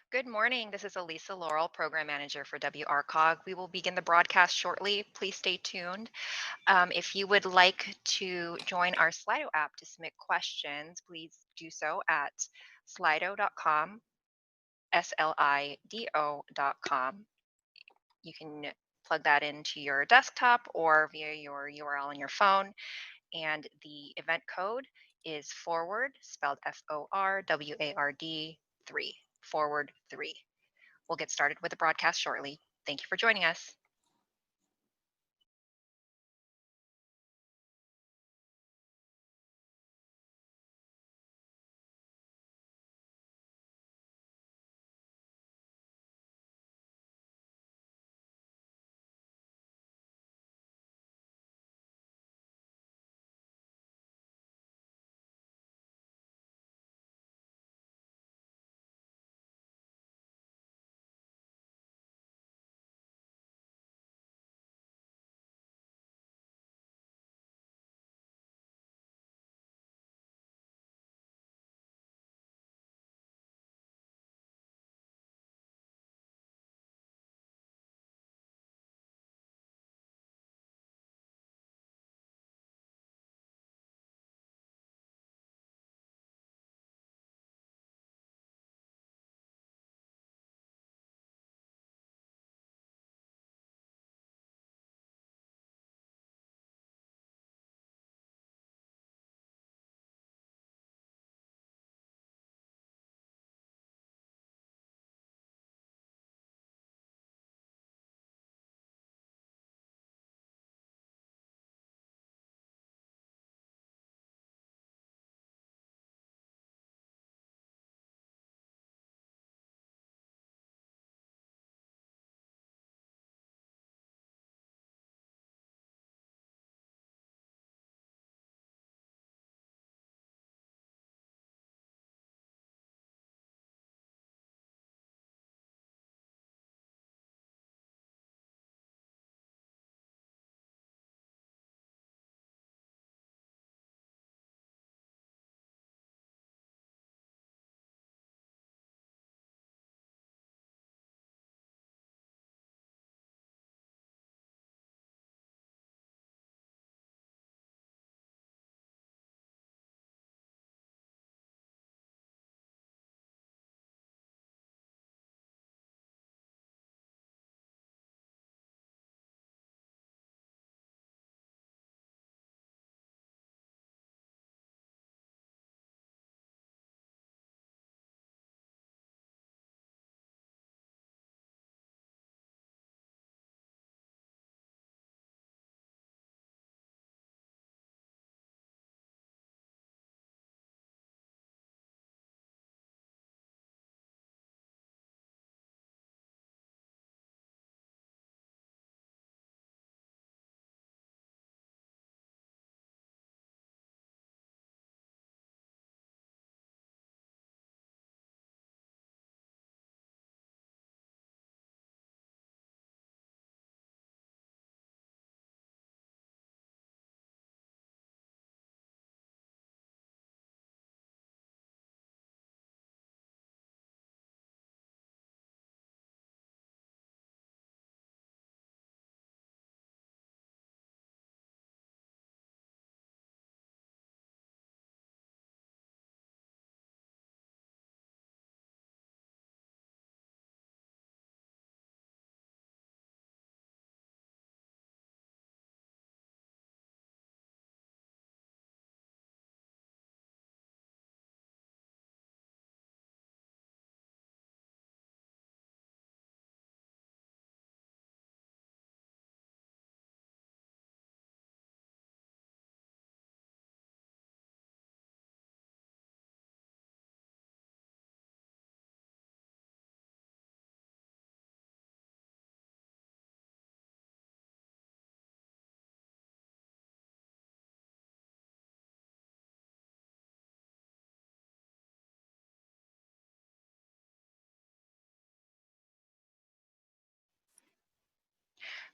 Good morning. This is Elisa Laurel, Program Manager for WRCOG. We will begin the broadcast shortly. Please stay tuned. If you would like to join our Slido app to submit questions, please do so at slido.com, slido.com. You can plug that into your desktop or via your URL on your phone. And the event code is forward, spelled FORWARD 3, forward 3. We'll get started with the broadcast shortly. Thank you for joining us.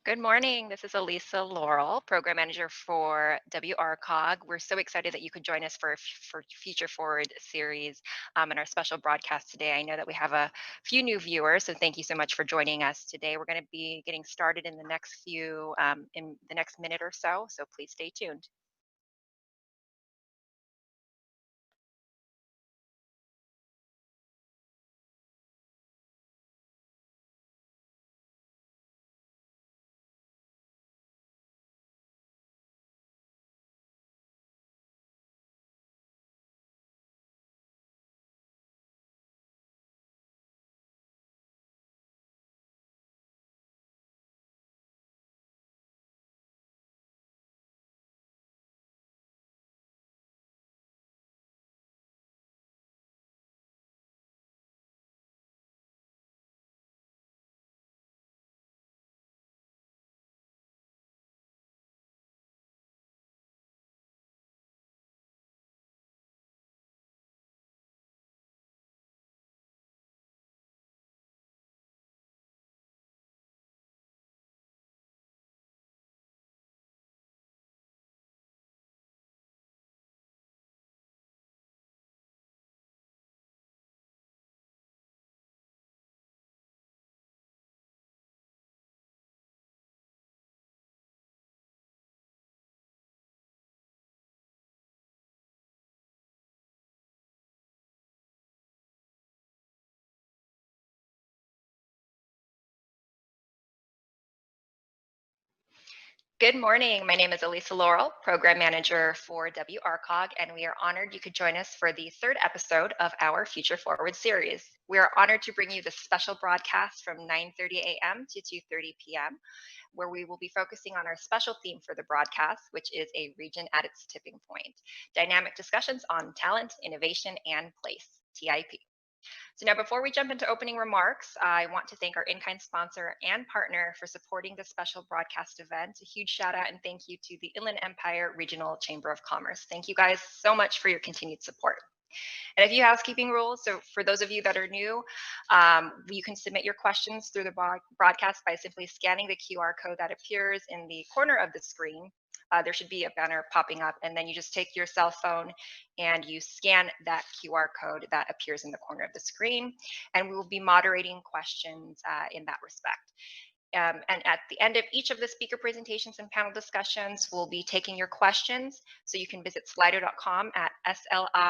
Good morning. This is Elisa Laurel, Program Manager for WRCOG. We're so excited that you could join us for Future Forward series and our special broadcast today. I know that we have a few new viewers, so thank you so much for joining us today. We're going to be getting started in the in the next minute or so please stay tuned. Good morning. My name is Elisa Laurel, Program Manager for WRCOG, and we are honored you could join us for the third episode of our Future Forward series. We are honored to bring you this special broadcast from 9:30 a.m. to 2:30 p.m., where we will be focusing on our special theme for the broadcast, which is a region at its tipping point. Dynamic discussions on talent, innovation, and place, TIP. So now before we jump into opening remarks, I want to thank our in-kind sponsor and partner for supporting this special broadcast event. A huge shout out and thank you to the Inland Empire Regional Chamber of Commerce. Thank you guys so much for your continued support. And a few housekeeping rules. So for those of you that are new, you can submit your questions through the broadcast by simply scanning the QR code that appears in the corner of the screen. There should be a banner popping up, and then you just take your cell phone and you scan that QR code that appears in the corner of the screen, and we will be moderating questions in that respect. And at the end of each of the speaker presentations and panel discussions, we'll be taking your questions. So you can visit slido.com at slido.com.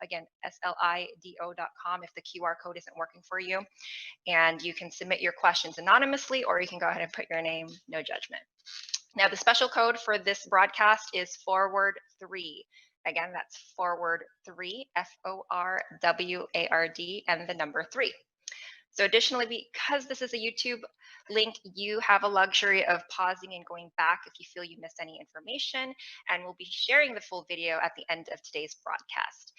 Again, slido.com if the QR code isn't working for you. And you can submit your questions anonymously, or you can go ahead and put your name, no judgment. Now, the special code for this broadcast is forward3. Again, that's forward3, FORWARD, and the number 3. So additionally, because this is a YouTube link, you have a luxury of pausing and going back if you feel you missed any information, and we'll be sharing the full video at the end of today's broadcast.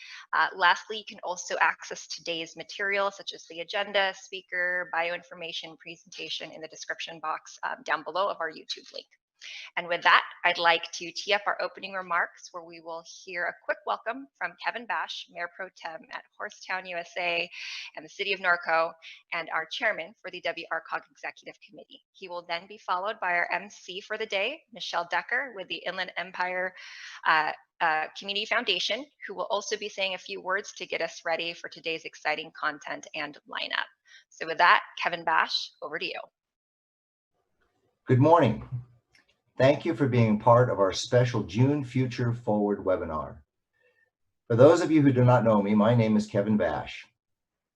Lastly, you can also access today's material, such as the agenda, speaker, bioinformation, presentation in the description box down below of our YouTube link. And with that, I'd like to tee up our opening remarks, where we will hear a quick welcome from Kevin Bash, Mayor Pro Tem at Horsetown, USA, and the City of Norco, and our Chairman for the WRCOG Executive Committee. He will then be followed by our MC for the day, Michelle Decker, with the Inland Empire Community Foundation, who will also be saying a few words to get us ready for today's exciting content and lineup. So with that, Kevin Bash, over to you. Good morning. Thank you for being part of our special June Future Forward webinar. For those of you who do not know me, my name is Kevin Bash.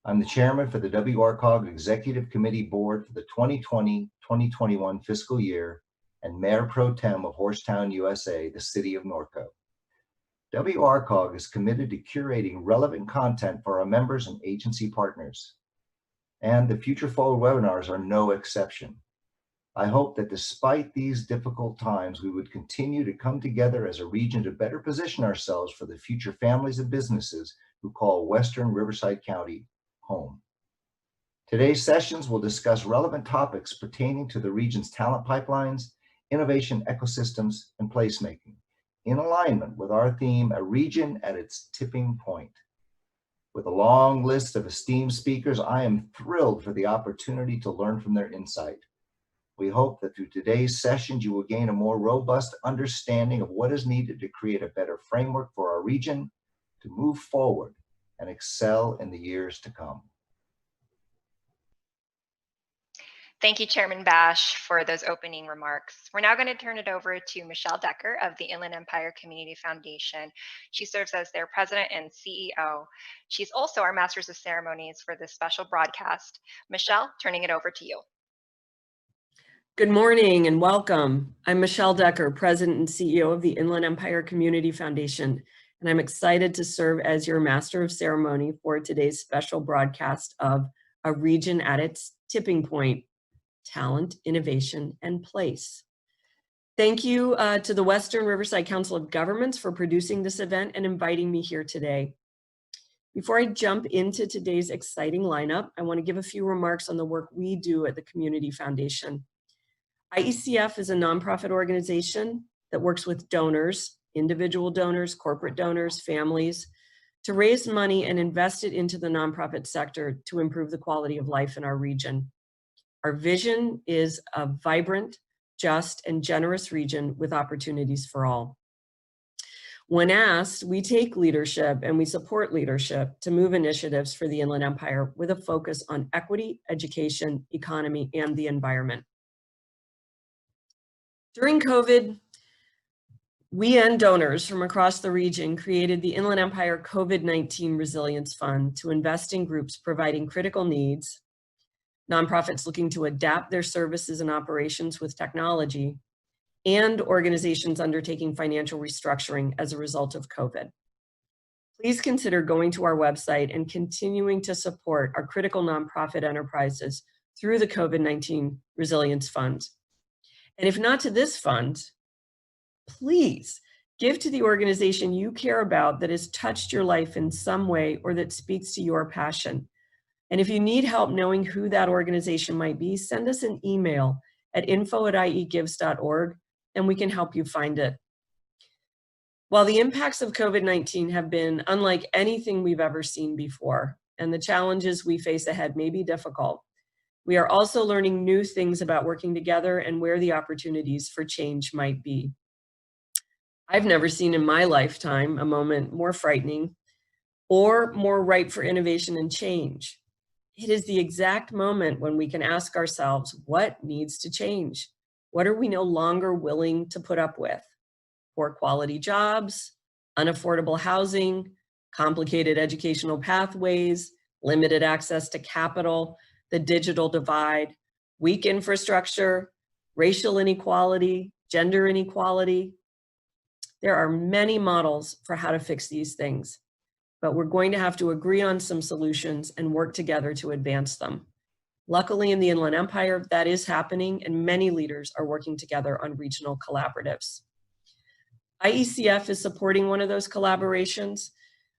I'm the chairman for the WRCOG Executive Committee Board for the 2020-2021 fiscal year and Mayor Pro Tem of Horsetown, USA, the City of Norco. WRCOG is committed to curating relevant content for our members and agency partners. And the Future Forward webinars are no exception. I hope that despite these difficult times, we would continue to come together as a region to better position ourselves for the future families and businesses who call Western Riverside County home. Today's sessions will discuss relevant topics pertaining to the region's talent pipelines, innovation ecosystems, and placemaking, in alignment with our theme, A Region at its Tipping Point. With a long list of esteemed speakers, I am thrilled for the opportunity to learn from their insight. We hope that through today's sessions, you will gain a more robust understanding of what is needed to create a better framework for our region to move forward and excel in the years to come. Thank you, Chairman Bash, for those opening remarks. We're now going to turn it over to Michelle Decker of the Inland Empire Community Foundation. She serves as their president and CEO. She's also our Masters of Ceremonies for this special broadcast. Michelle, turning it over to you. Good morning and welcome. I'm Michelle Decker, President and CEO of the Inland Empire Community Foundation, and I'm excited to serve as your Master of Ceremony for today's special broadcast of A Region at its Tipping Point: Talent, Innovation, and Place. Thank you to the Western Riverside Council of Governments for producing this event and inviting me here today. Before I jump into today's exciting lineup, I want to give a few remarks on the work we do at the Community Foundation. IECF is a nonprofit organization that works with donors, individual donors, corporate donors, families, to raise money and invest it into the nonprofit sector to improve the quality of life in our region. Our vision is a vibrant, just, and generous region with opportunities for all. When asked, we take leadership and we support leadership to move initiatives for the Inland Empire with a focus on equity, education, economy, and the environment. During COVID, we and donors from across the region created the Inland Empire COVID-19 Resilience Fund to invest in groups providing critical needs, nonprofits looking to adapt their services and operations with technology, and organizations undertaking financial restructuring as a result of COVID. Please consider going to our website and continuing to support our critical nonprofit enterprises through the COVID-19 Resilience Fund. And if not to this fund, please give to the organization you care about that has touched your life in some way or that speaks to your passion. And if you need help knowing who that organization might be, send us an email at info@iegives.org and we can help you find it. While the impacts of COVID-19 have been unlike anything we've ever seen before, and the challenges we face ahead may be difficult, we are also learning new things about working together and where the opportunities for change might be. I've never seen in my lifetime a moment more frightening or more ripe for innovation and change. It is the exact moment when we can ask ourselves, what needs to change? What are we no longer willing to put up with? Poor quality jobs, unaffordable housing, complicated educational pathways, limited access to capital, the digital divide, weak infrastructure, racial inequality, gender inequality. There are many models for how to fix these things, but we're going to have to agree on some solutions and work together to advance them. Luckily, in the Inland Empire, that is happening, and many leaders are working together on regional collaboratives. IECF is supporting one of those collaborations.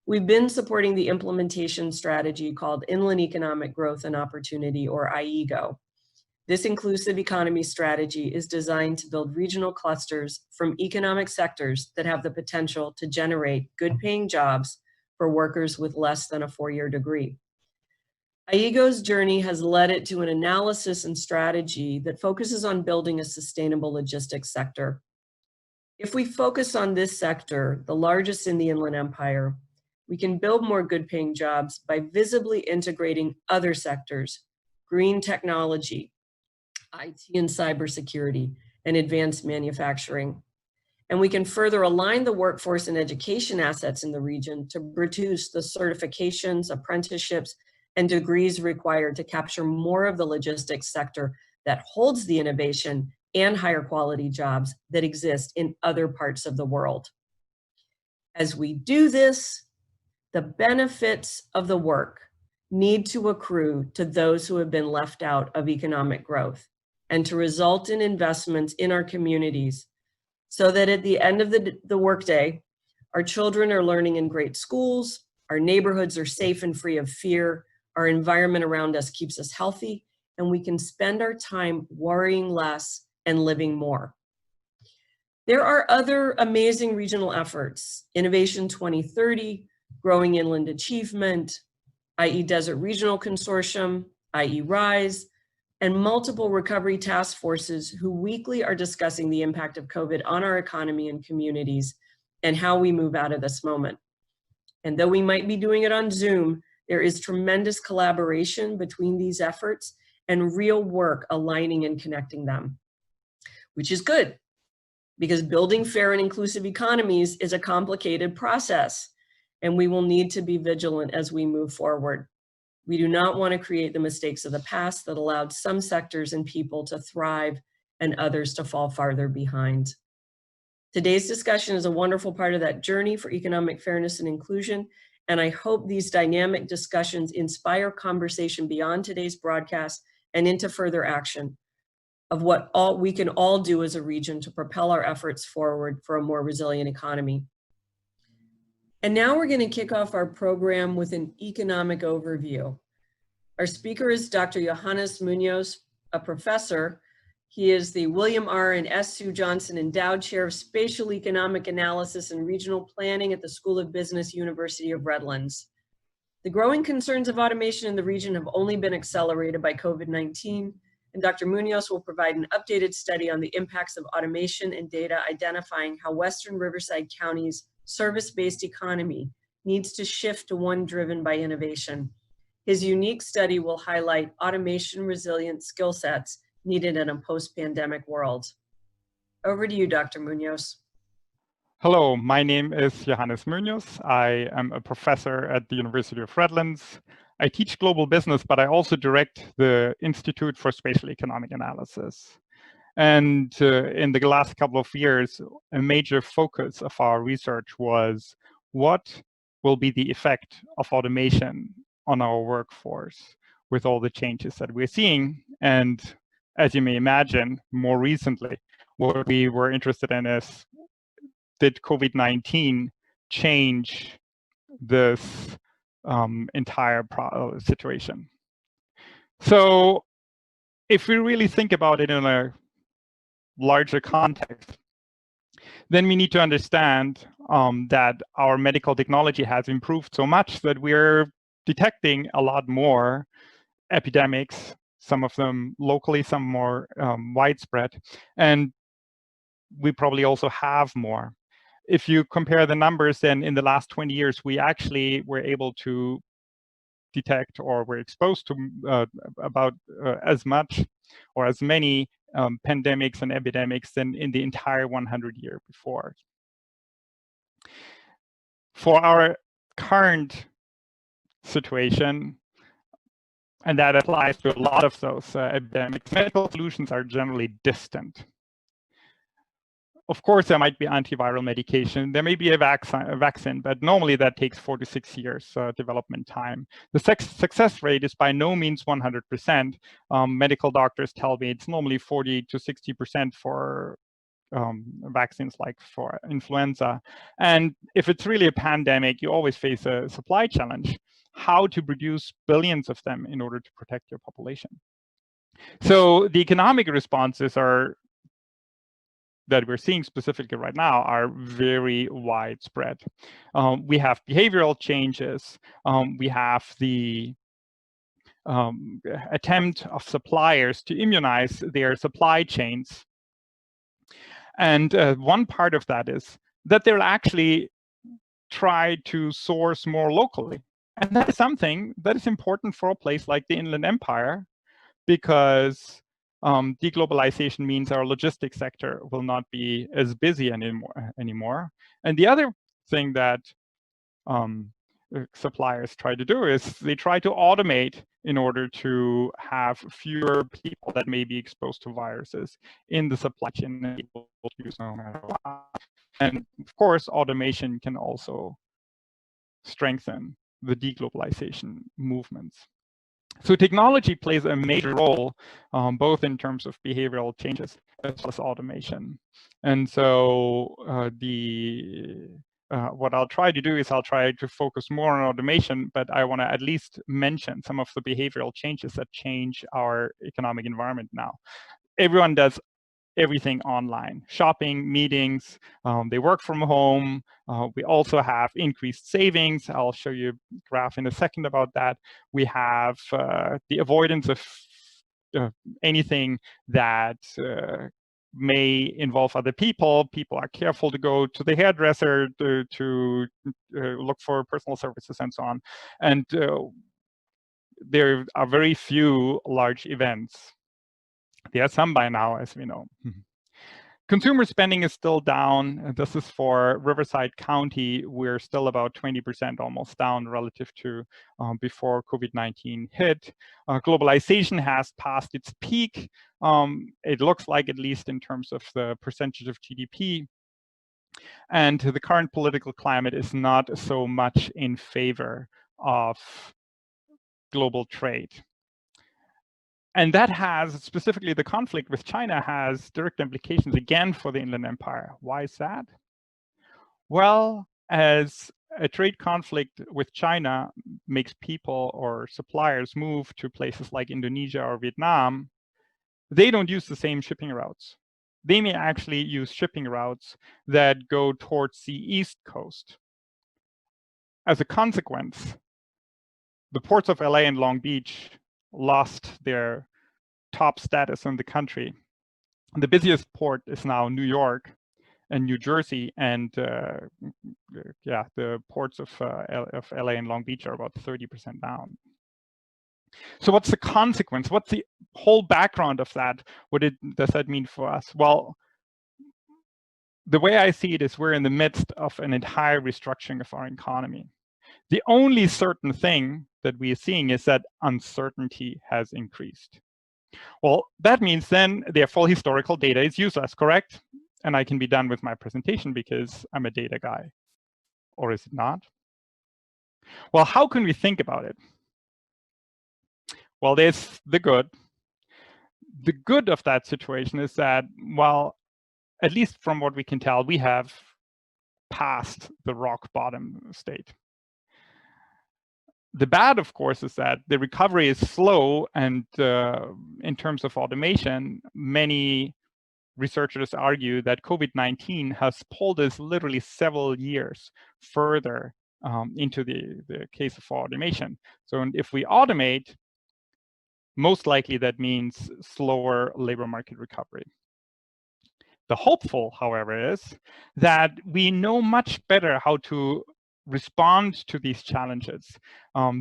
We've been supporting the implementation strategy called Inland Economic Growth and Opportunity, or IEGO. This inclusive economy strategy is designed to build regional clusters from economic sectors that have the potential to generate good-paying jobs for workers with less than a four-year degree. IEGO's journey has led it to an analysis and strategy that focuses on building a sustainable logistics sector. If we focus on this sector, the largest in the Inland Empire, we can build more good-paying jobs by visibly integrating other sectors, green technology, IT and cybersecurity, and advanced manufacturing. And we can further align the workforce and education assets in the region to produce the certifications, apprenticeships, and degrees required to capture more of the logistics sector that holds the innovation and higher quality jobs that exist in other parts of the world. As we do this, the benefits of the work need to accrue to those who have been left out of economic growth and to result in investments in our communities so that at the end of the workday, our children are learning in great schools, our neighborhoods are safe and free of fear, our environment around us keeps us healthy, and we can spend our time worrying less and living more. There are other amazing regional efforts: Innovation 2030, Growing Inland Achievement, IE Desert Regional Consortium, IE Rise, and multiple recovery task forces who weekly are discussing the impact of COVID on our economy and communities and how we move out of this moment. And though we might be doing it on Zoom, there is tremendous collaboration between these efforts and real work aligning and connecting them, which is good because building fair and inclusive economies is a complicated process, and we will need to be vigilant as we move forward. We do not want to create the mistakes of the past that allowed some sectors and people to thrive and others to fall farther behind. Today's discussion is a wonderful part of that journey for economic fairness and inclusion, and I hope these dynamic discussions inspire conversation beyond today's broadcast and into further action of what we can all do as a region to propel our efforts forward for a more resilient economy. And now we're going to kick off our program with an economic overview. Our speaker is Dr. Johannes Munoz, a professor. He is the William R. and S. Sue Johnson Endowed Chair of Spatial Economic Analysis and Regional Planning at the School of Business, University of Redlands. The growing concerns of automation in the region have only been accelerated by COVID-19, and Dr. Munoz will provide an updated study on the impacts of automation and data identifying how Western Riverside County's service-based economy needs to shift to one driven by innovation. His unique study will highlight automation resilient skill sets needed in a post-pandemic world. Over to you, Dr. Munoz. Hello, my name is Johannes Munoz. I am a professor at the University of Redlands. I teach global business, but I also direct the Institute for Spatial Economic Analysis. And in the last couple of years, a major focus of our research was what will be the effect of automation on our workforce with all the changes that we're seeing. And as you may imagine, more recently, what we were interested in is, did COVID-19 change this entire situation? So if we really think about it in a larger context, then we need to understand that our medical technology has improved so much that we're detecting a lot more epidemics, some of them locally, some more widespread, and we probably also have more. If you compare the numbers, then in the last 20 years, we actually were able to detect or were exposed to about as much or as many pandemics and epidemics than in the entire 100 years before. For our current situation, and that applies to a lot of those epidemics, medical solutions are generally distant. Of course, there might be antiviral medication. There may be a vaccine, but normally that takes 4 to 6 years development time. The success rate is by no means 100%. Medical doctors tell me it's normally 40 to 60% for vaccines like for influenza. And if it's really a pandemic, you always face a supply challenge, how to produce billions of them in order to protect your population. So the economic responses that we're seeing specifically right now are very widespread. We have behavioral changes. We have the attempt of suppliers to immunize their supply chains. And one part of that is that they'll actually try to source more locally. And that is something that is important for a place like the Inland Empire, because deglobalization means our logistics sector will not be as busy anymore. And the other thing that suppliers try to do is they try to automate in order to have fewer people that may be exposed to viruses in the supply chain and able to use no matter what. And of course, automation can also strengthen the deglobalization movements. So technology plays a major role, both in terms of behavioral changes as well as automation. And so what I'll try to do is I'll try to focus more on automation, but I want to at least mention some of the behavioral changes that change our economic environment now. Everyone does everything online, shopping, meetings, they work from home. We also have increased savings. I'll show you a graph in a second about that. We have the avoidance of anything that may involve other people. People are careful to go to the hairdresser to look for personal services and so on. And there are very few large events. There are some by now, as we know. Consumer spending is still down. This is for Riverside County. We're still about 20% almost down relative to before COVID-19 hit. Globalization has passed its peak. It looks like, at least in terms of the percentage of GDP. And the current political climate is not so much in favor of global trade. And that has, specifically the conflict with China, has direct implications again for the Inland Empire. Why is that? Well, as a trade conflict with China makes people or suppliers move to places like Indonesia or Vietnam, they don't use the same shipping routes. They may actually use shipping routes that go towards the East Coast. As a consequence, the ports of LA and Long Beach lost their top status in the country. The busiest port is now New York and New Jersey, and yeah, the ports of LA and Long Beach are about 30% down. So what's the consequence? What's the whole background of that? What does that mean for us? Well, the way I see it is we're in the midst of an entire restructuring of our economy. The only certain thing that we are seeing is that uncertainty has increased. Well, that means then, therefore, historical data is useless, correct? And I can be done with my presentation because I'm a data guy. Or is it not? Well, how can we think about it? Well, there's the good. The good of that situation is that, well, at least from what we can tell, we have passed the rock bottom state. The bad, of course, is that the recovery is slow, and in terms of automation, many researchers argue that COVID-19 has pulled us literally several years further into the case of automation. So if we automate, most likely that means slower labor market recovery. The hopeful, however, is that we know much better how to respond to these challenges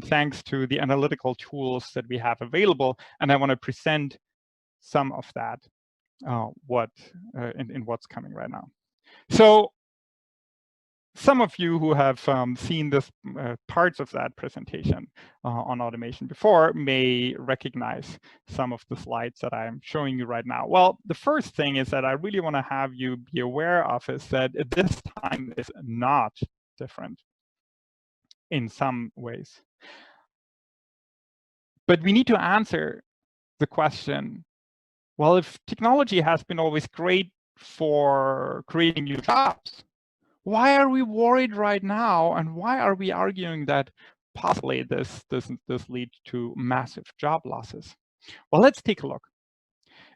thanks to the analytical tools that we have available. And I want to present some of that in what's coming right now. So some of you who have seen this parts of that presentation on automation before may recognize some of the slides that I'm showing you right now. Well, the first thing is that I really want to have you be aware of is that this time is not different in some ways. But we need to answer the question, well, if technology has been always great for creating new jobs, why are we worried right now? And why are we arguing that possibly this leads to massive job losses? Well, let's take a look.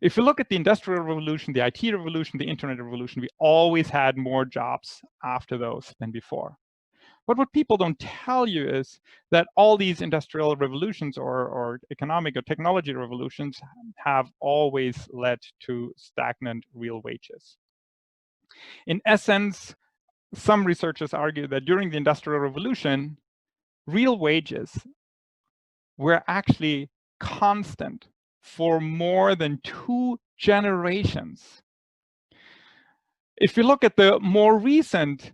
If you look at the Industrial Revolution, the IT revolution, the Internet revolution, we always had more jobs after those than before. But what people don't tell you is that all these industrial revolutions or economic or technology revolutions have always led to stagnant real wages. In essence, some researchers argue that during the Industrial Revolution, real wages were actually constant for more than 2 generations. If you look at the more recent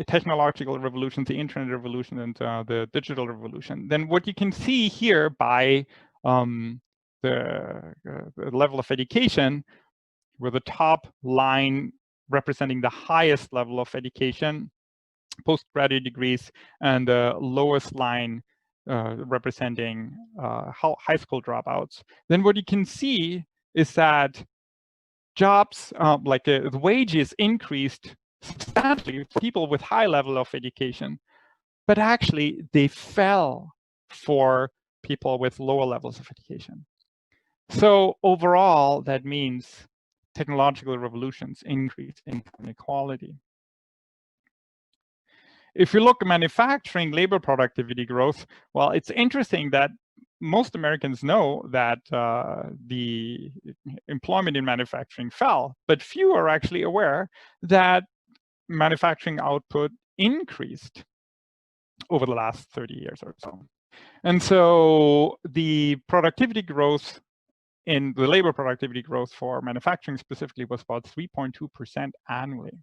technological revolutions, the Internet revolution and the digital revolution, then what you can see here by the level of education, with the top line representing the highest level of education, postgraduate degrees, and the lowest line representing high school dropouts, then what you can see is that jobs, like the wages increased substantially for people with high level of education, but actually they fell for people with lower levels of education. So overall, that means technological revolutions increase income inequality. If you look at manufacturing labor productivity growth, well, it's interesting that most Americans know that the employment in manufacturing fell, but few are actually aware that manufacturing output increased over the last 30 years or so. And so the productivity growth in the labor productivity growth for manufacturing specifically was about 3.2% annually.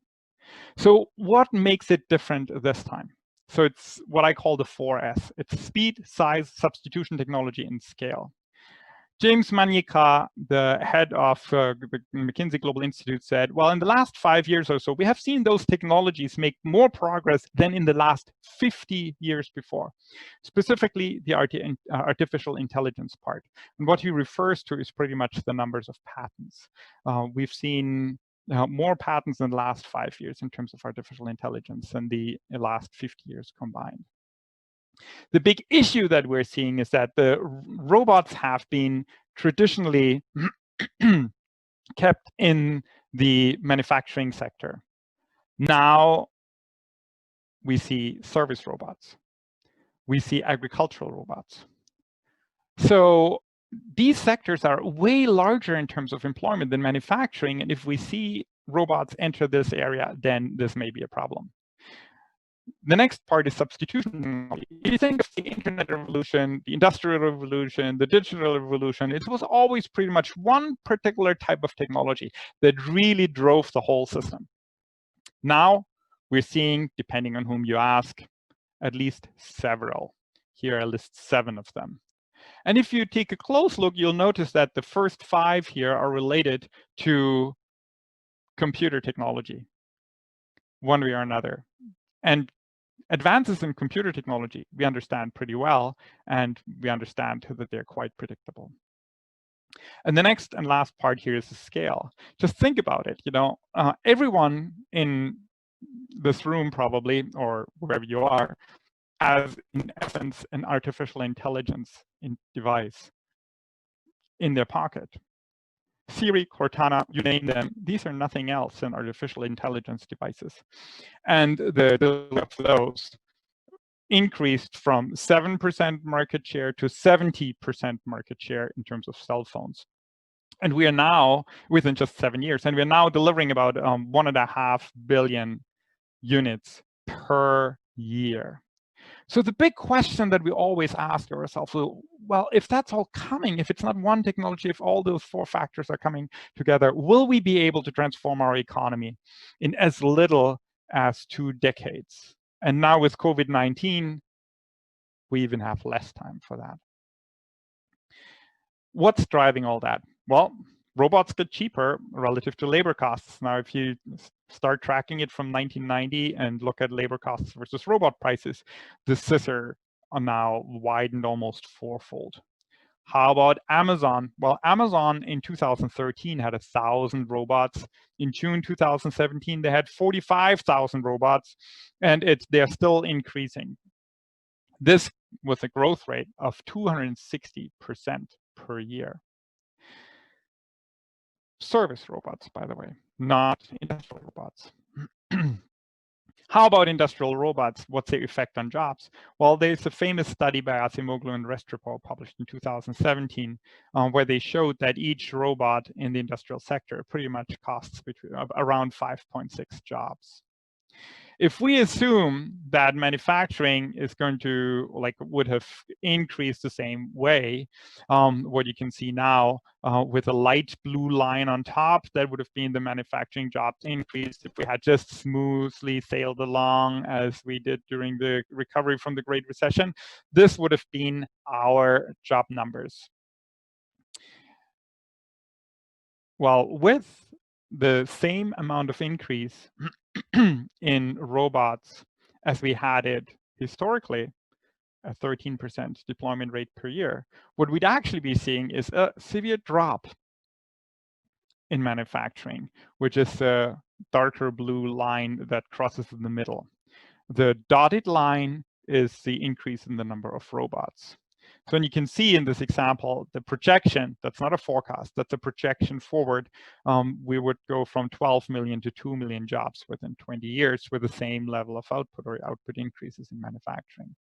So what makes it different this time? So it's what I call the 4S. It's speed, size, substitution technology, and scale. James Manyika, the head of the McKinsey Global Institute, said, well, in the last 5 years or so, we have seen those technologies make more progress than in the last 50 years before, specifically the artificial intelligence part. And what he refers to is pretty much the numbers of patents. We've seen more patents in the last 5 years in terms of artificial intelligence than the last 50 years combined. The big issue that we're seeing is that the robots have been traditionally kept in the manufacturing sector. Now we see service robots. We see agricultural robots. So these sectors are way larger in terms of employment than manufacturing. And if we see robots enter this area, then this may be a problem. The next part is substitution. If you think of the internet revolution, the industrial revolution, the digital revolution, it was always pretty much one particular type of technology that really drove the whole system. Now we're seeing, depending on whom you ask, at least several. Here I list 7 of them. And if you take a close look, you'll notice that the first 5 here are related to computer technology, one way or another. And advances in computer technology, we understand pretty well, and we understand that they're quite predictable. And the next and last part here is the scale. Just think about it. Everyone in this room probably, or wherever you are, has in essence an artificial intelligence device in their pocket. Siri, Cortana, you name them, these are nothing else than artificial intelligence devices. And the delivery of those increased from 7% market share to 70% market share in terms of cell phones. And we are now, within just 7 years, and we're now delivering about 1.5 billion units per year. So the big question that we always ask ourselves, well, if that's all coming, if it's not one technology, if all those 4 factors are coming together, will we be able to transform our economy in as little as 2 decades? And now with COVID-19, we even have less time for that. What's driving all that? Well, robots get cheaper relative to labor costs. Now, if you start tracking it from 1990 and look at labor costs versus robot prices, the scissor are now widened almost 4-fold. How about Amazon? Well, Amazon in 2013 had 1,000 robots. In June 2017, they had 45,000 robots, and they're still increasing. This with a growth rate of 260% per year. Service robots, by the way, not industrial robots. How about industrial robots? What's the effect on jobs? Well, there's a famous study by Acemoglu and Restrepo published in 2017, where they showed that each robot in the industrial sector pretty much costs around 5.6 jobs. If we assume that manufacturing is going to, would have increased the same way, what you can see now with a light blue line on top, that would have been the manufacturing jobs increased if we had just smoothly sailed along as we did during the recovery from the Great Recession. This would have been our job numbers. Well, with the same amount of increase in robots as we had it historically, a 13% deployment rate per year, what we'd actually be seeing is a severe drop in manufacturing, which is the darker blue line that crosses in the middle. The dotted line is the increase in the number of robots. So you can see in this example, the projection, that's not a forecast, that's a projection forward. We would go from 12 million to 2 million jobs within 20 years with the same level of output or output increases in manufacturing.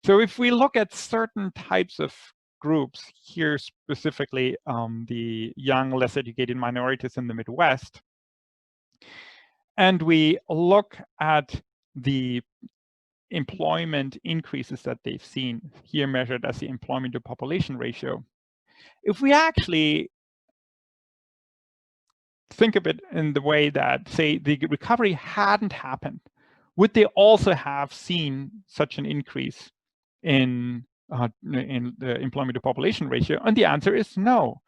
So if we look at certain types of groups, here specifically the young, less educated minorities in the Midwest, and we look at the employment increases that they've seen, here measured as the employment to population ratio, if we actually think of it in the way that, say, the recovery hadn't happened, would they also have seen such an increase in the employment to population ratio? And the answer is no.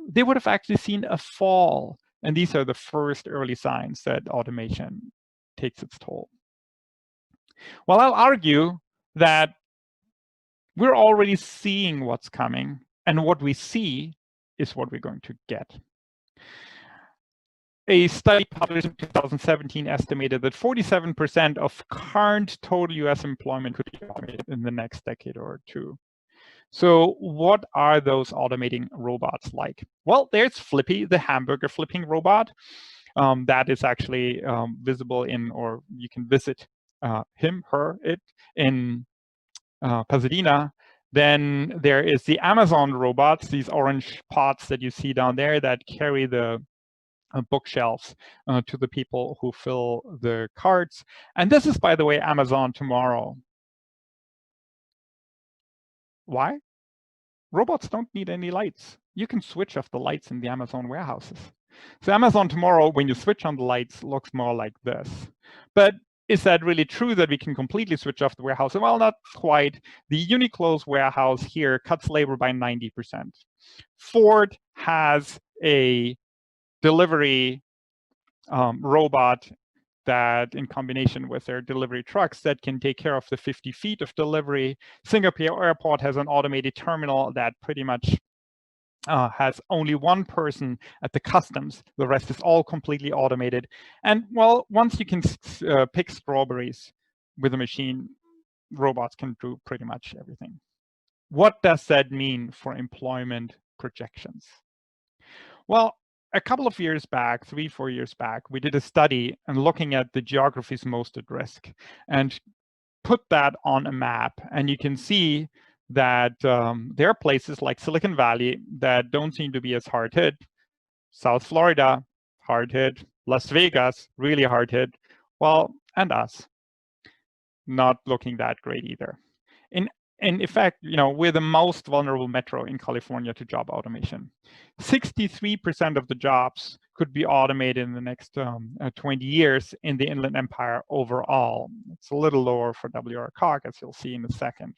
They would have actually seen a fall. And these are the first early signs that automation takes its toll. Well, I'll argue that we're already seeing what's coming, and what we see is what we're going to get. A study published in 2017 estimated that 47% of current total US employment could be automated in the next decade or two. So what are those automating robots like? Well, there's Flippy, the hamburger flipping robot. That is actually visible in, or you can visit him, her, it in Pasadena. Then there is the Amazon robots, these orange pods that you see down there that carry the bookshelves to the people who fill the carts. And this is, by the way, Amazon tomorrow. Why? Robots don't need any lights. You can switch off the lights in the Amazon warehouses. So Amazon tomorrow, when you switch on the lights, looks more like this. But is that really true that we can completely switch off the warehouse? Well, not quite. The Uniqlo's warehouse here cuts labor by 90%. Ford has a delivery robot that, in combination with their delivery trucks, that can take care of the 50 feet of delivery. Singapore Airport has an automated terminal that pretty much has only one person at the customs. The rest is all completely automated. And well, once you can pick strawberries with a machine, robots can do pretty much everything. What does that mean for employment projections? Well, a couple of years back, 3-4 years back, we did a study and looking at the geographies most at risk and put that on a map. And you can see that there are places like Silicon Valley that don't seem to be as hard hit. South Florida, hard hit. Las Vegas, really hard hit. Well, and us, not looking that great either. In fact, we're the most vulnerable metro in California to job automation. 63% of the jobs could be automated in the next 20 years in the Inland Empire overall. It's a little lower for WRCOG, as you'll see in a second.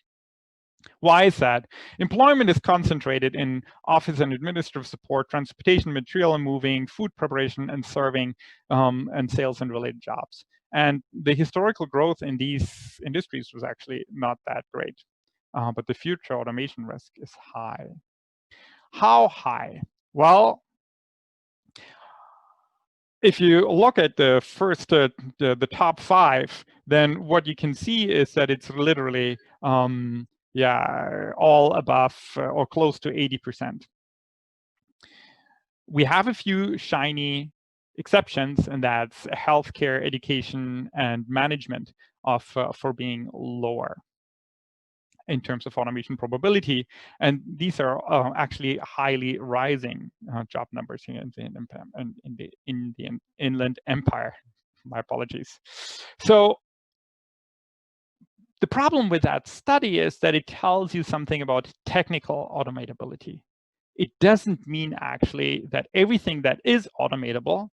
Why is that? Employment is concentrated in office and administrative support, transportation, material and moving, food preparation and serving, and sales and related jobs. And the historical growth in these industries was actually not that great. But the future automation risk is high. How high? Well, if you look at the first, the top 5, then what you can see is that it's literally, all above or close to 80%. We have a few shiny exceptions, and that's healthcare, education, and management for being lower in terms of automation probability. And these are actually highly rising job numbers here in the Inland Empire. My apologies. So the problem with that study is that it tells you something about technical automatability. It doesn't mean actually that everything that is automatable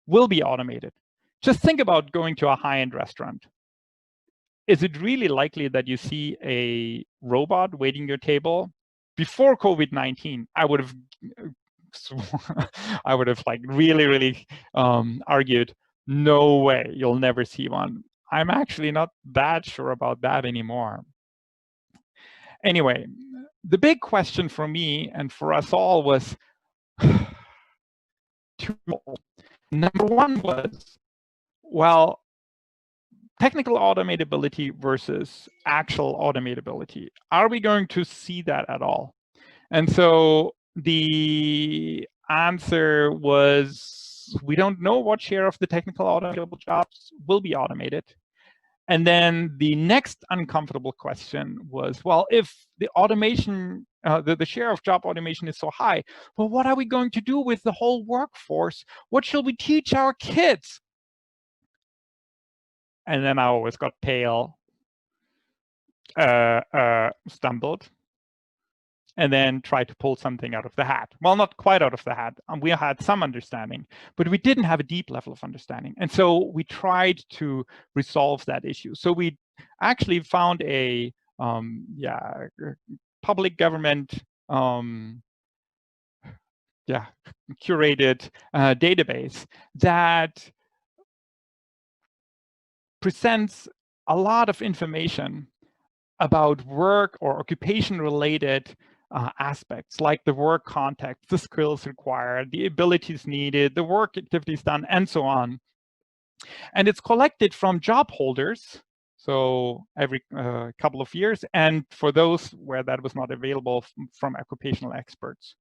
will be automated. Just think about going to a high-end restaurant. Is it really likely that you see a robot waiting your table? Before COVID-19, I would have like really argued, no way, you'll never see one. I'm actually not that sure about that anymore. Anyway, the big question for me and for us all was twofold. Number one was, well, technical automatability versus actual automatability. Are we going to see that at all? And so the answer was, we don't know what share of the technical automatable jobs will be automated. And then the next uncomfortable question was, well, if the automation the share of job automation is so high. Well, what are we going to do with the whole workforce? What shall we teach our kids? And then I always got pale, stumbled, and then tried to pull something out of the hat. Well, not quite out of the hat. We had some understanding, but we didn't have a deep level of understanding. And so we tried to resolve that issue. So we actually found a public government curated database that presents a lot of information about work or occupation related aspects, like the work context, the skills required, the abilities needed, the work activities done, and so on. And it's collected from job holders, so every couple of years, and for those where that was not available, from occupational experts.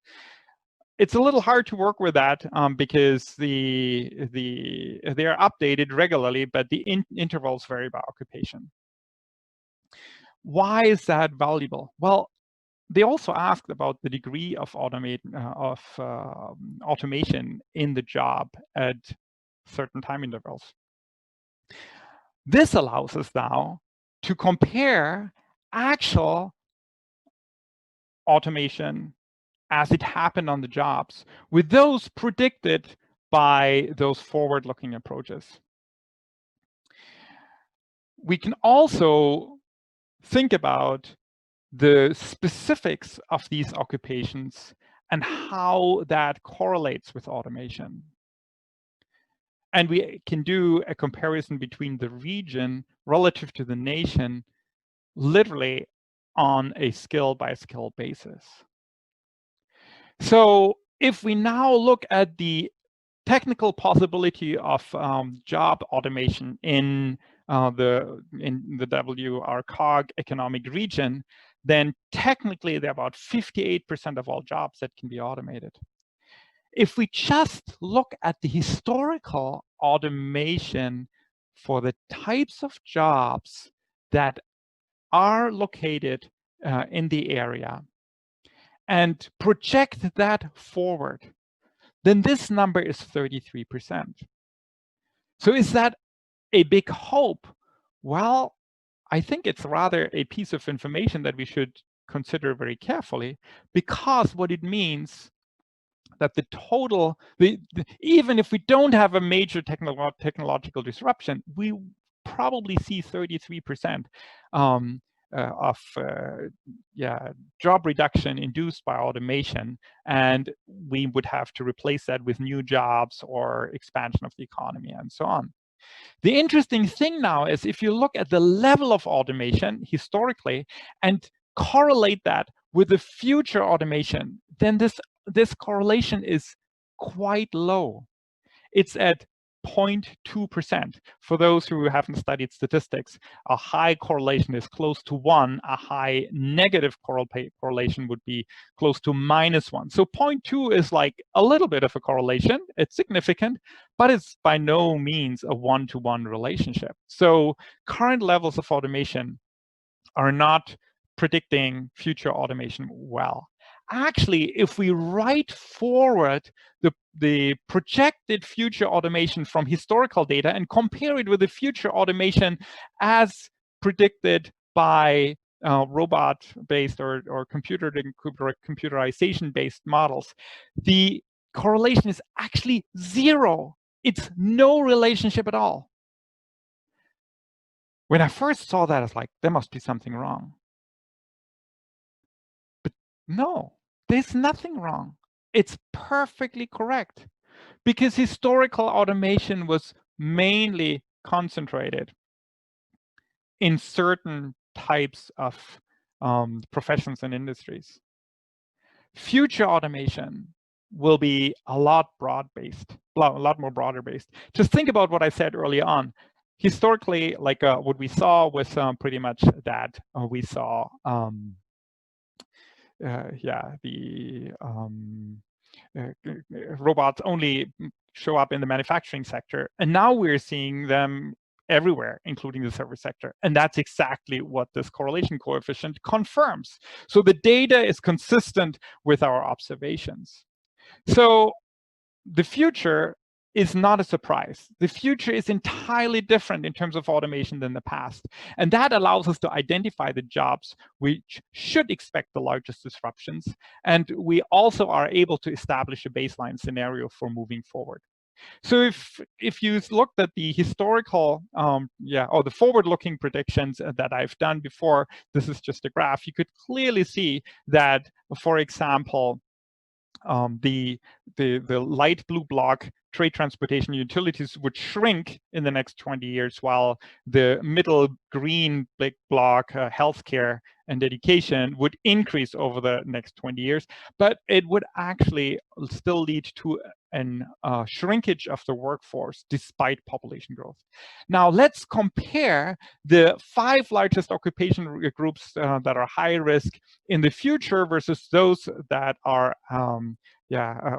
It's a little hard to work with that because they are updated regularly, but the intervals vary by occupation. Why is that valuable? Well, they also asked about the degree of automation in the job at certain time intervals. This allows us now to compare actual automation as it happened on the jobs with those predicted by those forward-looking approaches. We can also think about the specifics of these occupations and how that correlates with automation. And we can do a comparison between the region relative to the nation, literally on a skill by skill basis. So if we now look at the technical possibility of job automation in the WRCOG economic region, then technically there are about 58% of all jobs that can be automated. If we just look at the historical automation for the types of jobs that are located in the area and project that forward, then this number is 33%. So is that a big hope? Well, I think it's rather a piece of information that we should consider very carefully, because what it means that the total, even if we don't have a major technological disruption, we probably see 33% of job reduction induced by automation, and we would have to replace that with new jobs or expansion of the economy and so on. The interesting thing now is if you look at the level of automation historically and correlate that with the future automation, then this correlation is quite low. It's at 0.2%. For those who haven't studied statistics, a high correlation is close to 1. A high negative correlation would be close to -1. So 0.2 is like a little bit of a correlation. It's significant, but it's by no means a one-to-one relationship. So current levels of automation are not predicting future automation well. Actually, if we write forward the projected future automation from historical data and compare it with the future automation as predicted by robot-based or computerization-based models, the correlation is actually 0. It's no relationship at all. When I first saw that, I was like, there must be something wrong. But no, there's nothing wrong. It's perfectly correct, because historical automation was mainly concentrated in certain types of professions and industries. Future automation will be a lot broad-based, a lot more broader-based. Just think about what I said early on. Historically, like what we saw was pretty much that we saw robots only show up in the manufacturing sector, and now we're seeing them everywhere, including the service sector. And that's exactly what this correlation coefficient confirms. So the data is consistent with our observations. So the future is not a surprise. The future is entirely different in terms of automation than the past. And that allows us to identify the jobs which should expect the largest disruptions. And we also are able to establish a baseline scenario for moving forward. So if you looked at the historical, or the forward-looking predictions that I've done before, this is just a graph, you could clearly see that, for example, the light blue block, trade, transportation, utilities, would shrink in the next 20 years, while the middle green big block, healthcare and education, would increase over the next 20 years. But it would actually still lead to a shrinkage of the workforce despite population growth. Now let's compare the 5 largest occupation groups that are high risk in the future versus those that are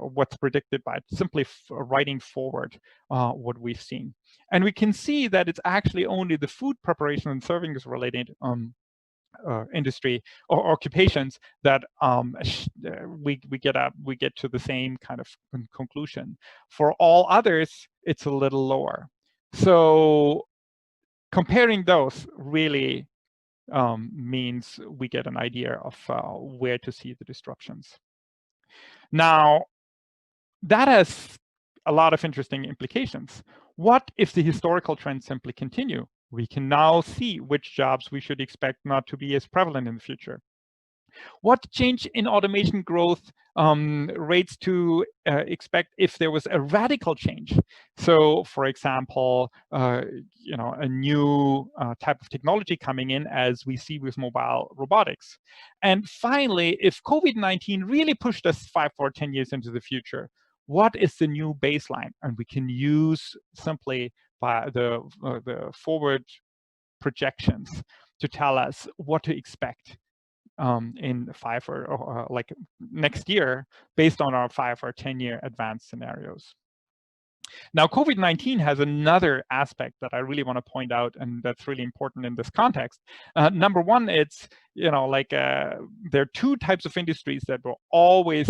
what's predicted by simply writing forward what we've seen. And we can see that it's actually only the food preparation and serving related industry or occupations that we get to the same kind of conclusion. For all others, it's a little lower. So comparing those really means we get an idea of where to see the disruptions. Now, that has a lot of interesting implications. What if the historical trends simply continue? We can now see which jobs we should expect not to be as prevalent in the future. What change in automation growth rates to expect if there was a radical change? So, for example, a new type of technology coming in, as we see with mobile robotics. And finally, if COVID-19 really pushed us 5 or 10 years into the future, what is the new baseline? And we can use simply by the forward projections to tell us what to expect in 5 or like next year, based on our 5 or 10-year advanced scenarios. Now, COVID-19 has another aspect that I really want to point out, and that's really important in this context. Number one, it's, there are 2 types of industries that were always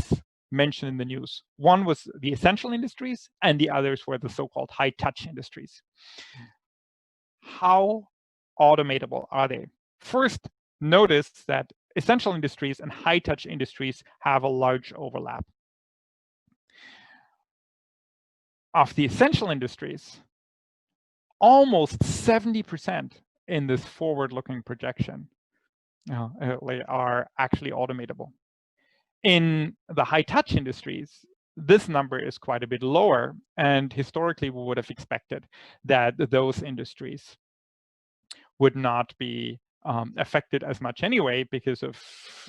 mentioned in the news. One was the essential industries, and the others were the so-called high-touch industries. How automatable are they? First, notice that essential industries and high-touch industries have a large overlap. Of the essential industries, almost 70% in this forward-looking projection are actually automatable. In the high-touch industries, this number is quite a bit lower, and historically we would have expected that those industries would not be affected as much anyway because of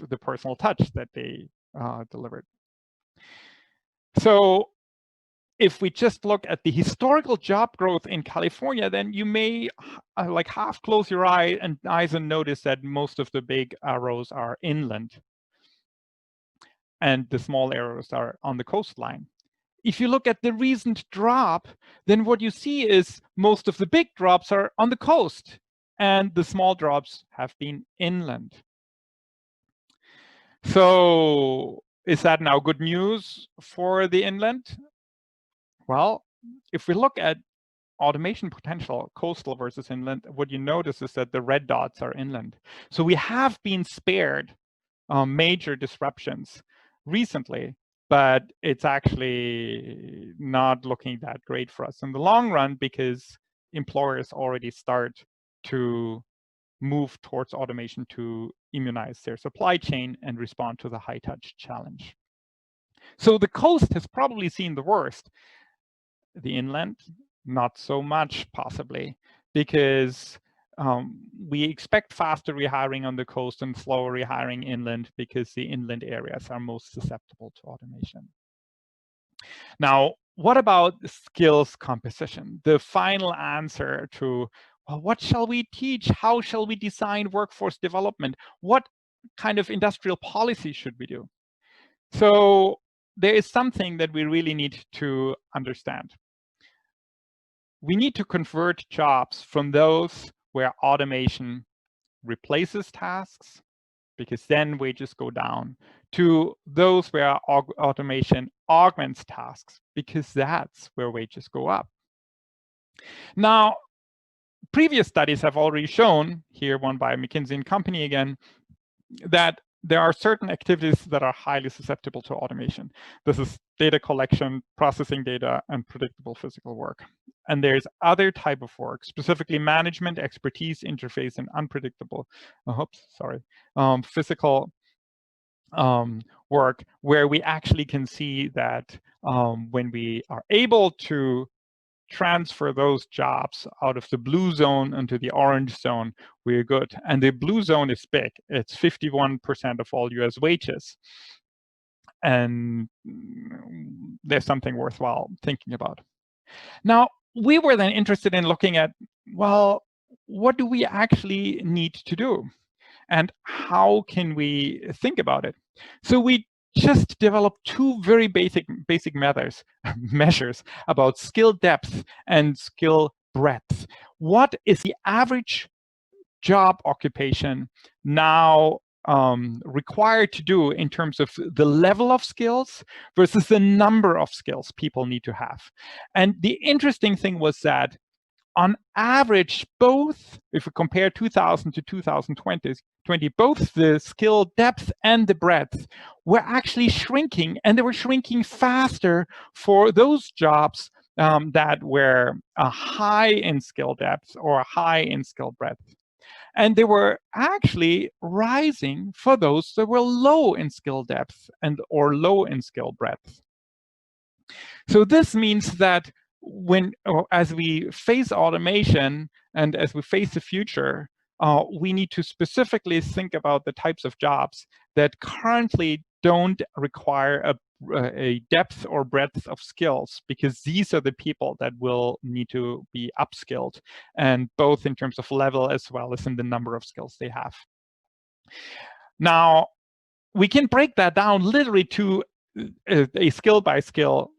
the personal touch that they delivered. So if we just look at the historical job growth in California, then you may half close your eyes and notice that most of the big arrows are inland and the small arrows are on the coastline. If you look at the recent drop, then what you see is most of the big drops are on the coast, and the small drops have been inland. So is that now good news for the inland? Well, if we look at automation potential, coastal versus inland, what you notice is that the red dots are inland. So we have been spared major disruptions recently, but it's actually not looking that great for us in the long run, because employers already start to move towards automation to immunize their supply chain and respond to the high-touch challenge. So the coast has probably seen the worst. The inland, not so much, possibly, because we expect faster rehiring on the coast and slower rehiring inland, because the inland areas are most susceptible to automation. Now, what about skills composition? The final answer to, well, what shall we teach? How shall we design workforce development? What kind of industrial policy should we do? So there is something that we really need to understand. we need to convert jobs from those where automation replaces tasks, because then wages go down, to those where automation augments tasks, because that's where wages go up. Now, previous studies have already shown, here one by McKinsey & Company again, that there are certain activities that are highly susceptible to automation. This is data collection, processing data, and predictable physical work. And there's other type of work, specifically management, expertise, interface, and unpredictable, physical work, where we actually can see that when we are able to transfer those jobs out of the blue zone into the orange zone, we're good. And the blue zone is big. It's 51% of all US wages. And there's something worthwhile thinking about. Now, we were then interested in looking at, well, what do we actually need to do? And how can we think about it? So we just developed two very basic measures about skill depth and skill breadth. What is the average job occupation now required to do in terms of the level of skills versus the number of skills people need to have? And the interesting thing was that on average, both, if we compare 2000 to 2020, both the skill depth and the breadth were actually shrinking, and they were shrinking faster for those jobs that were high in skill depth or high in skill breadth. And they were actually rising for those that were low in skill depth and or low in skill breadth. So this means that as we face automation and as we face the future, we need to specifically think about the types of jobs that currently don't require a depth or breadth of skills, because these are the people that will need to be upskilled, and both in terms of level as well as in the number of skills they have. Now, we can break that down literally to a skill by skill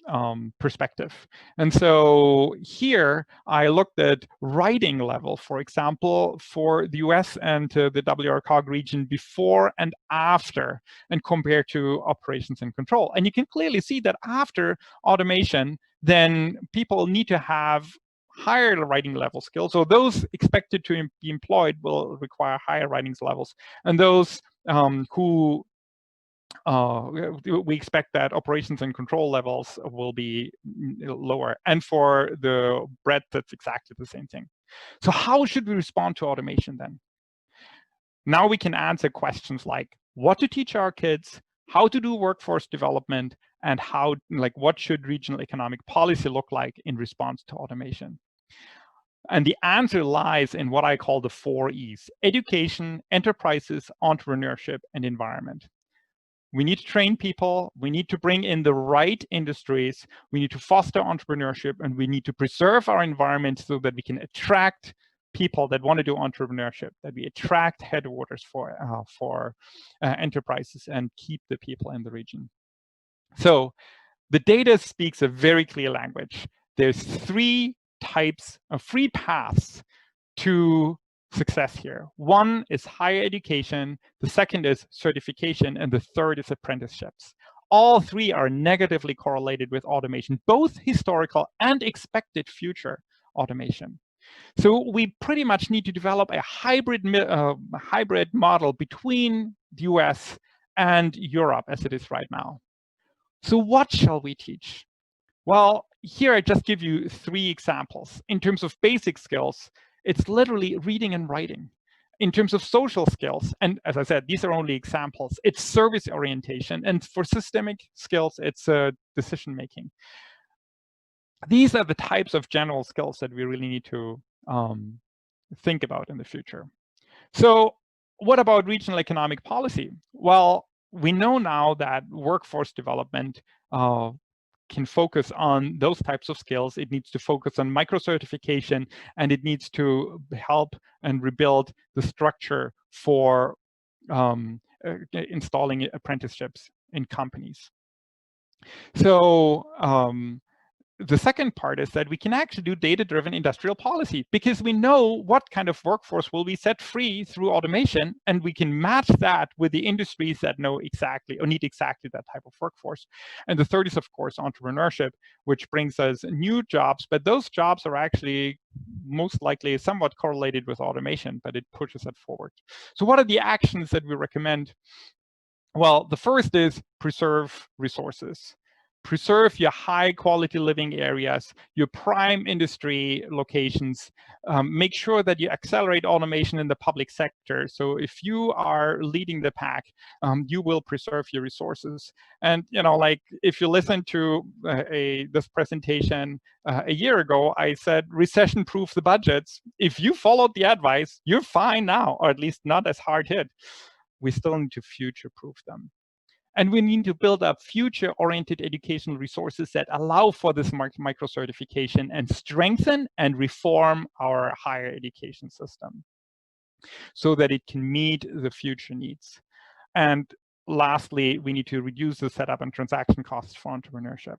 perspective. And so here I looked at writing level, for example, for the US and the WRCOG region before and after, and compared to operations and control. And you can clearly see that after automation, then people need to have higher writing level skills. So those expected to be employed will require higher writing levels. And those who we expect that operations and control levels will be lower. And for the breadth, that's exactly the same thing. So how should we respond to automation then? Now we can answer questions like what to teach our kids, how to do workforce development, and what should regional economic policy look like in response to automation? And the answer lies in what I call the 4 E's: education, enterprises, entrepreneurship, and environment. We need to train people, we need to bring in the right industries, we need to foster entrepreneurship, and we need to preserve our environment so that we can attract people that want to do entrepreneurship, that we attract headwaters for enterprises and keep the people in the region. So the data speaks a very clear language. There's 3 paths to success here. One is higher education, the second is certification, and the third is apprenticeships. All 3 are negatively correlated with automation, both historical and expected future automation. So we pretty much need to develop a hybrid model between the US and Europe as it is right now. So what shall we teach? Well, here I just give you 3 examples. In terms of basic skills, it's literally reading and writing. In terms of social skills, and as I said, these are only examples, it's service orientation. And for systemic skills, it's decision making. These are the types of general skills that we really need to think about in the future. So what about regional economic policy? Well, we know now that workforce development can focus on those types of skills. It needs to focus on micro-certification, and it needs to help and rebuild the structure for installing apprenticeships in companies. So the second part is that we can actually do data-driven industrial policy because we know what kind of workforce will be set free through automation, and we can match that with the industries that know exactly or need exactly that type of workforce. And the third is, of course, entrepreneurship, which brings us new jobs, but those jobs are actually most likely somewhat correlated with automation, but it pushes it forward. So what are the actions that we recommend? Well, the first is preserve resources. Preserve your high quality living areas, your prime industry locations. Make sure that you accelerate automation in the public sector. So if you are leading the pack, you will preserve your resources. And like if you listen to this presentation a year ago, I said recession-proof the budgets. If you followed the advice, you're fine now, or at least not as hard hit. We still need to future-proof them. And we need to build up future-oriented educational resources that allow for this micro-certification and strengthen and reform our higher education system so that it can meet the future needs. And lastly, we need to reduce the setup and transaction costs for entrepreneurship.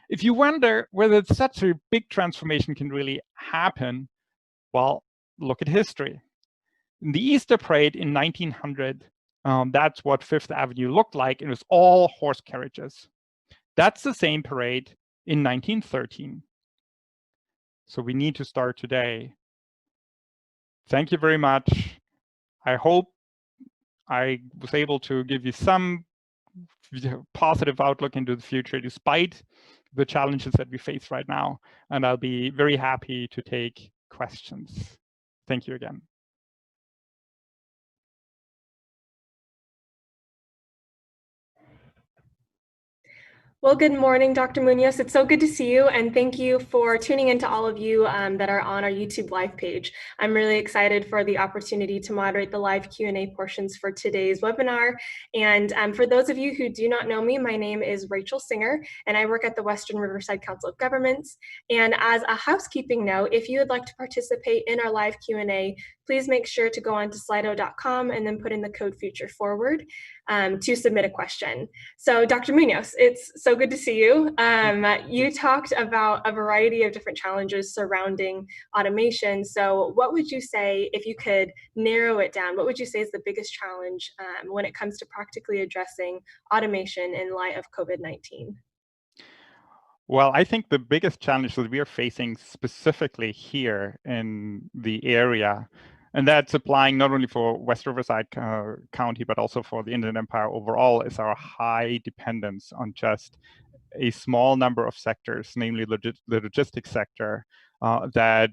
If you wonder whether such a big transformation can really happen, well, look at history. In the Easter Parade in 1900, that's what Fifth Avenue looked like. It was all horse carriages. That's the same parade in 1913. So we need to start today. Thank you very much. I hope I was able to give you some positive outlook into the future despite the challenges that we face right now. And I'll be very happy to take questions. Thank you again. Well, good morning, Dr. Munoz. It's so good to see you, and thank you for tuning in to all of you that are on our YouTube live page. I'm really excited for the opportunity to moderate the live Q&A portions for today's webinar. And for those of you who do not know me, my name is Rachel Singer, and I work at the Western Riverside Council of Governments. And as a housekeeping note, if you would like to participate in our live Q&A, please make sure to go on to slido.com and then put in the code FUTUREFORWARD to submit a question. So Dr. Munoz, it's so good to see you. You talked about a variety of different challenges surrounding automation. So what would you say, if you could narrow it down, what would you say is the biggest challenge when it comes to practically addressing automation in light of COVID-19? Well, I think the biggest challenge that we are facing specifically here in the area, and that's applying not only for West Riverside County, but also for the Inland Empire overall, is our high dependence on just a small number of sectors, namely the logistics sector, that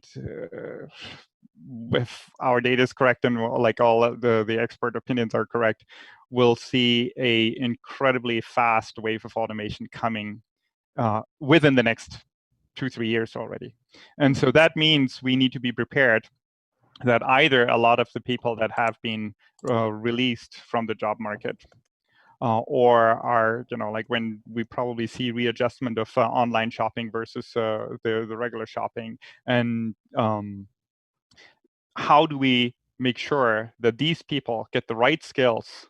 if our data is correct and like all the expert opinions are correct, we'll see a incredibly fast wave of automation coming within the next 2-3 years already. And so that means we need to be prepared that either a lot of the people that have been released from the job market or are, like when we probably see readjustment of online shopping versus the regular shopping. And how do we make sure that these people get the right skills,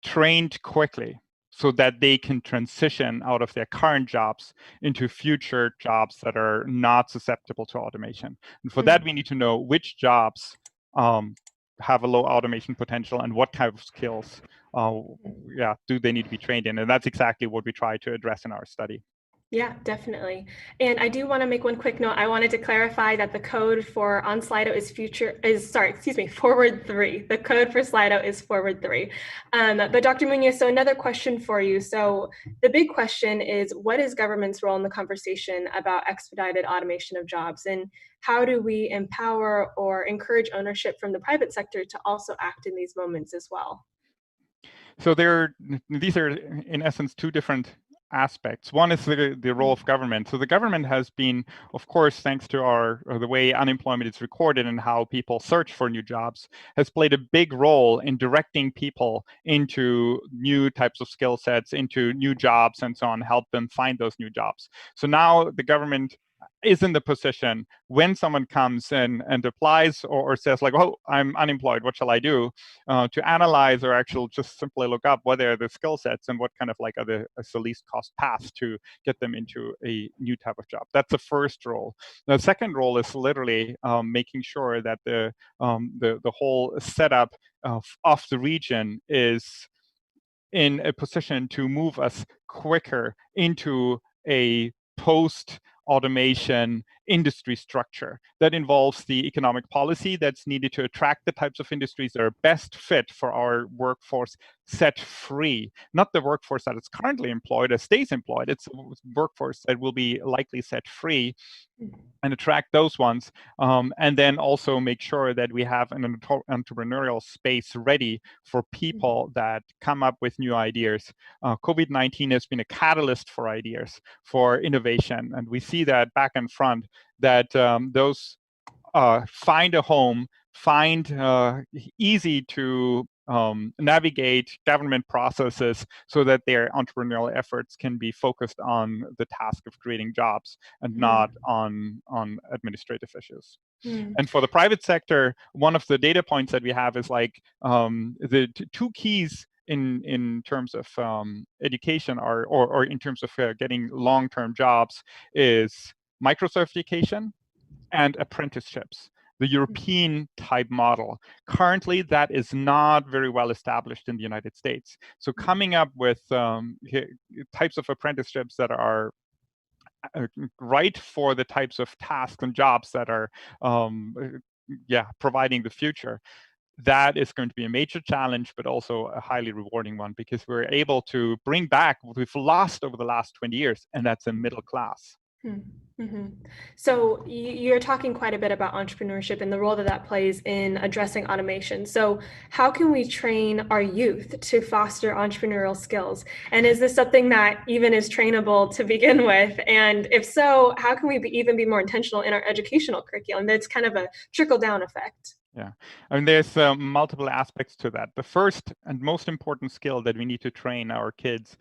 trained quickly, so that they can transition out of their current jobs into future jobs that are not susceptible to automation. And for that, we need to know which jobs have a low automation potential and what type of skills do they need to be trained in. And that's exactly what we try to address in our study. Yeah, definitely. And I do want to make one quick note. I wanted to clarify that the code for on Slido is forward 3. The code for Slido is forward 3. But Dr. Munoz, so another question for you. So the big question is, what is government's role in the conversation about expedited automation of jobs? And how do we empower or encourage ownership from the private sector to also act in these moments as well? So these are, in essence, two different aspects. One is the role of government. So the government has been, of course, thanks to the way unemployment is recorded and how people search for new jobs, has played a big role in directing people into new types of skill sets, into new jobs and so on, help them find those new jobs. So now the government is in the position when someone comes in and applies or says like, oh, I'm unemployed, what shall I do? To analyze or actually just simply look up what are the skill sets and what kind of like is the least cost path to get them into a new type of job. That's the first role. The second role is literally making sure that the whole setup of the region is in a position to move us quicker into a post-automation industry structure that involves the economic policy that's needed to attract the types of industries that are best fit for our workforce set free. Not the workforce that is currently employed or stays employed, it's a workforce that will be likely set free, and attract those ones, and then also make sure that we have an entrepreneurial space ready for people that come up with new ideas. COVID-19 has been a catalyst for ideas, for innovation, and we see that back and front, that those find a home, find easy to navigate government processes so that their entrepreneurial efforts can be focused on the task of creating jobs and not on administrative issues. And for the private sector, one of the data points that we have is like the two keys in terms of education or in terms of getting long-term jobs is micro-certification and apprenticeships, the European type model. Currently, that is not very well established in the United States. So coming up with types of apprenticeships that are right for the types of tasks and jobs that are providing the future, that is going to be a major challenge, but also a highly rewarding one, because we're able to bring back what we've lost over the last 20 years, and that's a middle class. So you're talking quite a bit about entrepreneurship and the role that that plays in addressing automation. So how can we train our youth to foster entrepreneurial skills? And is this something that even is trainable to begin with? And if so, how can we even be more intentional in our educational curriculum? That's kind of a trickle-down effect. Yeah, I mean, there's multiple aspects to that. The first and most important skill that we need to train our kids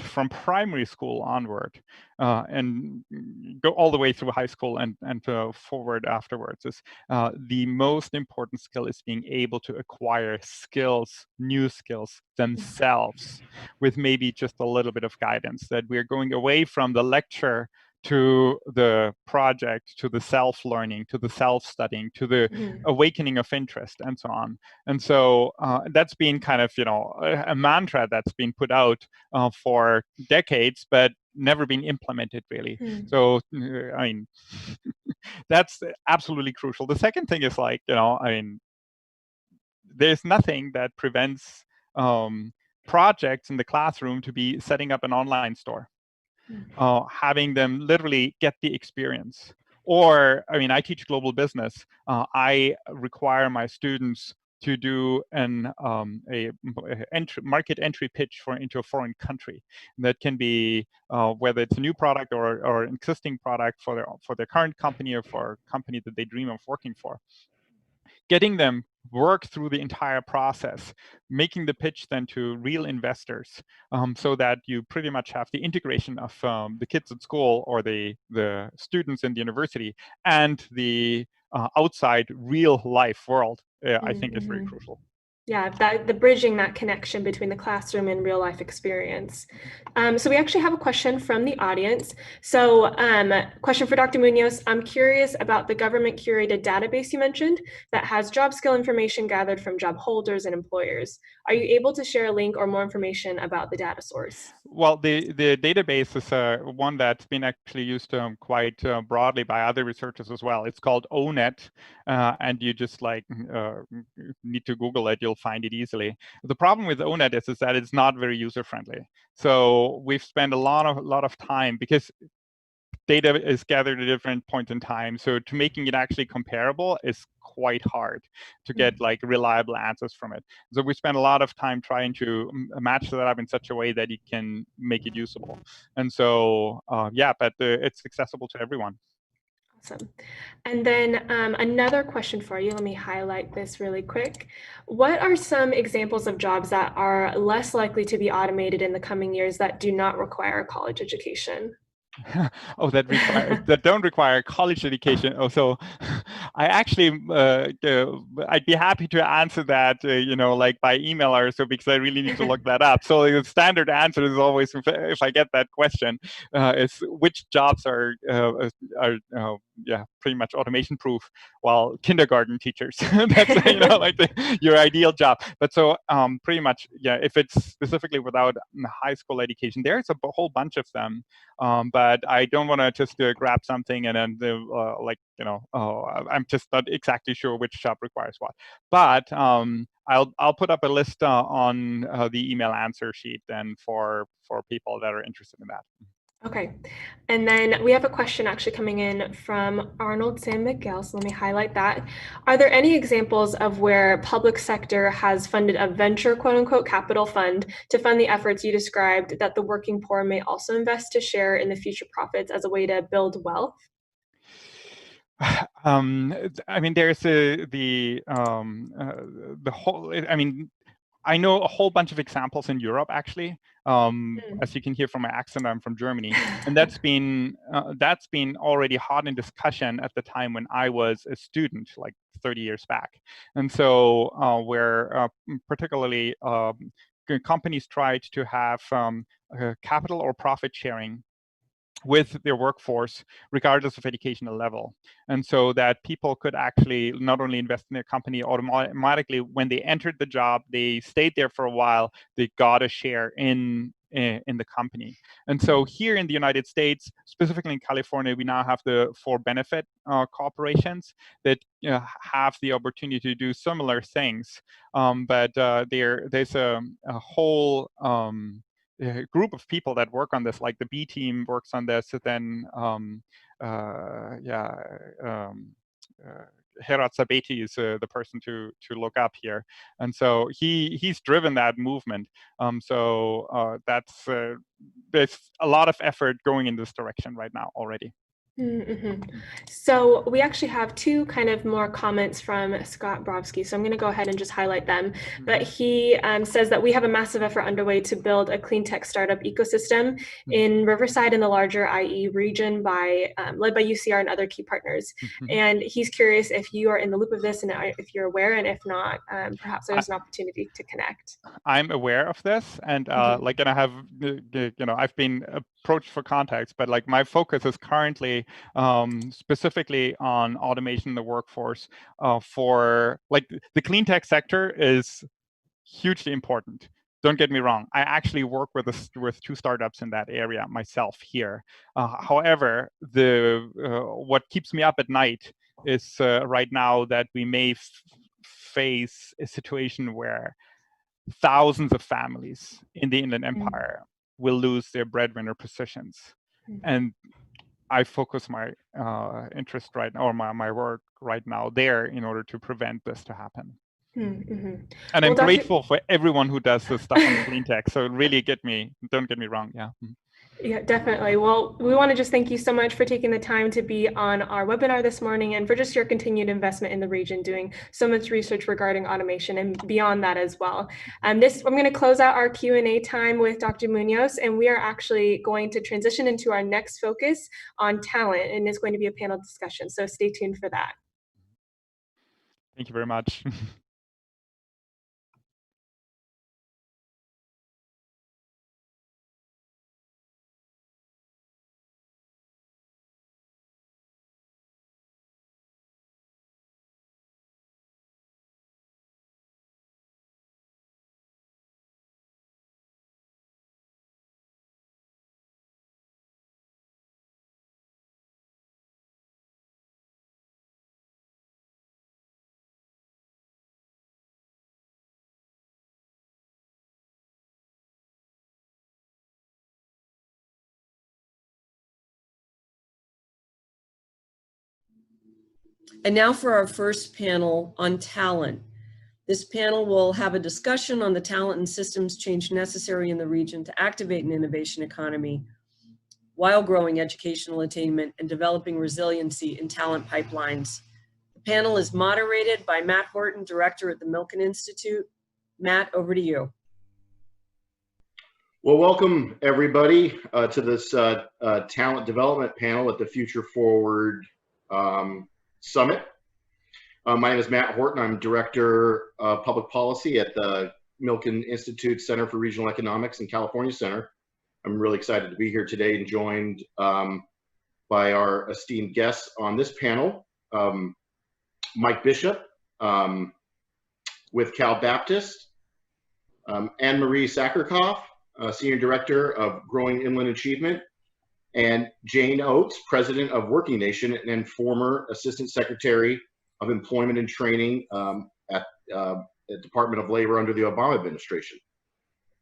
from primary school onward and go all the way through high school and forward afterwards is the most important skill is being able to acquire skills, new skills themselves, with maybe just a little bit of guidance, that we're going away from the lecture to the project, to the self-learning, to the self-studying, to the awakening of interest, and so on. And so that's been kind of, a mantra that's been put out for decades, but never been implemented really. So, I mean, that's absolutely crucial. The second thing is like, there's nothing that prevents projects in the classroom to be setting up an online store. Having them literally get the experience. Or, I teach global business. I require my students to do a market entry pitch into a foreign country. That can be whether it's a new product or an existing product for their current company or for a company that they dream of working for. Getting them work through the entire process, making the pitch then to real investors, so that you pretty much have the integration of the kids at school or the students in the university and the outside real life world, I think is very crucial. Yeah, the bridging that connection between the classroom and real life experience. So we actually have a question from the audience. So question for Dr. Munoz. I'm curious about the government curated database you mentioned that has job skill information gathered from job holders and employers. Are you able to share a link or more information about the data source? Well, the database is one that's been actually used quite broadly by other researchers as well. It's called ONET, and you just need to Google it. You'll find it easily. The problem with ONET is that it's not very user friendly. So we've spent a lot of time, because data is gathered at different points in time. So to making it actually comparable is quite hard to get reliable answers from it. So we spend a lot of time trying to match that up in such a way that you can make it usable. And so, but it's accessible to everyone. Awesome. And then another question for you. Let me highlight this really quick. What are some examples of jobs that are less likely to be automated in the coming years that do not require a college education? Oh, that don't require college education. Oh, so I actually I'd be happy to answer that, like by email or so, because I really need to look that up. So the standard answer is always, if I get that question, is which jobs are yeah, pretty much automation proof. Well, kindergarten teachers. That's like your ideal job. But so pretty much, yeah, if it's specifically without high school education, there's a whole bunch of them. But I don't want to just grab something and then I'm just not exactly sure which job requires what. But I'll put up a list on the email answer sheet then for people that are interested in that. Okay, and then we have a question actually coming in from Arnold San Miguel, so let me highlight that. Are there any examples of where public sector has funded a venture quote unquote capital fund to fund the efforts you described that the working poor may also invest to share in the future profits as a way to build wealth? I mean, there's the whole, I mean, I know a whole bunch of examples in Europe, actually. As you can hear from my accent, I'm from Germany, and that's been already hot in discussion at the time when I was a student, like 30 years back. And so, where particularly companies tried to have capital or profit sharing with their workforce, regardless of educational level. And so that people could actually not only invest in their company automatically when they entered the job, they stayed there for a while, they got a share in the company. And so here in the United States, specifically in California, we now have the for-benefit corporations that have the opportunity to do similar things. But there's a whole group of people that work on this, like the B team works on this, then Herat Sabeti is the person to look up here, and so he's driven that movement. That's there's a lot of effort going in this direction right now already. Mm-hmm. So we actually have two kind of more comments from Scott Brovsky. So I'm going to go ahead and just highlight them. Mm-hmm. But he says that we have a massive effort underway to build a clean tech startup ecosystem mm-hmm. in Riverside and the larger IE region by led by UCR and other key partners. Mm-hmm. And he's curious if you are in the loop of this and if you're aware, and if not, perhaps there's an opportunity to connect. I'm aware of this, and mm-hmm. And I have, I've been approached for contacts, but like my focus is currently specifically on automation in the workforce for like the clean tech sector is hugely important. Don't get me wrong. I actually work with two startups in that area myself here. However, what keeps me up at night is right now that we may face a situation where thousands of families in the Inland Empire will lose their breadwinner positions. And I focus my interest right now, or my work right now there in order to prevent this to happen. Mm-hmm. And I'm grateful for everyone who does this stuff on clean tech. So really don't get me wrong. Yeah. Yeah, definitely. Well, we want to just thank you so much for taking the time to be on our webinar this morning and for just your continued investment in the region, doing so much research regarding automation and beyond that as well. I'm going to close out our Q&A time with Dr. Munoz, and we are actually going to transition into our next focus on talent, and it's going to be a panel discussion. So stay tuned for that. Thank you very much. And now for our first panel on talent. This panel will have a discussion on the talent and systems change necessary in the region to activate an innovation economy while growing educational attainment and developing resiliency in talent pipelines. The panel is moderated by Matt Horton, director at the Milken Institute. Matt, over to you. Well, welcome everybody to this talent development panel at the Future Forward Summit. My name is Matt Horton. I'm Director of Public Policy at the Milken Institute Center for Regional Economics and California Center. I'm really excited to be here today and joined by our esteemed guests on this panel. Mike Bishop with Cal Baptist, Anne-Marie Sakerkopf, Senior Director of Growing Inland Achievement, and Jane Oates, President of Working Nation and former Assistant Secretary of Employment and Training at the Department of Labor under the Obama administration.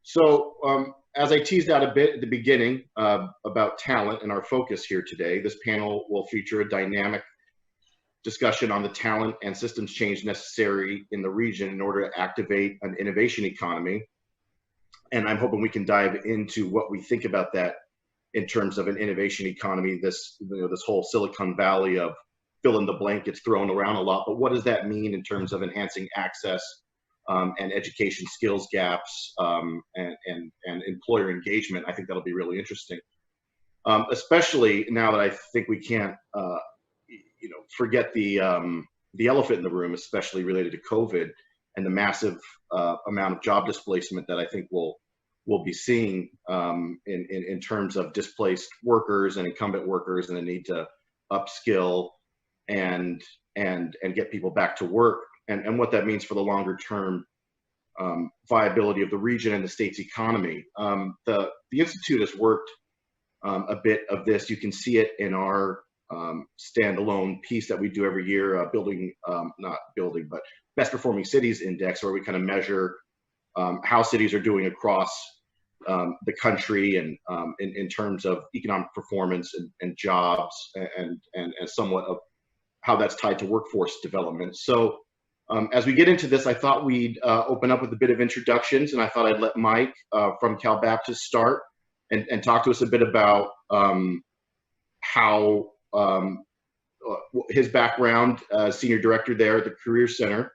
So as I teased out a bit at the beginning about talent and our focus here today, this panel will feature a dynamic discussion on the talent and systems change necessary in the region in order to activate an innovation economy. And I'm hoping we can dive into what we think about that in terms of an innovation economy. This whole Silicon Valley of fill in the blank gets thrown around a lot, but what does that mean in terms of enhancing access and education skills gaps and employer engagement? I think that'll be really interesting, especially now that I think we can't forget the elephant in the room, especially related to COVID and the massive amount of job displacement that I think we'll be seeing in terms of displaced workers and incumbent workers, and the need to upskill and get people back to work, and what that means for the longer term viability of the region and the state's economy. The Institute has worked a bit of this. You can see it in our standalone piece that we do every year, but Best Performing Cities Index, where we kind of measure how cities are doing across the country and in terms of economic performance and jobs and somewhat of how that's tied to workforce development. So as we get into this, I thought we'd open up with a bit of introductions, and I thought I'd let Mike from Cal Baptist start and talk to us a bit about how his background as senior director there at the Career Center,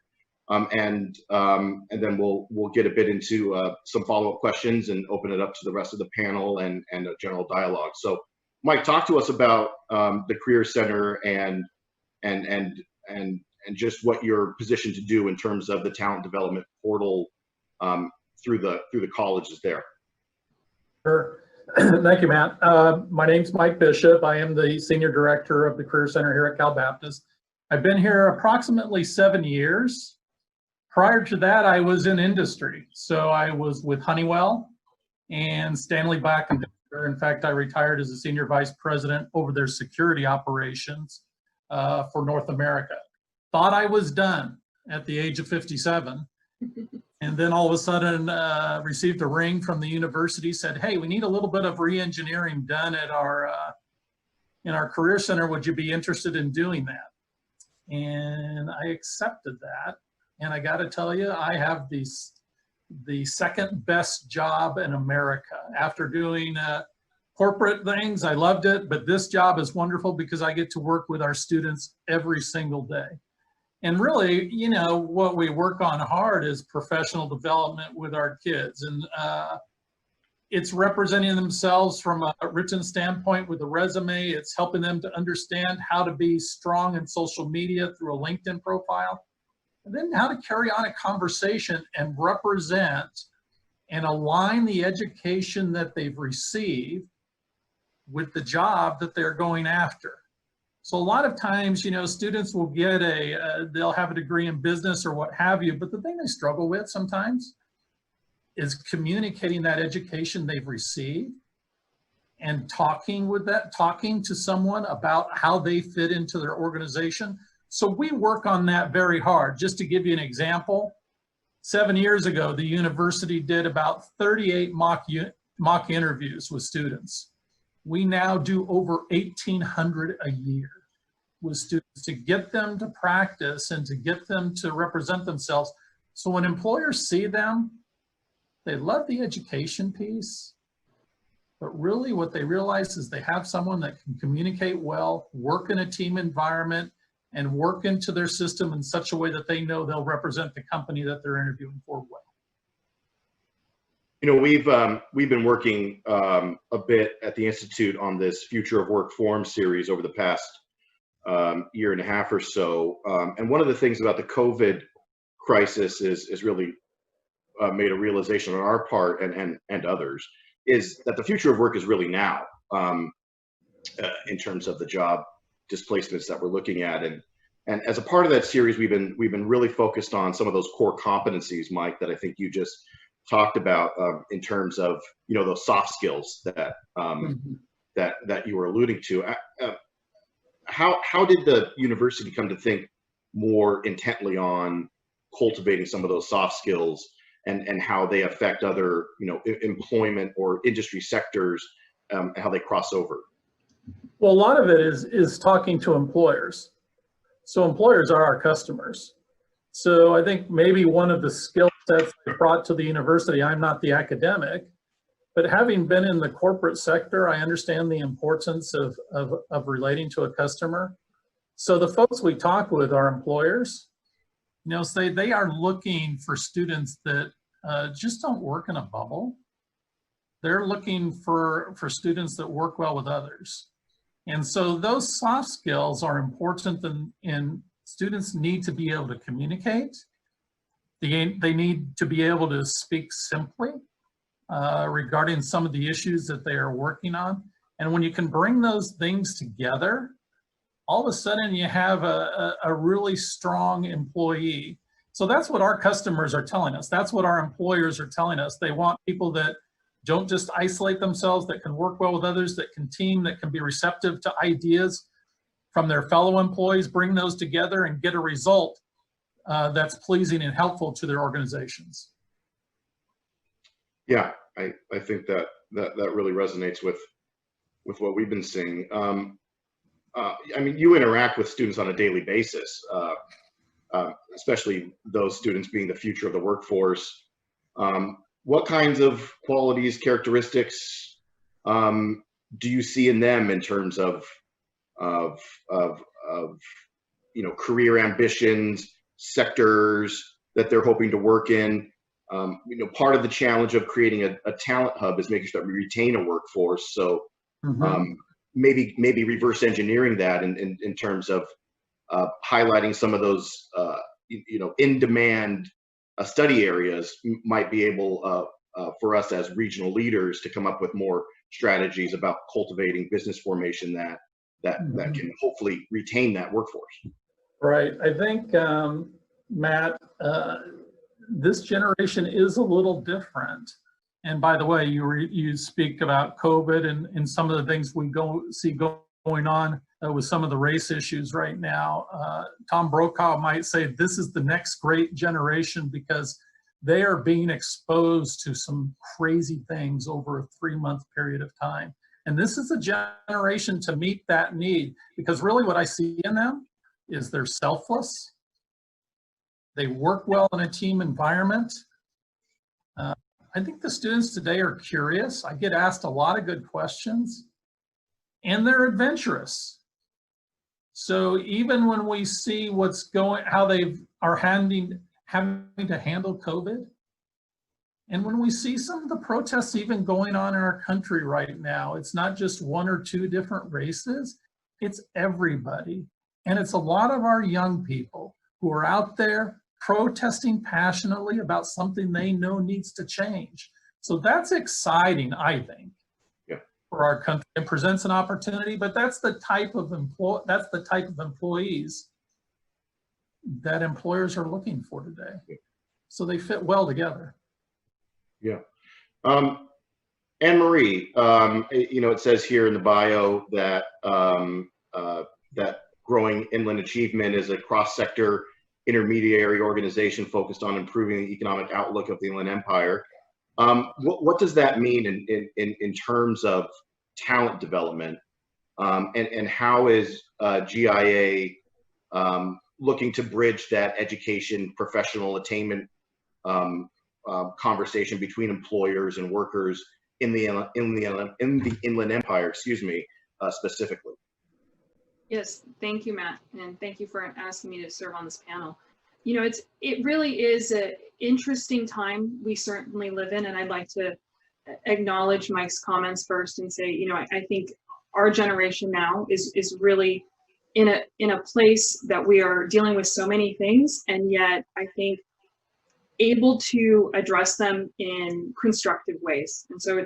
and then we'll get a bit into some follow-up questions and open it up to the rest of the panel and a general dialogue. So, Mike, talk to us about the Career Center and just what you're positioned to do in terms of the talent development portal through the colleges there. Sure. Thank you, Matt. My name's Mike Bishop. I am the Senior Director of the Career Center here at Cal Baptist. I've been here approximately 7 years. Prior to that, I was in industry. So I was with Honeywell and Stanley Black & Decker. In fact, I retired as a Senior Vice President over their security operations for North America. Thought I was done at the age of 57. And then all of a sudden received a ring from the university, said, hey, we need a little bit of re-engineering done at in our Career Center. Would you be interested in doing that? And I accepted that. And I got to tell you, I have the second best job in America. After doing corporate things, I loved it, but this job is wonderful because I get to work with our students every single day. And really, what we work on hard is professional development with our kids. And it's representing themselves from a written standpoint with a resume. It's helping them to understand how to be strong in social media through a LinkedIn profile. And then how to carry on a conversation and represent and align the education that they've received with the job that they're going after. So a lot of times, students will get they'll have a degree in business or what have you, but the thing they struggle with sometimes is communicating that education they've received and talking to someone about how they fit into their organization. So we work on that very hard. Just to give you an example, 7 years ago, the university did about 38 mock interviews with students. We now do over 1,800 a year with students to get them to practice and to get them to represent themselves. So when employers see them, they love the education piece, but really what they realize is they have someone that can communicate well, work in a team environment, and work into their system in such a way that they know they'll represent the company that they're interviewing for well. We've been working a bit at the Institute on this Future of Work Forum series over the past year and a half or so. And one of the things about the COVID crisis is really made a realization on our part and others is that the future of work is really now in terms of the job displacements that we're looking at. And as a part of that series, we've been really focused on some of those core competencies, Mike, that I think you just talked about in terms of those soft skills that that you were alluding to. How did the university come to think more intently on cultivating some of those soft skills and how they affect other employment or industry sectors, and how they cross over? Well, a lot of it is talking to employers. So employers are our customers. So I think maybe one of the skill sets I brought to the university, I'm not the academic, but having been in the corporate sector, I understand the importance of relating to a customer. So the folks we talk with are employers. Say they are looking for students that just don't work in a bubble. They're looking for students that work well with others. And so those soft skills are important, and students need to be able to communicate. They need to be able to speak simply regarding some of the issues that they are working on. And when you can bring those things together, all of a sudden you have a really strong employee. So that's what our customers are telling us. That's what our employers are telling us. They want people that don't just isolate themselves, that can work well with others, that can team, that can be receptive to ideas from their fellow employees, bring those together and get a result that's pleasing and helpful to their organizations. Yeah, I think that really resonates with what we've been seeing. I mean, you interact with students on a daily basis, especially those students being the future of the workforce. What kinds of qualities, characteristics do you see in them in terms of career ambitions, sectors that they're hoping to work in? Part of the challenge of creating a talent hub is making sure that we retain a workforce. So maybe reverse engineering that in terms of highlighting some of those in demand study areas might be able for us as regional leaders to come up with more strategies about cultivating business formation that can hopefully retain that workforce. Right. I think, Matt, this generation is a little different. And by the way, you speak about COVID and some of the things we see going on with some of the race issues right now. Tom Brokaw might say this is the next great generation because they are being exposed to some crazy things over a 3-month period of time. And this is a generation to meet that need, because really what I see in them is they're selfless. They work well in a team environment. I think the students today are curious. I get asked a lot of good questions, and they're adventurous. So even when we see how they are having to handle COVID, and when we see some of the protests even going on in our country right now, it's not just 1 or 2 different races, it's everybody. And it's a lot of our young people who are out there protesting passionately about something they know needs to change. So that's exciting, I think, for our country. It presents an opportunity, but that's the type of employees that employers are looking for today. So they fit well together. Yeah. Anne-Marie, it says here in the bio that that Growing Inland Achievement is a cross-sector intermediary organization focused on improving the economic outlook of the Inland Empire. What does that mean in terms of talent development, and how is GIA looking to bridge that education professional attainment conversation between employers and workers in the Inland Empire, specifically? Yes, thank you, Matt, and thank you for asking me to serve on this panel. you know, it really is an interesting time we certainly live in, and I'd like to acknowledge Mike's comments first and say, you know, I think our generation now is really in a place that we are dealing with so many things, and yet I think able to address them in constructive ways. And so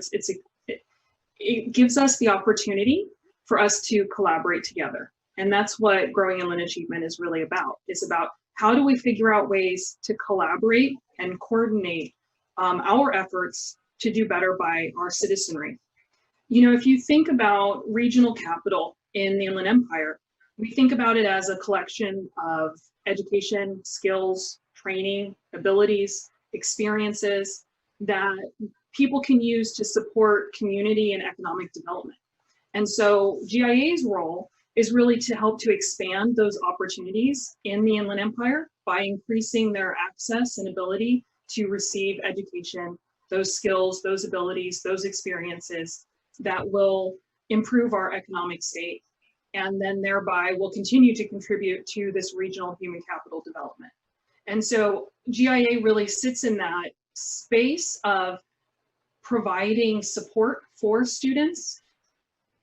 it gives us the opportunity for us to collaborate together. And that's what Growing Inland Achievement is really about. It's about how do we figure out ways to collaborate and coordinate our efforts to do better by our citizenry. You know, if you think about regional capital in the Inland Empire, we think about it as a collection of education, skills, training, abilities, experiences that people can use to support community and economic development. And so GIA's role is really to help to expand those opportunities in the Inland Empire by increasing their access and ability to receive education, those skills, those abilities, those experiences that will improve our economic state, and then thereby will continue to contribute to this regional human capital development. And so GIA really sits in that space of providing support for students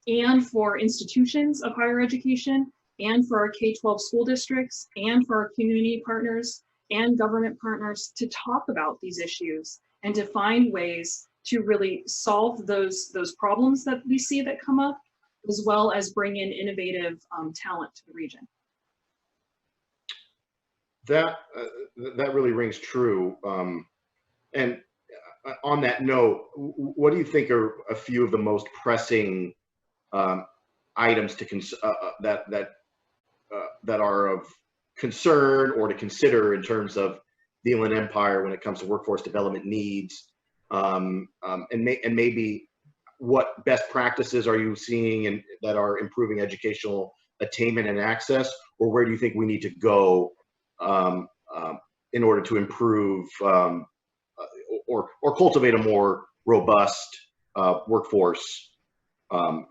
and for institutions of higher education and for our K-12 school districts and for our community partners and government partners to talk about these issues and to find ways to really solve those problems that we see that come up, as well as bring in innovative talent to the region. That really rings true. And on that note, what do you think are a few of the most pressing items to that are of concern or to consider in terms of the Inland Empire when it comes to workforce development needs, and maybe what best practices are you seeing and that are improving educational attainment and access, or where do you think we need to go in order to improve or cultivate a more robust workforce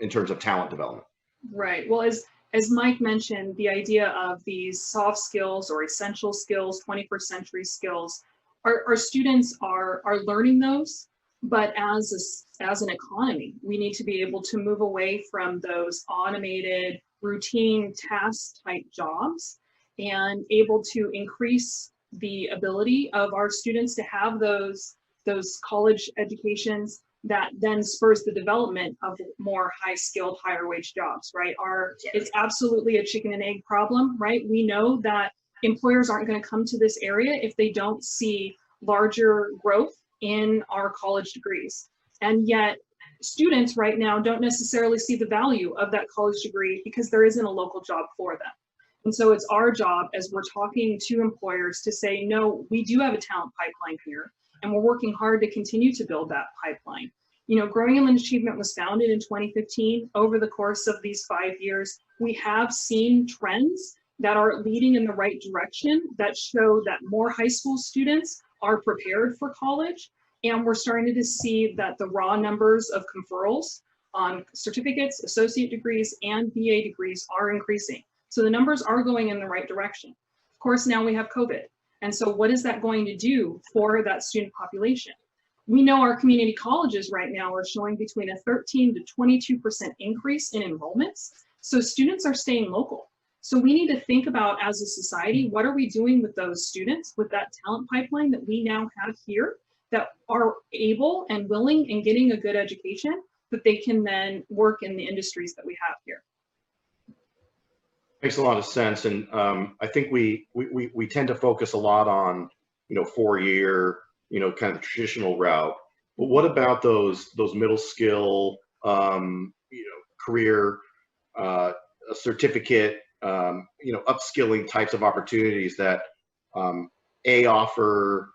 in terms of talent development? Right. Well, as Mike mentioned, the idea of these soft skills or essential skills, 21st century skills, our students are learning those, but as an economy, we need to be able to move away from those automated, routine task type jobs and able to increase the ability of our students to have those college educations that then spurs the development of more high-skilled, higher-wage jobs, right? It's absolutely a chicken and egg problem, right? We know that employers aren't going to come to this area if they don't see larger growth in our college degrees. And yet, students right now don't necessarily see the value of that college degree because there isn't a local job for them. And so it's our job as we're talking to employers to say, no, we do have a talent pipeline here, and we're working hard to continue to build that pipeline. You know, Growing Inland Achievement was founded in 2015. Over the course of these 5 years, we have seen trends that are leading in the right direction that show that more high school students are prepared for college. And we're starting to see that the raw numbers of conferrals on certificates, associate degrees, and BA degrees are increasing. So the numbers are going in the right direction. Of course, now we have COVID. And so what is that going to do for that student population? We know our community colleges right now are showing between a 13 to 22% increase in enrollments. So students are staying local. So we need to think about, as a society, what are we doing with those students, with that talent pipeline that we now have here, that are able and willing and getting a good education, that they can then work in the industries that we have here. Makes a lot of sense, and I think we tend to focus a lot on 4-year kind of traditional route. But what about those middle skill career a certificate upskilling types of opportunities that A, offer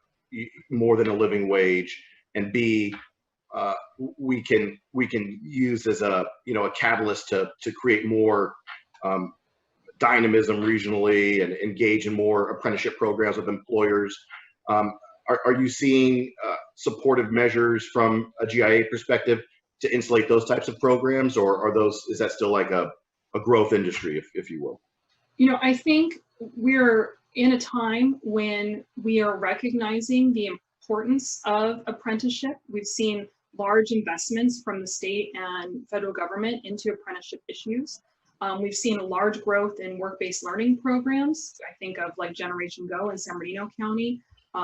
more than a living wage, and B, we can use as a a catalyst to create more dynamism regionally and engage in more apprenticeship programs with employers. Are you seeing supportive measures from a GIA perspective to insulate those types of programs, or is that still like a growth industry, if you will? I think we're in a time when we are recognizing the importance of apprenticeship. We've seen large investments from the state and federal government into apprenticeship issues. We've seen a large growth in work-based learning programs. I think of like Generation Go in San Bernardino County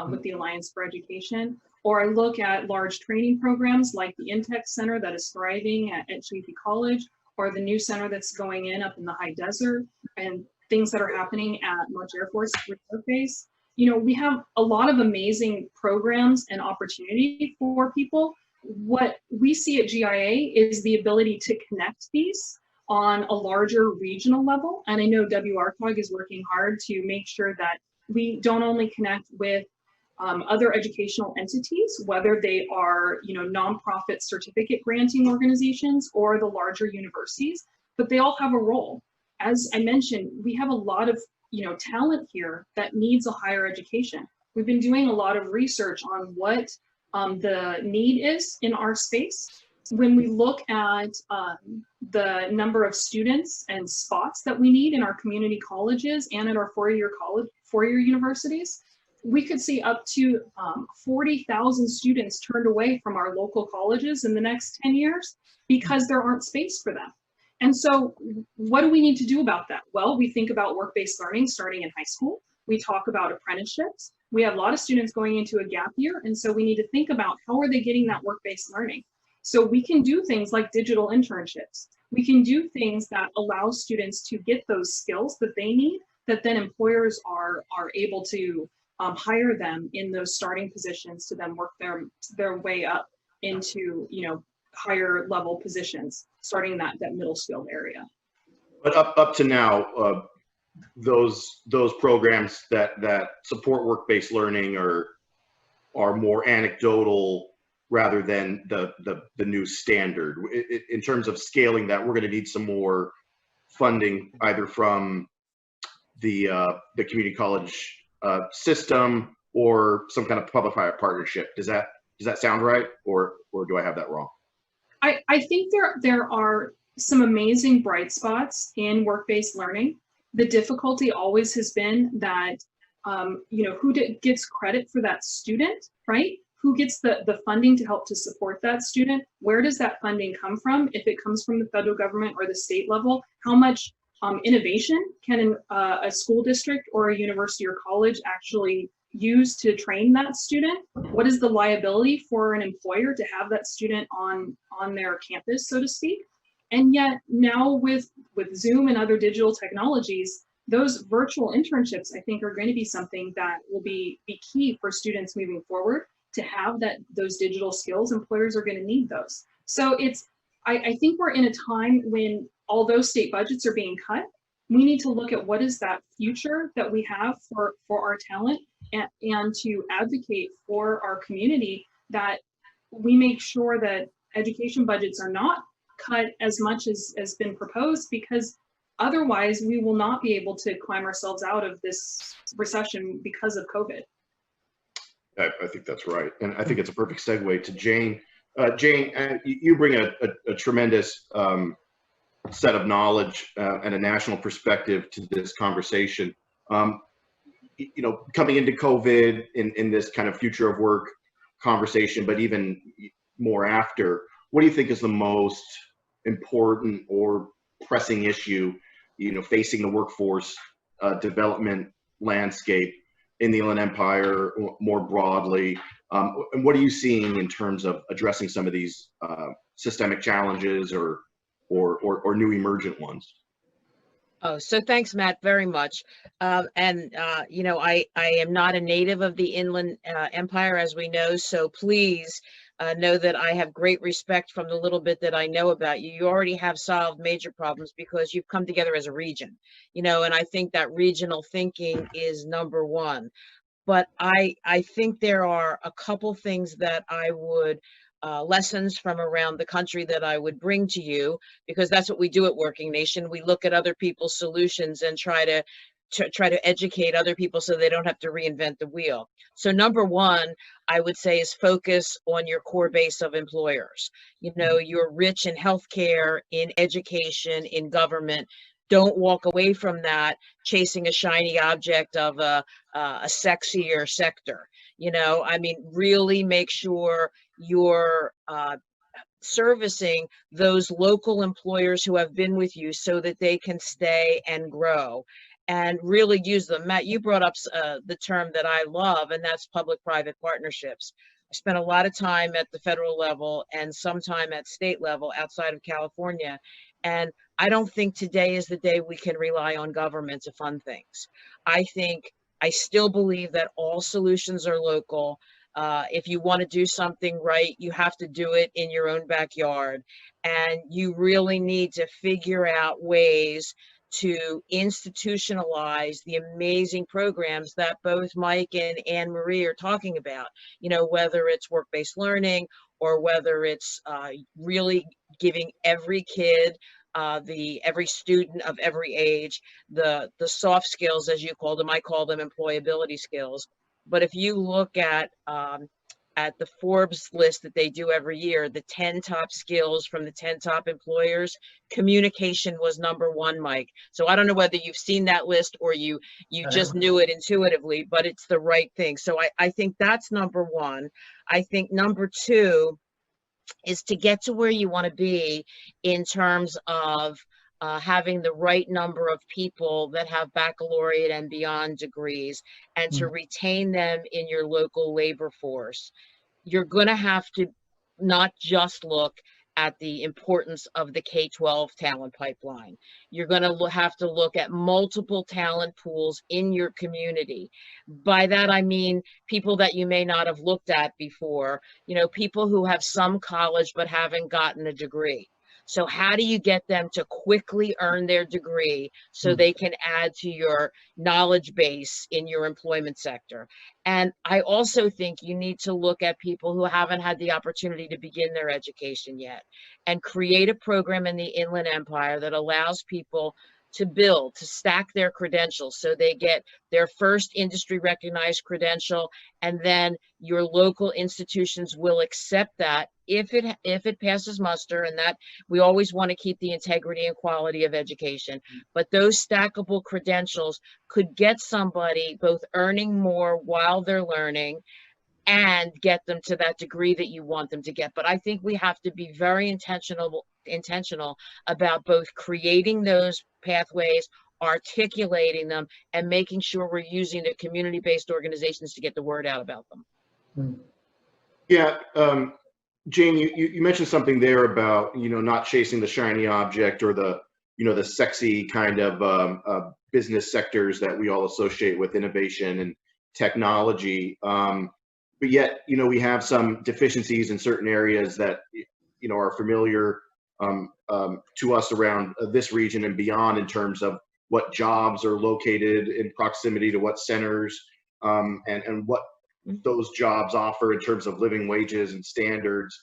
with the Alliance for Education. Or I look at large training programs like the Intech Center that is thriving at Chaffey College, or the new center that's going in up in the high desert, and things that are happening at March Air Force Reserve Base. You know, we have a lot of amazing programs and opportunity for people. What we see at GIA is the ability to connect these on a larger regional level. And I know WRCOG is working hard to make sure that we don't only connect with other educational entities, whether they are, you know, nonprofit certificate granting organizations or the larger universities, but they all have a role. As I mentioned, we have a lot of, you know, talent here that needs a higher education. We've been doing a lot of research on what the need is in our space. When we look at the number of students and spots that we need in our community colleges and at our four-year universities, we could see up to 40,000 students turned away from our local colleges in the next 10 years because there aren't space for them. And so what do we need to do about that? Well, we think about work-based learning starting in high school. We talk about apprenticeships. We have a lot of students going into a gap year. And so we need to think about how are they getting that work-based learning? So we can do things like digital internships. We can do things that allow students to get those skills that they need, that then employers are able to hire them in those starting positions to then work their way up into, you know, higher level positions, starting that middle skilled area. But up to now, those programs that support work-based learning are more anecdotal rather than the new standard. In terms of scaling that, we're going to need some more funding either from the community college system or some kind of public-private partnership. Does that sound right, or do I have that wrong? I think there are some amazing bright spots in work-based learning. The difficulty always has been that you know, who gets credit for that student, right? Who gets the funding to help to support that student? Where does that funding come from? If it comes from the federal government or the state level, how much innovation can a school district or a university or college actually use to train that student? What is the liability for an employer to have that student on their campus, so to speak? And yet now with Zoom and other digital technologies, those virtual internships, I think, are going to be something that will be key for students moving forward to have those digital skills. Employers are going to need those. So I think we're in a time when, although state budgets are being cut, we need to look at what is that future that we have for our talent, and to advocate for our community that we make sure that education budgets are not cut as much as has been proposed, because otherwise we will not be able to climb ourselves out of this recession because of COVID. I think that's right. And I think it's a perfect segue to Jane. Jane, you bring a tremendous set of knowledge and a national perspective to this conversation. You know, coming into COVID in this kind of future of work conversation, but even more after, what do you think is the most important or pressing issue, you know, facing the workforce development landscape in the Inland Empire more broadly? And what are you seeing in terms of addressing some of these systemic challenges or new emergent ones? Oh, so thanks, Matt, very much. You know, I am not a native of the Inland Empire, as we know, so please know that I have great respect from the little bit that I know about you. You already have solved major problems because you've come together as a region, you know, and I think that regional thinking is number one. But I think there are a couple things that I would lessons from around the country that I would bring to you, because that's what we do at Working Nation. We look at other people's solutions and try to educate other people so they don't have to reinvent the wheel. So number one, I would say, is focus on your core base of employers. You know, you're rich in healthcare, in education, in government. don't walk away from that chasing a shiny object of a sexier sector. You know, I mean, really make sure you're servicing those local employers who have been with you so that they can stay and grow and really use them. Matt, you brought up the term that I love, and that's public-private partnerships. I spent a lot of time at the federal level and some time at state level outside of California. And I don't think today is the day we can rely on government to fund things. I still believe that all solutions are local. If you want to do something right, you have to do it in your own backyard. And you really need to figure out ways to institutionalize the amazing programs that both Mike and Anne Marie are talking about, you know, whether it's work-based learning or whether it's really giving every kid, every student of every age, the soft skills, as you call them. I call them employability skills. But if you look at the Forbes list that they do every year, the 10 top skills from the 10 top employers, communication was #1, Mike. So I don't know whether you've seen that list or you just knew it intuitively, but it's the right thing. So I think that's #1. I think #2 is to get to where you want to be in terms of having the right number of people that have baccalaureate and beyond degrees, and to retain them in your local labor force. You're going to have to not just look at the importance of the K-12 talent pipeline. You're going to have to look at multiple talent pools in your community. By that, I mean people that you may not have looked at before, you know, people who have some college but haven't gotten a degree. So how do you get them to quickly earn their degree so they can add to your knowledge base in your employment sector? And I also think you need to look at people who haven't had the opportunity to begin their education yet and create a program in the Inland Empire that allows people to stack their credentials so they get their first industry recognized credential, and then your local institutions will accept that if it passes muster, and that we always want to keep the integrity and quality of education. But those stackable credentials could get somebody both earning more while they're learning and get them to that degree that you want them to get. But I think we have to be very intentional about both creating those pathways, articulating them, and making sure we're using the community-based organizations to get the word out about them. Yeah, Jane, you mentioned something there about, you know, not chasing the shiny object or the, you know, the sexy kind of business sectors that we all associate with innovation and technology. But yet, you know, we have some deficiencies in certain areas that, you know, are familiar to us around this region and beyond in terms of what jobs are located in proximity to what centers, and what those jobs offer in terms of living wages and standards.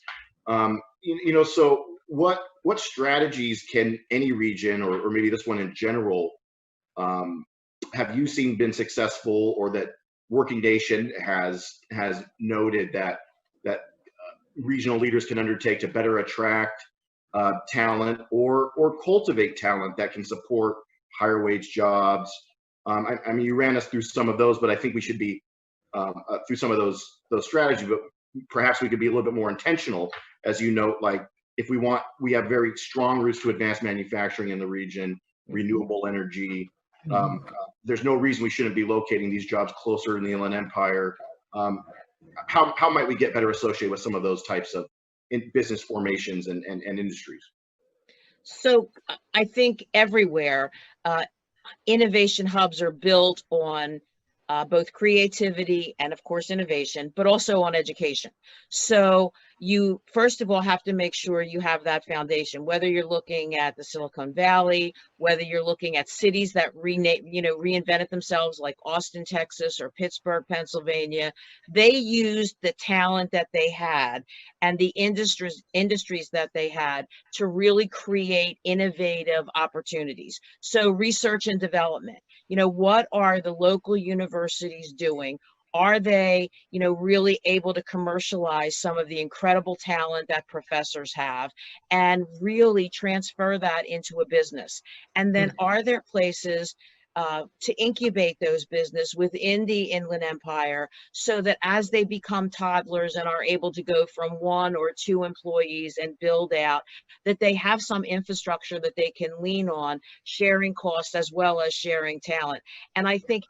You know, so what strategies can any region, or maybe this one in general, have you seen been successful, or that Working Nation has noted that regional leaders can undertake to better attract talent or cultivate talent that can support higher wage jobs? I mean, you ran us through some of those, but I think we should be through some of those strategies, but perhaps we could be a little bit more intentional, as you note, like if we have very strong roots to advanced manufacturing in the region, renewable energy. There's no reason we shouldn't be locating these jobs closer in the Inland Empire. How might we get better associated with some of those types of business formations and industries? So I think everywhere, innovation hubs are built on both creativity and, of course, innovation, but also on education. So you, first of all, have to make sure you have that foundation, whether you're looking at the Silicon Valley, whether you're looking at cities that reinvented themselves like Austin, Texas, or Pittsburgh, Pennsylvania. They used the talent that they had and the industries that they had to really create innovative opportunities. So research and development, you know, what are the local universities doing? Are they, really able to commercialize some of the incredible talent that professors have and really transfer that into a business? And then are there places to incubate those business within the Inland Empire so that as they become toddlers and are able to go from 1 or 2 employees and build out, that they have some infrastructure that they can lean on, sharing costs as well as sharing talent. And I think,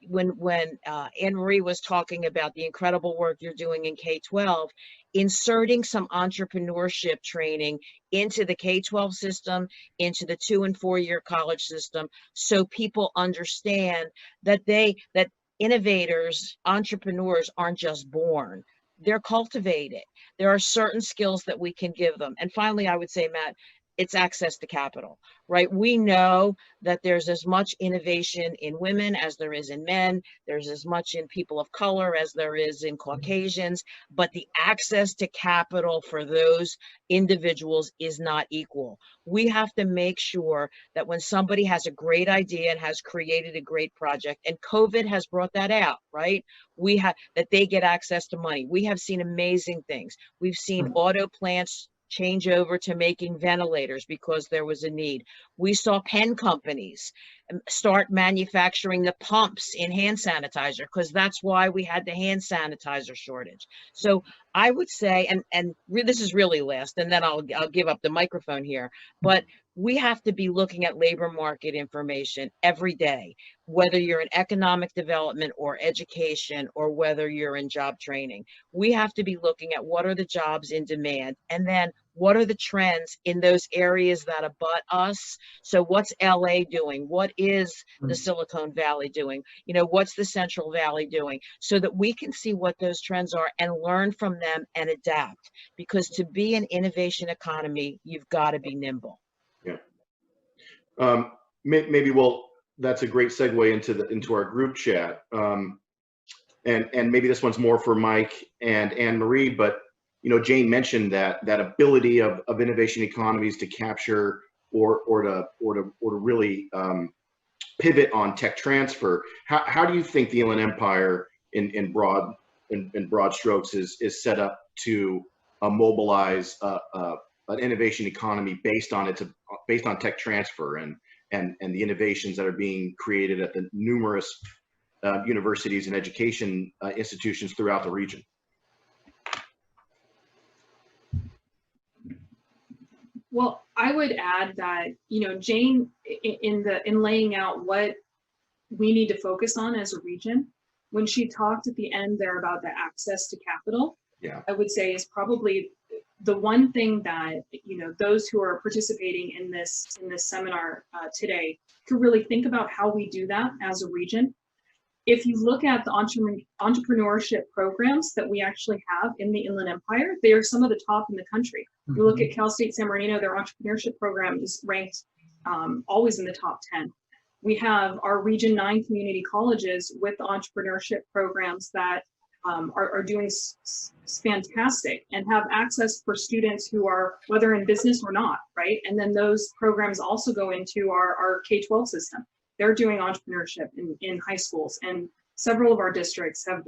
when Anne-Marie was talking about the incredible work you're doing in K-12, inserting some entrepreneurship training into the K-12 system, into the 2- and 4-year college system, so people understand that that innovators, entrepreneurs aren't just born, they're cultivated. There are certain skills that we can give them. And finally, I would say, Matt, it's access to capital, right? We know that there's as much innovation in women as there is in men. There's as much in people of color as there is in Caucasians, but the access to capital for those individuals is not equal. We have to make sure that when somebody has a great idea and has created a great project, and COVID has brought that out, right? That they get access to money. We have seen amazing things. We've seen auto plants change over to making ventilators because there was a need. We saw pen companies start manufacturing the pumps in hand sanitizer because that's why we had the hand sanitizer shortage. So I would say, and this is really last, and then I'll give up the microphone here, but we have to be looking at labor market information every day, whether you're in economic development or education, or whether you're in job training. We have to be looking at what are the jobs in demand, and then what are the trends in those areas that abut us. So what's LA doing? What is the Silicon Valley doing? What's the Central Valley doing? So that we can see what those trends are and learn from them and adapt. Because to be an innovation economy, you've got to be nimble. Yeah. Maybe that's a great segue into our group chat. And maybe this one's more for Mike and Anne-Marie, but Jane mentioned that ability of innovation economies to capture or to really pivot on tech transfer. How do you think the Inland Empire in broad strokes is set up to mobilize an innovation economy based on tech transfer and the innovations that are being created at the numerous universities and education institutions throughout the region? Well, I would add that, Jane, in laying out what we need to focus on as a region, when she talked at the end there about the access to capital, yeah, I would say is probably the one thing that, those who are participating in this seminar today could really think about how we do that as a region. If you look at the entrepreneurship programs that we actually have in the Inland Empire, they are some of the top in the country. You look at Cal State San Bernardino, their entrepreneurship program is ranked always in the top 10. We have our Region 9 community colleges with entrepreneurship programs that are doing fantastic and have access for students who are, whether in business or not, right? And then those programs also go into our K-12 system. They're doing entrepreneurship in high schools, and several of our districts have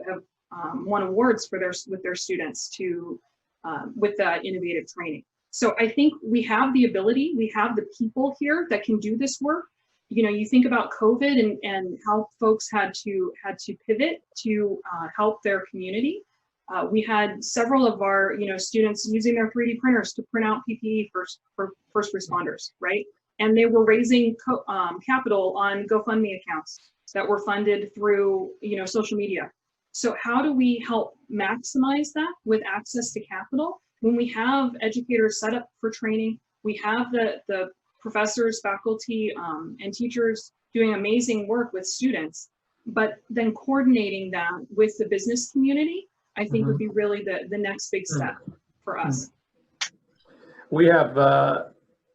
won awards with their students with the innovative training. So I think we have the ability, we have the people here that can do this work. You think about COVID and how folks had to pivot to help their community. We had several of our students using their 3D printers to print out PPE for first responders, right? And they were raising capital on GoFundMe accounts that were funded through social media. So how do we help maximize that with access to capital when we have educators set up for training? We have the professors, faculty, and teachers doing amazing work with students, but then coordinating that with the business community, I think would be really the next big step for us. We have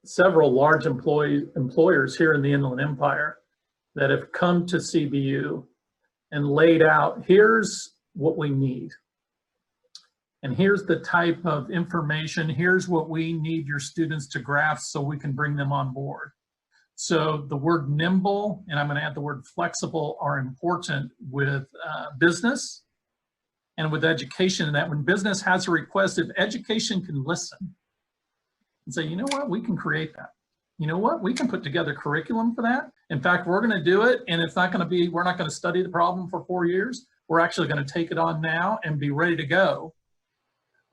several large employers here in the Inland Empire that have come to CBU and laid out, here's what we need. And here's the type of information, here's what we need your students to grasp so we can bring them on board. So the word nimble, and I'm going to add the word flexible, are important with business and with education, and that when business has a request, if education can listen and say, you know what, we can create that. You know what, we can put together curriculum for that. In fact, we're going to do it, and it's not going to be, we're not going to study the problem for 4 years. We're actually going to take it on now and be ready to go.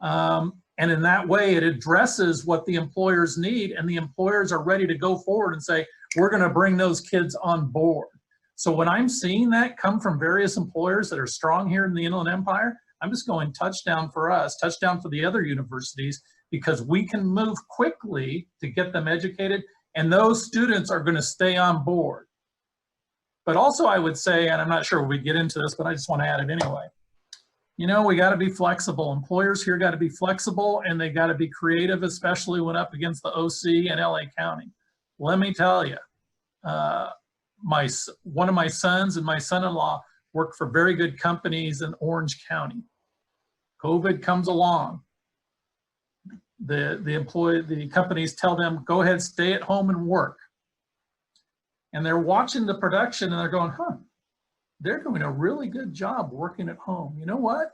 And in that way, it addresses what the employers need, and the employers are ready to go forward and say, we're going to bring those kids on board. So when I'm seeing that come from various employers that are strong here in the Inland Empire, I'm just going touchdown for us, touchdown for the other universities, because we can move quickly to get them educated, and those students are going to stay on board. But also I would say, and I'm not sure we get into this, but I just want to add it anyway. You know, we got to be flexible. Employers here got to be flexible, and they got to be creative, especially when up against the OC and LA County. Let me tell you, one of my sons and my son-in-law work for very good companies in Orange County. COVID comes along. The companies tell them, go ahead, stay at home and work. And they're watching the production and they're going, huh, they're doing a really good job working at home. You know what?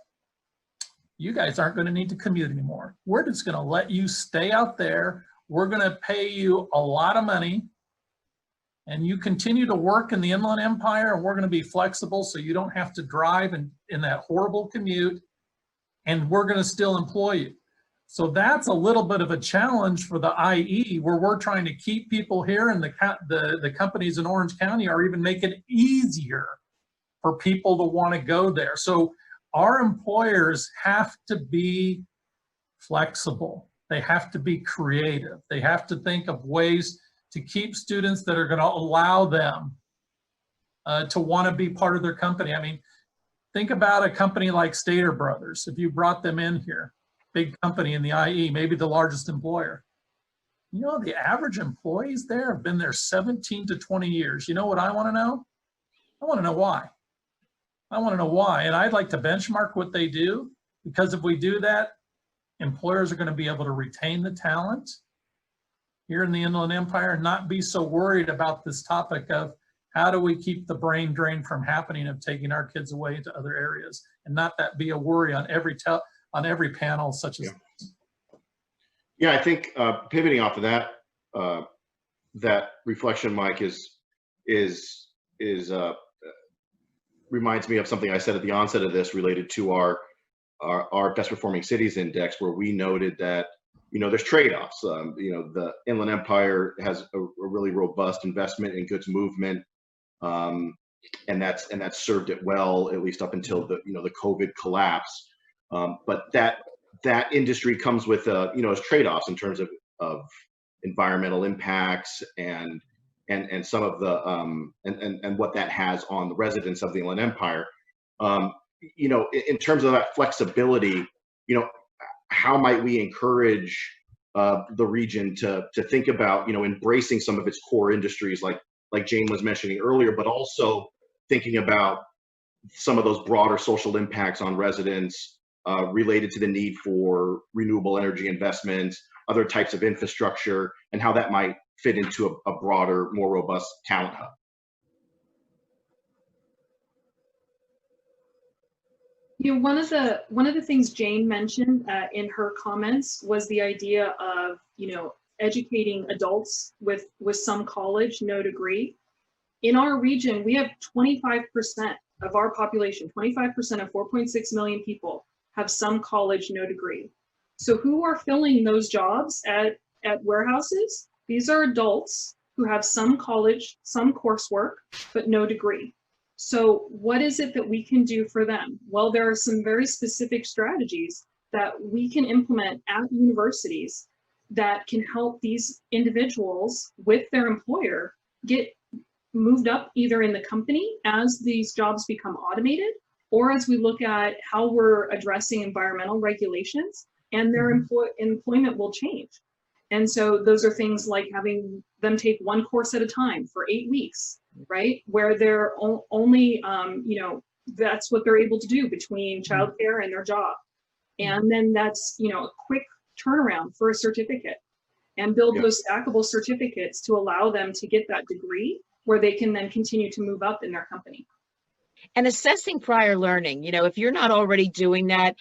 You guys aren't going to need to commute anymore. We're just going to let you stay out there. We're going to pay you a lot of money, and you continue to work in the Inland Empire, and we're going to be flexible so you don't have to drive in that horrible commute, and we're going to still employ you. So that's a little bit of a challenge for the IE, where we're trying to keep people here, and the companies in Orange County are even making it easier for people to want to go there. So our employers have to be flexible. They have to be creative. They have to think of ways to keep students that are going to allow them to want to be part of their company. I mean, think about a company like Stater Brothers. If you brought them in here, big company in the IE, maybe the largest employer. You know, the average employees there have been there 17 to 20 years. You know what I want to know? I want to know why. I want to know why. And I'd like to benchmark what they do, because if we do that, employers are going to be able to retain the talent here in the Inland Empire and not be so worried about this topic of how do we keep the brain drain from happening of taking our kids away to other areas, and not that be a worry on every panel such as this. Yeah, I think pivoting off of that, that reflection, Mike, reminds me of something I said at the onset of this related to our best performing cities index, where we noted that, you know, there's trade-offs. You know, the Inland Empire has a really robust investment in goods movement, and that's served it well, at least up until the COVID collapse. But that industry comes with as trade-offs in terms of environmental impacts and some of the and what that has on the residents of the Inland Empire. You know, in terms of that flexibility, you know, how might we encourage the region to think about, you know, embracing some of its core industries like Jane was mentioning earlier, but also thinking about some of those broader social impacts on residents related to the need for renewable energy investments, other types of infrastructure, and how that might fit into a broader, more robust talent hub. You know, one of the things Jane mentioned in her comments was the idea of, you know, educating adults with some college, no degree. In our region, we have 25% of our population, 25% of 4.6 million people have some college, no degree. So who are filling those jobs at warehouses? These are adults who have some college, some coursework, but no degree. So what is it that we can do for them? Well, there are some very specific strategies that we can implement at universities that can help these individuals with their employer get moved up either in the company as these jobs become automated, or as we look at how we're addressing environmental regulations, and their employment will change. And so those are things like having them take one course at a time for 8 weeks, right? Where they're only, you know, that's what they're able to do between childcare and their job. And then that's, you know, a quick turnaround for a certificate. and build those stackable certificates to allow them to get that degree where they can then continue to move up in their company. And assessing prior learning, you know, if you're not already doing that,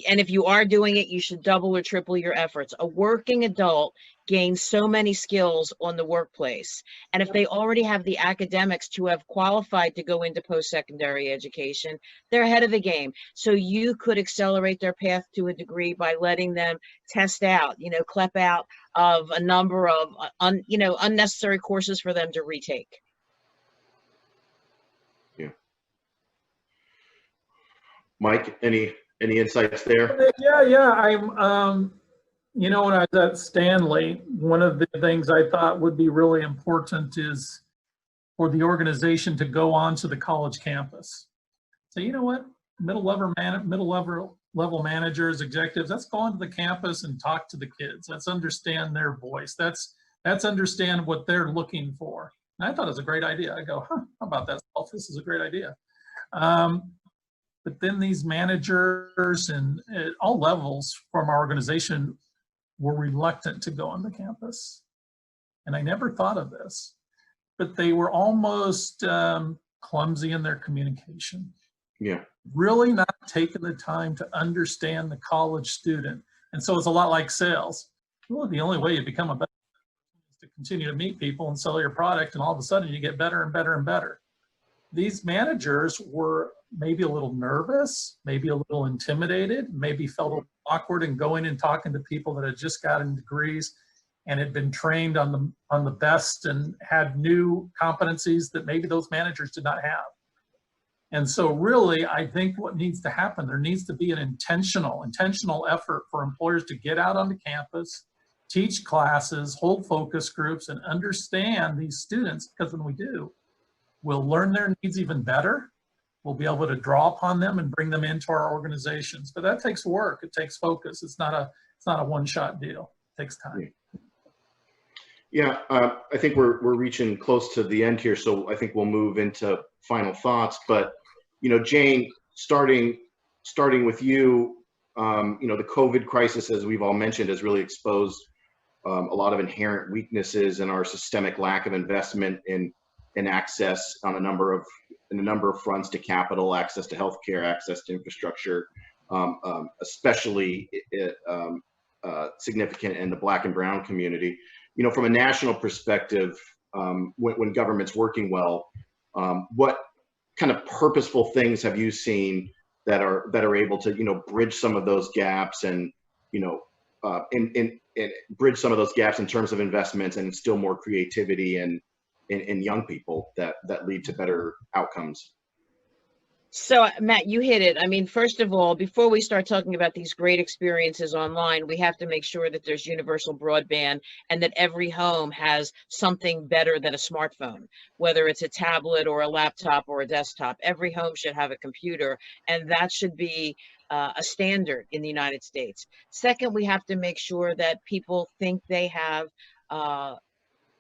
and if you are doing it, you should double or triple your efforts. A working adult gains so many skills on the workplace. And if they already have the academics to have qualified to go into post-secondary education, they're ahead of the game. So you could accelerate their path to a degree by letting them test out, you know, CLEP out of a number of, unnecessary courses for them to retake. Mike, any insights there? Yeah. I'm, when I was at Stanley, one of the things I thought would be really important is for the organization to go onto the college campus. So you know what, middle level managers, executives, let's go onto the campus and talk to the kids. Let's understand their voice. Let's understand what they're looking for. And I thought it was a great idea. I go, how about that? This is a great idea. But then these managers and at all levels from our organization were reluctant to go on the campus. And I never thought of this, but they were almost clumsy in their communication. Yeah. Really not taking the time to understand the college student. And so it's a lot like sales. Well, the only way you become a better is to continue to meet people and sell your product, and all of a sudden you get better and better and better. These managers were maybe a little nervous, maybe a little intimidated, maybe felt a little awkward in going and talking to people that had just gotten degrees and had been trained on the best and had new competencies that maybe those managers did not have. And so really, I think what needs to happen, there needs to be an intentional effort for employers to get out on the campus, teach classes, hold focus groups, and understand these students, because when we do, we'll learn their needs even better. We'll be able to draw upon them and bring them into our organizations. But that takes work. It takes focus. It's not a one-shot deal. It takes time. Yeah, I think we're reaching close to the end here, so I think we'll move into final thoughts. But Jane, starting with you, the COVID crisis, as we've all mentioned, has really exposed a lot of inherent weaknesses in our systemic lack of investment in access on a number of fronts to capital, access to healthcare, access to infrastructure, especially significant in the Black and Brown community. From a national perspective, when government's working well, what kind of purposeful things have you seen that are able to bridge some of those gaps and bridge some of those gaps in terms of investments and instill more creativity and in young people that lead to better outcomes? So Matt, you hit it. I mean, first of all, before we start talking about these great experiences online, we have to make sure that there's universal broadband and that every home has something better than a smartphone, whether it's a tablet or a laptop or a desktop. Every home should have a computer, and that should be a standard in the United States. Second, we have to make sure that people think they have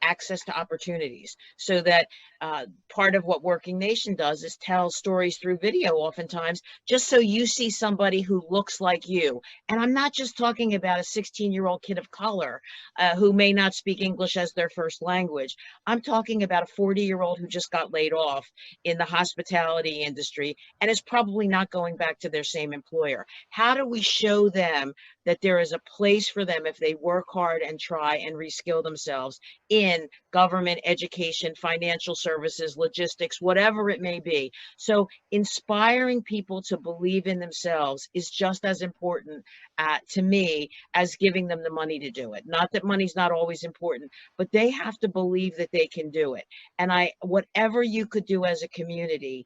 access to opportunities, so that part of what Working Nation does is tell stories through video oftentimes, just so you see somebody who looks like you. And I'm not just talking about a 16-year-old kid of color who may not speak English as their first language. I'm talking about a 40-year-old who just got laid off in the hospitality industry and is probably not going back to their same employer. How do we show them that there is a place for them if they work hard and try and reskill themselves in government, education, financial services, logistics, whatever it may be? So inspiring people to believe in themselves is just as important to me as giving them the money to do it. Not that money's not always important, but they have to believe that they can do it. And whatever you could do as a community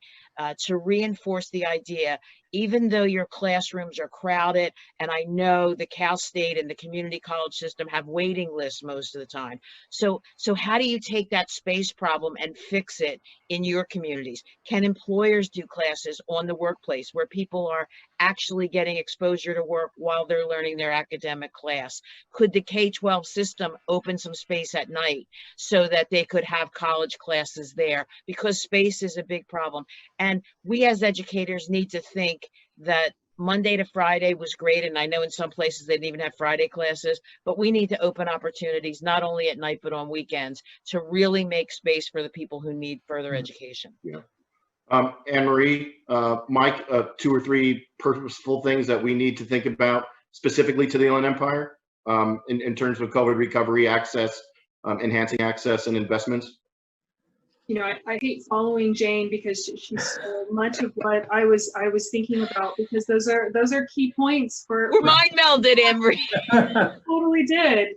to reinforce the idea, even though your classrooms are crowded, and I know the Cal State and the community college system have waiting lists most of the time. So how do you take that space problem and fix it in your communities? Can employers do classes on the workplace where people are actually getting exposure to work while they're learning their academic class? Could the K-12 system open some space at night so that they could have college classes there? Because space is a big problem. And we as educators need to think that Monday to Friday was great, and I know in some places they didn't even have Friday classes, but we need to open opportunities, not only at night, but on weekends, to really make space for the people who need further education. Yeah. Anne Marie, Mike, 2 or 3 purposeful things that we need to think about specifically to the Inland Empire in terms of COVID recovery, access, enhancing access and investments. You know, I hate following Jane because she's so much of what I was thinking about, because those are key points for Mind melded, Emery. Totally did.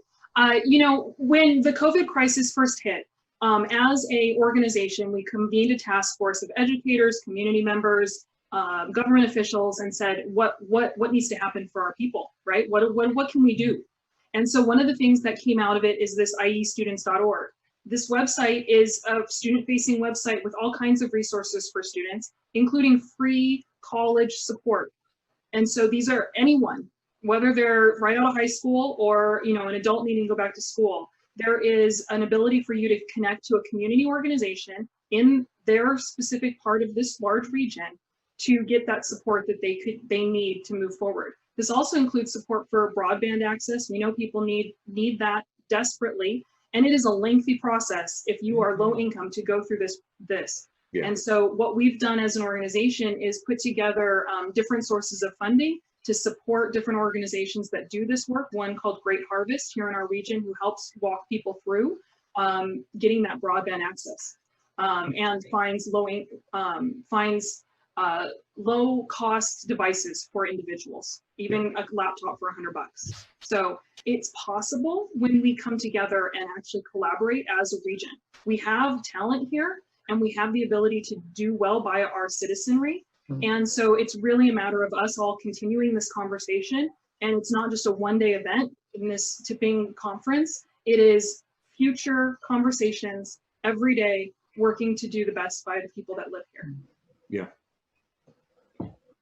You know, when the COVID crisis first hit, as a organization, we convened a task force of educators, community members, government officials, and said, what needs to happen for our people, right? What can we do? And so one of the things that came out of it is this iestudents.org. This website is a student-facing website with all kinds of resources for students, including free college support. And so these are anyone, whether they're right out of high school or, you know, an adult needing to go back to school. There is an ability for you to connect to a community organization in their specific part of this large region to get that support that they need to move forward. This also includes support for broadband access. We know people need that desperately. And it is a lengthy process if you are low income to go through this. Yeah. And so what we've done as an organization is put together different sources of funding to support different organizations that do this work. One called Great Harvest here in our region, who helps walk people through getting that broadband access, and finds low cost devices for individuals, even a laptop for $100. So it's possible when we come together and actually collaborate as a region. We have talent here and we have the ability to do well by our citizenry. And so it's really a matter of us all continuing this conversation. And it's not just a one-day event in this tipping conference. It is future conversations every day, working to do the best by the people that live here. Yeah.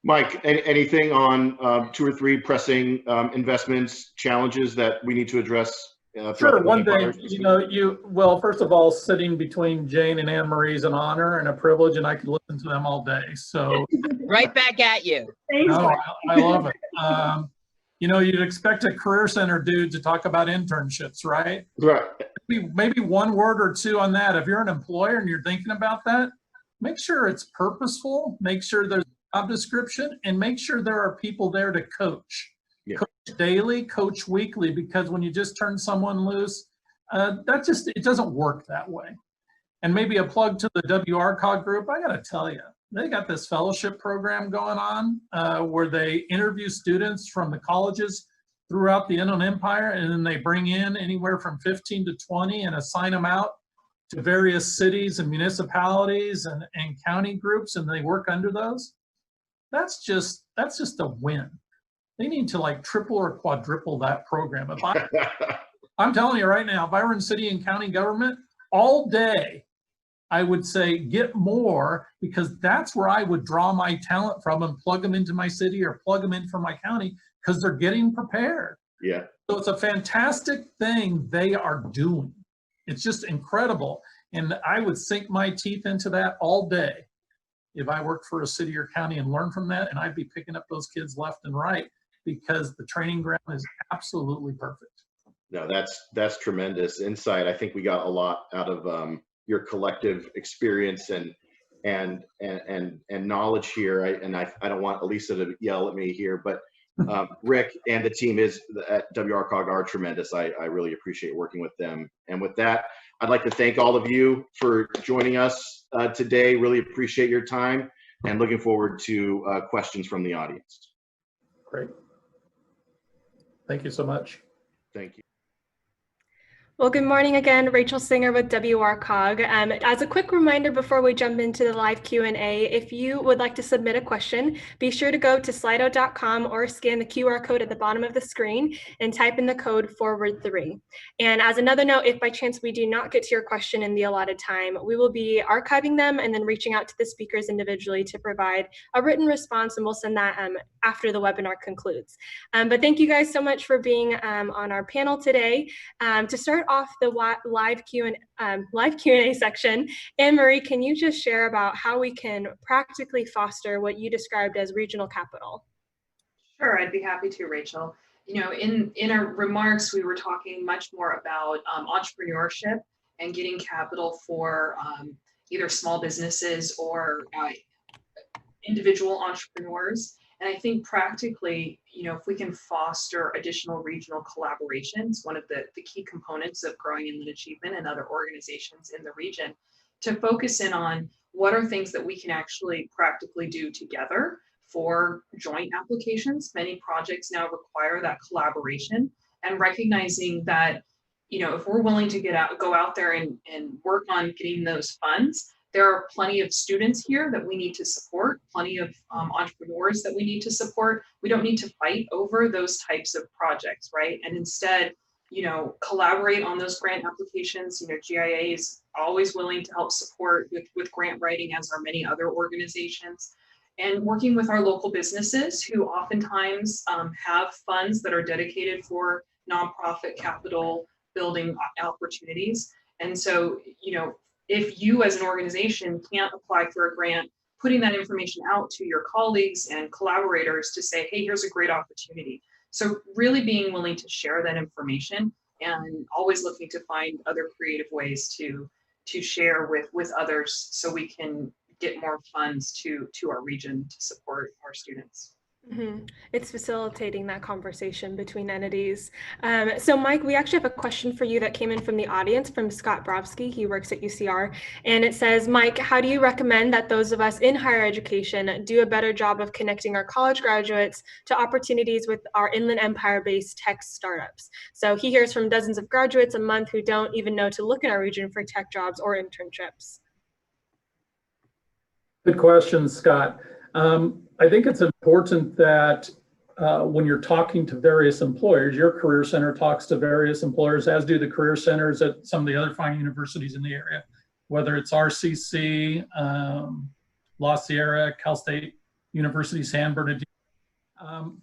Mike, anything on 2 or 3 pressing investments, challenges that we need to address? Sure. One thing, you know, well, first of all, sitting between Jane and Anne Marie is an honor and a privilege, and I could listen to them all day. So right back at you. No, I love it. You know, you'd expect a career center dude to talk about internships, right? Right. Maybe 1 word or 2 on that. If you're an employer and you're thinking about that, make sure it's purposeful, make sure there's a job description, and make sure there are people there to coach. Yeah. Coach daily, coach weekly, because when you just turn someone loose, it doesn't work that way. And maybe a plug to the WRCOG group. I got to tell you, they got this fellowship program going on where they interview students from the colleges throughout the Inland Empire, and then they bring in anywhere from 15 to 20 and assign them out to various cities and municipalities and county groups, and they work under those. That's just a win. They need to like triple or quadruple that program. I'm telling you right now, if I were in city and county government all day, I would say get more, because that's where I would draw my talent from and plug them into my city or plug them in for my county, because they're getting prepared. Yeah. So it's a fantastic thing they are doing. It's just incredible. And I would sink my teeth into that all day if I worked for a city or county and learn from that. And I'd be picking up those kids left and right, because the training ground is absolutely perfect. No, that's tremendous insight. I think we got a lot out of your collective experience and knowledge here. I don't want Elisa to yell at me here, but Rick and the team at WRCOG are tremendous. I really appreciate working with them. And with that, I'd like to thank all of you for joining us today. Really appreciate your time and looking forward to questions from the audience. Great. Thank you so much. Thank you. Well, good morning again, Rachel Singer with WRCOG. As a quick reminder before we jump into the live Q&A, if you would like to submit a question, be sure to go to slido.com or scan the QR code at the bottom of the screen and type in the code #3. And as another note, if by chance we do not get to your question in the allotted time, we will be archiving them and then reaching out to the speakers individually to provide a written response, and we'll send that after the webinar concludes. But thank you guys so much for being on our panel today. To start off the live Q&A section, Anne Marie, can you just share about how we can practically foster what you described as regional capital? Sure, I'd be happy to, Rachel. You know, in our remarks, we were talking much more about entrepreneurship and getting capital for either small businesses or individual entrepreneurs. And I think practically, you know, if we can foster additional regional collaborations, one of the key components of growing inland achievement and other organizations in the region, to focus in on what are things that we can actually practically do together for joint applications. Many projects now require that collaboration, and recognizing that, you know, if we're willing to go out there and work on getting those funds, there are plenty of students here that we need to support, plenty of entrepreneurs that we need to support. We don't need to fight over those types of projects, right? And instead, you know, collaborate on those grant applications. You know, GIA is always willing to help support with grant writing, as are many other organizations. And working with our local businesses who oftentimes have funds that are dedicated for nonprofit capital building opportunities. And so, you know, if you as an organization can't apply for a grant, putting that information out to your colleagues and collaborators to say, hey, here's a great opportunity. So really being willing to share that information and always looking to find other creative ways to share with others so we can get more funds to our region to support our students. Mm-hmm. It's facilitating that conversation between entities. So Mike, we actually have a question for you that came in from the audience from Scott Brovsky. He works at UCR, and it says, Mike, how do you recommend that those of us in higher education do a better job of connecting our college graduates to opportunities with our Inland Empire-based tech startups? So he hears from dozens of graduates a month who don't even know to look in our region for tech jobs or internships. Good question, Scott. I think it's important that when you're talking to various employers, your Career Center talks to various employers, as do the Career Centers at some of the other fine universities in the area, whether it's RCC, La Sierra, Cal State University, San Bernardino.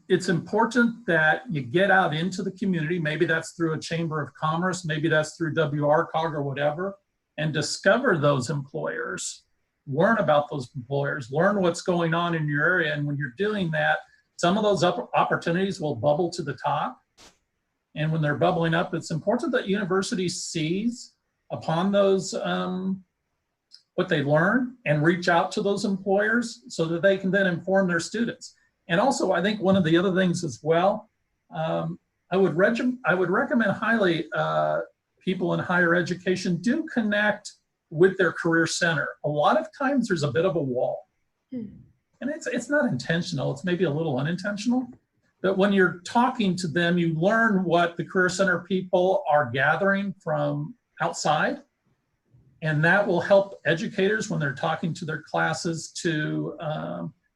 It's important that you get out into the community. Maybe that's through a Chamber of Commerce, maybe that's through WRCOG or whatever, and discover those employers. Learn about those employers, learn what's going on in your area. And when you're doing that, some of those opportunities will bubble to the top. And when they're bubbling up, it's important that universities seize upon those, what they learn, and reach out to those employers so that they can then inform their students. And also, I think one of the other things as well, I would recommend highly people in higher education do connect with their Career Center. A lot of times there's a bit of a wall. And it's not intentional, it's maybe a little unintentional. But when you're talking to them, you learn what the Career Center people are gathering from outside. And that will help educators when they're talking to their classes to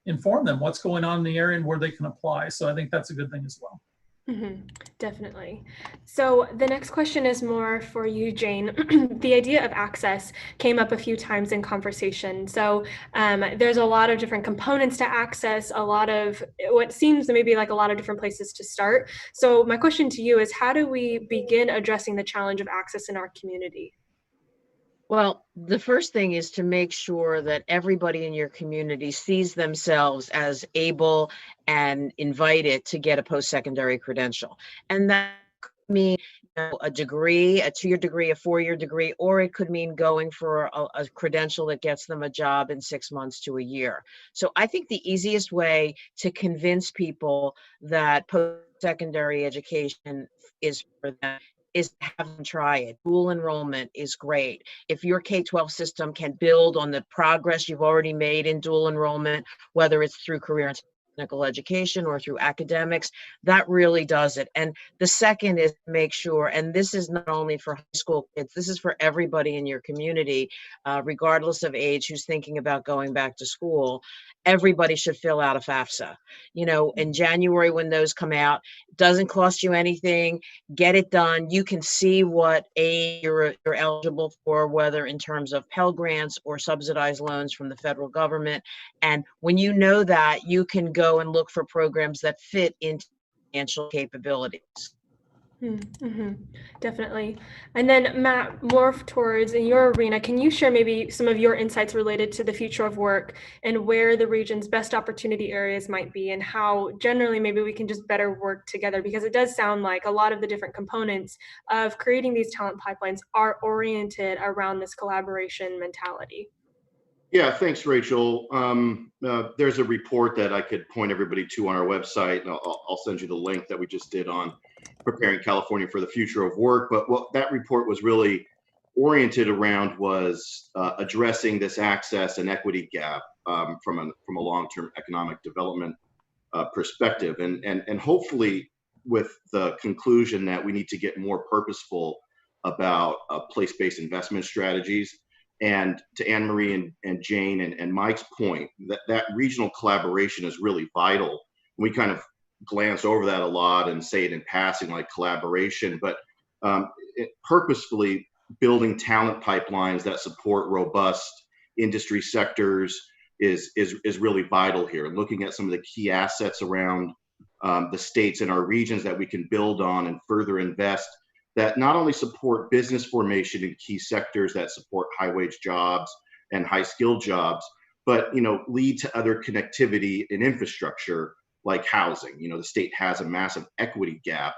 inform them what's going on in the area and where they can apply. So I think that's a good thing as well. Mm-hmm, definitely. So the next question is more for you, Jane. The idea of access came up a few times in conversation. So there's a lot of different components to access, a lot of what seems to maybe like a lot of different places to start. So my question to you is, how do we begin addressing the challenge of access in our community? Well, the first thing is to make sure that everybody in your community sees themselves as able and invited to get a post-secondary credential. And that could mean a degree, a 2-year degree, a 4-year degree, or it could mean going for a credential that gets them a job in 6 months to a year. So I think the easiest way to convince people that post-secondary education is for them is to have them try it. Dual enrollment is great. If your K-12 system can build on the progress you've already made in dual enrollment, whether it's through career and technical education or through academics, that really does it. And the second is to make sure, and this is not only for high school kids, this is for everybody in your community, regardless of age, who's thinking about going back to school, everybody should fill out a FAFSA. You know, in January when those come out, it doesn't cost you anything, get it done. You can see what aid you're eligible for, whether in terms of Pell Grants or subsidized loans from the federal government. And when you know that, you can go and look for programs that fit into financial capabilities. Definitely. And then Matt, more towards in your arena, can you share maybe some of your insights related to the future of work and where the region's best opportunity areas might be and how generally maybe we can just better work together? Because it does sound like a lot of the different components of creating these talent pipelines are oriented around this collaboration mentality. Yeah, thanks, Rachel. There's a report that I could point everybody to on our website, and I'll send you the link that we just did on preparing California for the future of work. But what that report was really oriented around was addressing this access and equity gap from a long-term economic development perspective, and hopefully with the conclusion that we need to get more purposeful about place-based investment strategies. And to Anne Marie and Jane and Mike's point, that regional collaboration is really vital. We kind of glance over that a lot and say it in passing, like collaboration, but purposefully building talent pipelines that support robust industry sectors is really vital here. Looking at some of the key assets around the states and our regions that we can build on and further invest that not only support business formation in key sectors that support high wage jobs and high skilled jobs, but lead to other connectivity in infrastructure like housing. The state has a massive equity gap.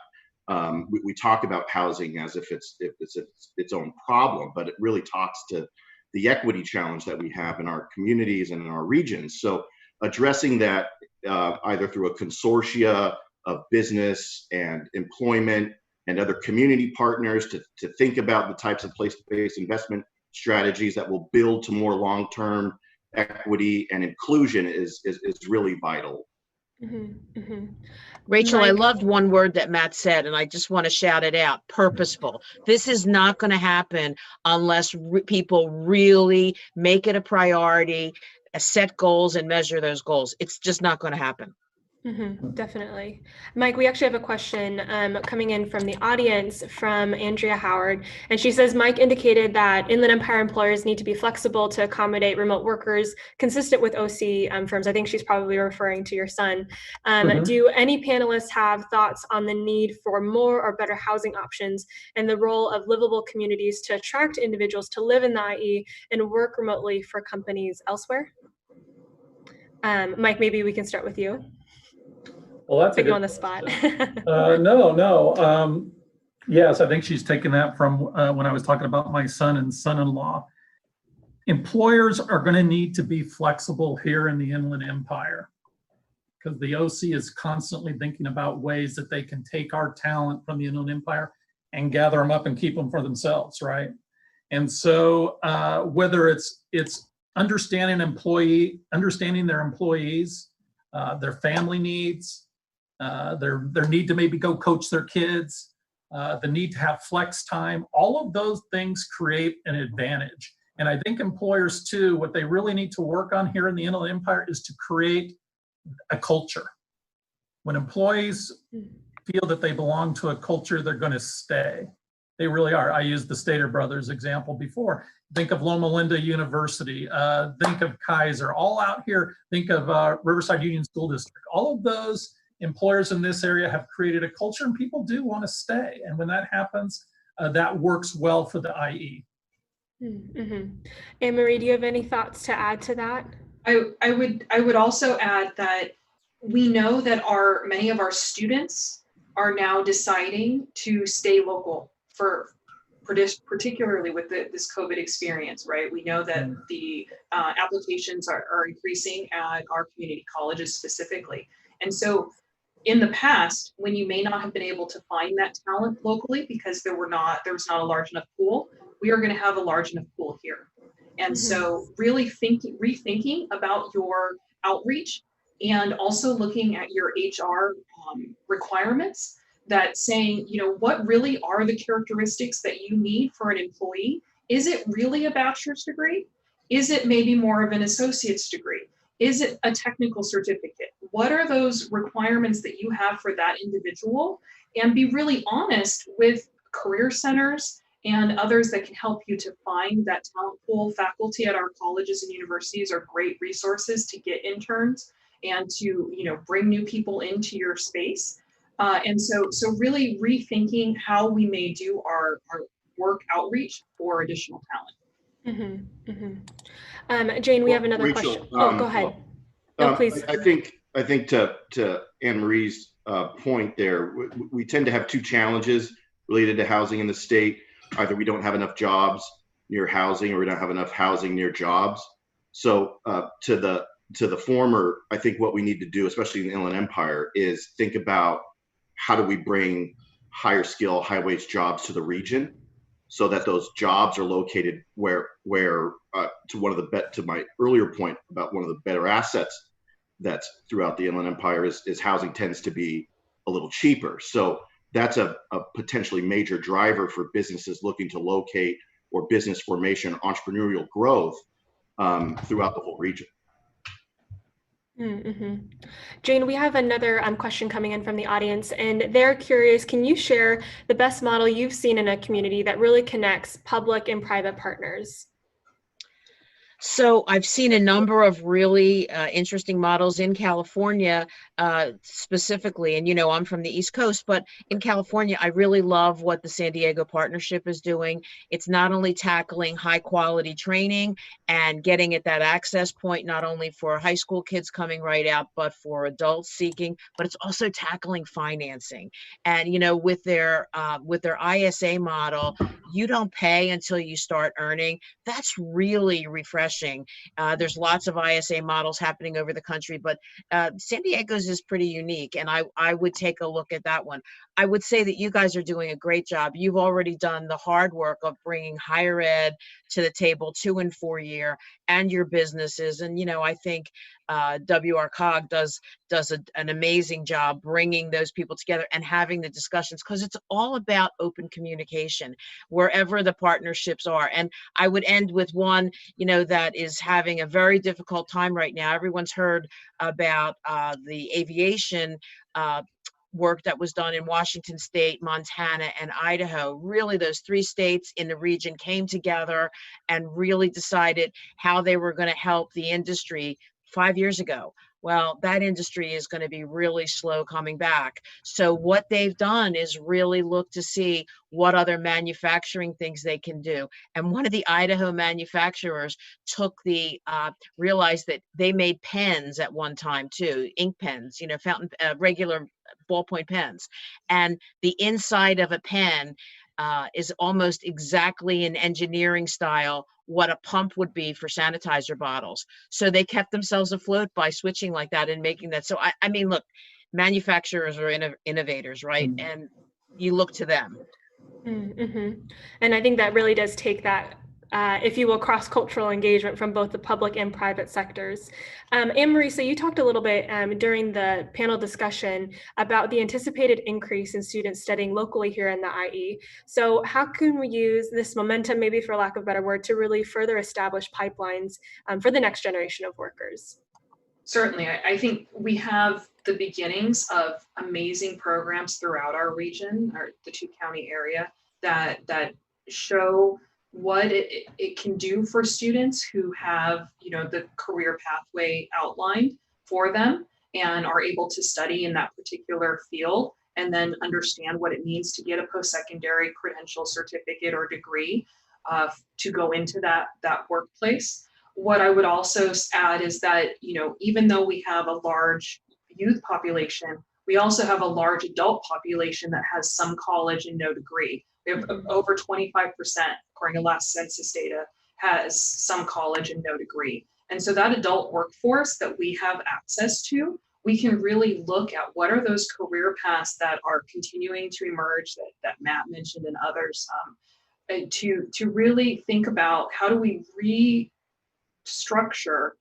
We talk about housing as if it's its own problem, but it really talks to the equity challenge that we have in our communities and in our regions. So addressing that either through a consortia of business and employment and other community partners to think about the types of place-based investment strategies that will build to more long-term equity and inclusion is really vital. Rachel, Mike? I loved one word that Matt said, and I just want to shout it out: purposeful. This is not going to happen unless people really make it a priority, set goals, and measure those goals. It's just not going to happen. Definitely. Mike, we actually have a question coming in from the audience from Andrea Howard. And she says, Mike indicated that Inland Empire employers need to be flexible to accommodate remote workers consistent with OC firms. I think she's probably referring to your son. Do any panelists have thoughts on the need for more or better housing options and the role of livable communities to attract individuals to live in the IE and work remotely for companies elsewhere? Mike, maybe we can start with you. Well, that's Put you on the spot. No. Yes, I think she's taken that from when I was talking about my son and son-in-law. Employers are going to need to be flexible here in the Inland Empire because the OC is constantly thinking about ways that they can take our talent from the Inland Empire and gather them up and keep them for themselves, right? And so whether it's understanding their employees, their family needs, their need to maybe go coach their kids, the need to have flex time, all of those things create an advantage. And I think employers too, what they really need to work on here in the Inland Empire is to create a culture. When employees feel that they belong to a culture, they're going to stay. They really are. I used the Stater Brothers example before. Think of Loma Linda University, think of Kaiser, all out here, think of Riverside Union School District. All of those employers in this area have created a culture and people do want to stay. And when that happens, that works well for the IE. Anne Marie, do you have any thoughts to add to that? I would also add that we know that many of our students are now deciding to stay local particularly with this COVID experience, right? We know that the applications are increasing at our community colleges specifically. And so in the past, when you may not have been able to find that talent locally because there was not a large enough pool, we are going to have a large enough pool here. And so really rethinking about your outreach and also looking at your HR requirements, that saying, what really are the characteristics that you need for an employee? Is it really a bachelor's degree? Is it maybe more of an associate's degree? Is it a technical certificate? What are those requirements that you have for that individual? And be really honest with career centers and others that can help you to find that talent pool. Faculty at our colleges and universities are great resources to get interns and to bring new people into your space. And so really rethinking how we may do our work outreach for additional talent. Jane, we Well, have another Rachel, question. Oh, go ahead. well, No, please. I think to Anne Marie's point there, we tend to have two challenges related to housing in the state. Either we don't have enough jobs near housing, or we don't have enough housing near jobs. So to the former, I think what we need to do, especially in the Inland Empire, is think about how do we bring higher skill, high wage jobs to the region, so that those jobs are located where to my earlier point about one of the better assets that's throughout the Inland Empire is housing tends to be a little cheaper. So that's a potentially major driver for businesses looking to locate, or business formation, entrepreneurial growth throughout the whole region. Jane, we have another question coming in from the audience, and they're curious, can you share the best model you've seen in a community that really connects public and private partners? So I've seen a number of really interesting models in California specifically, and I'm from the East Coast, but in California, I really love what the San Diego Partnership is doing. It's not only tackling high quality training and getting at that access point, not only for high school kids coming right out, but for adults seeking, but it's also tackling financing. And with their ISA model, you don't pay until you start earning. That's really refreshing. There's lots of ISA models happening over the country, but San Diego's is pretty unique, and I would take a look at that one. I would say that you guys are doing a great job. You've already done the hard work of bringing higher ed to the table 2- and 4-year, and your businesses. And I think WRCOG does an amazing job bringing those people together and having the discussions, because it's all about open communication wherever the partnerships are. And I would end with one, that is having a very difficult time right now. Everyone's heard about the aviation work that was done in Washington State, Montana, and Idaho. Really, those 3 states in the region came together and really decided how they were going to help the industry 5 years ago. Well, that industry is going to be really slow coming back. So what they've done is really look to see what other manufacturing things they can do. And one of the Idaho manufacturers realized that they made pens at one time too, ink pens, fountain, regular ballpoint pens. And the inside of a pen is almost exactly in engineering style what a pump would be for sanitizer bottles. So they kept themselves afloat by switching like that and making that. So I mean, look, manufacturers are innovators, right? And you look to them. And I think that really does take that, if you will, cross-cultural engagement from both the public and private sectors. Anne Marie, so you talked a little bit during the panel discussion about the anticipated increase in students studying locally here in the IE. So how can we use this momentum, maybe for lack of a better word, to really further establish pipelines for the next generation of workers? Certainly, I think we have the beginnings of amazing programs throughout our region, or the 2-county area, that show what it can do for students who have the career pathway outlined for them and are able to study in that particular field, and then understand what it means to get a post-secondary credential, certificate, or degree to go into that workplace. What I would also add is that, even though we have a large youth population, we also have a large adult population that has some college and no degree. We have over 25%, according to last census data, has some college and no degree. And so that adult workforce that we have access to, we can really look at what are those career paths that are continuing to emerge that Matt mentioned and others, to really think about how do we restructure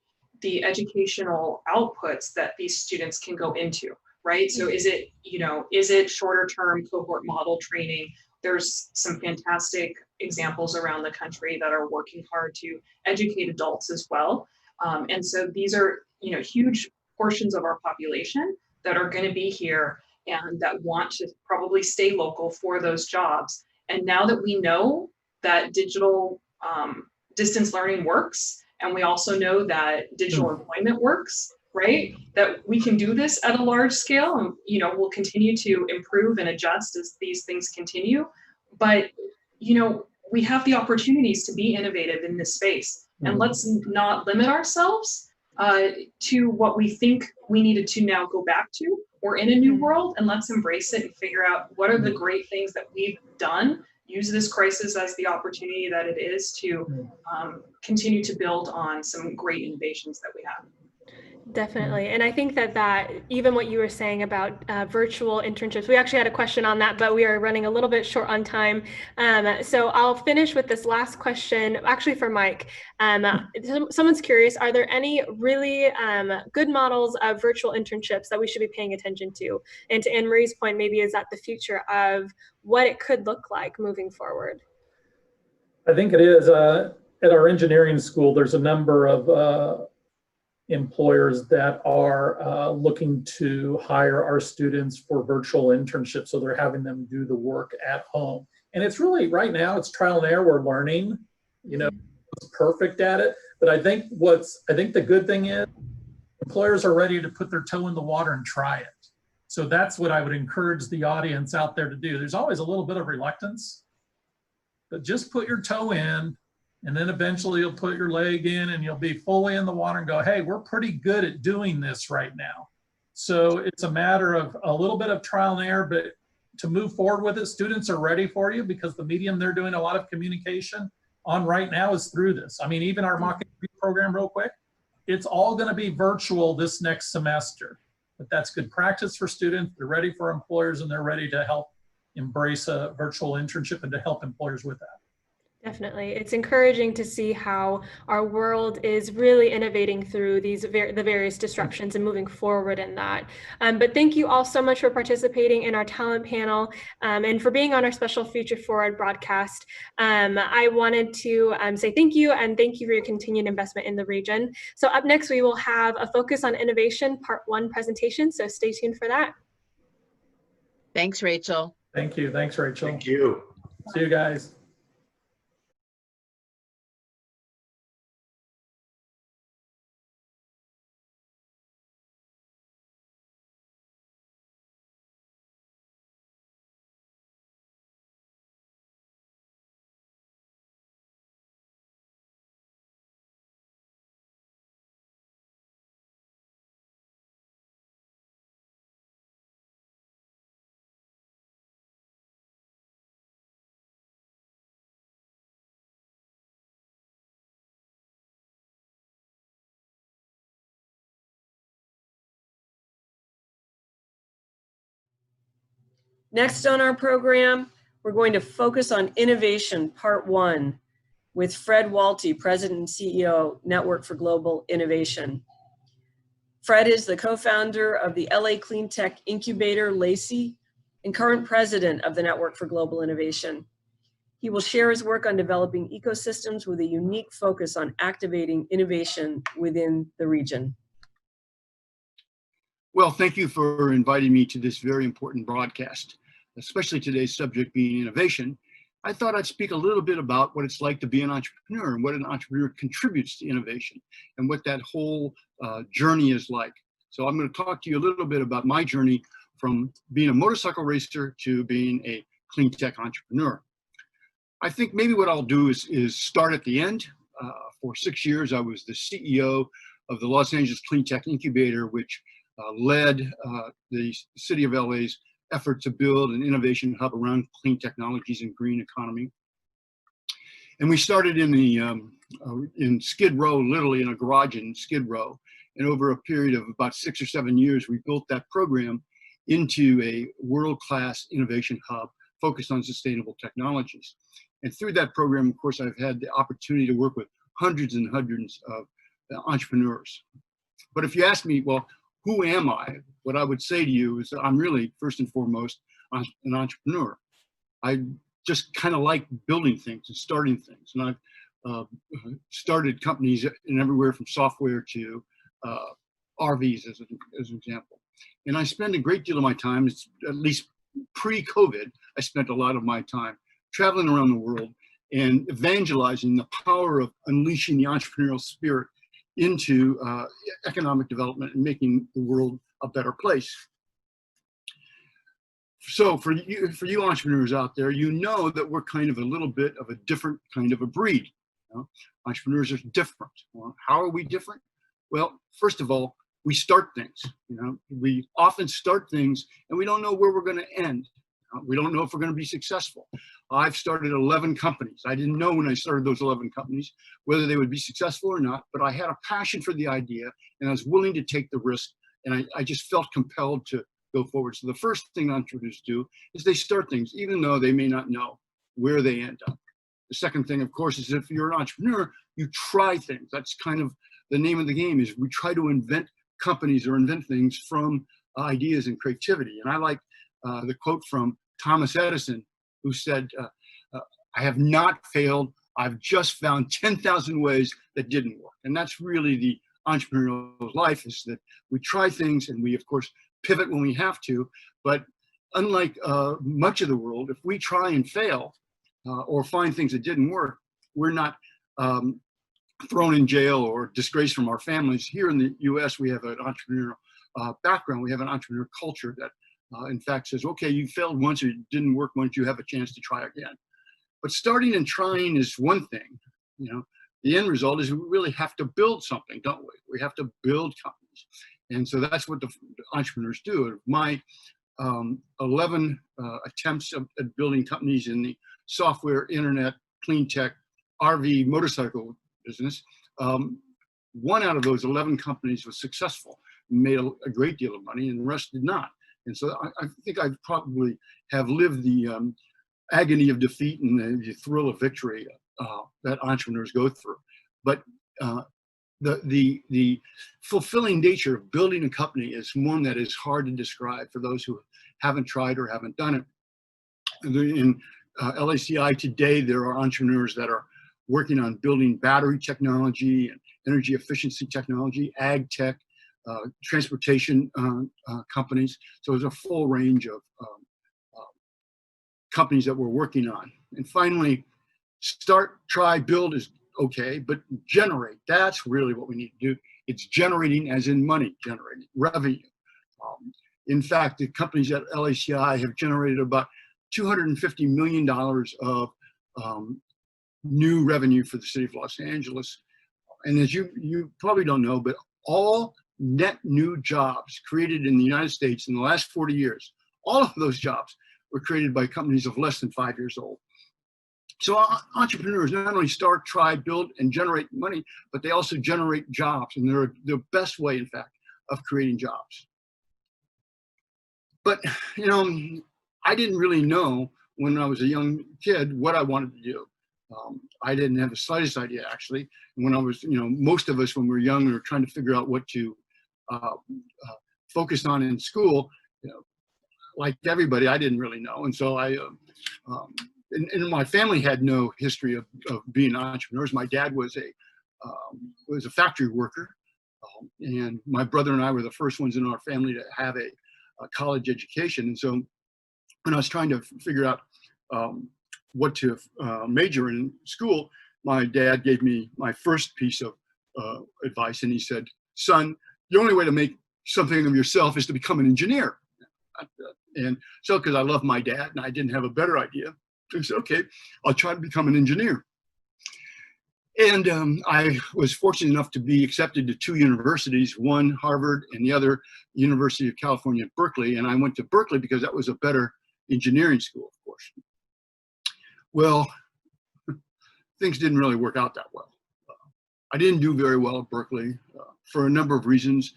the educational outputs that these students can go into, right? So is it shorter term cohort model training? There's some fantastic examples around the country that are working hard to educate adults as well. And so these are, huge portions of our population that are going to be here and that want to probably stay local for those jobs. And now that we know that digital distance learning works, and we also know that digital employment works, right? That we can do this at a large scale, and we'll continue to improve and adjust as these things continue. But we have the opportunities to be innovative in this space, and let's not limit ourselves to what we think we needed to now go back to. We're in a new world, and let's embrace it and figure out what are the great things that we've done. Use this crisis as the opportunity that it is to continue to build on some great innovations that we have. Definitely. And I think that even what you were saying about virtual internships, we actually had a question on that, but we are running a little bit short on time. So I'll finish with this last question, actually for Mike. Someone's curious, are there any really good models of virtual internships that we should be paying attention to? And to Anne Marie's point, maybe is that the future of what it could look like moving forward? I think it is. At our engineering school, there's a number of employers that are looking to hire our students for virtual internships. So they're having them do the work at home. And it's really, right now, it's trial and error. We're learning, it's perfect at it. But I think the good thing is employers are ready to put their toe in the water and try it. So that's what I would encourage the audience out there to do. There's always a little bit of reluctance, but just put your toe in. And then eventually you'll put your leg in and you'll be fully in the water and go, hey, we're pretty good at doing this right now. So it's a matter of a little bit of trial and error, but to move forward with it, students are ready for you because the medium they're doing a lot of communication on right now is through this. I mean, even our mock interview program, real quick, it's all going to be virtual this next semester. But that's good practice for students. They're ready for employers, and they're ready to help embrace a virtual internship and to help employers with that. Definitely. It's encouraging to see how our world is really innovating through the various disruptions and moving forward in that. But thank you all so much for participating in our talent panel and for being on our special Future Forward broadcast. I wanted to say thank you, and thank you for your continued investment in the region. So up next, we will have a Focus on Innovation Part 1 presentation. So stay tuned for that. Thanks, Rachel. Thank you. Thanks, Rachel. Thank you. See you guys. Next on our program, we're going to focus on innovation, part 1, with Fred Walty, President and CEO, Network for Global Innovation. Fred is the co-founder of the LA Clean Tech Incubator, LACI, and current president of the Network for Global Innovation. He will share his work on developing ecosystems with a unique focus on activating innovation within the region. Well, thank you for inviting me to this very important broadcast, especially today's subject being innovation. I thought I'd speak a little bit about what it's like to be an entrepreneur and what an entrepreneur contributes to innovation and what that whole journey is like. So I'm going to talk to you a little bit about my journey from being a motorcycle racer to being a clean tech entrepreneur. I think maybe what I'll do is start at the end. For 6 years, I was the CEO of the Los Angeles Clean Tech Incubator, which led the city of LA's effort to build an innovation hub around clean technologies and green economy. And we started in Skid Row, literally in a garage in Skid Row. And over a period of about 6 or 7 years, we built that program into a world-class innovation hub focused on sustainable technologies. And through that program, of course, I've had the opportunity to work with hundreds and hundreds of entrepreneurs. But if you ask me, well, who am I? What I would say to you is that I'm really, first and foremost, an entrepreneur. I just kind of like building things and starting things. And I've started companies in everywhere from software to RVs, as an example. And I spend a great deal of my time, at least pre-COVID, I spent a lot of my time traveling around the world and evangelizing the power of unleashing the entrepreneurial spirit into economic development and making the world a better place. So for you entrepreneurs out there, you know that we're kind of a little bit of a different kind of a breed. You know? Entrepreneurs are different. Well, how are we different? Well, first of all, we start things. You know, we often start things and we don't know where we're going to end. We don't know if we're going to be successful. I've started 11 companies. I didn't know when I started those 11 companies whether they would be successful or not, but I had a passion for the idea and I was willing to take the risk, and I just felt compelled to go forward. So the first thing entrepreneurs do is they start things, even though they may not know where they end up. The second thing, of course, is if you're an entrepreneur, you try things. That's kind of the name of the game, is we try to invent companies or invent things from ideas and creativity. And I like the quote from Thomas Edison, who said, I have not failed. I've just found 10,000 ways that didn't work. And that's really the entrepreneurial life, is that we try things and we, of course, pivot when we have to. But unlike much of the world, if we try and fail or find things that didn't work, we're not thrown in jail or disgraced from our families. Here in the US, we have an entrepreneurial background. We have an entrepreneurial culture that in fact says, okay, you failed once or it didn't work once, you have a chance to try again. But starting and trying is one thing. You know, the end result is we really have to build something, don't we? We have to build companies. And so that's what the entrepreneurs do. My 11 attempts at building companies in the software, internet, clean tech, RV, motorcycle business, one out of those 11 companies was successful, made a great deal of money, and the rest did not. And so I think I probably have lived the agony of defeat and the thrill of victory that entrepreneurs go through. But the fulfilling nature of building a company is one that is hard to describe for those who haven't tried or haven't done it. In LACI today, there are entrepreneurs that are working on building battery technology and energy efficiency technology, ag tech, transportation companies. So there's a full range of companies that we're working on. And finally, start, try, build is okay, but generate, that's really what we need to do. It's generating as in money, generating revenue. In fact, the companies at LACI have generated about $250 million of new revenue for the city of Los Angeles. And as you probably don't know, but all net new jobs created in the United States in the last 40 years, all of those jobs were created by companies of less than 5 years old. So entrepreneurs not only start, try, build, and generate money, but they also generate jobs. And they're the best way, in fact, of creating jobs. But, you know, I didn't really know when I was a young kid what I wanted to do. I didn't have the slightest idea, actually. When I was, you know, most of us when we were young, we were trying to figure out what to focus on in school. You know, like everybody, I didn't really know. And so and my family had no history of being entrepreneurs. My dad was a factory worker, and my brother and I were the first ones in our family to have a college education. And so when I was trying to figure out what to major in school, my dad gave me my first piece of advice, and he said, "Son, the only way to make something of yourself is to become an engineer." And so, because I love my dad and I didn't have a better idea, I said, okay, I'll try to become an engineer. And I was fortunate enough to be accepted to 2 universities, one Harvard and the other University of California, Berkeley. And I went to Berkeley because that was a better engineering school, of course. Well, things didn't really work out that well. I didn't do very well at Berkeley for a number of reasons,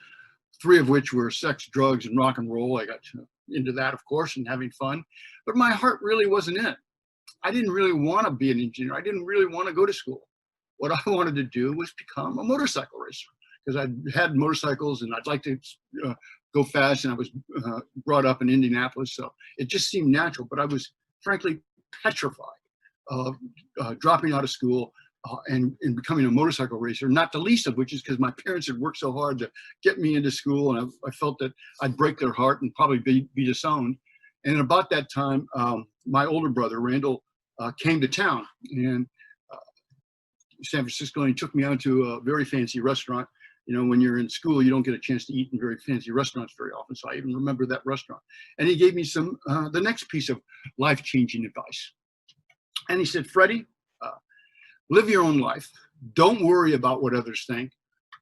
3 of which were sex, drugs, and rock and roll. I got into that, of course, and having fun. But my heart really wasn't in it. I didn't really want to be an engineer. I didn't really want to go to school. What I wanted to do was become a motorcycle racer, because I had motorcycles and I'd like to go fast, and I was brought up in Indianapolis, so it just seemed natural. But I was frankly petrified of dropping out of school and becoming a motorcycle racer, not the least of which is because my parents had worked so hard to get me into school, and I felt that I'd break their heart and probably be disowned. And about that time, my older brother, Randall, came to town, and San Francisco, and he took me out to a very fancy restaurant. You know, when you're in school, you don't get a chance to eat in very fancy restaurants very often. So I even remember that restaurant. And he gave me some, the next piece of life-changing advice. And he said, Freddie, live your own life. Don't worry about what others think,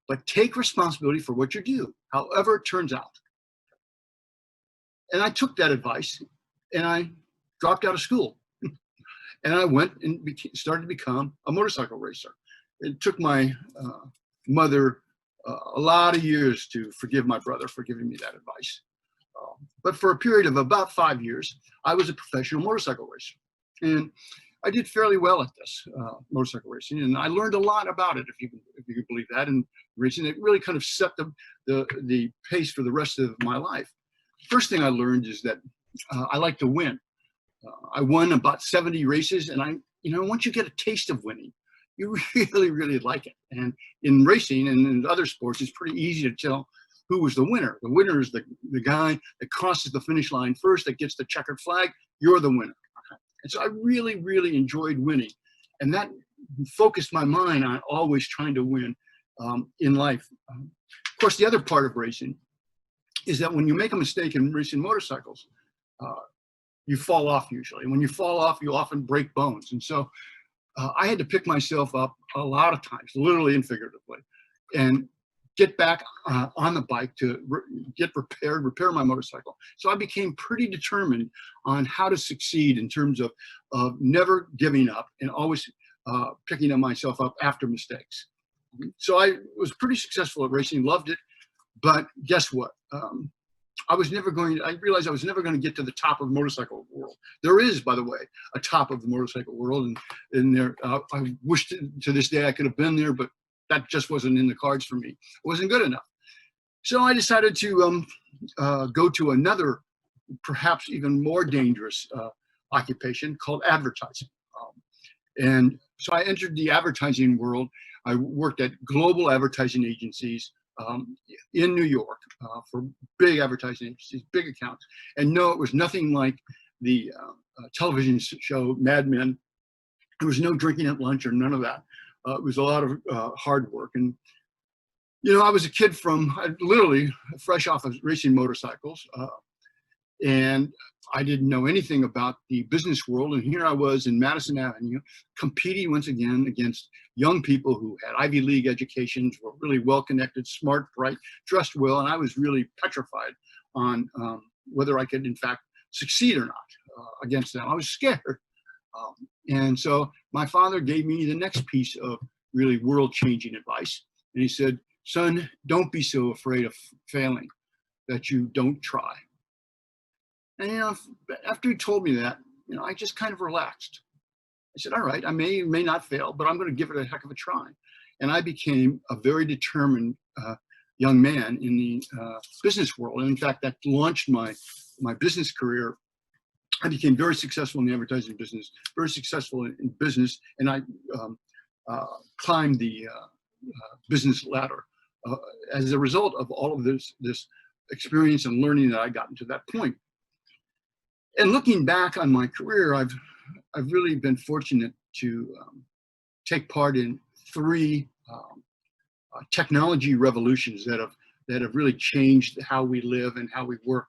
but take responsibility for what you do, however it turns out. And I took that advice and I dropped out of school. And I went and started to become a motorcycle racer. It took my mother a lot of years to forgive my brother for giving me that advice. But for a period of about 5 years, I was a professional motorcycle racer. And I did fairly well at this motorcycle racing, and I learned a lot about it, if you can believe that. And racing, it really kind of set the pace for the rest of my life. First thing I learned is that I like to win. I won about 70 races, and once you get a taste of winning, you really, really like it. And in racing and in other sports, it's pretty easy to tell who was the winner. The winner is the guy that crosses the finish line first, that gets the checkered flag. You're the winner. And so I really, really enjoyed winning. And that focused my mind on always trying to win in life. Of course, the other part of racing is that when you make a mistake in racing motorcycles, you fall off usually. And when you fall off, you often break bones. And so I had to pick myself up a lot of times, literally and figuratively, and get back on the bike to get repaired, repair my motorcycle. So I became pretty determined on how to succeed in terms of never giving up and always picking myself up after mistakes. So I was pretty successful at racing, loved it, but guess what? I realized I was never going to get to the top of the motorcycle world. There is, by the way, a top of the motorcycle world, and there, I wish to this day I could have been there, but that just wasn't in the cards for me. It wasn't good enough. So I decided to go to another, perhaps even more dangerous occupation called advertising. And so I entered the advertising world. I worked at global advertising agencies in New York for big advertising agencies, big accounts. And no, it was nothing like the television show Mad Men. There was no drinking at lunch or none of that. It was a lot of hard work. And, I was a kid literally fresh off of racing motorcycles. And I didn't know anything about the business world. And here I was in Madison Avenue, competing once again against young people who had Ivy League educations, were really well-connected, smart, bright, dressed well. And I was really petrified on whether I could, in fact, succeed or not against them. I was scared. And so my father gave me the next piece of really world-changing advice. And he said, son, don't be so afraid of failing that you don't try. And after he told me that, I just kind of relaxed. I said, all right, I may not fail, but I'm going to give it a heck of a try. And I became a very determined young man in the business world. And in fact, that launched my business career. I became very successful in the advertising business, very successful in business, and I climbed the business ladder as a result of all of this experience and learning that I gotten to that point. And looking back on my career, I've really been fortunate to take part in 3 technology revolutions that have really changed how we live and how we work.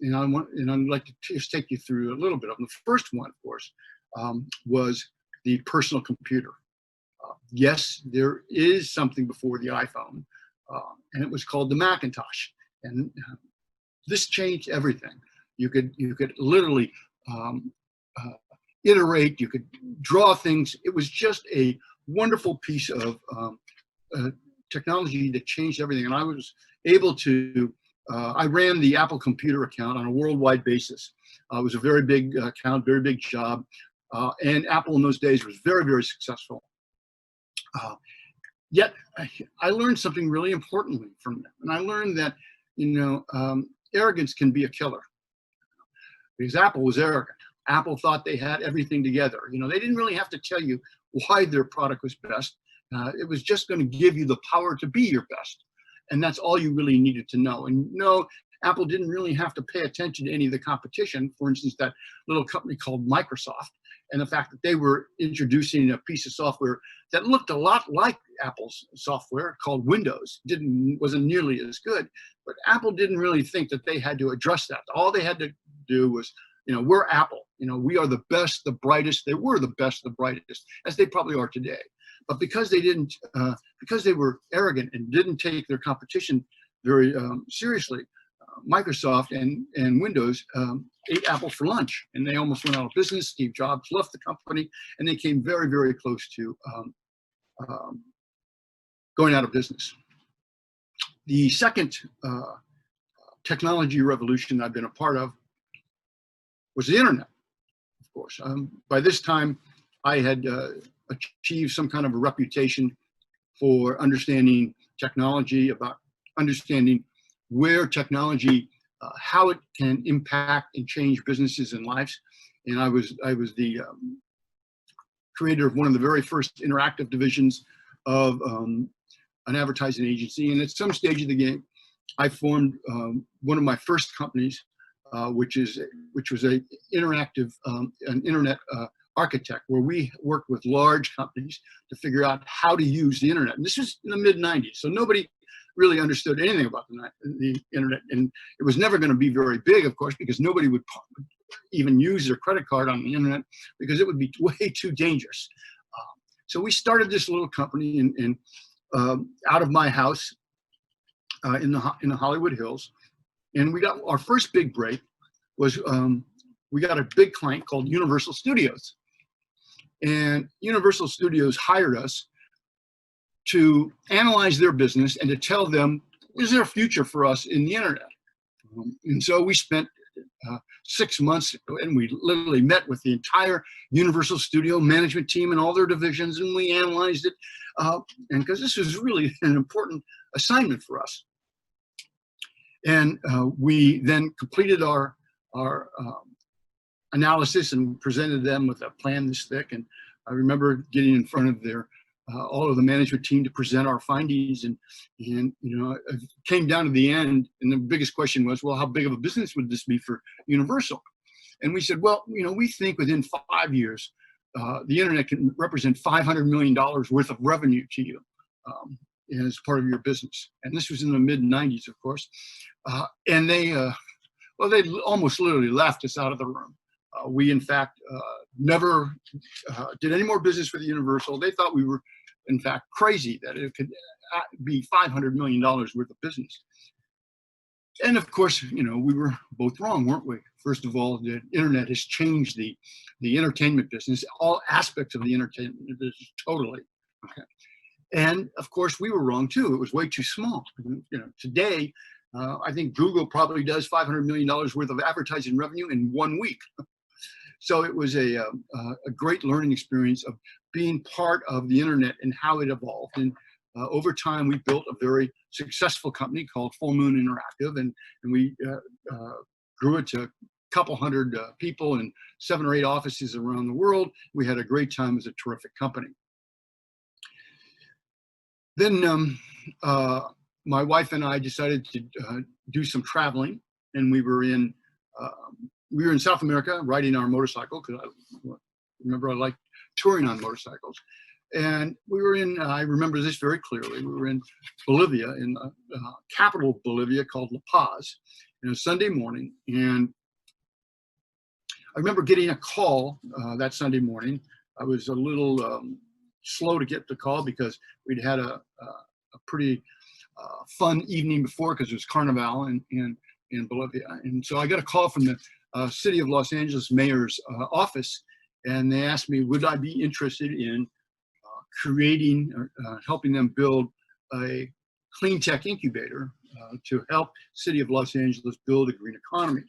And I'd like to just take you through a little bit of them. The first one, of course, was the personal computer. Yes, there is something before the iPhone, and it was called the Macintosh. And this changed everything. You could literally iterate. You could draw things. It was just a wonderful piece of technology that changed everything. And I was able to. I ran the Apple computer account on a worldwide basis. It was a very big account, very big job. And Apple in those days was very, very successful. Yet I learned something really importantly from them. And I learned that, arrogance can be a killer. Because Apple was arrogant. Apple thought they had everything together. They didn't really have to tell you why their product was best. It was just going to give you the power to be your best. And that's all you really needed to know. And no, Apple didn't really have to pay attention to any of the competition. For instance, that little company called Microsoft. and the fact that they were introducing a piece of software that looked a lot like Apple's software called Windows. Wasn't nearly as good, but Apple didn't really think that they had to address that. All they had to do was, we're Apple. We are the best, the brightest. They were the best, the brightest, as they probably are today. But because they didn't, because they were arrogant and didn't take their competition very seriously, Microsoft and Windows ate Apple for lunch, and they almost went out of business. Steve Jobs left the company, and they came very, very close to going out of business. The second technology revolution I've been a part of was the internet, of course. By this time, I had achieved some kind of a reputation for understanding technology, about understanding where technology, how it can impact and change businesses and lives. And I was the creator of one of the very first interactive divisions of an advertising agency. And at some stage of the game, I formed one of my first companies, which was an interactive, an internet architect, where we worked with large companies to figure out how to use the internet. And this was in the mid-90s, so nobody really understood anything about the internet, and it was never going to be very big, of course, because nobody would even use their credit card on the internet because it would be way too dangerous. So we started this little company in out of my house in the Hollywood Hills, and we got our first big break was we got a big client called Universal Studios, and Universal Studios hired us to analyze their business and to tell them, is there a future for us in the internet? And so we spent 6 months, and we literally met with the entire Universal Studio management team and all their divisions, and we analyzed it. And because this was really an important assignment for us. And we then completed our analysis and presented them with a plan this thick. And I remember getting in front of their all of the management team to present our findings, and it came down to the end, and the biggest question was, well, how big of a business would this be for Universal? And we said, well, we think within 5 years, the internet can represent $500 million worth of revenue to you as part of your business. And this was in the mid-90s, of course. And they almost literally laughed us out of the room. We, in fact, never did any more business with Universal. They thought we were, in fact, crazy that it could be $500 million worth of business. And of course, we were both wrong, weren't we? First of all, the internet has changed the entertainment business, all aspects of the entertainment business, totally. Okay. And of course, we were wrong too. It was way too small. Today, I think Google probably does $500 million worth of advertising revenue in 1 week. So it was a great learning experience of being part of the internet and how it evolved. And over time, we built a very successful company called Full Moon Interactive, and we grew it to a couple hundred people and 7 or 8 offices around the world. We had a great time as a terrific company. Then my wife and I decided to do some traveling, and we were in South America riding our motorcycle, because I liked touring on motorcycles. And we were in, I remember this very clearly, we were in Bolivia, in the capital of Bolivia called La Paz, on a Sunday morning. And I remember getting a call that Sunday morning. I was a little slow to get the call because we'd had a pretty fun evening before, because it was Carnival in Bolivia. And so I got a call from the City of Los Angeles Mayor's office, and they asked me, would I be interested in creating, helping them build a clean tech incubator to help City of Los Angeles build a green economy.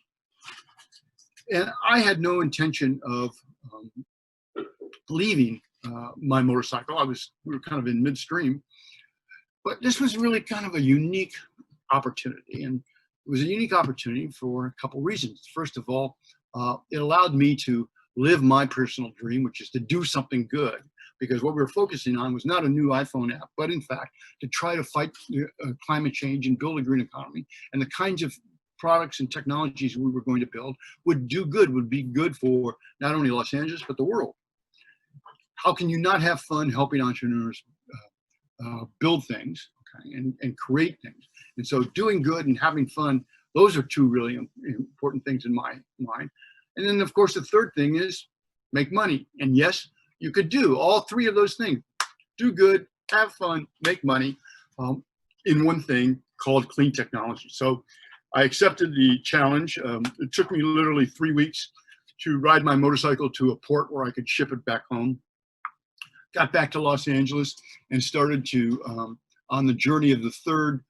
And I had no intention of leaving my motorcycle. We were kind of in midstream, but this was really kind of a unique opportunity. And it was a unique opportunity for a couple reasons. First of all, it allowed me to live my personal dream, which is to do something good, because what we were focusing on was not a new iPhone app, but in fact, to try to fight climate change and build a green economy. And the kinds of products and technologies we were going to build would do good, would be good for not only Los Angeles, but the world. How can you not have fun helping entrepreneurs build things, okay, and create things? And so doing good and having fun, those are two really important things in my mind. And then, of course, the third thing is make money. And yes, you could do all three of those things. Do good, have fun, make money in one thing called clean technology. So I accepted the challenge. It took me literally 3 weeks to ride my motorcycle to a port where I could ship it back home. Got back to Los Angeles and started to on the journey of the third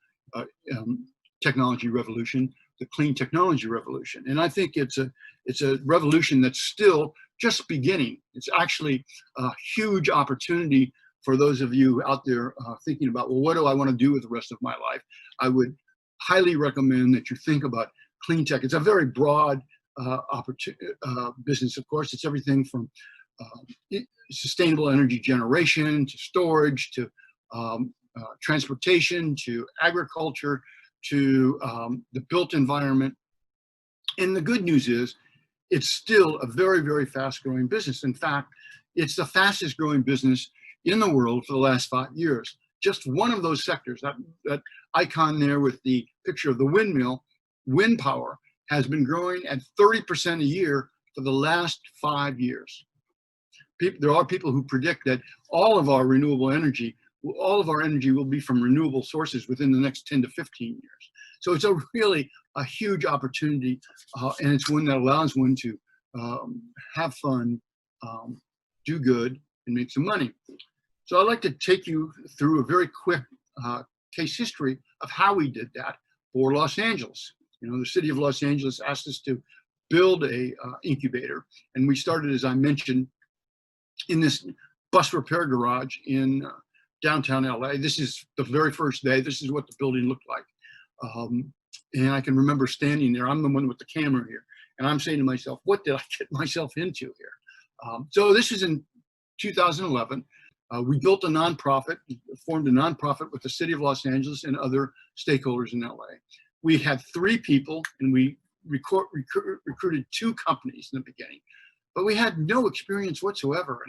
technology revolution, the clean technology revolution. And I think it's a revolution that's still just beginning. It's actually a huge opportunity for those of you out there thinking about, well, what do I want to do with the rest of my life? I would highly recommend that you think about clean tech. It's a very broad business, of course. It's everything from sustainable energy generation to storage to transportation to agriculture to the built environment. And the good news is it's still a very, very fast growing business. In fact, it's the fastest growing business in the world for the last 5 years. Just one of those sectors, that icon there with the picture of the windmill, wind power, has been growing at 30% a year for the last 5 years. There are people who predict that all of our renewable energy, all of our energy will be from renewable sources within the next 10 to 15 years. So it's really a huge opportunity, and it's one that allows one to have fun, do good, and make some money. So I'd like to take you through a very quick case history of how we did that for Los Angeles. You know, the city of Los Angeles asked us to build a incubator, and we started, as I mentioned, in this bus repair garage in downtown LA. This is the very first day. This is what the building looked like. And I can remember standing there. I'm the one with the camera here. And I'm saying to myself, what did I get myself into here? So this is in 2011. We built a nonprofit, formed a nonprofit with the city of Los Angeles and other stakeholders in LA. We had 3 people, and we recruited 2 companies in the beginning. But we had no experience whatsoever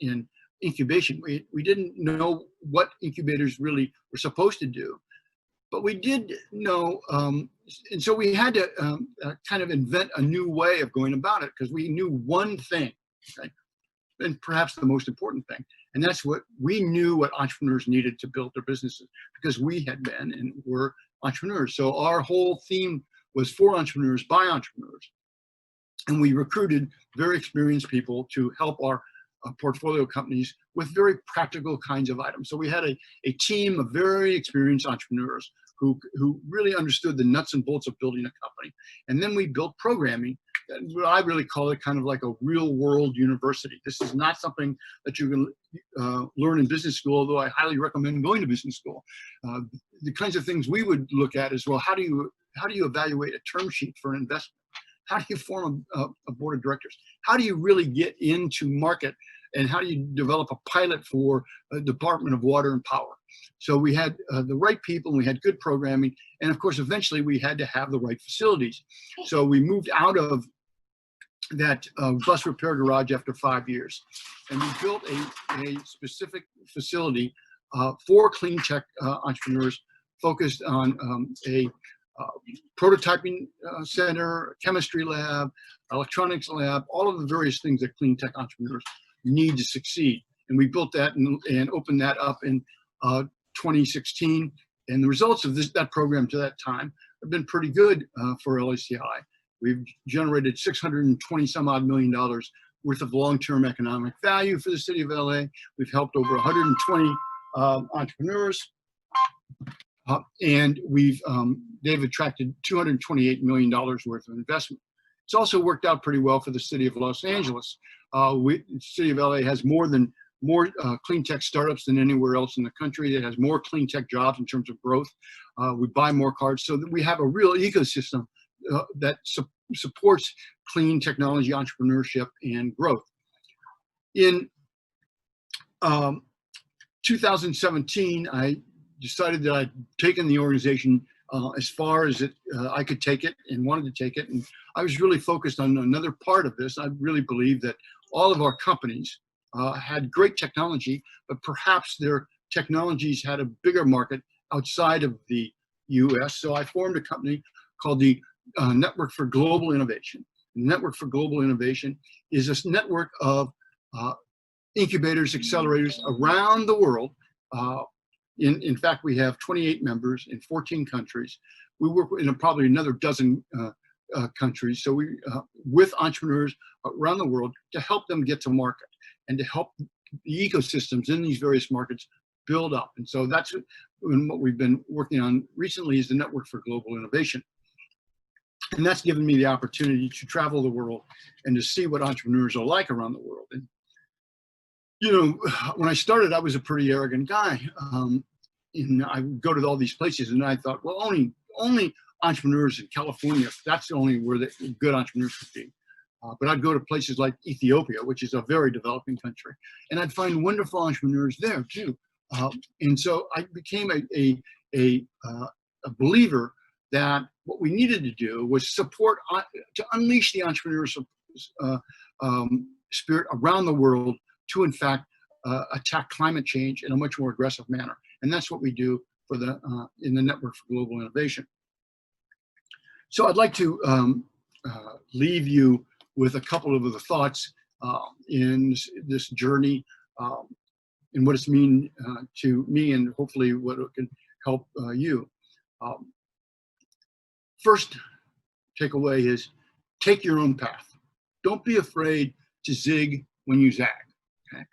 in incubation. We didn't know what incubators really were supposed to do. But we did know, and so we had to kind of invent a new way of going about it, because we knew one thing, okay? And perhaps the most important thing, and that's what we knew what entrepreneurs needed to build their businesses, because we had been and were entrepreneurs. So our whole theme was for entrepreneurs, by entrepreneurs. And we recruited very experienced people to help our portfolio companies with very practical kinds of items. So we had a team of very experienced entrepreneurs who really understood the nuts and bolts of building a company. And then we built programming. I really call it kind of like a real world university. This is not something that you can learn in business school, although I highly recommend going to business school. The kinds of things we would look at is, well, how do you evaluate a term sheet for an investment? How do you form a board of directors? How do you really get into market? And how do you develop a pilot for a Department of Water and Power? So we had the right people, and we had good programming. And of course, eventually we had to have the right facilities. So we moved out of that bus repair garage after 5 years. And we built a specific facility for clean tech entrepreneurs, focused on a prototyping center, chemistry lab, electronics lab, all of the various things that clean tech entrepreneurs need to succeed. And we built that and opened that up in 2016. And the results of that program to that time have been pretty good for LACI. We've generated $620 some odd million worth of long-term economic value for the city of LA. We've helped over 120 entrepreneurs. And they've attracted $228 million worth of investment. It's also worked out pretty well for the city of Los Angeles. The city of LA has more clean tech startups than anywhere else in the country. It has more clean tech jobs in terms of growth. We buy more cars, so that we have a real ecosystem that supports clean technology entrepreneurship and growth. In 2017, I decided that I'd taken the organization as far as I could take it and wanted to take it. And I was really focused on another part of this. I really believe that all of our companies had great technology, but perhaps their technologies had a bigger market outside of the US. So I formed a company called the Network for Global Innovation. The Network for Global Innovation is this network of incubators, accelerators around the world. In fact, we have 28 members in 14 countries. We work in probably another dozen countries. So we, with entrepreneurs around the world to help them get to market and to help the ecosystems in these various markets build up. And so that's what we've been working on recently, is the Network for Global Innovation. And that's given me the opportunity to travel the world and to see what entrepreneurs are like around the world. And, you know, when I started, I was a pretty arrogant guy. And I would go to all these places and I thought, well, only entrepreneurs in California, that's the only where the good entrepreneurs could be. But I'd go to places like Ethiopia, which is a very developing country, and I'd find wonderful entrepreneurs there too. And so I became a believer that what we needed to do was support, to unleash the entrepreneurial spirit around the world to, in fact, attack climate change in a much more aggressive manner. And that's what we do for in the Network for Global Innovation. So I'd like to leave you with a couple of the thoughts in this journey and what it's mean to me, and hopefully what it can help you. First takeaway is take your own path. Don't be afraid to zig when you zag. Okay?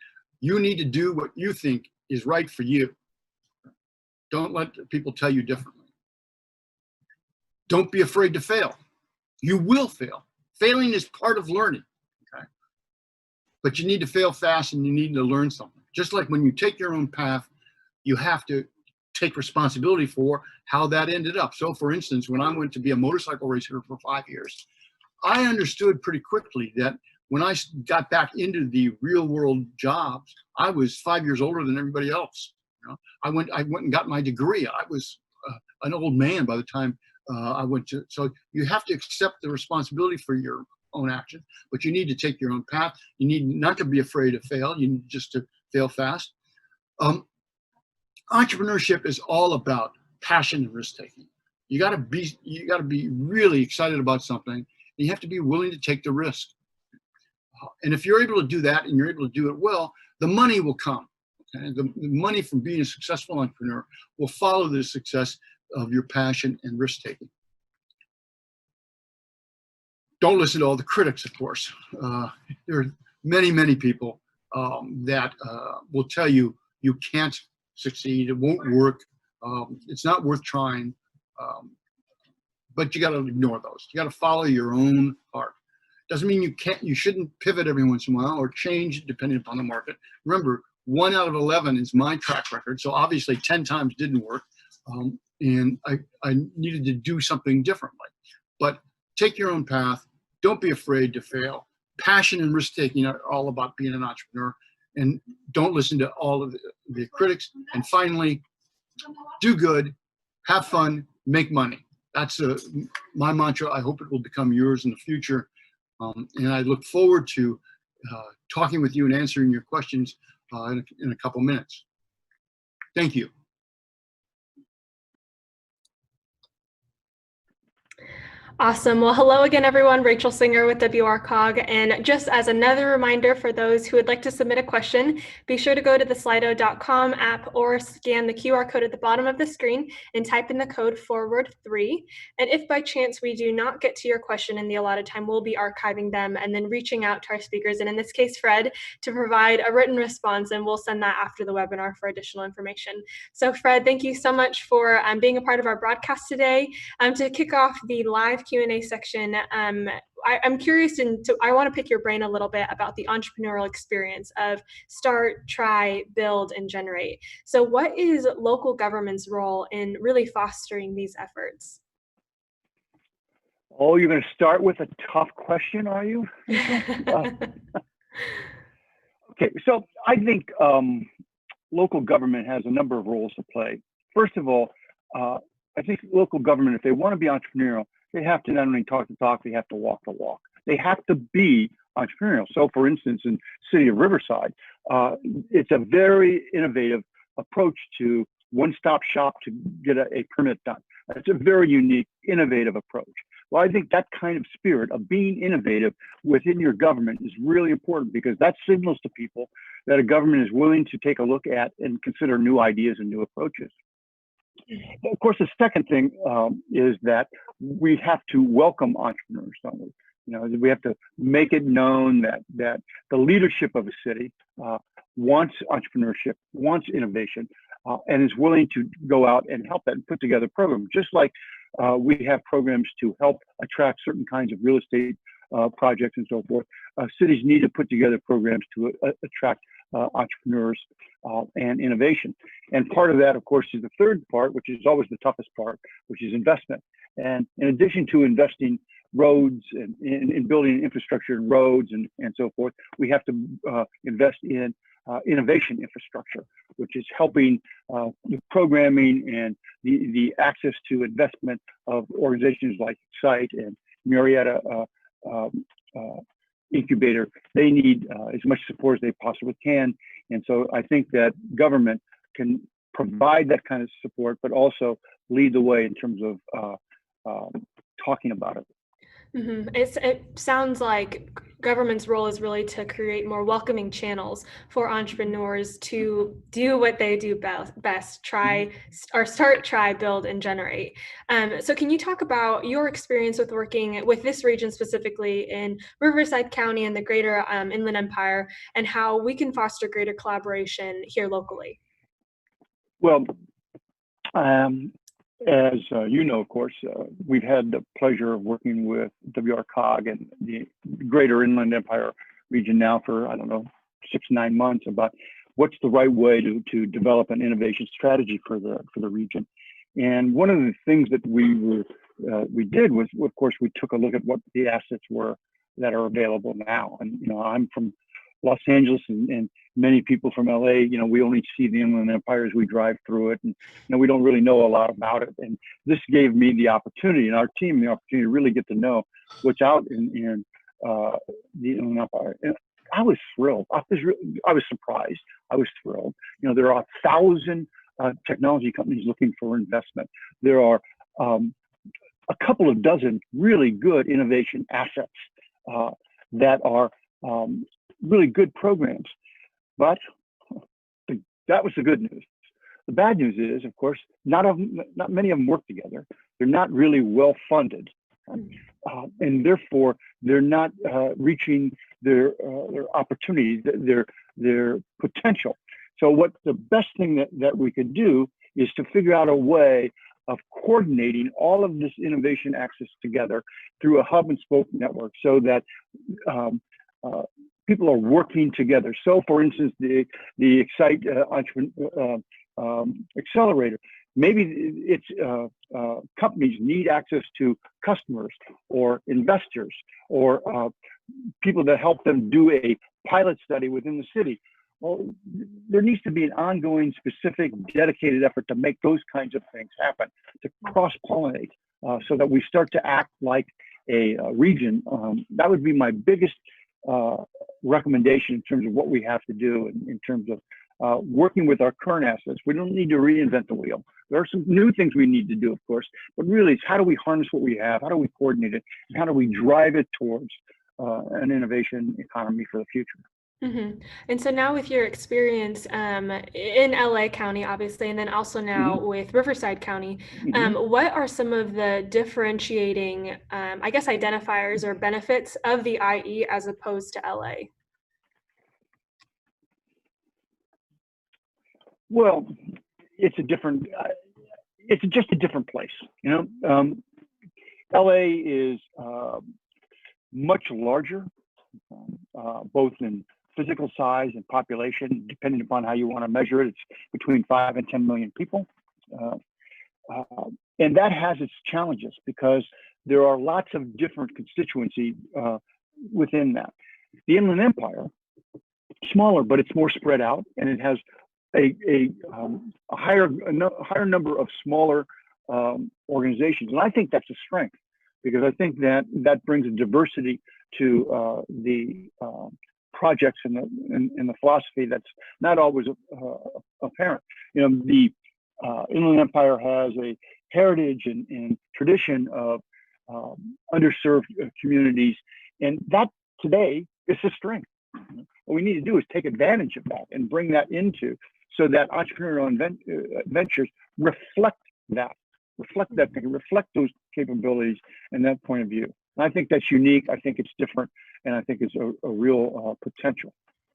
You need to do what you think is right for you. Don't let people tell you differently. Don't be afraid to fail. You will fail. Failing is part of learning. Okay? But you need to fail fast and you need to learn something. Just like when you take your own path, you have to take responsibility for how that ended up. So for instance, when I went to be a motorcycle racer for 5 years, I understood pretty quickly that when I got back into the real world jobs, I was 5 years older than everybody else. You know, I went and got my degree. I was an old man by the time I went to. So you have to accept the responsibility for your own actions, but you need to take your own path. You need not to be afraid to fail. You need just to fail fast. Entrepreneurship is all about passion and risk taking. You got to be really excited about something. And you have to be willing to take the risk. And if you're able to do that and you're able to do it well, the money will come. Okay? The money from being a successful entrepreneur will follow the success of your passion and risk taking. Don't listen to all the critics, of course. There are many, many people that will tell you you can't succeed, it won't work, it's not worth trying. But you got to ignore those. You got to follow your own heart. Doesn't mean you shouldn't pivot every once in a while or change depending upon the market. Remember, 1 out of 11 is my track record. So obviously 10 times didn't work. And I needed to do something differently. But take your own path. Don't be afraid to fail. Passion and risk taking are all about being an entrepreneur. And don't listen to all of the critics. And finally, do good, have fun, make money. That's my mantra. I hope it will become yours in the future. And I look forward to talking with you and answering your questions in a couple minutes. Thank you. Awesome. Well, hello again, everyone. Rachel Singer with WRCOG. And just as another reminder for those who would like to submit a question, be sure to go to the slido.com app or scan the QR code at the bottom of the screen and type in the code #3. And if by chance we do not get to your question in the allotted time, we'll be archiving them and then reaching out to our speakers, and in this case, Fred, to provide a written response, and we'll send that after the webinar for additional information. So Fred, thank you so much for being a part of our broadcast today. To kick off the live Q&A section, I'm curious, and I want to pick your brain a little bit about the entrepreneurial experience of start, try, build, and generate. So what is local government's role in really fostering these efforts? Oh, you're going to start with a tough question, are you? Okay, so I think local government has a number of roles to play. First of all, I think local government, if they want to be entrepreneurial, they have to not only talk the talk, they have to walk the walk. They have to be entrepreneurial. So for instance, in city of Riverside, it's a very innovative approach to one-stop shop to get a permit done. It's a very unique, innovative approach. Well, I think that kind of spirit of being innovative within your government is really important, because that signals to people that a government is willing to take a look at and consider new ideas and new approaches. Of course, the second thing is that we have to welcome entrepreneurs, don't we? You know, we have to make it known that the leadership of a city wants entrepreneurship, wants innovation, and is willing to go out and help that and put together programs. Just like we have programs to help attract certain kinds of real estate projects and so forth, cities need to put together programs to attract entrepreneurs and innovation. And part of that, of course, is the third part, which is always the toughest part, which is investment. And in addition to investing roads and in building infrastructure and roads and so forth, we have to invest in innovation infrastructure, which is helping the programming and the access to investment of organizations like Excite and Marietta Incubator. They need as much support as they possibly can. And so I think that government can provide that kind of support, but also lead the way in terms of talking about it. Mm-hmm. It sounds like government's role is really to create more welcoming channels for entrepreneurs to do what they do best, try, build, and generate. So can you talk about your experience with working with this region specifically in Riverside County and the greater Inland Empire, and how we can foster greater collaboration here locally? Well, as you know, of course, we've had the pleasure of working with WRCOG and the greater Inland Empire region now for, I don't know, 6-9 months about what's the right way to develop an innovation strategy for the region. And one of the things that we did was, of course, we took a look at what the assets were that are available now. And, you know, I'm from Los Angeles and many people from LA, you know, we only see the Inland Empire as we drive through it, and you know, we don't really know a lot about it. And this gave me the opportunity and our team the opportunity to really get to know what's out in the Inland Empire. And I was thrilled. I was surprised. I was thrilled. You know, there are 1,000 technology companies looking for investment. There are a couple of dozen really good innovation assets that are really good programs. But that was the good news. The bad news is, of course, not many of them work together. They're not really well funded, and therefore they're not reaching their opportunities, their potential. So what the best thing that we could do is to figure out a way of coordinating all of this innovation access together through a hub and spoke network, so that people are working together. So, for instance, the Excite Accelerator, maybe it's companies need access to customers or investors or people that help them do a pilot study within the city. Well, there needs to be an ongoing, specific, dedicated effort to make those kinds of things happen, to cross-pollinate, so that we start to act like a region. That would be my biggest recommendation in terms of what we have to do in terms of working with our current assets. We don't need to reinvent the wheel. There are some new things we need to do, of course, but really it's how do we harness what we have, how do we coordinate it, and how do we drive it towards an innovation economy for the future. Mm-hmm. And so now with your experience in LA County, obviously, and then also now with Riverside County, what are some of the differentiating, I guess, identifiers or benefits of the IE as opposed to LA? Well, it's just a different place. You know, LA is much larger, both in physical size and population, depending upon how you want to measure it. It's between 5 and 10 million people. And that has its challenges because there are lots of different constituencies within that. The Inland Empire, smaller, but it's more spread out, and it has a higher number of smaller organizations. And I think that's a strength, because I think that brings a diversity to the projects and the philosophy that's not always apparent. You know, the Inland Empire has a heritage and tradition of underserved communities, and that today is a strength. What we need to do is take advantage of that and bring that into, so that entrepreneurial ventures reflect thinking, reflect those capabilities and that point of view. And I think that's unique. I think it's different, and I think it's a real potential.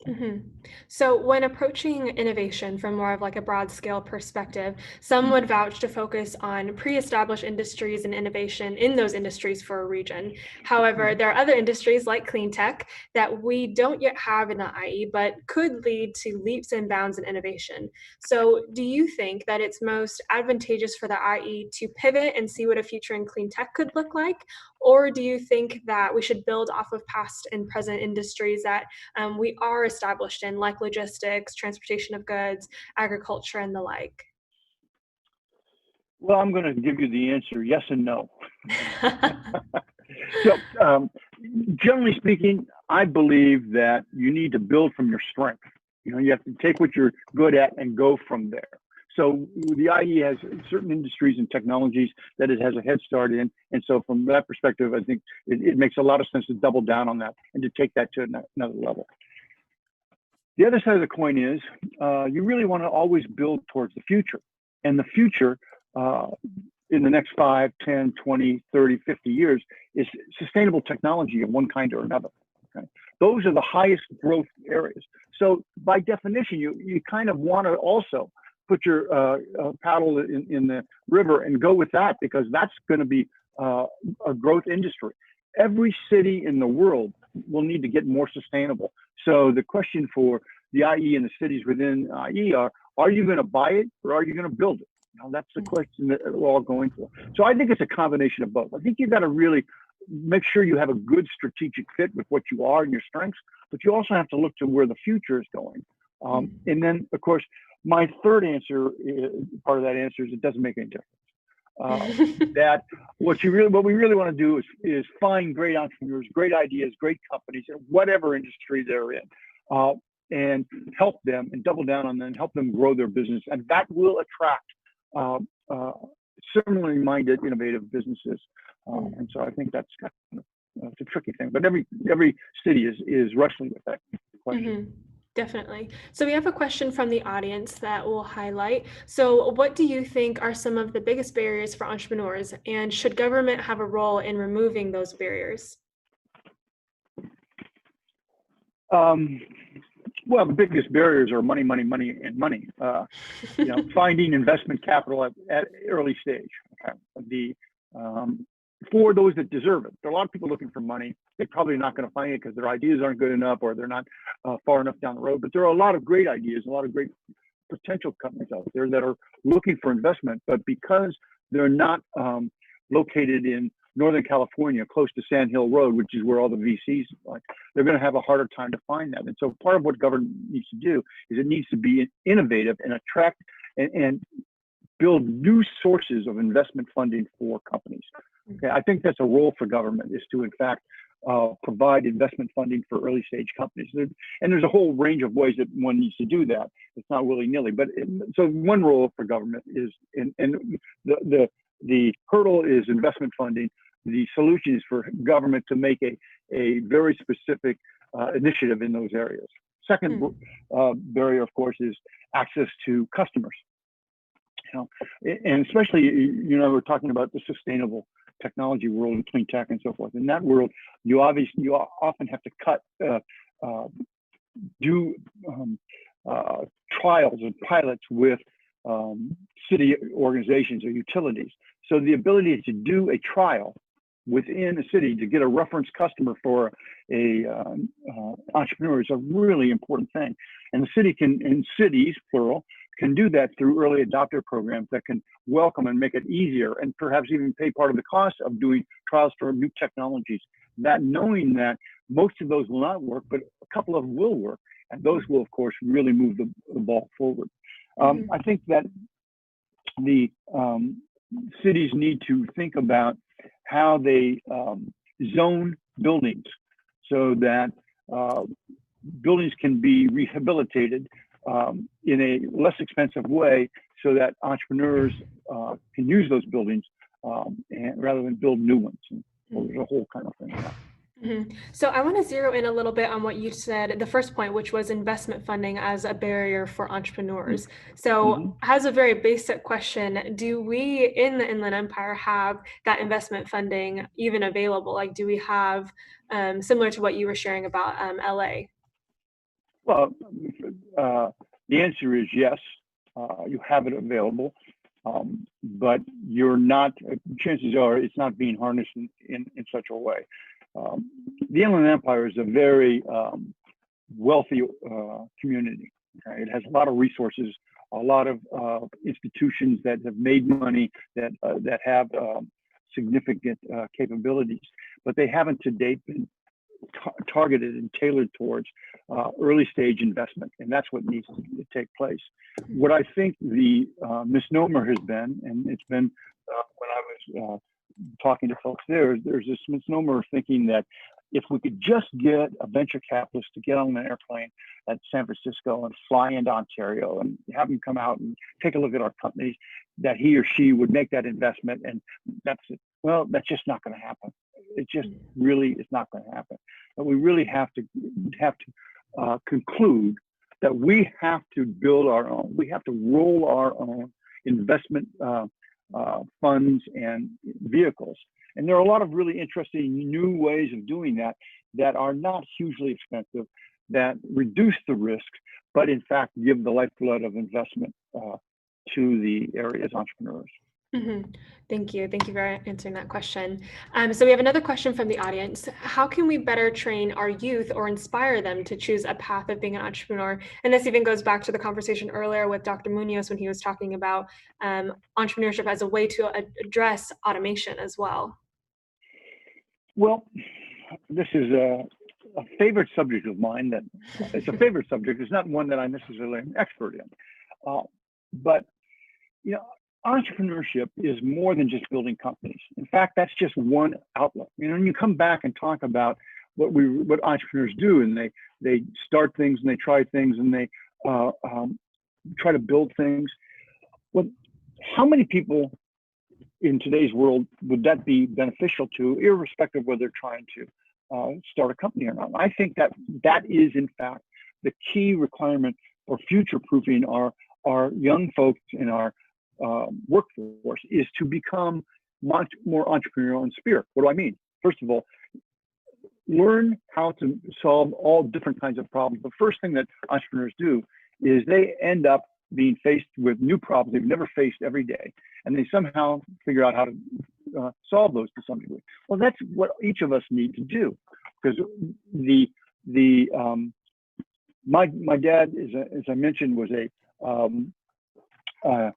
Mm-hmm. So when approaching innovation from more of like a broad scale perspective, some would vouch to focus on pre-established industries and innovation in those industries for a region. However, there are other industries like clean tech that we don't yet have in the IE, but could lead to leaps and bounds in innovation. So do you think that it's most advantageous for the IE to pivot and see what a future in clean tech could look like? Or do you think that we should build off of past and present industries that we are established in, like logistics, transportation of goods, agriculture, and the like? Well, I'm going to give you the answer, yes and no. So, generally speaking, I believe that you need to build from your strength. You know, you have to take what you're good at and go from there. So the IE has certain industries and technologies that it has a head start in. And so from that perspective, I think it makes a lot of sense to double down on that and to take that to another level. The other side of the coin is you really want to always build towards the future. And the future in the next 5, 10, 20, 30, 50 years is sustainable technology of one kind or another. Okay? Those are the highest growth areas. So by definition, you kind of want to also put your paddle in the river and go with that, because that's going to be a growth industry. Every city in the world will need to get more sustainable. So the question for the IE and the cities within IE are you going to buy it or are you going to build it? Now, that's the question that we're all going for. So I think it's a combination of both. I think you've got to really make sure you have a good strategic fit with what you are and your strengths, but you also have to look to where the future is going. And then, of course, my third answer, part of that answer, is it doesn't make any difference. That what we really want to do is find great entrepreneurs, great ideas, great companies in whatever industry they're in, and help them and double down on them and help them grow their business. And that will attract similarly minded, innovative businesses. And so I think that's kind of it's a tricky thing, but every city is wrestling with that question. Mm-hmm. Definitely. So we have a question from the audience that we'll highlight. So what do you think are some of the biggest barriers for entrepreneurs, and should government have a role in removing those barriers? Well, the biggest barriers are money, money, money, and money. You know, finding investment capital at early stage. Okay? For those that deserve it. There are a lot of people looking for money. They're probably not going to find it because their ideas aren't good enough or they're not far enough down the road. But there are a lot of great ideas, a lot of great potential companies out there that are looking for investment, but because they're not located in Northern California, close to Sand Hill Road, which is where all the VCs are, they're going to have a harder time to find that. And so part of what government needs to do is it needs to be innovative and attract and build new sources of investment funding for companies. Okay, I think that's a role for government, is to in fact provide investment funding for early stage companies. And there's a whole range of ways that one needs to do that. It's not willy-nilly, but so one role for government is, and the hurdle is investment funding. The solution is for government to make a very specific initiative in those areas. Second barrier, of course, is access to customers. You know, and especially, you know, we're talking about the sustainable technology world and clean tech and so forth. In that world, you often have to do trials and pilots with city organizations or utilities. So the ability to do a trial within a city to get a reference customer for a entrepreneur is a really important thing. And the city and cities, plural, can do that through early adopter programs that can welcome and make it easier, and perhaps even pay part of the cost of doing trials for new technologies. That knowing that most of those will not work, but a couple of them will work, and those will, of course, really move the ball forward. I think that the cities need to think about how they zone buildings so that buildings can be rehabilitated in a less expensive way so that entrepreneurs can use those buildings and rather than build new ones. And there's a whole kind of thing. So I want to zero in a little bit on what you said, the first point, which was investment funding as a barrier for entrepreneurs. So as a very basic question, do we in the Inland Empire have that investment funding even available? Like, do we have, similar to what you were sharing about LA? Well, the answer is yes, you have it available, but you're not, chances are it's not being harnessed in such a way. The Inland Empire is a very wealthy community. Okay? It has a lot of resources, a lot of institutions that have made money, that have significant capabilities, but they haven't to date been targeted and tailored towards early stage investment, and that's what needs to take place. What I think the misnomer has been, and it's been when I was talking to folks there's this misnomer of thinking that if we could just get a venture capitalist to get on an airplane at San Francisco and fly into Ontario and have him come out and take a look at our companies, that he or she would make that investment, and that's it. Well, that's just not going to happen. It just really is not going to happen. But we really have to conclude that we have to build our own. We have to roll our own investment funds and vehicles. And there are a lot of really interesting new ways of doing that that are not hugely expensive, that reduce the risk, but in fact give the lifeblood of investment to the area's entrepreneurs. Thank you. Thank you for answering that question. So we have another question from the audience. How can we better train our youth or inspire them to choose a path of being an entrepreneur? And this even goes back to the conversation earlier with Dr. Munoz when he was talking about entrepreneurship as a way to address automation as well. Well, this is a favorite subject of mine. That it's a favorite subject. It's not one that I necessarily am an expert in, but you know, entrepreneurship is more than just building companies. In fact, that's just one outlet. You know, when you come back and talk about what entrepreneurs do, and they start things and they try things and they try to build things. Well, how many people in today's world would that be beneficial to, irrespective of whether they're trying to start a company or not? I think that is in fact the key requirement for future-proofing our young folks in our workforce, is to become much more entrepreneurial in spirit. What do I mean? First of all, learn how to solve all different kinds of problems. The first thing that entrepreneurs do is they end up being faced with new problems they've never faced every day, and they somehow figure out how to solve those to some degree. Well, that's what each of us need to do, because my dad, as I mentioned, was a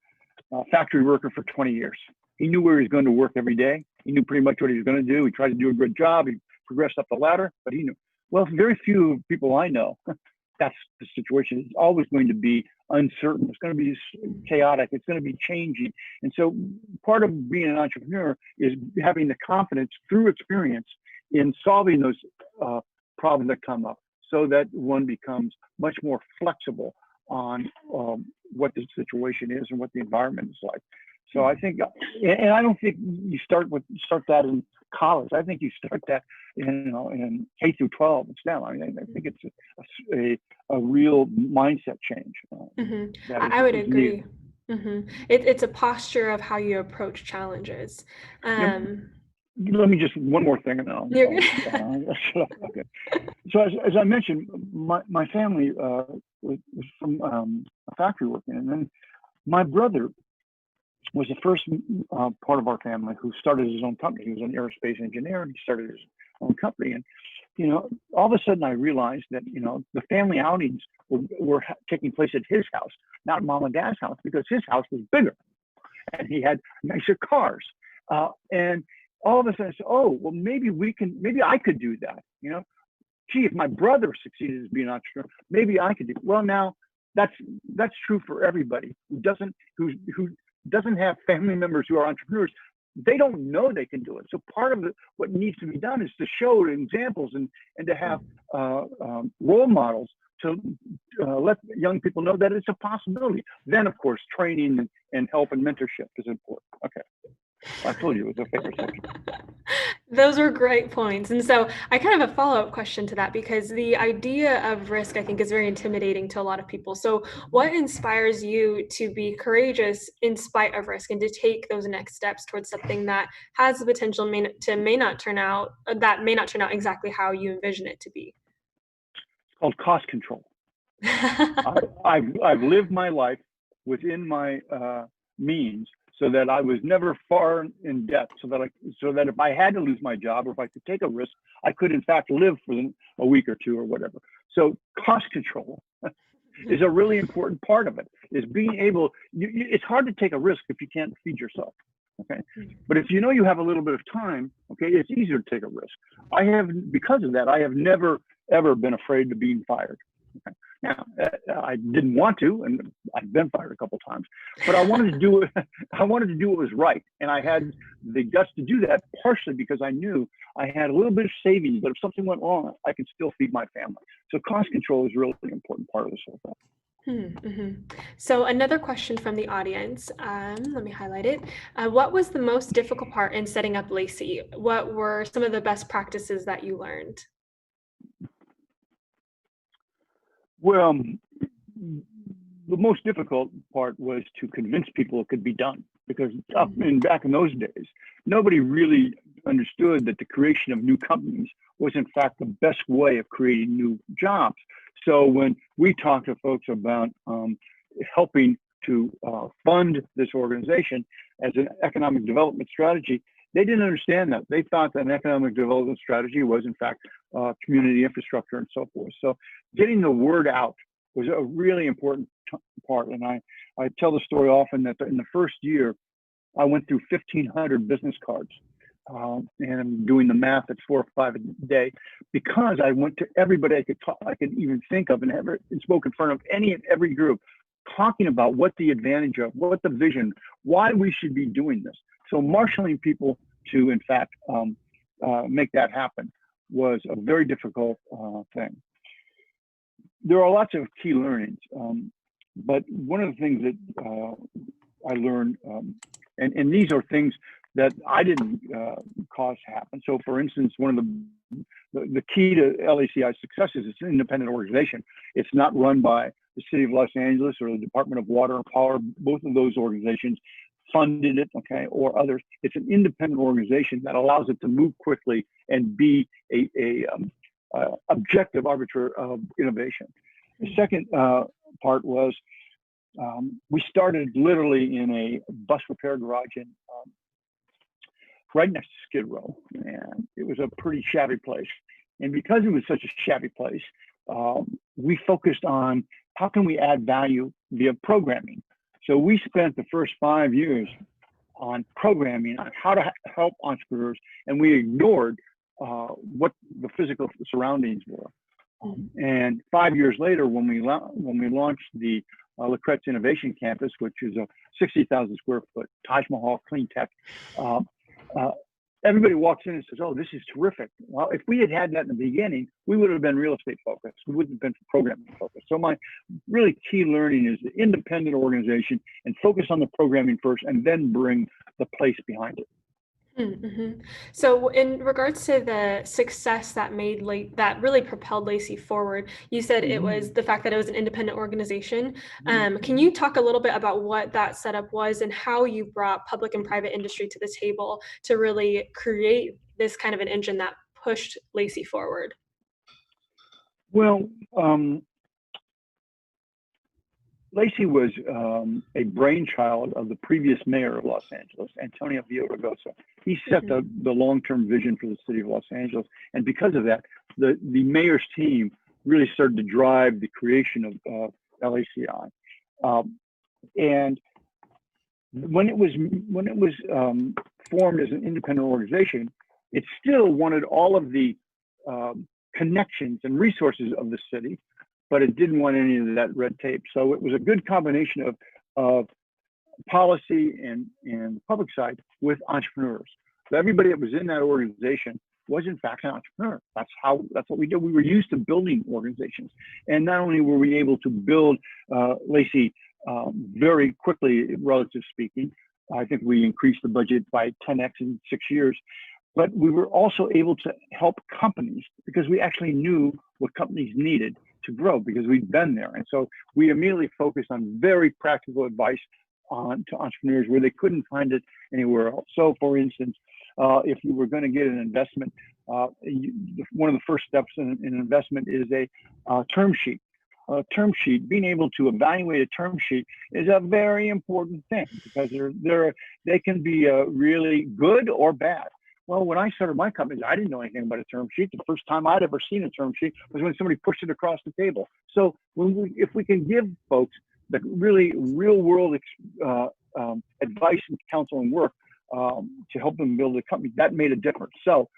factory worker for 20 years. He knew where he was going to work every day. He knew pretty much what he was going to do. He tried to do a good job. He progressed up the ladder, but he knew. Well, very few people I know, that's the situation. It's always going to be uncertain. It's going to be chaotic. It's going to be changing. And so part of being an entrepreneur is having the confidence through experience in solving those problems that come up, so that one becomes much more flexible on what the situation is and what the environment is like. So I think, and I don't think you start that in college. I think you start that in K through 12 and STEM. I mean, I think it's a real mindset change. I would agree. It's a posture of how you approach challenges. Let me just one more thing, and then I'll shut up. Okay. So as I mentioned, my family was from a factory working, and then my brother was the first part of our family who started his own company. He was an aerospace engineer, and he started his own company. And you know, all of a sudden, I realized that the family outings were taking place at his house, not mom and dad's house, because his house was bigger, and he had nicer cars. And all of a sudden, I said, "Oh, well, maybe I could do that." Gee, if my brother succeeded as being an entrepreneur, maybe I could do it. Well, now that's true for everybody who doesn't have family members who are entrepreneurs, they don't know they can do it. So part of what needs to be done is to show examples and to have role models to let young people know that it's a possibility. Then, of course, training and help and mentorship is important. Okay. I told you it was a favorite section. Those are great points. And so I kind of have a follow-up question to that, because the idea of risk, I think, is very intimidating to a lot of people. So what inspires you to be courageous in spite of risk and to take those next steps towards something that has the potential may not turn out exactly how you envision it to be? It's called cost control. I've lived my life within my means, so that I was never far in debt, so that if I had to lose my job or if I could take a risk, I could in fact live for a week or two or whatever. So cost control is a really important part of it, is being able, it's hard to take a risk if you can't feed yourself, okay? But if you know you have a little bit of time, okay, it's easier to take a risk. Because of that, I have never, ever been afraid of being fired. Okay? Now, I didn't want to, and I've been fired a couple times, but I wanted to do it. I wanted to do what was right, and I had the guts to do that, partially because I knew I had a little bit of savings, but if something went wrong, I could still feed my family. So cost control is really an important part of this whole thing. So another question from the audience, let me highlight it. What was the most difficult part in setting up Lacey? What were some of the best practices that you learned? Well, the most difficult part was to convince people it could be done, because back in those days, nobody really understood that the creation of new companies was in fact the best way of creating new jobs. So when we talked to folks about helping to fund this organization as an economic development strategy, they didn't understand that. They thought that an economic development strategy was, in fact, community infrastructure and so forth. So getting the word out was a really important part. And I tell the story often that in the first year, I went through 1,500 business cards. And I'm doing the math, it's 4 or 5 a day, because I went to everybody I could even think of, and spoke in front of any and every group, talking about what the advantage of, what the vision, why we should be doing this. So marshaling people to, in fact, make that happen was a very difficult thing. There are lots of key learnings, but one of the things that I learned, and these are things that I didn't cause to happen. So for instance, one of the key to LACI's success is it's an independent organization. It's not run by the City of Los Angeles or the Department of Water and Power. Both of those organizations funded it, okay, or others. It's an independent organization that allows it to move quickly and be a objective arbiter of innovation. The second part was we started literally in a bus repair garage in right next to Skid Row, and it was a pretty shabby place. And because it was such a shabby place, we focused on how can we add value via programming. So we spent the first 5 years on programming, on how to help entrepreneurs, and we ignored what the physical surroundings were. And 5 years later, when we launched the La Cret's Innovation Campus, which is a 60,000 square foot Taj Mahal clean tech, everybody walks in and says, "Oh, this is terrific." Well, if we had had that in the beginning, we would have been real estate focused. We wouldn't have been programming focused. So my really key learning is the independent organization and focus on the programming first, and then bring the place behind it. So in regards to the success that that really propelled Lacey forward, you said it was the fact that it was an independent organization. Can you talk a little bit about what that setup was and how you brought public and private industry to the table to really create this kind of an engine that pushed Lacey forward? Well, Lacey was a brainchild of the previous mayor of Los Angeles, Antonio Villaraigosa. He set the long-term vision for the city of Los Angeles. And because of that, the mayor's team really started to drive the creation of LACI. And when it was formed as an independent organization, it still wanted all of the connections and resources of the city, but it didn't want any of that red tape. So it was a good combination of policy and the public side with entrepreneurs. So everybody that was in that organization was in fact an entrepreneur. That's what we did. We were used to building organizations. And not only were we able to build Lacey very quickly, relative speaking, I think we increased the budget by 10x in 6 years, but we were also able to help companies because we actually knew what companies needed to grow because we'd been there. And so we immediately focused on very practical advice to entrepreneurs where they couldn't find it anywhere else. So for instance, if you were going to get an investment, one of the first steps in an investment is a term sheet. A term sheet, being able to evaluate a term sheet is a very important thing because they can be really good or bad. Well, when I started my company, I didn't know anything about a term sheet. The first time I'd ever seen a term sheet was when somebody pushed it across the table. So if we can give folks the really real world advice and counsel and work to help them build a company, that made a difference. So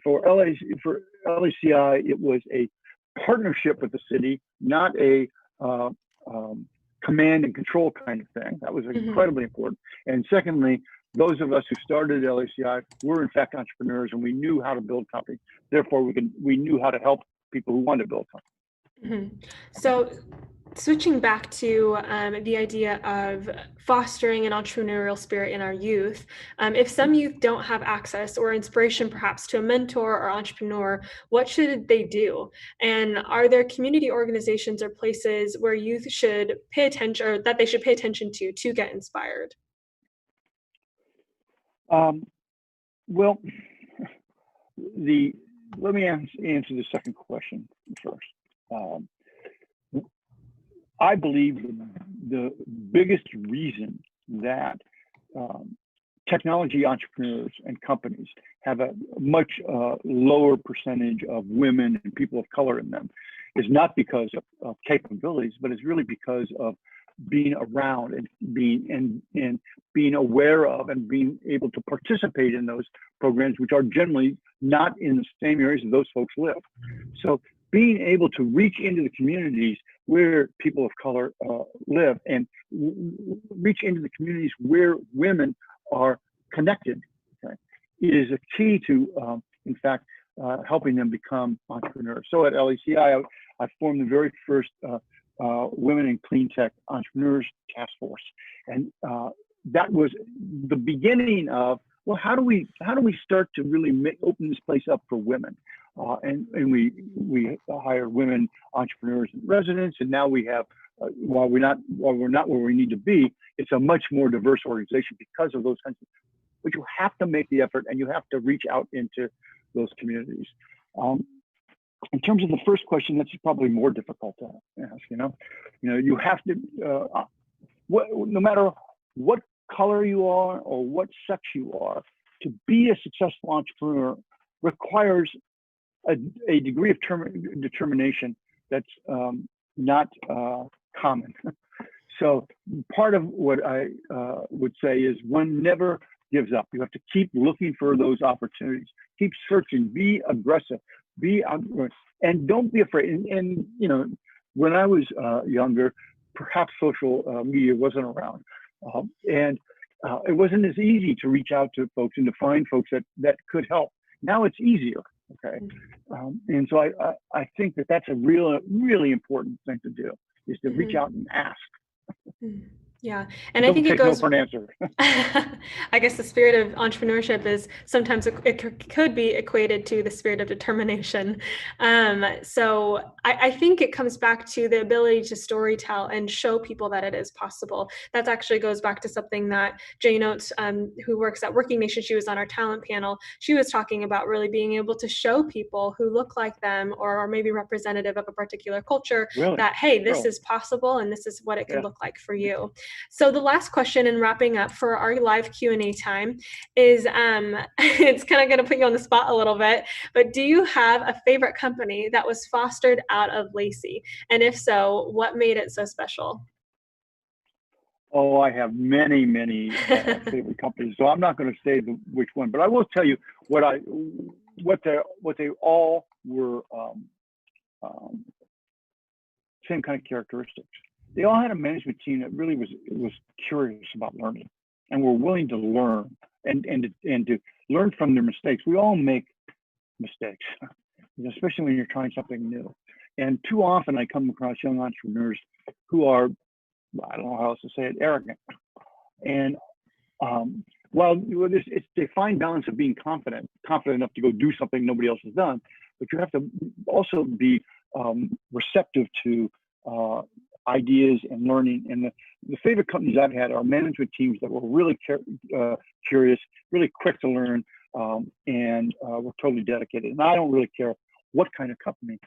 for LACI, it was a partnership with the city, not a command and control kind of thing. That was incredibly important. And secondly, those of us who started LACI were in fact entrepreneurs, and we knew how to build companies. Therefore, we knew how to help people who wanted to build companies. So switching back to the idea of fostering an entrepreneurial spirit in our youth, if some youth don't have access or inspiration perhaps to a mentor or entrepreneur, what should they do? And are there community organizations or places where youth should pay attention, or that they should pay attention to get inspired? Well, let me answer the second question first. I believe the biggest reason that technology entrepreneurs and companies have a much lower percentage of women and people of color in them is not because of capabilities, but it's really because of being around and being aware of and being able to participate in those programs, which are generally not in the same areas that those folks live. So being able to reach into the communities where people of color live and reach into the communities where women are connected, okay, is a key to, in fact, helping them become entrepreneurs. So at LACI, I formed the very first Women in Clean Tech Entrepreneurs Task Force, and that was the beginning of, well, how do we start to really open this place up for women? And we hire women entrepreneurs and residents, and now we have while we're not where we need to be, it's a much more diverse organization because of those kinds of. But you have to make the effort, and you have to reach out into those communities. In terms of the first question, that's probably more difficult to ask. You have to, no matter what color you are or what sex you are, to be a successful entrepreneur requires a degree of determination that's not common. So part of what I would say is one never gives up. You have to keep looking for those opportunities, keep searching, be aggressive, and don't be afraid. And when I was younger, perhaps social media wasn't around, and it wasn't as easy to reach out to folks and to find folks that could help. Now it's easier. Okay, and so I think that's a really important thing to do, is to reach out and ask. Yeah, and I think it goes. No for an answer. I guess the spirit of entrepreneurship is sometimes it could be equated to the spirit of determination. So I think it comes back to the ability to storytell and show people that it is possible. That actually goes back to something that Jane Oates, who works at Working Nation, she was on our talent panel. She was talking about really being able to show people who look like them or are maybe representative of a particular culture that, hey, this is possible and this is what it can look like for you. So the last question in wrapping up for our live Q&A time is, it's kind of going to put you on the spot a little bit, but do you have a favorite company that was fostered out of Lacey? And if so, what made it so special? Oh, I have many favorite companies, so I'm not going to say which one, but I will tell you what they all were, same kind of characteristics. they all had a management team that really was curious about learning and were willing to learn and to learn from their mistakes. We all make mistakes, especially when you're trying something new. And too often I come across young entrepreneurs who are, I don't know how else to say it, arrogant. And while it's a fine balance of being confident enough to go do something nobody else has done, but you have to also be receptive to ideas and learning. And the favorite companies I've had are management teams that were really curious, really quick to learn, and were totally dedicated. And I don't really care what kind of company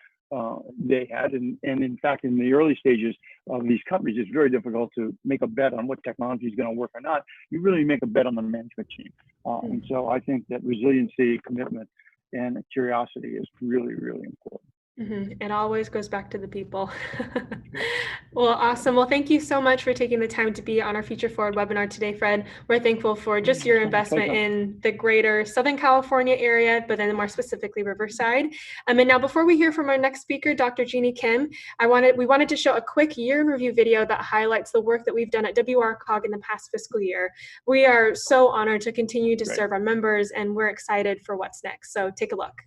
they had. And in fact, in the early stages of these companies, it's very difficult to make a bet on what technology is going to work or not. You really make a bet on the management team. And so I think that resiliency, commitment, and curiosity is really, really important. It always goes back to the people. Well, awesome. Well, thank you so much for taking the time to be on our Future Forward webinar today, Fred. We're thankful for just your investment in the greater Southern California area, but then more specifically Riverside. And now before we hear from our next speaker, Dr. Jeannie Kim, we wanted to show a quick year in review video that highlights the work that we've done at WRCOG in the past fiscal year. We are so honored to continue to serve our members, and we're excited for what's next. So take a look.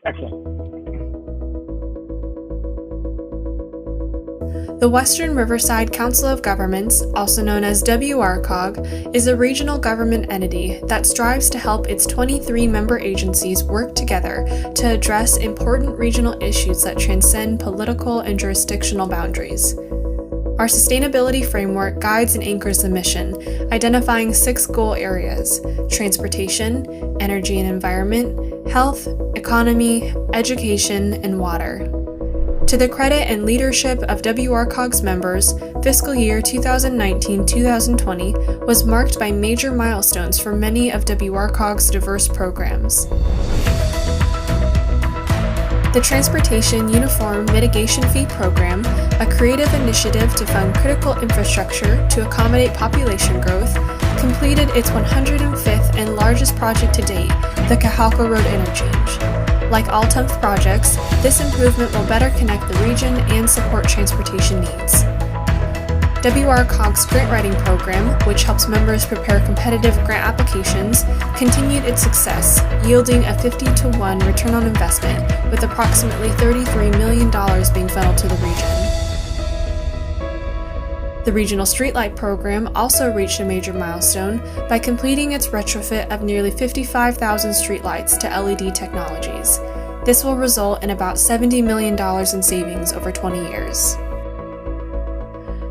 Excellent. The Western Riverside Council of Governments, also known as WRCOG, is a regional government entity that strives to help its 23 member agencies work together to address important regional issues that transcend political and jurisdictional boundaries. Our sustainability framework guides and anchors the mission, identifying 6 goal areas: transportation, energy and environment, health, economy, education, and water. To the credit and leadership of WRCOG's members, fiscal year 2019-2020 was marked by major milestones for many of WRCOG's diverse programs. The Transportation Uniform Mitigation Fee Program, a creative initiative to fund critical infrastructure to accommodate population growth, completed its 105th and largest project to date, the Cajalca Road Interchange. Like all TUMF projects, this improvement will better connect the region and support transportation needs. WRCOG's grant writing program, which helps members prepare competitive grant applications, continued its success, yielding a 50-to-1 return on investment, with approximately $33 million being funneled to the region. The Regional Streetlight Program also reached a major milestone by completing its retrofit of nearly 55,000 streetlights to LED technologies. This will result in about $70 million in savings over 20 years.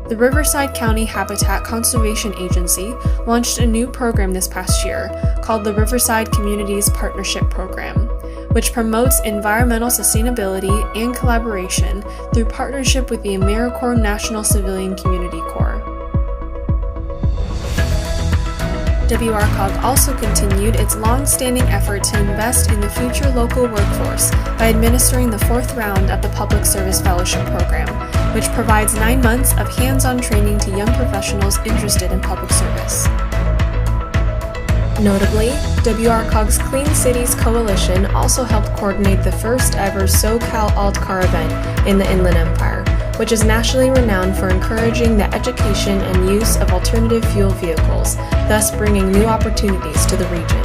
The Riverside County Habitat Conservation Agency launched a new program this past year called the Riverside Communities Partnership Program, which promotes environmental sustainability and collaboration through partnership with the AmeriCorps National Civilian Community Corps. WRCOG also continued its long-standing effort to invest in the future local workforce by administering the 4th round of the Public Service Fellowship Program, which provides 9 months of hands-on training to young professionals interested in public service. Notably, WRCOG's Clean Cities Coalition also helped coordinate the first ever SoCal AltCar event in the Inland Empire, which is nationally renowned for encouraging the education and use of alternative fuel vehicles, thus bringing new opportunities to the region.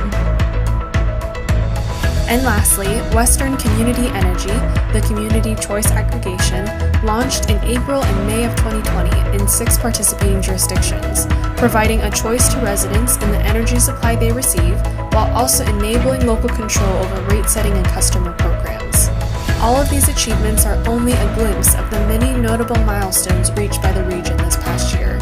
And lastly, Western Community Energy, the community choice aggregation, launched in April and May of 2020 in 6 participating jurisdictions, providing a choice to residents in the energy supply they receive, while also enabling local control over rate setting and customer programs. All of these achievements are only a glimpse of the many notable milestones reached by the region this past year.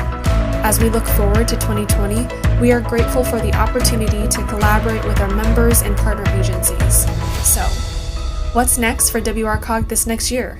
As we look forward to 2020, we are grateful for the opportunity to collaborate with our members and partner agencies. So, what's next for WRCOG this next year?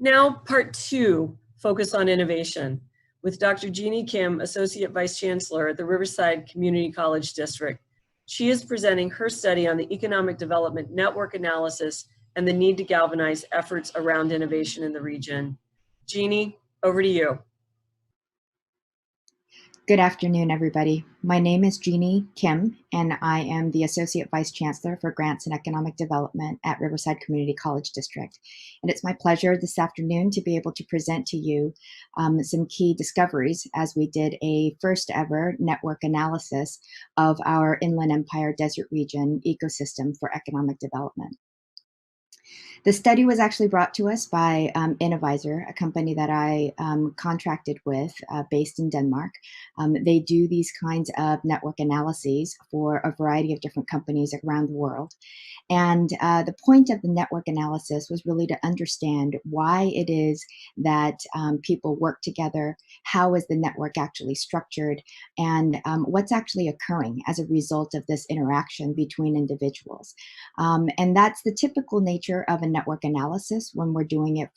Now, part 2, focus on innovation, with Dr. Jeannie Kim, Associate Vice Chancellor at the Riverside Community College District. She is presenting her study on the economic development network analysis and the need to galvanize efforts around innovation in the region. Jeannie, over to you. Good afternoon, everybody. My name is Jeannie Kim, and I am the Associate Vice Chancellor for Grants and Economic Development at Riverside Community College District. And it's my pleasure this afternoon to be able to present to you some key discoveries as we did a first ever network analysis of our Inland Empire Desert Region ecosystem for economic development. The study was actually brought to us by Innovisor, a company that I contracted with based in Denmark. They do these kinds of network analyses for a variety of different companies around the world. And the point of the network analysis was really to understand why it is that people work together, how is the network actually structured, and what's actually occurring as a result of this interaction between individuals. And that's the typical nature of a network analysis when we're doing it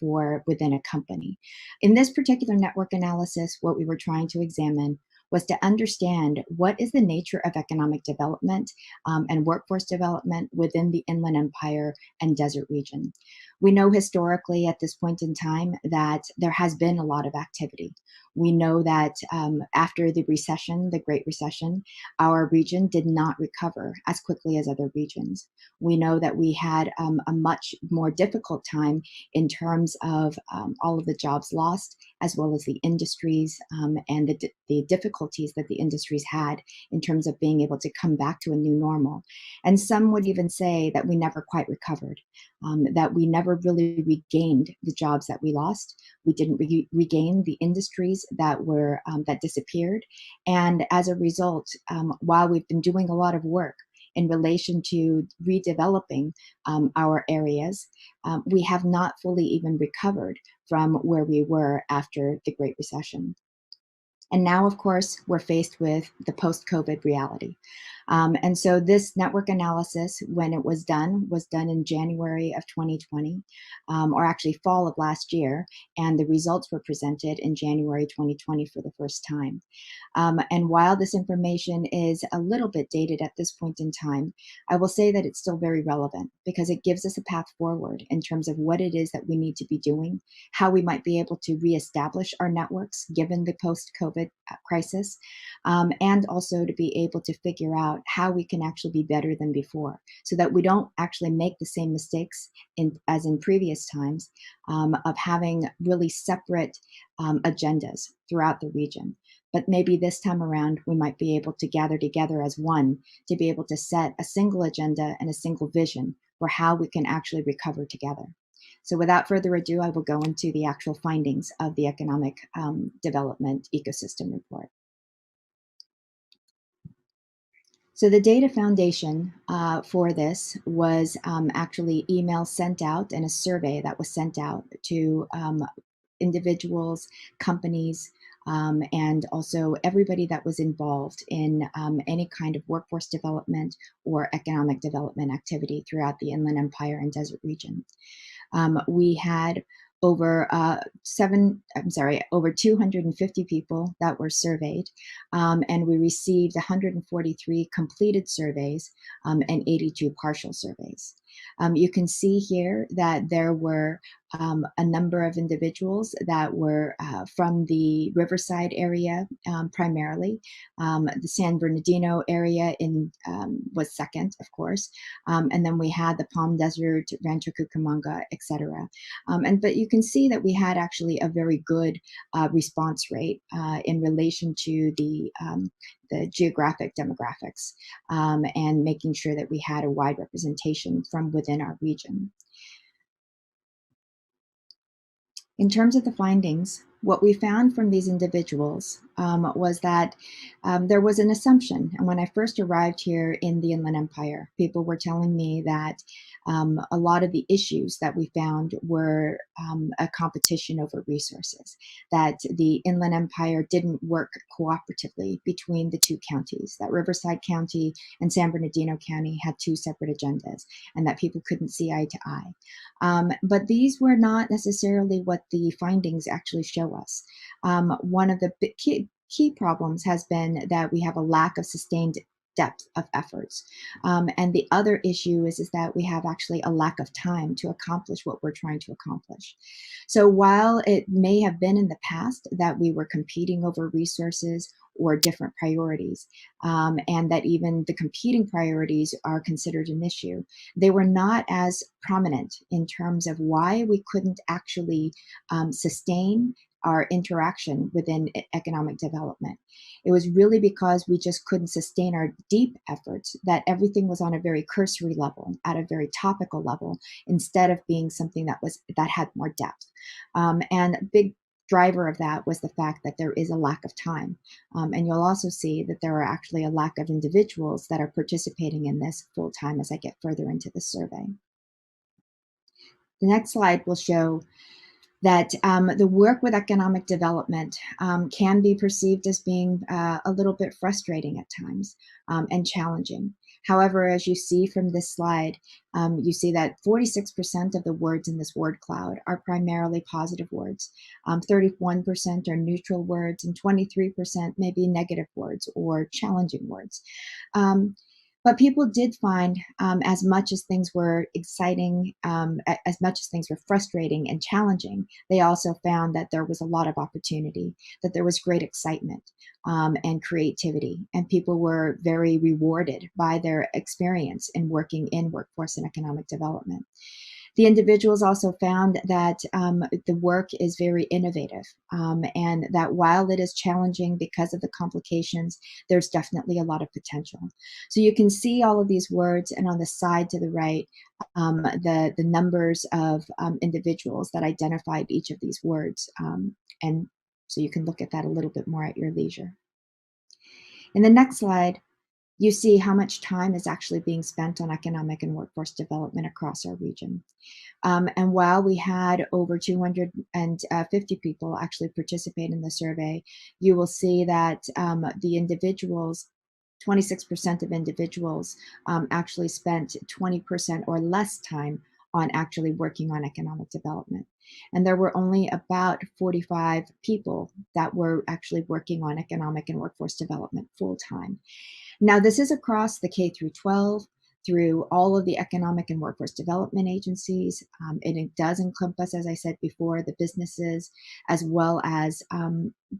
within a company. In this particular network analysis, what we were trying to examine was to understand what is the nature of economic development and workforce development within the Inland Empire and Desert Region. We know historically at this point in time that there has been a lot of activity. We know that after the recession, the Great Recession, our region did not recover as quickly as other regions. We know that we had a much more difficult time in terms of all of the jobs lost, as well as the industries and the difficulties that the industries had in terms of being able to come back to a new normal. And some would even say that we never quite recovered, that we never really regained the jobs that we lost. We didn't regain the industries that were that disappeared. And as a result, while we've been doing a lot of work in relation to redeveloping our areas, we have not fully even recovered from where we were after the Great Recession. And now, of course, we're faced with the post-COVID reality. And so this network analysis, when it was done in January of 2020, or actually fall of last year, and the results were presented in January 2020 for the first time. And while this information is a little bit dated at this point in time, I will say that it's still very relevant because it gives us a path forward in terms of what it is that we need to be doing, how we might be able to reestablish our networks given the post-COVID crisis, and also to be able to figure out how we can actually be better than before so that we don't actually make the same mistakes as in previous times of having really separate agendas throughout the region. But maybe this time around, we might be able to gather together as one to be able to set a single agenda and a single vision for how we can actually recover together. So without further ado, I will go into the actual findings of the Economic Development Ecosystem Report. So the data foundation for this was actually emails sent out and a survey that was sent out to individuals, companies, and also everybody that was involved in any kind of workforce development or economic development activity throughout the Inland Empire and Desert Region. We had over 250 people that were surveyed, and we received 143 completed surveys and 82 partial surveys. You can see here that there were a number of individuals that were from the Riverside area primarily. The San Bernardino area was second, of course. And then we had the Palm Desert, Rancho Cucamonga, etc. But you can see that we had actually a very good response rate in relation to the geographic demographics and making sure that we had a wide representation from within our region. In terms of the findings, what we found from these individuals was that there was an assumption. And when I first arrived here in the Inland Empire, people were telling me that A lot of the issues that we found were a competition over resources, that the Inland Empire didn't work cooperatively between the two counties, that Riverside County and San Bernardino County had two separate agendas, and that people couldn't see eye to eye. But these were not necessarily what the findings actually show us. One of the key problems has been that we have a lack of sustained depth of efforts. And the other issue is that we have actually a lack of time to accomplish what we're trying to accomplish. So while it may have been in the past that we were competing over resources or different priorities, and that even the competing priorities are considered an issue, they were not as prominent in terms of why we couldn't actually sustain our interaction within economic development. It was really because we just couldn't sustain our deep efforts, that everything was on a very cursory level, at a very topical level, instead of being something that had more depth. And a big driver of that was the fact that there is a lack of time. And you'll also see that there are actually a lack of individuals that are participating in this full time as I get further into the survey. The next slide will show that the work with economic development can be perceived as being a little bit frustrating at times and challenging. However, as you see from this slide, you see that 46% of the words in this word cloud are primarily positive words. 31% are neutral words, and 23% may be negative words or challenging words. But people did find, as much as things were exciting, as much as things were frustrating and challenging, they also found that there was a lot of opportunity, that there was great excitement and creativity, and people were very rewarded by their experience in working in workforce and economic development. The individuals also found that the work is very innovative, and that while it is challenging because of the complications, there's definitely a lot of potential. So you can see all of these words, and on the side to the right, the numbers of individuals that identified each of these words. And so you can look at that a little bit more at your leisure. In the next slide, you see how much time is actually being spent on economic and workforce development across our region. And while we had over 250 people actually participate in the survey, you will see that the individuals, 26% of individuals actually spent 20% or less time on actually working on economic development. And there were only about 45 people that were actually working on economic and workforce development full time. Now, this is across the K through 12, through all of the economic and workforce development agencies. It does encompass, as I said before, the businesses, as well as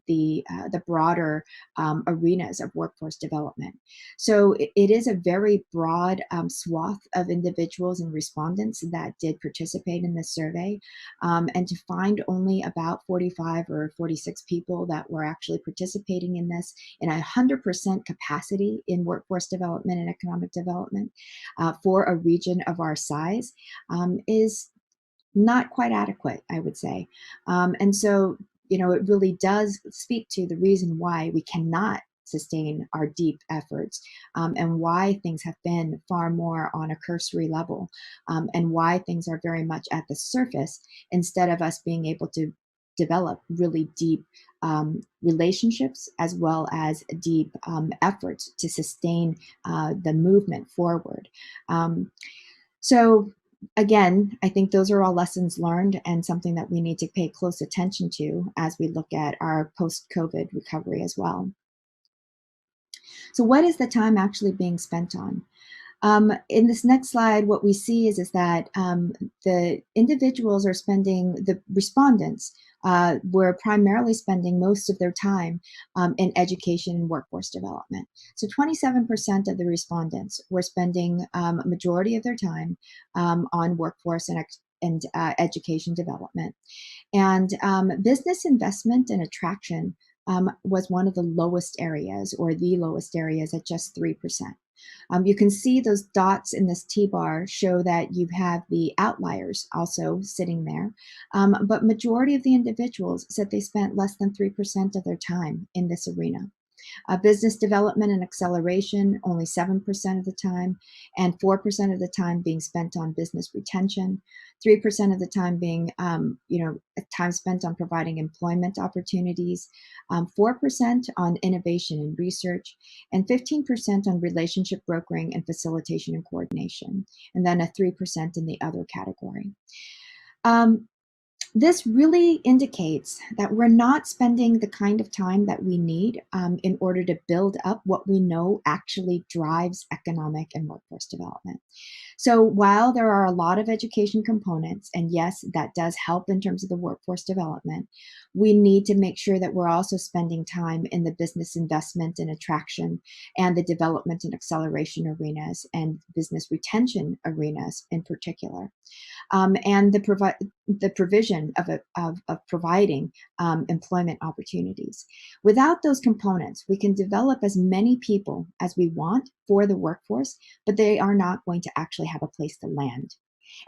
the broader arenas of workforce development. So it is a very broad swath of individuals and respondents that did participate in this survey. And to find only about 45 or 46 people that were actually participating in this in 100% capacity in workforce development and economic development for a region of our size is not quite adequate, I would say. And so, you know, it really does speak to the reason why we cannot sustain our deep efforts, and why things have been far more on a cursory level, and why things are very much at the surface instead of us being able to develop really deep relationships, as well as deep efforts to sustain the movement forward. So again, I think those are all lessons learned and something that we need to pay close attention to as we look at our post-COVID recovery as well. So what is the time actually being spent on? In this next slide, what we see is that the individuals are spending, the respondents were primarily spending most of their time in education and workforce development. So 27% of the respondents were spending a majority of their time on workforce and education development. And business investment and attraction was one of the lowest areas, or the lowest areas, at just 3%. You can see those dots in this T-bar show that you have the outliers also sitting there, but majority of the individuals said they spent less than 3% of their time in this arena. Business development and acceleration, only 7% of the time, and 4% of the time being spent on business retention, 3% of the time being, time spent on providing employment opportunities, 4% on innovation and research, and 15% on relationship brokering and facilitation and coordination, and then a 3% in the other category. This really indicates that we're not spending the kind of time that we need in order to build up what we know actually drives economic and workforce development. So while there are a lot of education components, and yes, that does help in terms of the workforce development, we need to make sure that we're also spending time in the business investment and attraction and the development and acceleration arenas and business retention arenas in particular. And the provision of providing employment opportunities. Without those components, we can develop as many people as we want for the workforce, but they are not going to actually have a place to land.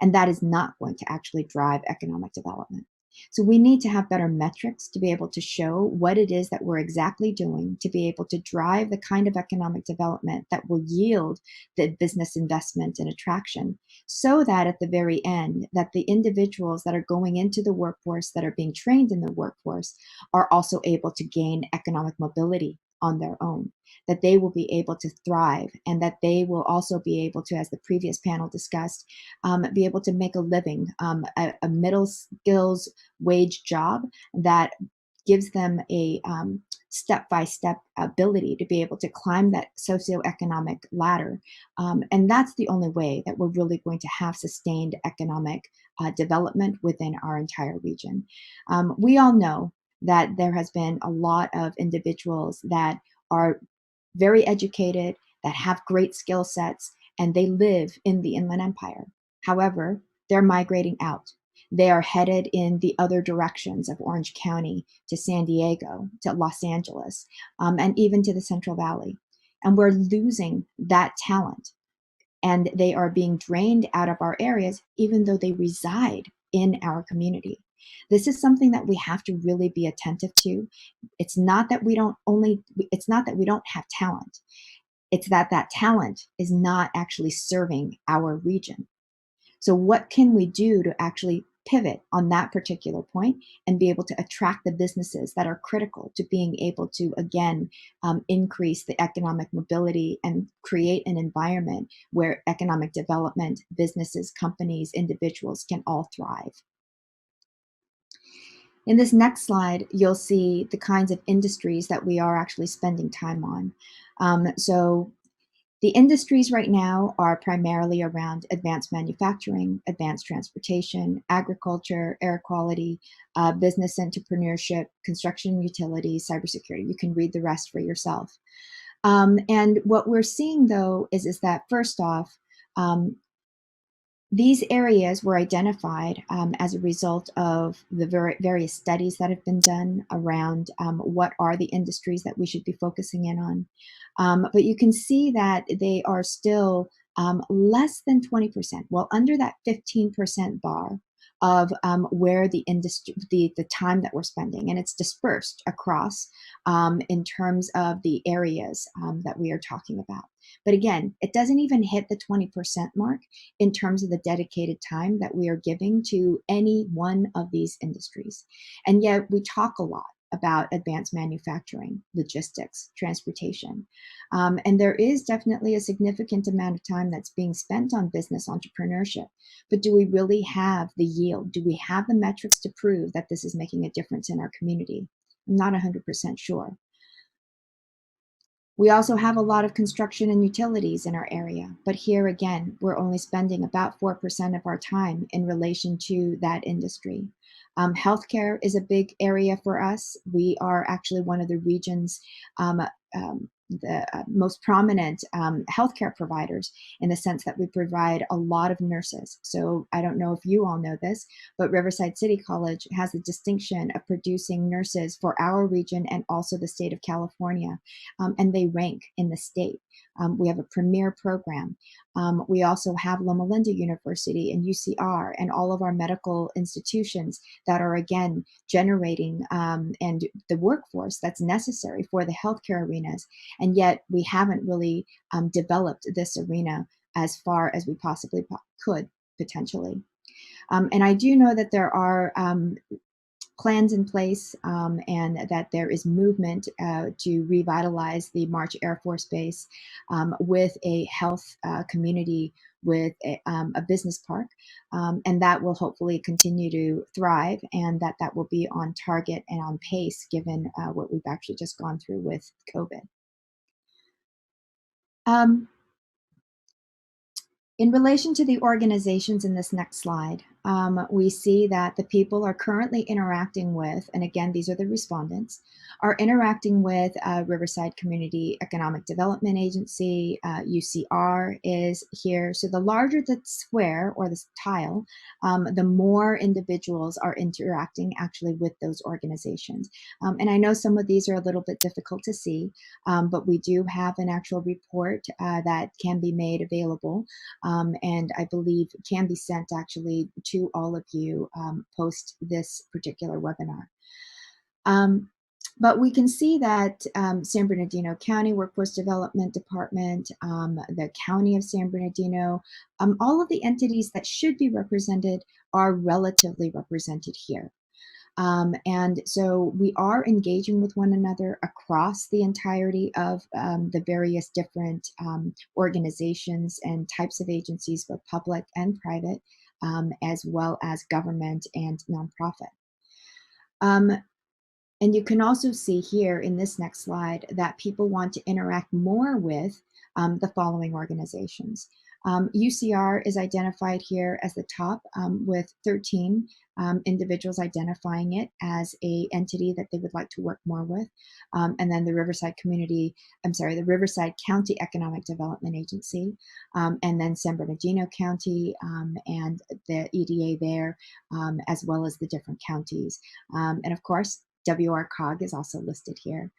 And that is not going to actually drive economic development. So we need to have better metrics to be able to show what it is that we're exactly doing to be able to drive the kind of economic development that will yield the business investment and attraction, so that at the very end, that the individuals that are going into the workforce, that are being trained in the workforce, are also able to gain economic mobility on their own, that they will be able to thrive, and that they will also be able to, as the previous panel discussed, be able to make a living, a middle skills wage job that gives them a step-by-step ability to be able to climb that socioeconomic ladder. And that's the only way that we're really going to have sustained economic development within our entire region. We all know that there has been a lot of individuals that are very educated, that have great skill sets, and they live in the Inland Empire. However, they're migrating out. They are headed in the other directions of Orange County to San Diego, to Los Angeles, and even to the Central Valley. And we're losing that talent. And they are being drained out of our areas, even though they reside in our community. This is something that we have to really be attentive to. It's not that we don't have talent. It's that that talent is not actually serving our region. So what can we do to actually pivot on that particular point and be able to attract the businesses that are critical to being able to, again, increase the economic mobility and create an environment where economic development, businesses, companies, individuals can all thrive. In this next slide, you'll see the kinds of industries that we are actually spending time on. So the industries right now are primarily around advanced manufacturing, advanced transportation, agriculture, air quality, business entrepreneurship, construction utilities, cybersecurity. You can read the rest for yourself. And what we're seeing, though, is that first off, these areas were identified as a result of the various studies that have been done around what are the industries that we should be focusing in on. But you can see that they are still less than 20%, well, under that 15% bar of where the industry, the time that we're spending, and it's dispersed across in terms of the areas that we are talking about. But again, it doesn't even hit the 20% mark in terms of the dedicated time that we are giving to any one of these industries. And yet we talk a lot about advanced manufacturing, logistics, transportation. And there is definitely a significant amount of time that's being spent on business entrepreneurship. But do we really have the yield? Do we have the metrics to prove that this is making a difference in our community? I'm not 100% sure. We also have a lot of construction and utilities in our area, but here again, we're only spending about 4% of our time in relation to that industry. Healthcare is a big area for us. We are actually one of the region's most prominent healthcare providers, in the sense that we provide a lot of nurses. So I don't know if you all know this, but Riverside City College has the distinction of producing nurses for our region and also the state of California, and they rank in the state. We have a premier program. We also have Loma Linda University and UCR and all of our medical institutions that are, again, generating and the workforce that's necessary for the healthcare arenas. And yet we haven't really developed this arena as far as we possibly could, potentially. And I do know that there are plans in place and that there is movement to revitalize the March Air Force Base with a health community, with a business park, and that will hopefully continue to thrive, and that will be on target and on pace given what we've actually just gone through with COVID. In relation to the organizations in this next slide, we see that the people are currently interacting with, and again, these are the respondents, are interacting with Riverside Community Economic Development Agency, UCR is here. So the larger the square or the tile, the more individuals are interacting actually with those organizations. And I know some of these are a little bit difficult to see, but we do have an actual report that can be made available. And I believe can be sent actually to all of you post this particular webinar. But we can see that San Bernardino County Workforce Development Department, the County of San Bernardino, all of the entities that should be represented are relatively represented here. And so we are engaging with one another across the entirety of the various different organizations and types of agencies, both public and private, as well as government and nonprofit. And you can also see here in this next slide that people want to interact more with the following organizations. UCR is identified here as the top with 13 individuals identifying it as a entity that they would like to work more with. And then the Riverside County Economic Development Agency, and then San Bernardino County and the EDA there, as well as the different counties. And of course, WRCOG is also listed here.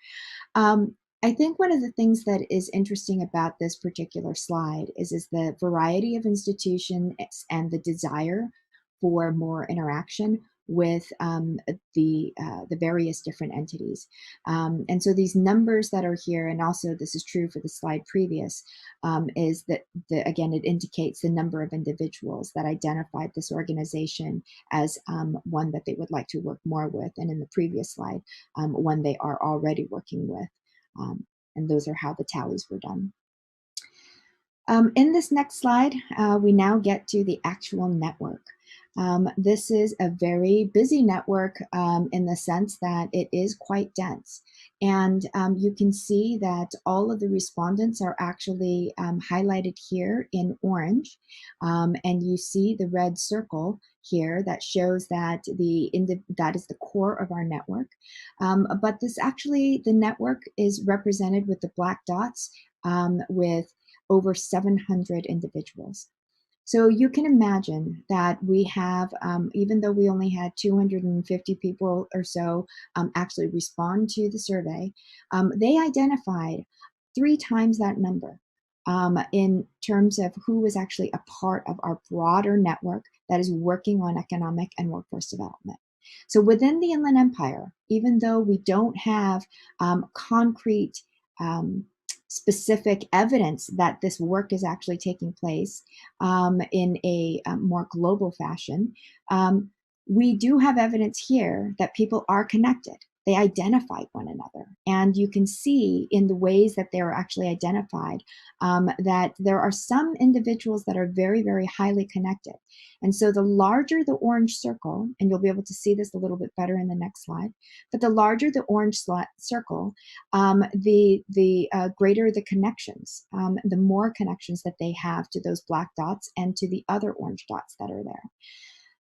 I think one of the things that is interesting about this particular slide is the variety of institutions and the desire for more interaction with the various different entities. And so these numbers that are here, and also this is true for the slide previous, is that, again, it indicates the number of individuals that identified this organization as one that they would like to work more with, and in the previous slide, one they are already working with. And those are how the tallies were done. In this next slide, we now get to the actual network. This is a very busy network in the sense that it is quite dense. And you can see that all of the respondents are actually highlighted here in orange. And you see the red circle here that shows that that is the core of our network. But this actually, the network is represented with the black dots with over 700 individuals. So you can imagine that we have, even though we only had 250 people or so actually respond to the survey, they identified 3 times that number in terms of who was actually a part of our broader network that is working on economic and workforce development. So within the Inland Empire, even though we don't have concrete specific evidence that this work is actually taking place in a more global fashion, we do have evidence here that people are connected. They identify one another. And you can see in the ways that they are actually identified that there are some individuals that are very, very highly connected. And so the larger the orange circle, and you'll be able to see this a little bit better in the next slide, but the larger the orange circle, the greater the connections, the more connections that they have to those black dots and to the other orange dots that are there.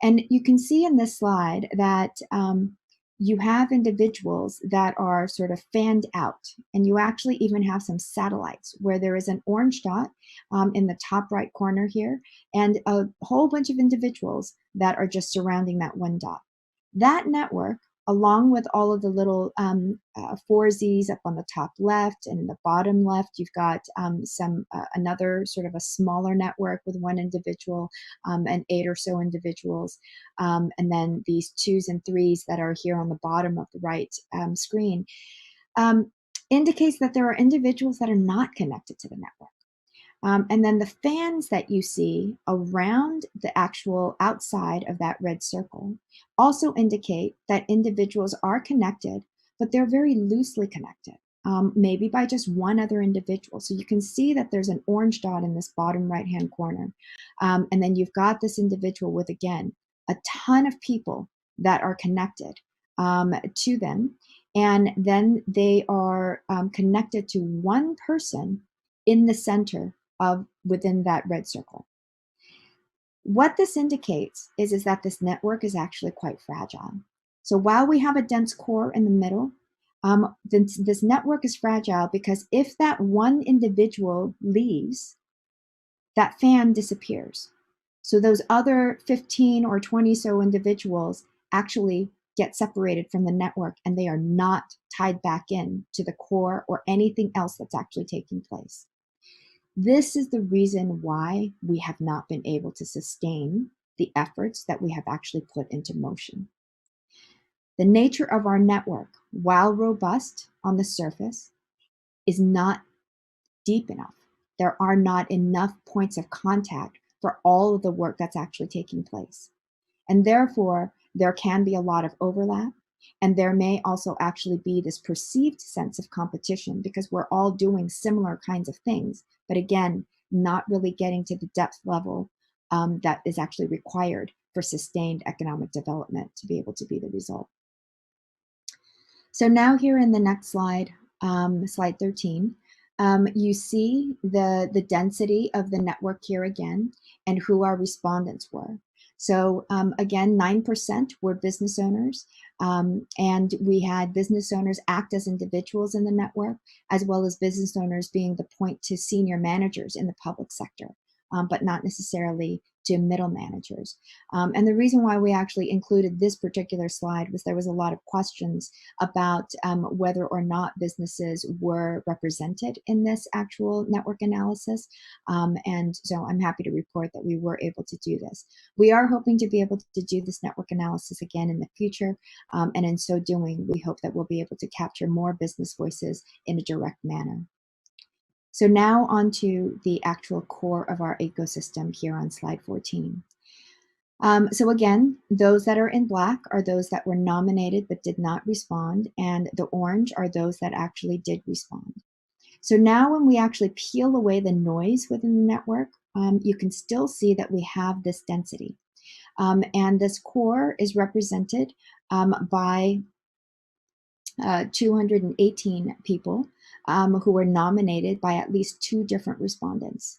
And you can see in this slide that you have individuals that are sort of fanned out, and you actually even have some satellites where there is an orange dot in the top right corner here, and a whole bunch of individuals that are just surrounding that one dot. That network, along with all of the little 4Zs up on the top left, and in the bottom left, you've got another sort of a smaller network with one individual and 8 or so individuals. And then these 2s and 3s that are here on the bottom of the right screen indicates that there are individuals that are not connected to the network. And then the fans that you see around the actual outside of that red circle also indicate that individuals are connected, but they're very loosely connected, maybe by just one other individual. So you can see that there's an orange dot in this bottom right-hand corner. And then you've got this individual with, again, a ton of people that are connected to them. And then they are connected to one person in the center of within that red circle. What this indicates is that this network is actually quite fragile. So while we have a dense core in the middle, this network is fragile because if that one individual leaves, that fan disappears. So those other 15 or 20 so individuals actually get separated from the network, and they are not tied back in to the core or anything else that's actually taking place. This is the reason why we have not been able to sustain the efforts that we have actually put into motion. The nature of our network, while robust on the surface, is not deep enough. There are not enough points of contact for all of the work that's actually taking place. And therefore, there can be a lot of overlap, and there may also actually be this perceived sense of competition because we're all doing similar kinds of things, but again, not really getting to the depth level that is actually required for sustained economic development to be able to be the result. So now here in the next slide, slide 13, you see the density of the network here again and who our respondents were. So again, 9% were business owners, and we had business owners act as individuals in the network, as well as business owners being the point to senior managers in the public sector, but not necessarily to middle managers. And the reason why we actually included this particular slide was there was a lot of questions about whether or not businesses were represented in this actual network analysis. And so I'm happy to report that we were able to do this. We are hoping to be able to do this network analysis again in the future. And in so doing, we hope that we'll be able to capture more business voices in a direct manner. So now onto the actual core of our ecosystem here on slide 14. So again, those that are in black are those that were nominated but did not respond, and the orange are those that actually did respond. So now when we actually peel away the noise within the network, you can still see that we have this density. And this core is represented by 218 people who were nominated by at least 2 different respondents.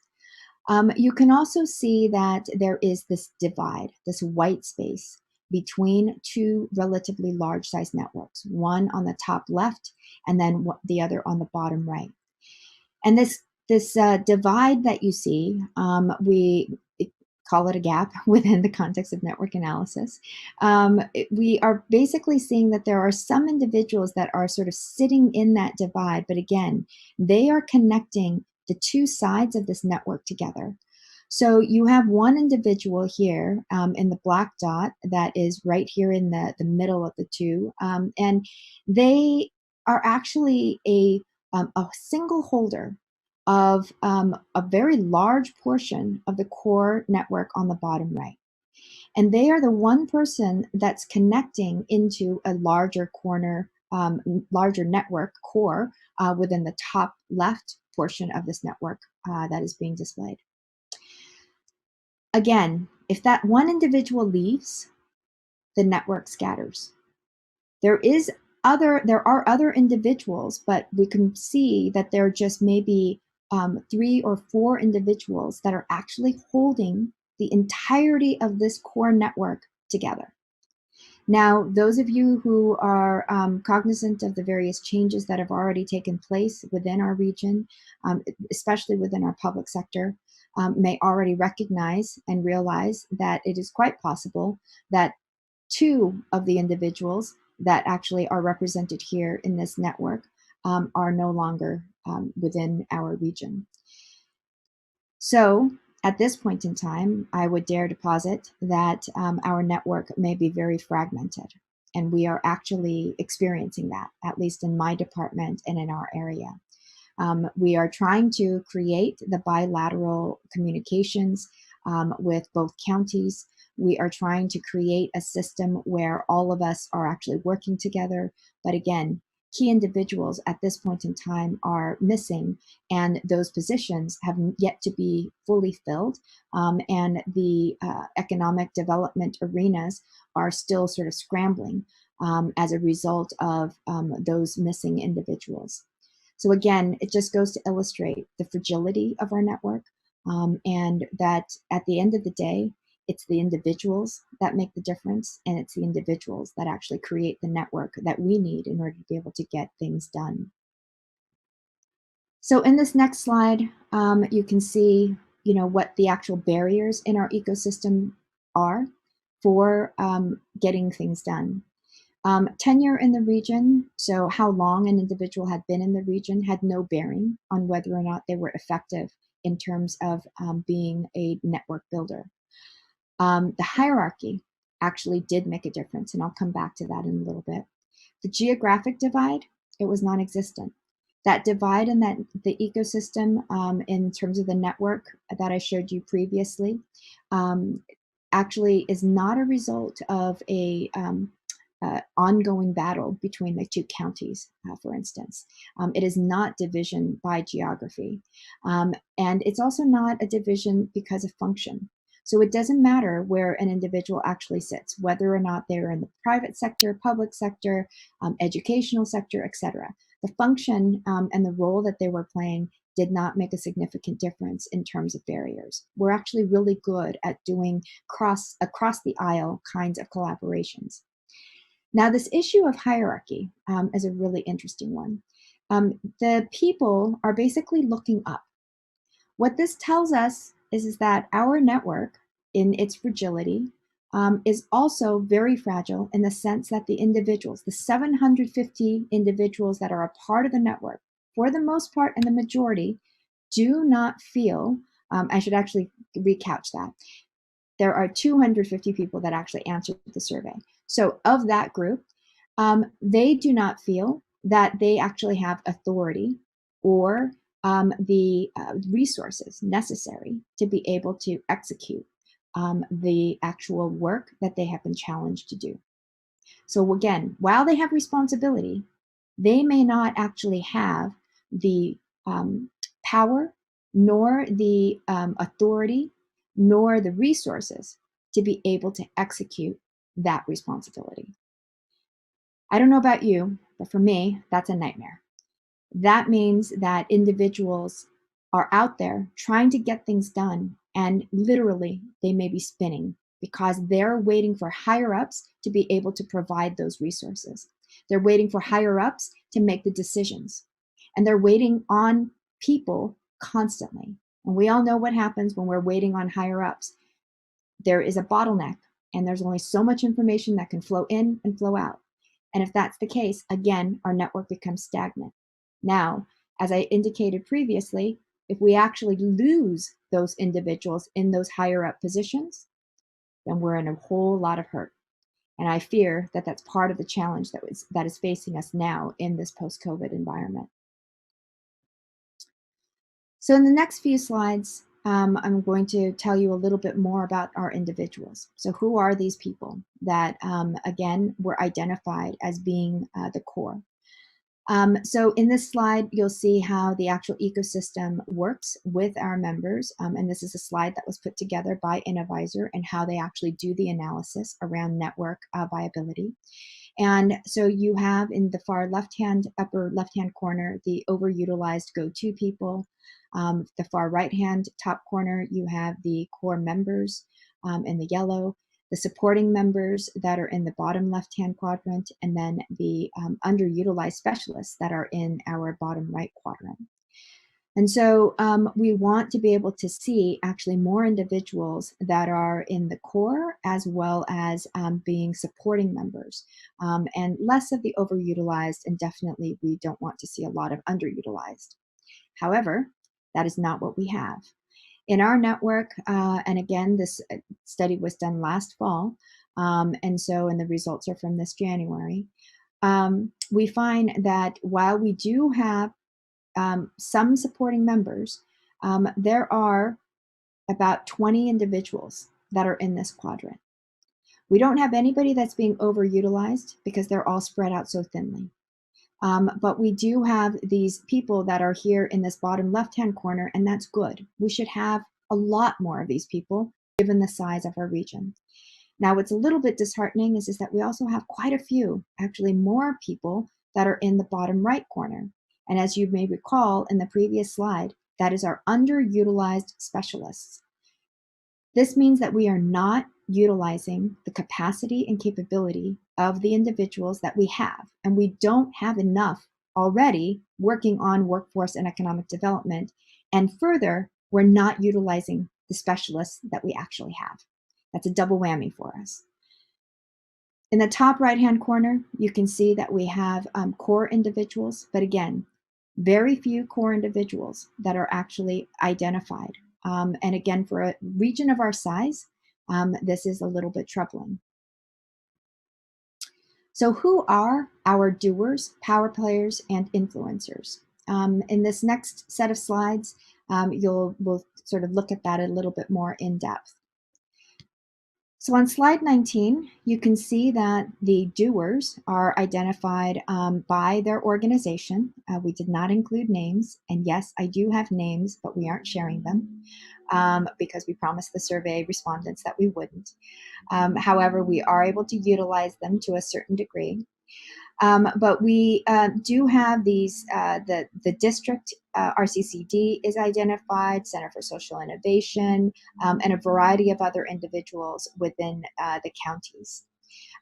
You can also see that there is this divide, this white space between 2 relatively large size networks, one on the top left and then the other on the bottom right. And this divide that you see, we call it a gap within the context of network analysis. We are basically seeing that there are some individuals that are sort of sitting in that divide, but again, they are connecting the 2 sides of this network together. So you have one individual here in the black dot that is right here in the middle of the 2, and they are actually a single holder of a very large portion of the core network on the bottom right. And they are the one person that's connecting into a larger larger network core within the top left portion of this network that is being displayed. Again, if that one individual leaves, the network scatters. There are other individuals, but we can see that there are just maybe 3 or 4 individuals that are actually holding the entirety of this core network together. Now, those of you who are cognizant of the various changes that have already taken place within our region, especially within our public sector, may already recognize and realize that it is quite possible that two of the individuals that actually are represented here in this network are no longer within our region. So at this point in time, I would dare to posit that our network may be very fragmented, and we are actually experiencing that, at least in my department and in our area. We are trying to create the bilateral communications with both counties. We are trying to create a system where all of us are actually working together. But again, key individuals at this point in time are missing, and those positions have yet to be fully filled. And the economic development arenas are still sort of scrambling as a result of those missing individuals. So again, it just goes to illustrate the fragility of our network, and that at the end of the day, it's the individuals that make the difference, and it's the individuals that actually create the network that we need in order to be able to get things done. So in this next slide, you can see, what the actual barriers in our ecosystem are for getting things done. Tenure in the region, so how long an individual had been in the region, had no bearing on whether or not they were effective in terms of being a network builder. The hierarchy actually did make a difference, and I'll come back to that in a little bit. The geographic divide, it was non-existent. That divide in the ecosystem in terms of the network that I showed you previously actually is not a result of a ongoing battle between the two counties, for instance. It is not division by geography. And it's also not a division because of function. So it doesn't matter where an individual actually sits, whether or not they're in the private sector, public sector, educational sector, etc. The function and the role that they were playing did not make a significant difference in terms of barriers. We're actually really good at doing across the aisle kinds of collaborations. Now, this issue of hierarchy is a really interesting one. The people are basically looking up. What this tells us is that our network, in its fragility, is also very fragile in the sense that the individuals, the 750 individuals that are a part of the network, for the most part and the majority, do not feel, I should actually recouch that. There are 250 people that actually answered the survey. So of that group, they do not feel that they actually have authority or the resources necessary to be able to execute the actual work that they have been challenged to do. So again, while they have responsibility, they may not actually have the power, nor the authority, nor the resources to be able to execute that responsibility. I don't know about you, but for me, that's a nightmare. That means that individuals are out there trying to get things done, and literally they may be spinning because they're waiting for higher ups to be able to provide those resources. They're waiting for higher ups to make the decisions, and they're waiting on people constantly. And we all know what happens when we're waiting on higher ups. There is a bottleneck, and there's only so much information that can flow in and flow out. And if that's the case, again, our network becomes stagnant. Now, as I indicated previously, if we actually lose those individuals in those higher up positions, then we're in a whole lot of hurt. And I fear that that's part of the challenge that is facing us now in this post-COVID environment. So in the next few slides, I'm going to tell you a little bit more about our individuals. So who are these people that, again, were identified as being the core? So in this slide, you'll see how the actual ecosystem works with our members. And this is a slide that was put together by Innovisor and how they actually do the analysis around network viability. And so you have in the far upper left-hand corner, the overutilized go-to people. The far right-hand top corner, you have the core members in the yellow. the supporting members that are in the bottom left-hand quadrant, and then the underutilized specialists that are in our bottom right quadrant. And so we want to be able to see actually more individuals that are in the core as well as being supporting members, and less of the overutilized, and definitely we don't want to see a lot of underutilized. However, that is not what we have. In our network, and again, this study was done last fall, and the results are from this January, we find that while we do have some supporting members, there are about 20 individuals that are in this quadrant. We don't have anybody that's being overutilized because they're all spread out so thinly. But we do have these people that are here in this bottom left-hand corner, and that's good. We should have a lot more of these people given the size of our region. Now, what's a little bit disheartening is that we also have quite a few, actually more people that are in the bottom right corner. And as you may recall in the previous slide, that is our underutilized specialists. This means that we are not utilizing the capacity and capability of the individuals that we have, and we don't have enough already working on workforce and economic development. And further, we're not utilizing the specialists that we actually have. That's a double whammy for us. In the top right-hand corner, you can see that we have core individuals, but again, very few core individuals that are actually identified. And again, for a region of our size, this is a little bit troubling. So who are our doers, power players, and influencers? In this next set of slides, we'll sort of look at that a little bit more in depth. So on slide 19, you can see that the doers are identified by their organization. We did not include names, and yes, I do have names, but we aren't sharing them because we promised the survey respondents that we wouldn't. However, we are able to utilize them to a certain degree. But we do have these, the district RCCD is identified, Center for Social Innovation, and a variety of other individuals within the counties.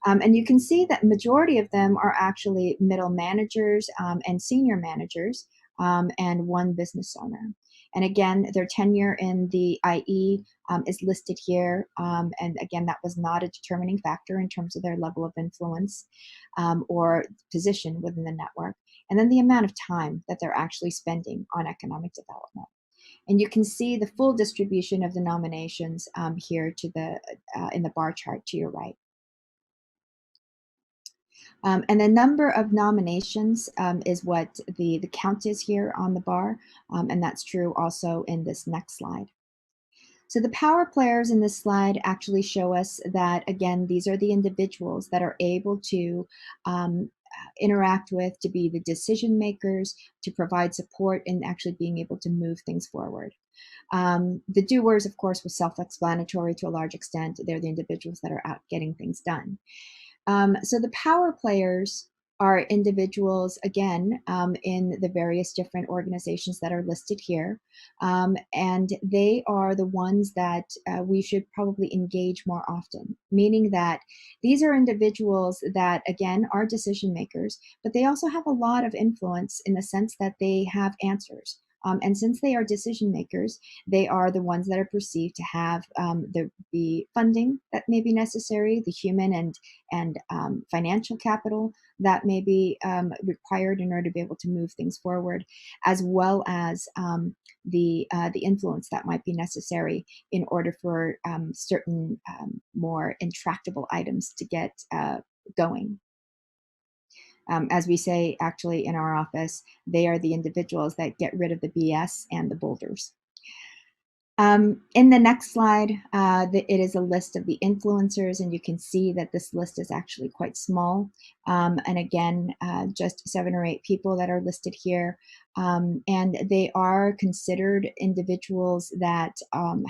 And you can see that majority of them are actually middle managers and senior managers and one business owner. And again, their tenure in the IE is listed here. And again, that was not a determining factor in terms of their level of influence or position within the network. And then the amount of time that they're actually spending on economic development. And you can see the full distribution of the nominations here to the in the bar chart to your right. And the number of nominations is what the count is here on the bar, and that's true also in this next slide. So the power players in this slide actually show us that, again, these are the individuals that are able to interact with, to be the decision makers, to provide support, and actually being able to move things forward. The doers, of course, was self-explanatory to a large extent. They're the individuals that are out getting things done. So the power players are individuals, again, in the various different organizations that are listed here. And they are the ones that we should probably engage more often, meaning that these are individuals that, again, are decision makers, but they also have a lot of influence in the sense that they have answers. And since they are decision makers, they are the ones that are perceived to have the funding that may be necessary, the human and financial capital that may be required in order to be able to move things forward, as well as the influence that might be necessary in order for certain more intractable items to get going. As we say, actually, in our office, they are the individuals that get rid of the BS and the boulders. In the next slide, it is a list of the influencers, and you can see that this list is actually quite small. And again, just 7 or 8 people that are listed here. And they are considered individuals that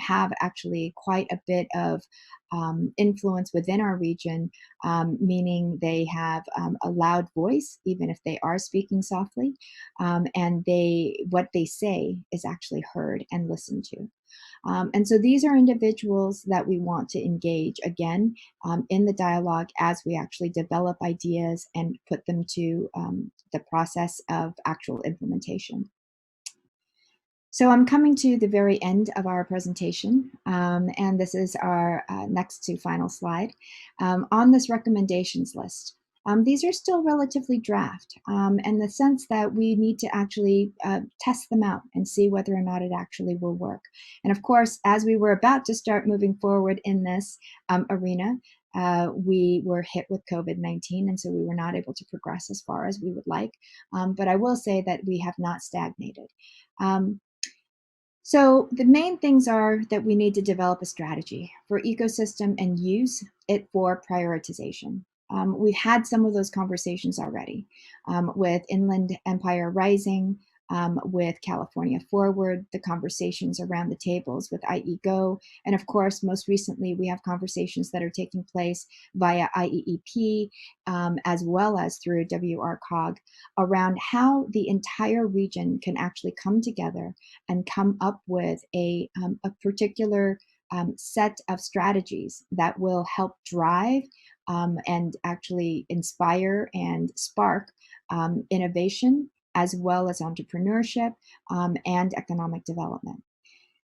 have actually quite a bit of influence within our region, meaning they have a loud voice, even if they are speaking softly, and what they say is actually heard and listened to. And so these are individuals that we want to engage again in the dialogue as we actually develop ideas and put them to the process of actual implementation. So I'm coming to the very end of our presentation, and this is our next to final slide. On this recommendations list, these are still relatively draft, in the sense that we need to actually test them out and see whether or not it actually will work. And of course, as we were about to start moving forward in this arena, we were hit with COVID-19, and so we were not able to progress as far as we would like. But I will say that we have not stagnated. So the main things are that we need to develop a strategy for ecosystem and use it for prioritization. We've had some of those conversations already with Inland Empire Rising, with California Forward, the conversations around the tables with IEGO, and of course, most recently, we have conversations that are taking place via IEEP, as well as through WRCOG, around how the entire region can actually come together and come up with a particular set of strategies that will help drive and actually inspire and spark innovation, as well as entrepreneurship and economic development.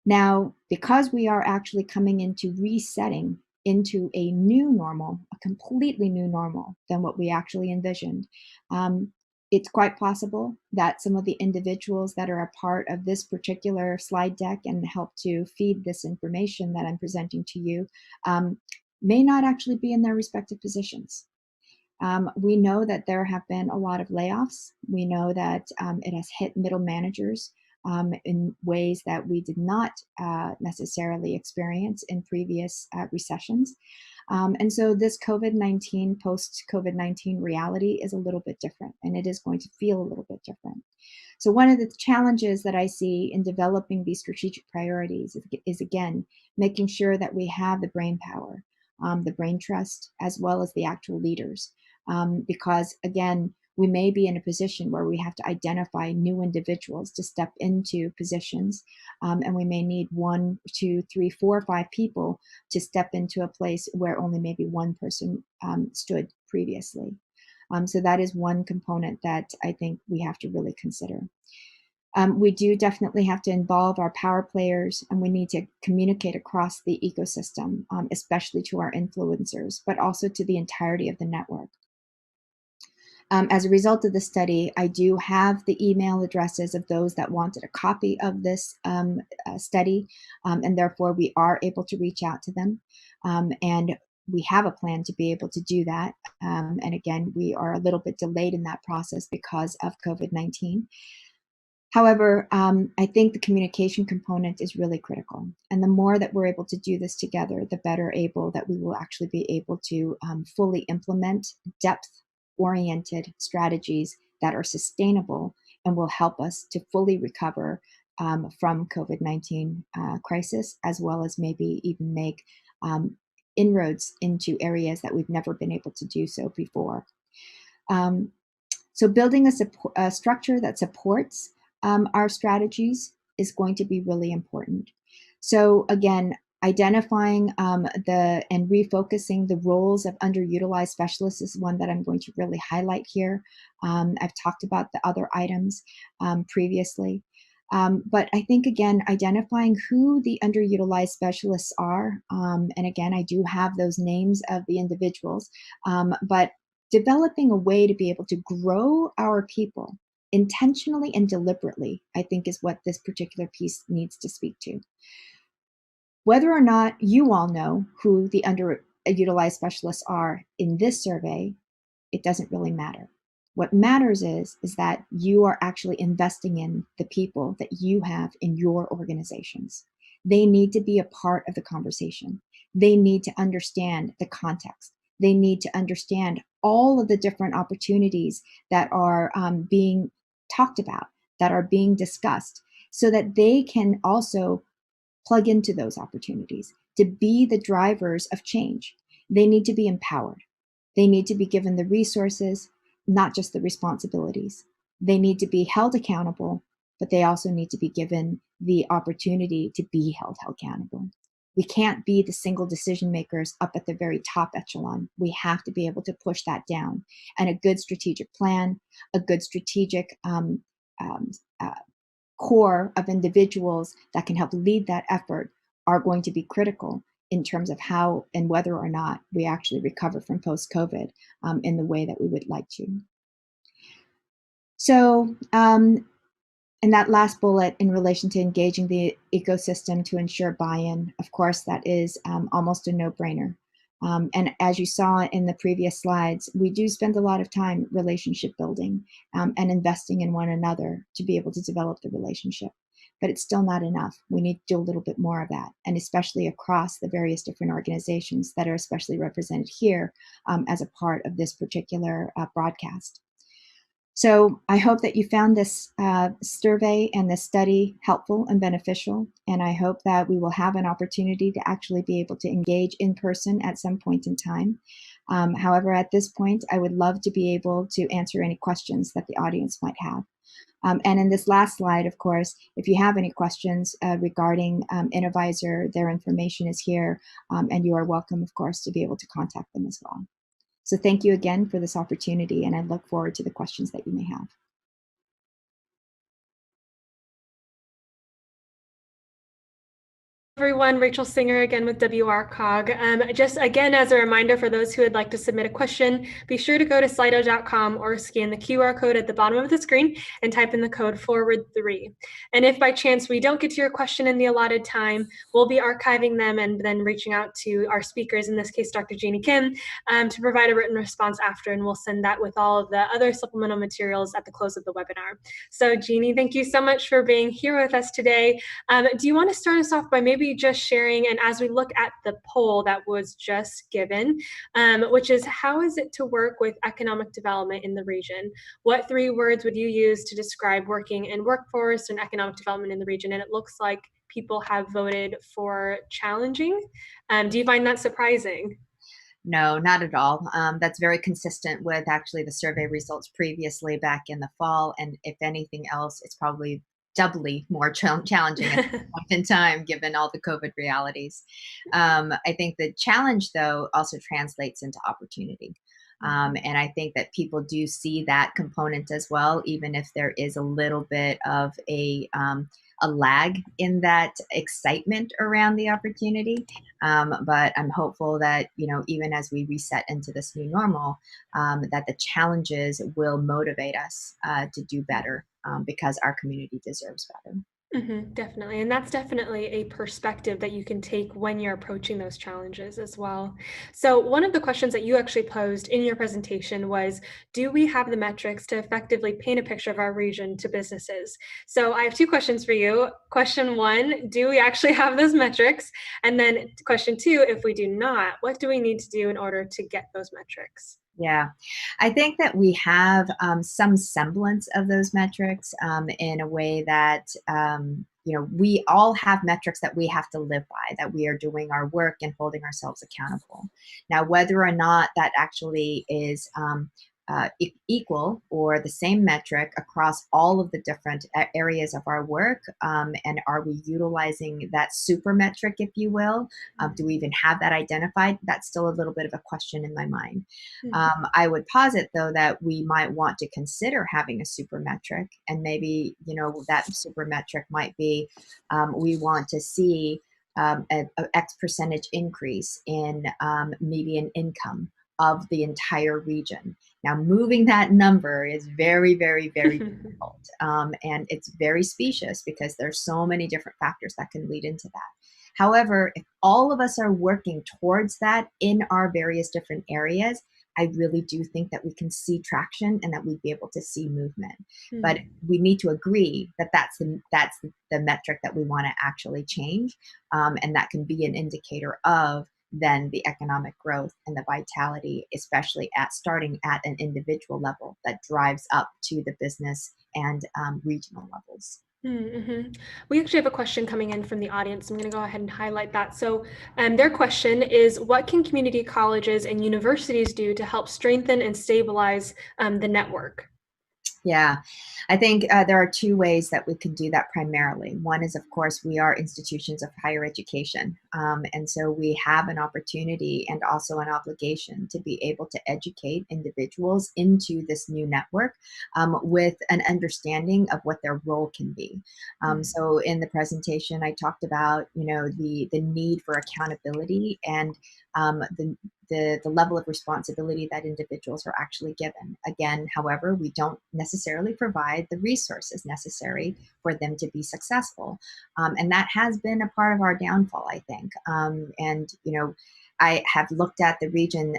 Now, because we are actually coming into resetting into a new normal, a completely new normal than what we actually envisioned, it's quite possible that some of the individuals that are a part of this particular slide deck and help to feed this information that I'm presenting to you may not actually be in their respective positions. We know that there have been a lot of layoffs. We know that it has hit middle managers in ways that we did not necessarily experience in previous recessions. And so this COVID-19, post-COVID-19 reality is a little bit different, and it is going to feel a little bit different. So one of the challenges that I see in developing these strategic priorities is again, making sure that we have the brain power, the brain trust, as well as the actual leaders. Because again, we may be in a position where we have to identify new individuals to step into positions, and we may need 1, 2, 3, 4, 5 people to step into a place where only maybe one person stood previously. So that is one component that I think we have to really consider. We do definitely have to involve our power players, and we need to communicate across the ecosystem, especially to our influencers, but also to the entirety of the network. As a result of the study, I do have the email addresses of those that wanted a copy of this study, and therefore we are able to reach out to them. And we have a plan to be able to do that. And again, we are a little bit delayed in that process because of COVID-19. However, I think the communication component is really critical. And the more that we're able to do this together, the better able that we will actually be able to fully implement depth-oriented strategies that are sustainable and will help us to fully recover from COVID-19 crisis, as well as maybe even make inroads into areas that we've never been able to do so before. So building a structure that supports our strategies is going to be really important. So again, identifying and refocusing the roles of underutilized specialists is one that I'm going to really highlight here. I've talked about the other items previously. But I think, again, identifying who the underutilized specialists are, and again, I do have those names of the individuals, but developing a way to be able to grow our people intentionally and deliberately, I think is what this particular piece needs to speak to. Whether or not you all know who the underutilized specialists are in this survey, it doesn't really matter. What matters is that you are actually investing in the people that you have in your organizations. They need to be a part of the conversation. They need to understand the context. They need to understand all of the different opportunities that are being talked about, that are being discussed, so that they can also plug into those opportunities to be the drivers of change. They need to be empowered. They need to be given the resources, not just the responsibilities. They need to be held accountable, but they also need to be given the opportunity to be held accountable. We can't be the single decision makers up at the very top echelon. We have to be able to push that down. And a good strategic plan, a good strategic core of individuals that can help lead that effort are going to be critical in terms of how and whether or not we actually recover from post-COVID in the way that we would like to. So, and that last bullet in relation to engaging the ecosystem to ensure buy-in, of course, that is almost a no-brainer. And as you saw in the previous slides, we do spend a lot of time relationship building and investing in one another to be able to develop the relationship. But it's still not enough. We need to do a little bit more of that, and especially across the various different organizations that are especially represented here as a part of this particular broadcast. So I hope that you found this survey and this study helpful and beneficial, and I hope that we will have an opportunity to actually be able to engage in person at some point in time. However, at this point, I would love to be able to answer any questions that the audience might have. And in this last slide, of course, if you have any questions regarding Innovisor, their information is here, and you are welcome, of course, to be able to contact them as well. So thank you again for this opportunity, and I look forward to the questions that you may have. Everyone, Rachel Singer again with WRCOG. Just again, as a reminder for those who would like to submit a question, be sure to go to slido.com or scan the QR code at the bottom of the screen and type in the code #3. And if by chance we don't get to your question in the allotted time, we'll be archiving them and then reaching out to our speakers, in this case, Dr. Jeannie Kim, to provide a written response after, and we'll send that with all of the other supplemental materials at the close of the webinar. So Jeannie, thank you so much for being here with us today. Do you want to start us off by maybe just sharing, and as we look at the poll that was just given, which is how is it to work with economic development in the region? What 3 words would you use to describe working in workforce and economic development in the region? And it looks like people have voted for challenging. Do you find that surprising? No, not at all. That's very consistent with actually the survey results previously back in the fall. And if anything else, it's probably doubly more challenging at this point in time, given all the COVID realities. I think the challenge, though, also translates into opportunity. And I think that people do see that component as well, even if there is a little bit of a lag in that excitement around the opportunity. But I'm hopeful that, you know, even as we reset into this new normal, that the challenges will motivate us to do better because our community deserves better. Definitely. And that's definitely a perspective that you can take when you're approaching those challenges as well. So one of the questions that you actually posed in your presentation was, do we have the metrics to effectively paint a picture of our region to businesses? So I have 2 questions for you. Question 1, do we actually have those metrics? And then question 2, if we do not, what do we need to do in order to get those metrics? Yeah, I think that we have some semblance of those metrics in a way that, you know, we all have metrics that we have to live by, that we are doing our work and holding ourselves accountable. Now, whether or not that actually is equal or the same metric across all of the different areas of our work, and are we utilizing that super metric, if you will? Do we even have that identified? That's still a little bit of a question in my mind. I would posit, though, that we might want to consider having a super metric, and maybe, you know, that super metric might be we want to see an X percentage increase in median income of the entire region. Now, moving that number is very, very, very difficult. And it's very specious because there's so many different factors that can lead into that. However, if all of us are working towards that in our various different areas, I really do think that we can see traction and that we'd be able to see movement. But we need to agree that that's the metric that we want to actually change. And that can be an indicator of then the economic growth and the vitality, especially starting at an individual level that drives up to the business and regional levels. We actually have a question coming in from the audience. I'm going to go ahead and highlight that. So their question is, what can community colleges and universities do to help strengthen and stabilize the network? Yeah, I think there are two ways that we could do that primarily. One is, of course, we are institutions of higher education. And so we have an opportunity and also an obligation to be able to educate individuals into this new network with an understanding of what their role can be. So in the presentation, I talked about, the need for accountability and the level of responsibility that individuals are actually given. Again, however, we don't necessarily provide the resources necessary for them to be successful. And that has been a part of our downfall, I think. I have looked at the region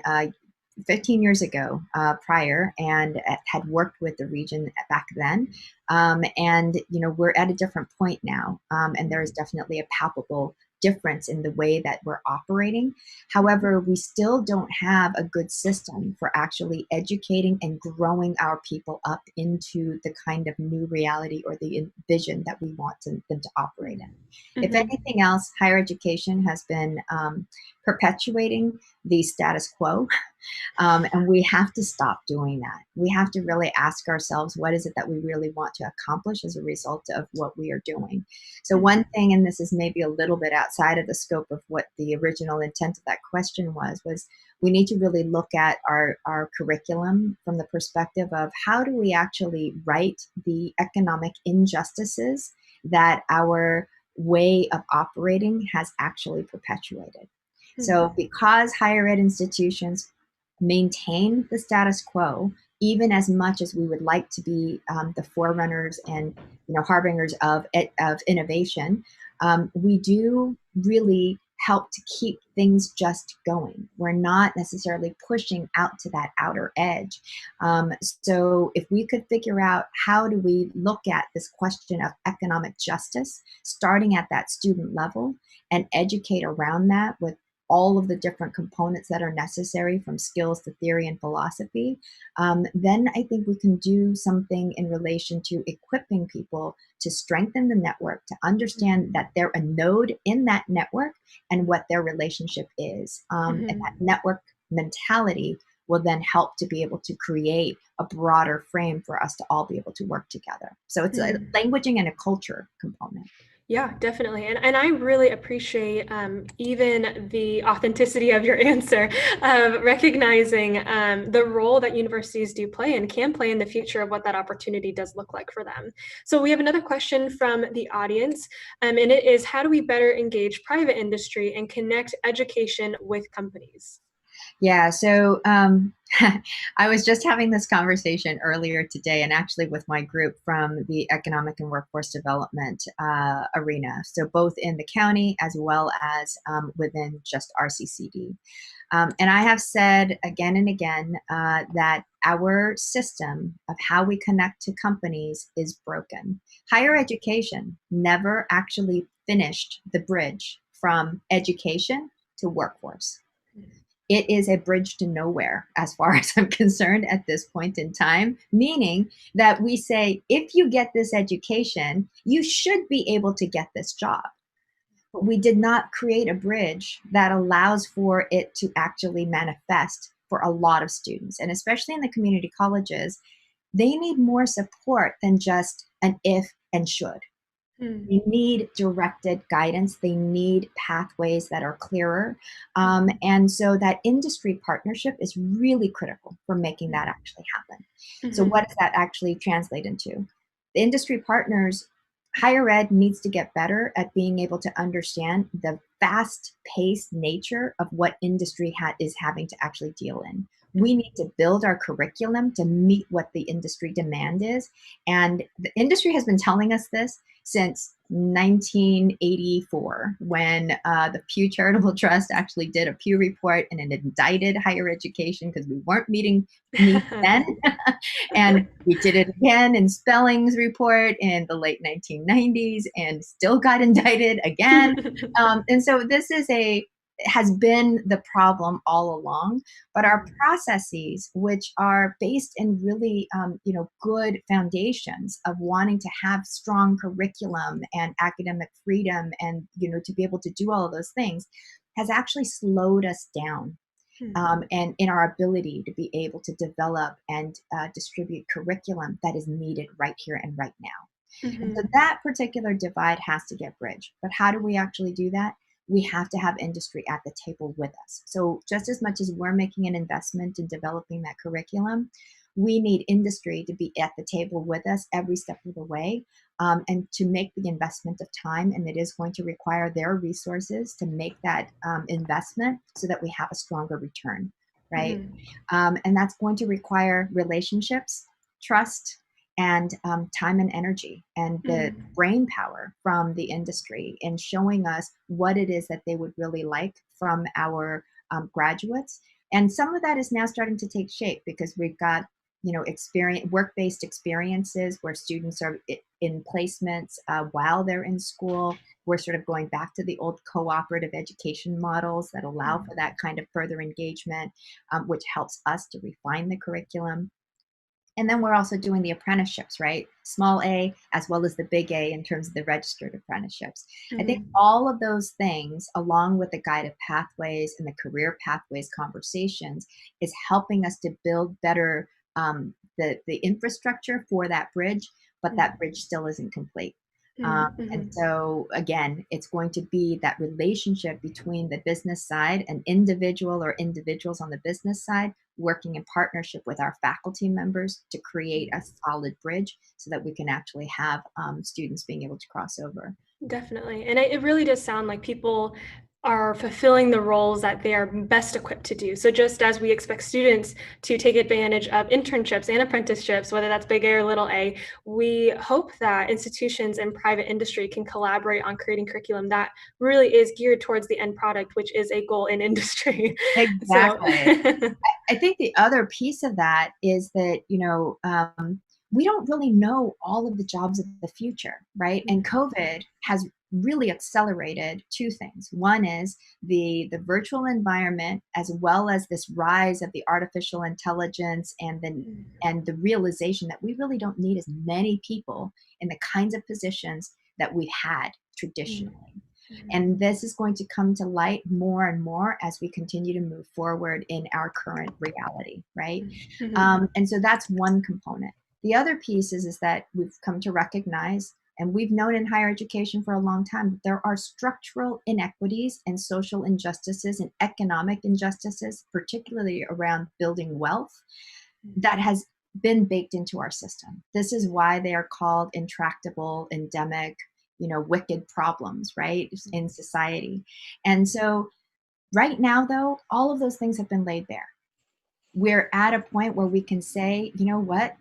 15 years ago prior and had worked with the region back then. We're at a different point now. And there is definitely a palpable difference in the way that we're operating. However, we still don't have a good system for actually educating and growing our people up into the kind of new reality or the vision that we want them to operate in. If anything else, higher education has been perpetuating the status quo. And we have to stop doing that. We have to really ask ourselves, what is it that we really want to accomplish as a result of what we are doing? So one thing, and this is maybe a little bit outside of the scope of what the original intent of that question was we need to really look at our curriculum from the perspective of how do we actually right the economic injustices that our way of operating has actually perpetuated. So because higher ed institutions maintain the status quo, even as much as we would like to be the forerunners and harbingers of innovation, we do really help to keep things just going. We're not necessarily pushing out to that outer edge. So if we could figure out how do we look at this question of economic justice, starting at that student level and educate around that with all of the different components that are necessary from skills to theory and philosophy, then I think we can do something in relation to equipping people to strengthen the network, to understand that they're a node in that network and what their relationship is. And that network mentality will then help to be able to create a broader frame for us to all be able to work together. So it's a languaging and a culture component. Yeah, definitely. And I really appreciate even the authenticity of your answer, of recognizing the role that universities do play and can play in the future of what that opportunity does look like for them. So we have another question from the audience, and it is, how do we better engage private industry and connect education with companies? Yeah, so I was just having this conversation earlier today, and actually with my group from the economic and workforce development arena. So both in the county as well as within just RCCD. And I have said again and again that our system of how we connect to companies is broken. Higher education never actually finished the bridge from education to workforce. It is a bridge to nowhere as far as I'm concerned at this point in time, meaning that we say, if you get this education, you should be able to get this job. But we did not create a bridge that allows for it to actually manifest for a lot of students. And especially in the community colleges, they need more support than just an if and should. They need directed guidance. They need pathways that are clearer. And so that industry partnership is really critical for making that actually happen. So what does that actually translate into? The industry partners, higher ed needs to get better at being able to understand the fast-paced nature of what industry is having to actually deal in. We need to build our curriculum to meet what the industry demand is. And the industry has been telling us this since 1984, when the Pew Charitable Trust actually did a Pew report and it indicted higher education because we weren't meeting needs then. And we did it again in Spelling's report in the late 1990s and still got indicted again. And so this has been the problem all along, but our processes, which are based in really, good foundations of wanting to have strong curriculum and academic freedom and, to be able to do all of those things, has actually slowed us down. and in our ability to be able to develop and distribute curriculum that is needed right here and right now. And so that particular divide has to get bridged. But how do we actually do that? We have to have industry at the table with us. So just as much as we're making an investment in developing that curriculum, we need industry to be at the table with us every step of the way, and to make the investment of time. And it is going to require their resources to make that investment so that we have a stronger return, right? And that's going to require relationships, trust, and time and energy, and the brain power from the industry in showing us what it is that they would really like from our graduates. And some of that is now starting to take shape because we've got, work-based experiences where students are in placements while they're in school. We're sort of going back to the old cooperative education models that allow for that kind of further engagement, which helps us to refine the curriculum. And then we're also doing the apprenticeships, right? Small A as well as the big A in terms of the registered apprenticeships. I think all of those things, along with the guided pathways and the career pathways conversations, is helping us to build better the infrastructure for that bridge, but that bridge still isn't complete. And so again, it's going to be that relationship between the business side, an individual or individuals on the business side, working in partnership with our faculty members to create a solid bridge so that we can actually have students being able to cross over. Definitely. And it really does sound like people are fulfilling the roles that they are best equipped to do. So just as we expect students to take advantage of internships and apprenticeships, whether that's big A or little a, we hope that institutions and private industry can collaborate on creating curriculum that really is geared towards the end product, which is a goal in industry. Exactly. I think the other piece of that is that, we don't really know all of the jobs of the future, right? And COVID has really accelerated two things. One is the virtual environment, as well as this rise of the artificial intelligence and the realization that we really don't need as many people in the kinds of positions that we had traditionally. And this is going to come to light more and more as we continue to move forward in our current reality, right? And so that's one component. The other piece is that we've come to recognize, and we've known in higher education for a long time, that there are structural inequities and social injustices and economic injustices, particularly around building wealth, that has been baked into our system. This is why they are called intractable, endemic, wicked problems, right, in society. And so right now, though, all of those things have been laid bare. We're at a point where we can say, you know what?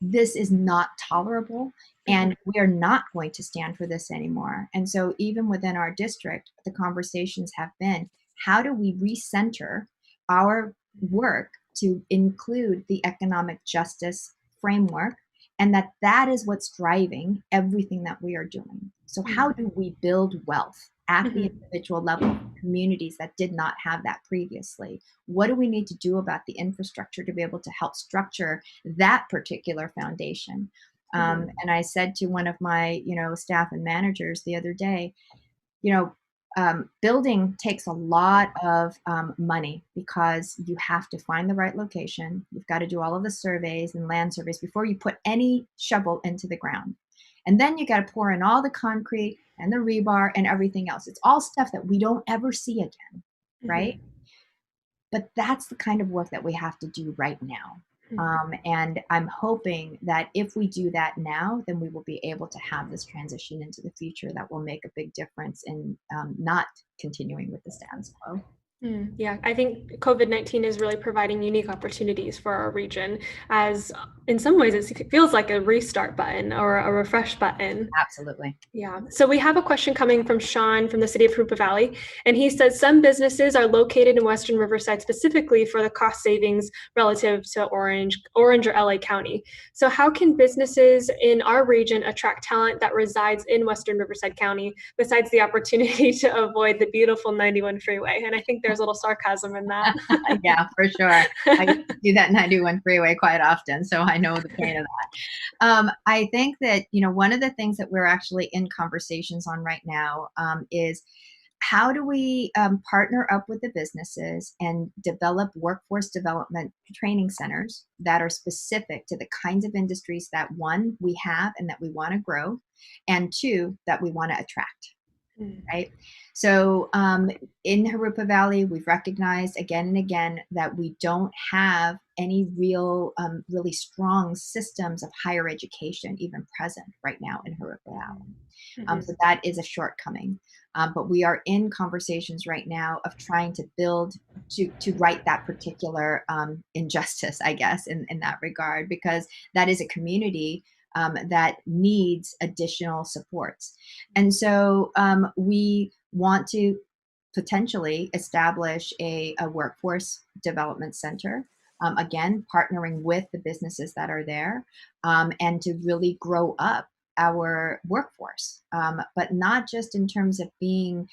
This is not tolerable, and we are not going to stand for this anymore. And so even within our district, the conversations have been, how do we recenter our work to include the economic justice framework, and that is what's driving everything that we are doing. So how do we build wealth at the individual level, communities that did not have that previously? What do we need to do about the infrastructure to be able to help structure that particular foundation? And I said to one of my, staff and managers the other day, building takes a lot of money because you have to find the right location. You've got to do all of the surveys and land surveys before you put any shovel into the ground. And then you got to pour in all the concrete and the rebar and everything else. It's all stuff that we don't ever see again, right? But that's the kind of work that we have to do right now. And I'm hoping that if we do that now, then we will be able to have this transition into the future that will make a big difference in not continuing with the status quo. Yeah, I think COVID-19 is really providing unique opportunities for our region, as in some ways it feels like a restart button or a refresh button. Absolutely. Yeah. So we have a question coming from Sean from the city of Hoopa Valley, and he says some businesses are located in Western Riverside specifically for the cost savings relative to Orange or LA County. So how can businesses in our region attract talent that resides in Western Riverside County besides the opportunity to avoid the beautiful 91 freeway? And I think there's a little sarcasm in that. Yeah, for sure. I do that 91 freeway quite often, so I know the pain of that. I think that, one of the things that we're actually in conversations on right now is how do we partner up with the businesses and develop workforce development training centers that are specific to the kinds of industries that, one, we have and that we want to grow, and two, that we want to attract? Right. So in Harupa Valley, we've recognized again and again that we don't have any really strong systems of higher education even present right now in Harupa Valley. So that is a shortcoming. But we are in conversations right now of trying to build to right that particular injustice, I guess, in that regard, because that is a community that needs additional supports. And so we want to potentially establish a workforce development center, again, partnering with the businesses that are there, and to really grow up our workforce, but not just in terms of being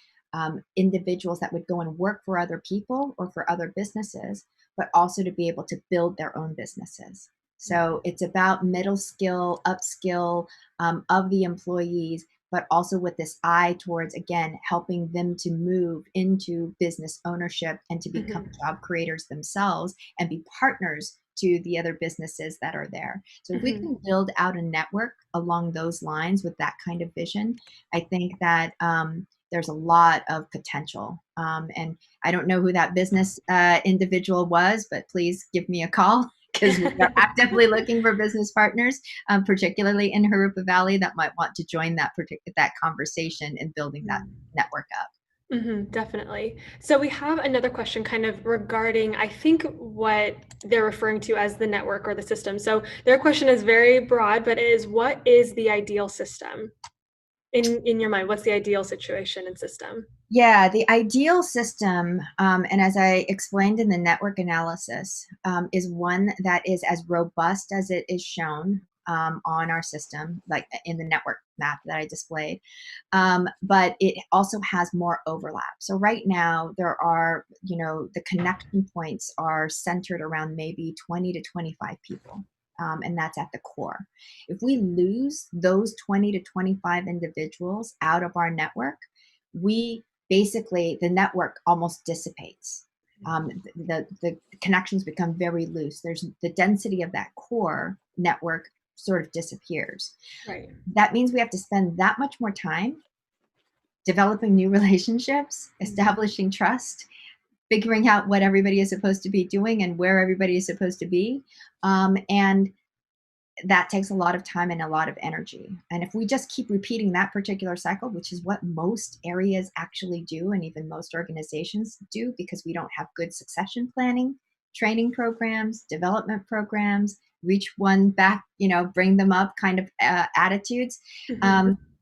individuals that would go and work for other people or for other businesses, but also to be able to build their own businesses. So it's about middle skill, upskill of the employees, but also with this eye towards, again, helping them to move into business ownership and to become job creators themselves and be partners to the other businesses that are there. So if we can build out a network along those lines with that kind of vision, I think that there's a lot of potential. And I don't know who that business individual was, but please give me a call, because we're actively looking for business partners, particularly in Harupa Valley, that might want to join that conversation and building that network up. Definitely. So we have another question kind of regarding, I think, what they're referring to as the network or the system. So their question is very broad, but it is, what is the ideal system? In your mind, what's the ideal situation and system? Yeah, the ideal system, and as I explained in the network analysis, is one that is as robust as it is shown on our system, like in the network map that I displayed, but it also has more overlap. So right now there are, the connection points are centered around maybe 20 to 25 people. And that's at the core. If we lose those 20 to 25 individuals out of our network, the network almost dissipates. The connections become very loose. There's the density of that core network sort of disappears. Right. That means we have to spend that much more time developing new relationships, establishing trust, figuring out what everybody is supposed to be doing and where everybody is supposed to be. And that takes a lot of time and a lot of energy. And if we just keep repeating that particular cycle, which is what most areas actually do, and even most organizations do, because we don't have good succession planning, training programs, development programs, reach one back, bring them up kind of attitudes,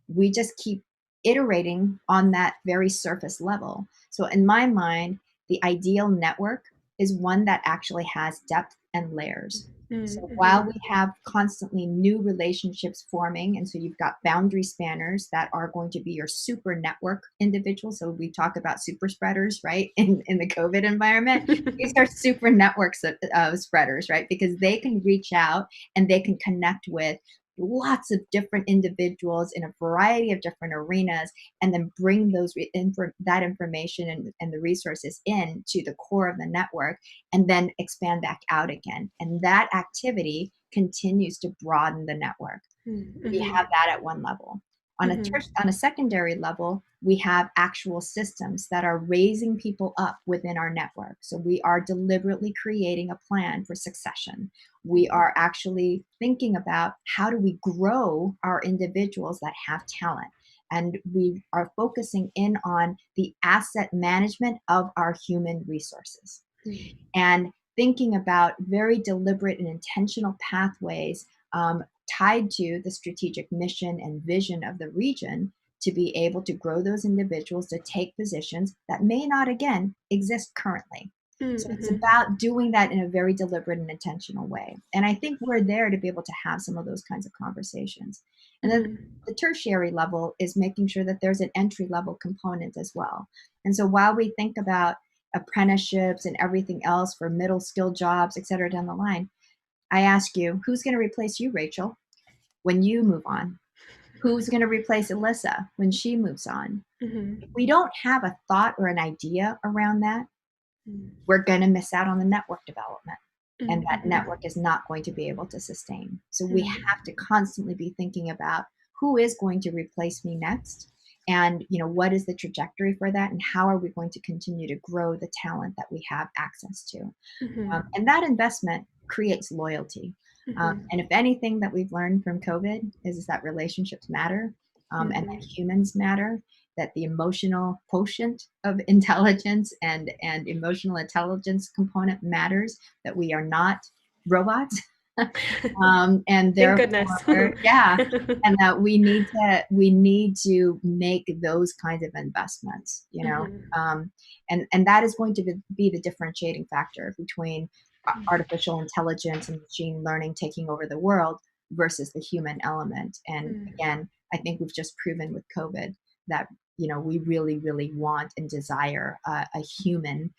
we just keep iterating on that very surface level. So in my mind, the ideal network is one that actually has depth and layers. So while we have constantly new relationships forming, and so you've got boundary spanners that are going to be your super network individuals. So we talk about super spreaders, right? In the COVID environment, these are super networks of spreaders, right? Because they can reach out and they can connect with lots of different individuals in a variety of different arenas, and then bring that information and the resources in to the core of the network, and then expand back out again. And that activity continues to broaden the network. We have that at one level. On a secondary level, we have actual systems that are raising people up within our network. So we are deliberately creating a plan for succession. We are actually thinking about how do we grow our individuals that have talent. And we are focusing in on the asset management of our human resources. And thinking about very deliberate and intentional pathways tied to the strategic mission and vision of the region to be able to grow those individuals to take positions that may not, again, exist currently. So it's about doing that in a very deliberate and intentional way. And I think we're there to be able to have some of those kinds of conversations. And then the tertiary level is making sure that there's an entry level component as well. And so while we think about apprenticeships and everything else for middle skill jobs, et cetera, down the line, I ask you, who's going to replace you, Rachel, when you move on? Who's going to replace Alyssa when she moves on? Mhm. If we don't have a thought or an idea around that, Mm. we're going to miss out on the network development. And that Mhm. network is not going to be able to sustain. So we Mhm. have to constantly be thinking about who is going to replace me next, and what is the trajectory for that, and how are we going to continue to grow the talent that we have access to. Mhm. And that investment creates loyalty. Mhm. And if anything that we've learned from COVID is that relationships matter, and that Mhm. humans matter, that the emotional quotient of intelligence and emotional intelligence component matters, that we are not robots. And Thank goodness. therefore, yeah, and that we need to make those kinds of investments, Mhm. and that is going to be the differentiating factor between artificial intelligence and machine learning taking over the world versus the human element. And Mm. again, I think we've just proven with COVID that we really, really want and desire a human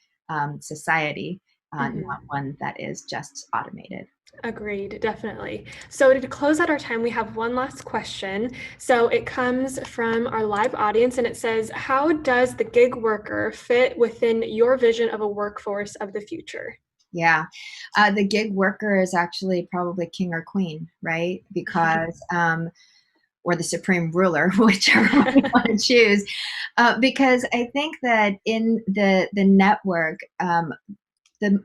society, not Mhm. one that is just automated. Agreed, definitely. So to close out our time, we have one last question. So it comes from our live audience and it says, how does the gig worker fit within your vision of a workforce of the future? Yeah. The gig worker is actually probably king or queen, right? Because, or the supreme ruler, whichever one you want to choose. Because I think that in the network, the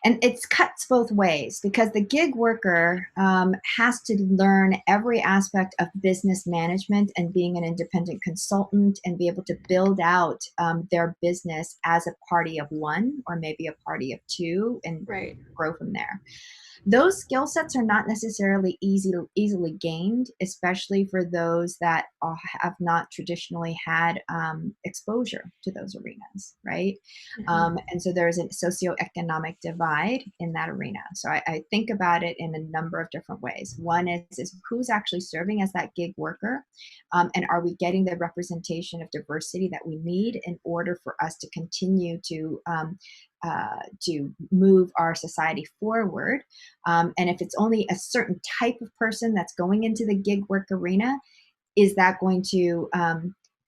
and it cuts both ways, because the gig worker has to learn every aspect of business management and being an independent consultant and be able to build out their business as a party of one or maybe a party of two and Right. grow from there. Those skill sets are not necessarily easily gained, especially for those that have not traditionally had exposure to those arenas, right? Mhm. And so there's a socioeconomic divide in that arena. So I think about it in a number of different ways. One is who's actually serving as that gig worker, and are we getting the representation of diversity that we need in order for us to continue to move our society forward. And if it's only a certain type of person that's going into the gig work arena, is that going to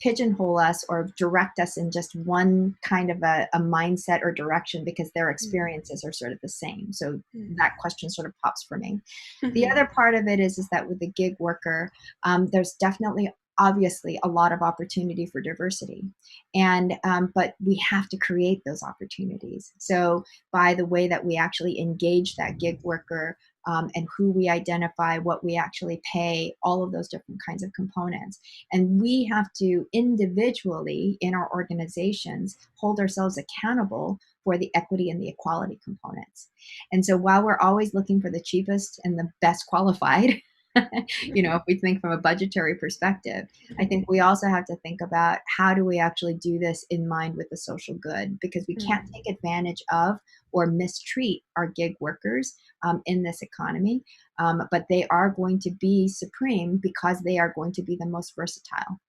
pigeonhole us or direct us in just one kind of a mindset or direction because their experiences are sort of the same? So that question sort of pops for me. The Mhm. other part of it is that with the gig worker, there's definitely obviously a lot of opportunity for diversity, and but we have to create those opportunities. So by the way that we actually engage that gig worker, and who we identify, what we actually pay, all of those different kinds of components. And we have to individually in our organizations hold ourselves accountable for the equity and the equality components. And so while we're always looking for the cheapest and the best qualified, if we think from a budgetary perspective, I think we also have to think about how do we actually do this in mind with the social good, because we can't take advantage of or mistreat our gig workers in this economy, but they are going to be supreme because they are going to be the most versatile.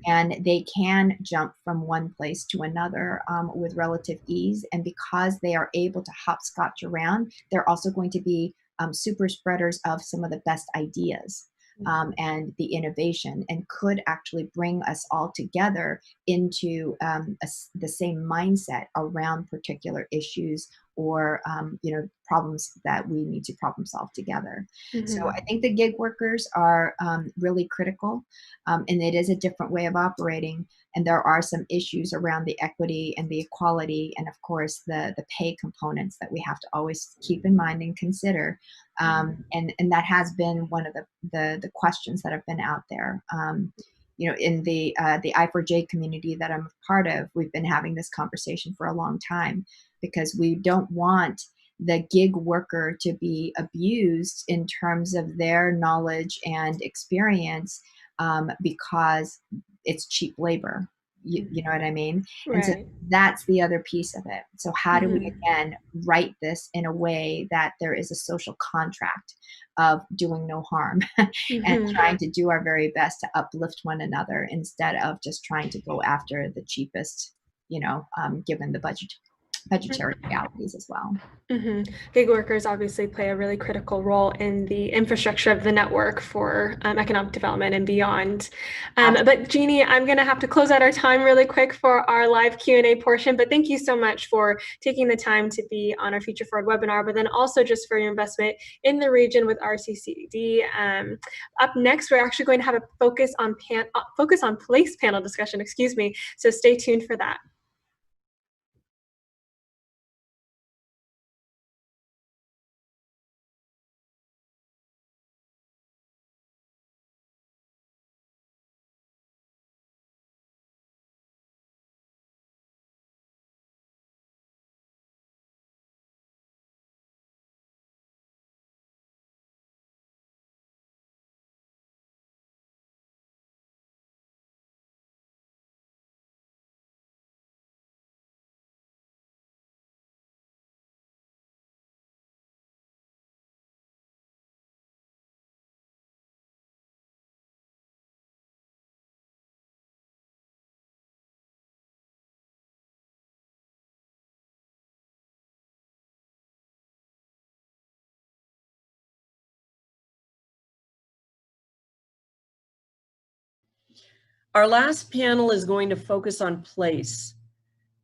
And they can jump from one place to another with relative ease. And because they are able to hopscotch around, they're also going to be super spreaders of some of the best ideas and the innovation, and could actually bring us all together into the same mindset around particular issues or problems that we need to problem solve together. So I think the gig workers are really critical, and it is a different way of operating. And there are some issues around the equity and the equality, and of course the pay components that we have to always keep in mind and consider. And that has been one of the questions that have been out there. In the I4J community that I'm a part of, we've been having this conversation for a long time, because we don't want the gig worker to be abused in terms of their knowledge and experience because it's cheap labor. You know what I mean? And so Right. that's the other piece of it. So how do we, Mhm. again, write this in a way that there is a social contract of doing no harm and Mhm. trying to do our very best to uplift one another instead of just trying to go after the cheapest, given the budgetary realities as well. Gig workers obviously play a really critical role in the infrastructure of the network for economic development and beyond. But Jeannie, I'm going to have to close out our time really quick for our live Q&A portion. But thank you so much for taking the time to be on our Future Forward webinar, but then also just for your investment in the region with RCCD. Up next, we're actually going to have a focus on place panel discussion, excuse me. So stay tuned for that. Our last panel is going to focus on place.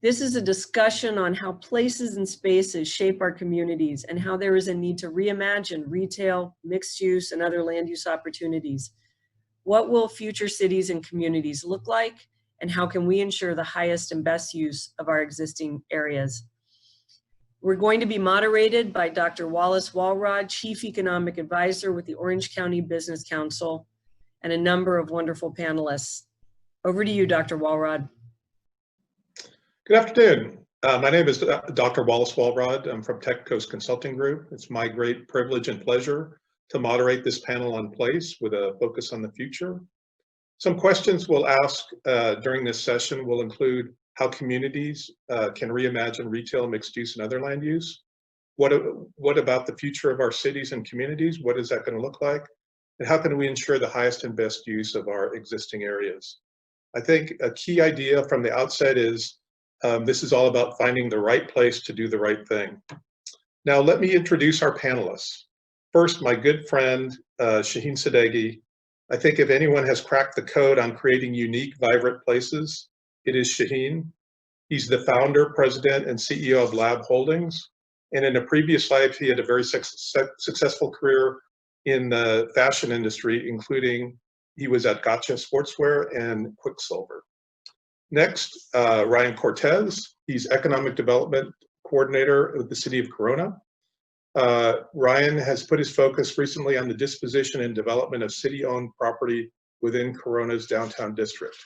This is a discussion on how places and spaces shape our communities and how there is a need to reimagine retail, mixed use, and other land use opportunities. What will future cities and communities look like, and how can we ensure the highest and best use of our existing areas? We're going to be moderated by Dr. Wallace Walrod, Chief Economic Advisor with the Orange County Business Council, and a number of wonderful panelists. Over to you, Dr. Walrod. Good afternoon. My name is Dr. Wallace Walrod. I'm from Tech Coast Consulting Group. It's my great privilege and pleasure to moderate this panel on place with a focus on the future. Some questions we'll ask during this session will include how communities can reimagine retail, mixed use, and other land use. What about the future of our cities and communities? What is that going to look like? And how can we ensure the highest and best use of our existing areas? I think a key idea from the outset is this is all about finding the right place to do the right thing. Now, let me introduce our panelists. First, my good friend, Shaheen Sadeghi. I think if anyone has cracked the code on creating unique, vibrant places, it is Shaheen. He's the founder, president, and CEO of Lab Holdings. And in a previous life, he had a very successful career in the fashion industry, including he was at Gotcha Sportswear and Quicksilver. Next, Ryan Cortez. He's Economic Development Coordinator with the City of Corona. Ryan has put his focus recently on the disposition and development of city-owned property within Corona's downtown district.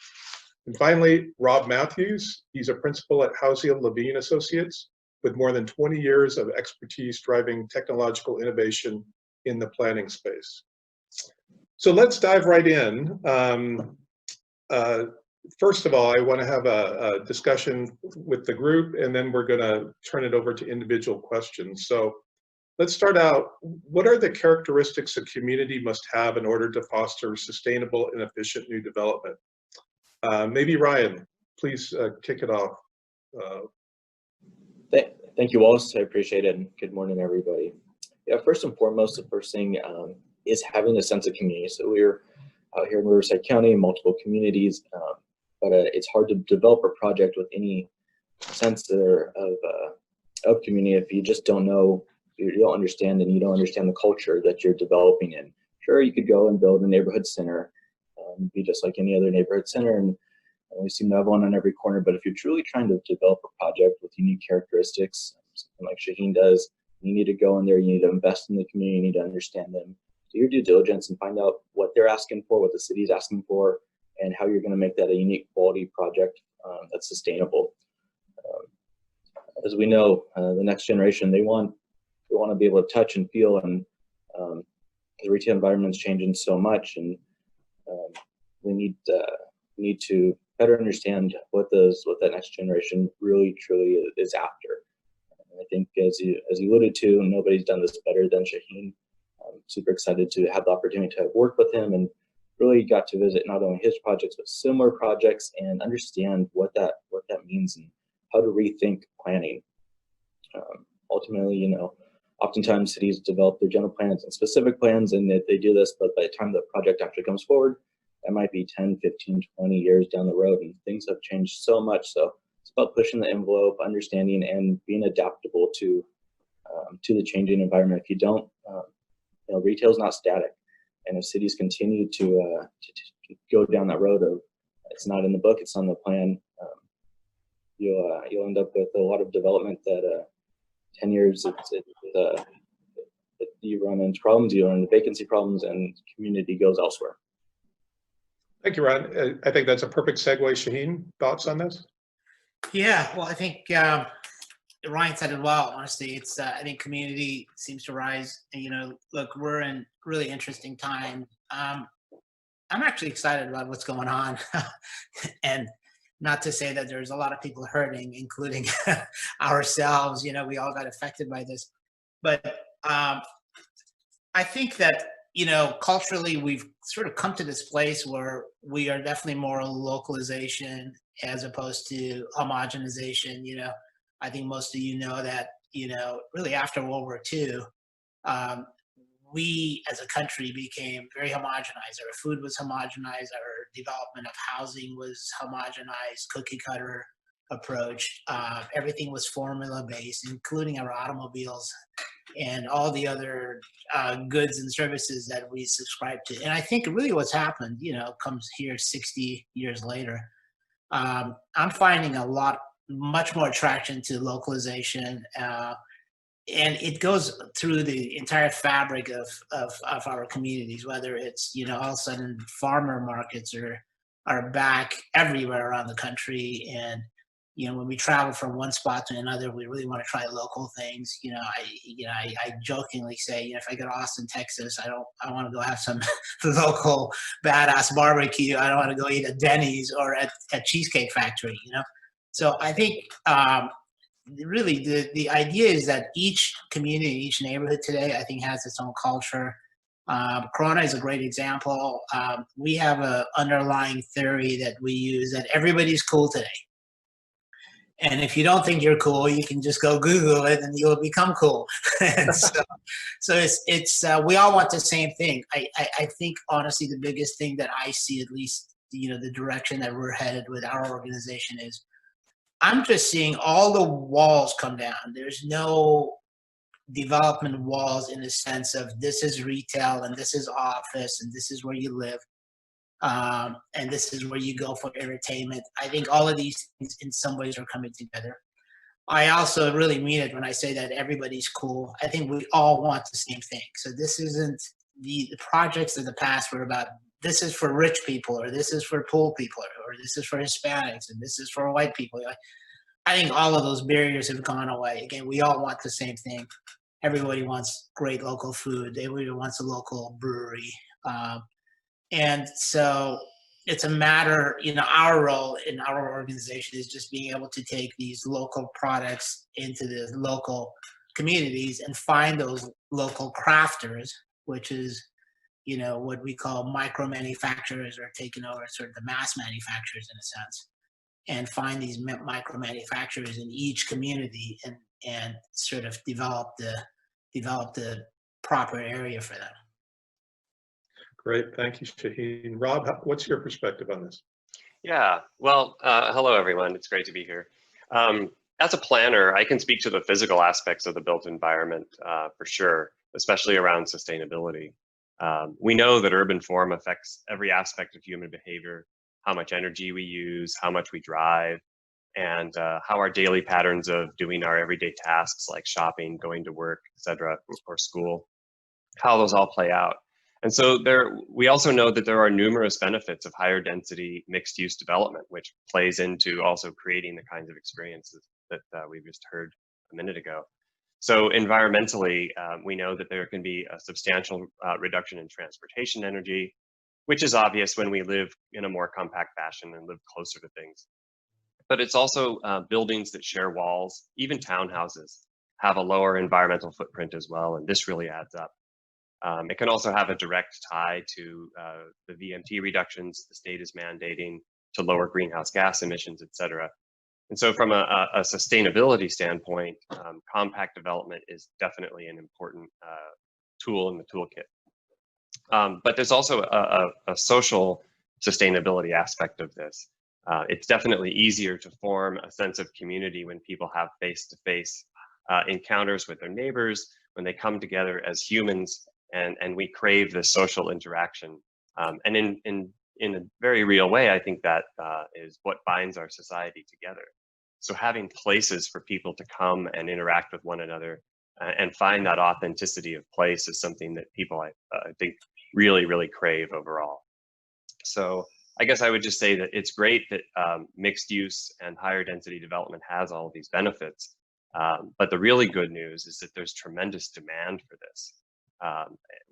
And finally, Rob Matthews. He's a principal at Housing Levine Associates with more than 20 years of expertise driving technological innovation in the planning space. So let's dive right in. First of all, I want to have a discussion with the group, and then we're going to turn it over to individual questions. So let's start out. What are the characteristics a community must have in order to foster sustainable and efficient new development? Maybe Ryan, please kick it off. Thank you, Wallace. I appreciate it, and good morning, everybody. Yeah, first and foremost, the first thing is having a sense of community. So we're out here in Riverside County, multiple communities, but it's hard to develop a project with any sense of community if you just don't know, you don't understand, and you don't understand the culture that you're developing in. Sure, you could go and build a neighborhood center, be just like any other neighborhood center, and we seem to have one on every corner. But if you're truly trying to develop a project with unique characteristics, something like Shaheen does, you need to go in there, you need to invest in the community, you need to understand them, do your due diligence and find out what they're asking for, what the city's asking for, and how you're going to make that a unique quality project that's sustainable. As we know, the next generation, they want to be able to touch and feel, and the retail environment's changing so much, and we need to better understand what that next generation really truly is after. I think as you alluded to, nobody's done this better than Shaheen. I'm super excited to have the opportunity to work with him and really got to visit not only his projects, but similar projects and understand what that means and how to rethink planning. Ultimately, oftentimes cities develop their general plans and specific plans, and they do this, but by the time the project actually comes forward, that might be 10, 15, 20 years down the road, and things have changed so much. So it's about pushing the envelope, understanding, and being adaptable to the changing environment. If you don't, retail is not static, and if cities continue to go down that road of it's not in the book, it's on the plan, you'll end up with a lot of development that 10 years you run into problems, you run into vacancy problems, and community goes elsewhere. Thank you, Ron. I think that's a perfect segue. Shaheen, thoughts on this? Yeah, well, I think Ryan said it well. Honestly, it's I think community seems to rise. And, look, we're in really interesting time. I'm actually excited about what's going on, and not to say that there's a lot of people hurting, including ourselves. We all got affected by this, but I think that culturally we've sort of come to this place where we are definitely more localization as opposed to homogenization. I think most of that, really after World War II, we as a country became very homogenized. Our food was homogenized, our development of housing was homogenized, cookie cutter approach. Everything was formula based, including our automobiles and all the other goods and services that we subscribe to. And I think really what's happened, comes here 60 years later. I'm finding much more attraction to localization, and it goes through the entire fabric of our communities, whether it's, all of a sudden farmer markets are back everywhere around the country. And, when we travel from one spot to another, we really want to try local things. I jokingly say, if I go to Austin, Texas, I want to go have some local badass barbecue. I don't want to go eat at Denny's or at Cheesecake Factory, So I think really the idea is that each community, each neighborhood today, I think has its own culture. Corona is a great example. We have an underlying theory that we use that everybody's cool today. And if you don't think you're cool, you can just go Google it and you'll become cool. And so it's we all want the same thing. I think honestly the biggest thing that I see, at least the direction that we're headed with our organization, is I'm just seeing all the walls come down. There's no development walls in the sense of this is retail and this is office and this is where you live. And this is where you go for entertainment. I think all of these things in some ways are coming together. I also really mean it when I say that everybody's cool. I think we all want the same thing. So this isn't the projects of the past were about this is for rich people, or this is for poor people, or this is for Hispanics, and this is for white people. I think all of those barriers have gone away. Again, we all want the same thing. Everybody wants great local food. Everybody wants a local brewery. And so it's a matter, our role in our organization is just being able to take these local products into the local communities and find those local crafters, which is, what we call micro manufacturers, or taking over sort of the mass manufacturers in a sense, and find these micro manufacturers in each community and sort of develop the proper area for them. Great, thank you, Shaheen. Rob, what's your perspective on this? Yeah, well, hello everyone. It's great to be here. As a planner, I can speak to the physical aspects of the built environment for sure, especially around sustainability. We know that urban form affects every aspect of human behavior, how much energy we use, how much we drive, and how our daily patterns of doing our everyday tasks like shopping, going to work, etc., or school, how those all play out. And so we also know that there are numerous benefits of higher density mixed use development, which plays into also creating the kinds of experiences that we've just heard a minute ago. So environmentally, we know that there can be a substantial reduction in transportation energy, which is obvious when we live in a more compact fashion and live closer to things. But it's also buildings that share walls, even townhouses, have a lower environmental footprint as well, and this really adds up. It can also have a direct tie to the VMT reductions the state is mandating to lower greenhouse gas emissions, et cetera. And so from a sustainability standpoint, compact development is definitely an important tool in the toolkit. But there's also a social sustainability aspect of this. It's definitely easier to form a sense of community when people have face-to-face encounters with their neighbors, when they come together as humans, and we crave this social interaction. And in a very real way, I think that is what binds our society together. So having places for people to come and interact with one another and find that authenticity of place is something that people, I think, really, really crave overall. So I guess I would just say that it's great that mixed use and higher density development has all of these benefits. But the really good news is that there's tremendous demand for this.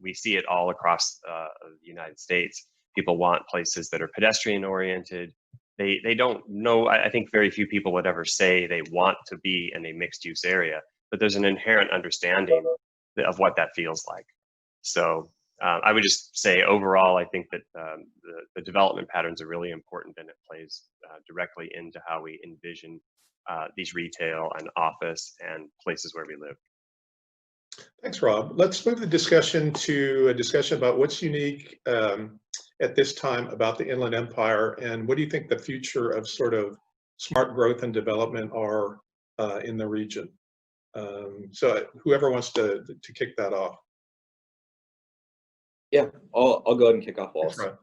We see it all across the United States. People want places that are pedestrian oriented. They don't know, I think very few people would ever say they want to be in a mixed use area, but there's an inherent understanding of what that feels like. So I would just say overall, I think that the development patterns are really important, and it plays directly into how we envision these retail and office and places where we live. Thanks, Rob. Let's move the discussion to a discussion about what's unique at this time about the Inland Empire, and what do you think the future of sort of smart growth and development are in the region? So whoever wants to kick that off. Yeah, I'll go ahead and kick off also. Right.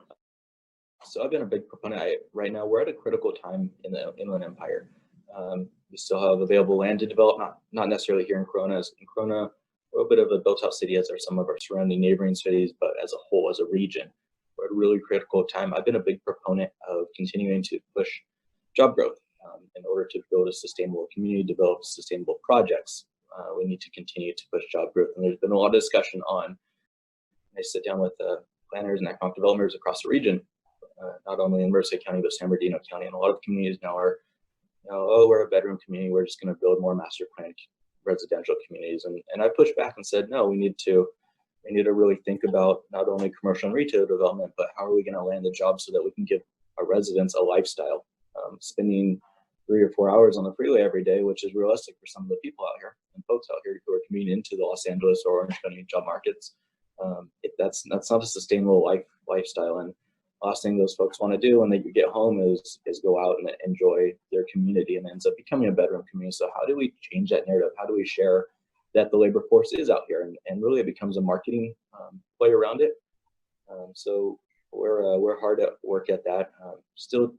So I've been a big proponent. Right now, we're at a critical time in the Inland Empire. We still have available land to develop, not necessarily here in Corona. In Corona, we're a bit of a built-out city, as are some of our surrounding neighboring cities, but as a whole, as a region, we're at a really critical time. I've been a big proponent of continuing to push job growth in order to build a sustainable community, develop sustainable projects. We need to continue to push job growth, and there's been a lot of discussion on. I sit down with planners and economic developers across the region, not only in Riverside County, but San Bernardino County. And a lot of communities now are, oh, we're a bedroom community. We're just going to build more master planned residential communities. And I pushed back and said, no, we need to really think about not only commercial and retail development, but how are we going to land the jobs so that we can give our residents a lifestyle. Spending 3 or 4 hours on the freeway every day, which is realistic for some of the people out here and folks out here who are commuting into the Los Angeles or Orange County job markets. That's not a sustainable lifestyle. And last thing those folks want to do when they get home is go out and enjoy their community, and ends up becoming a bedroom community. So how do we change that narrative? How do we share that the labor force is out here, and really it becomes a marketing play around it? So we're hard at work at that. Still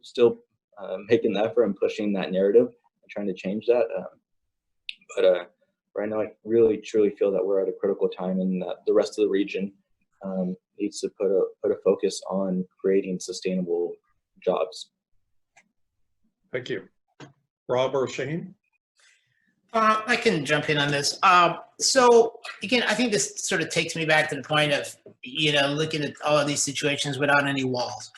making the effort and pushing that narrative and trying to change that. But right now, I really truly feel that we're at a critical time, and that the rest of the region needs to put a focus on creating sustainable jobs. Thank you. Rob or Shane? I can jump in on this. So again, I think this sort of takes me back to the point of, looking at all of these situations without any walls.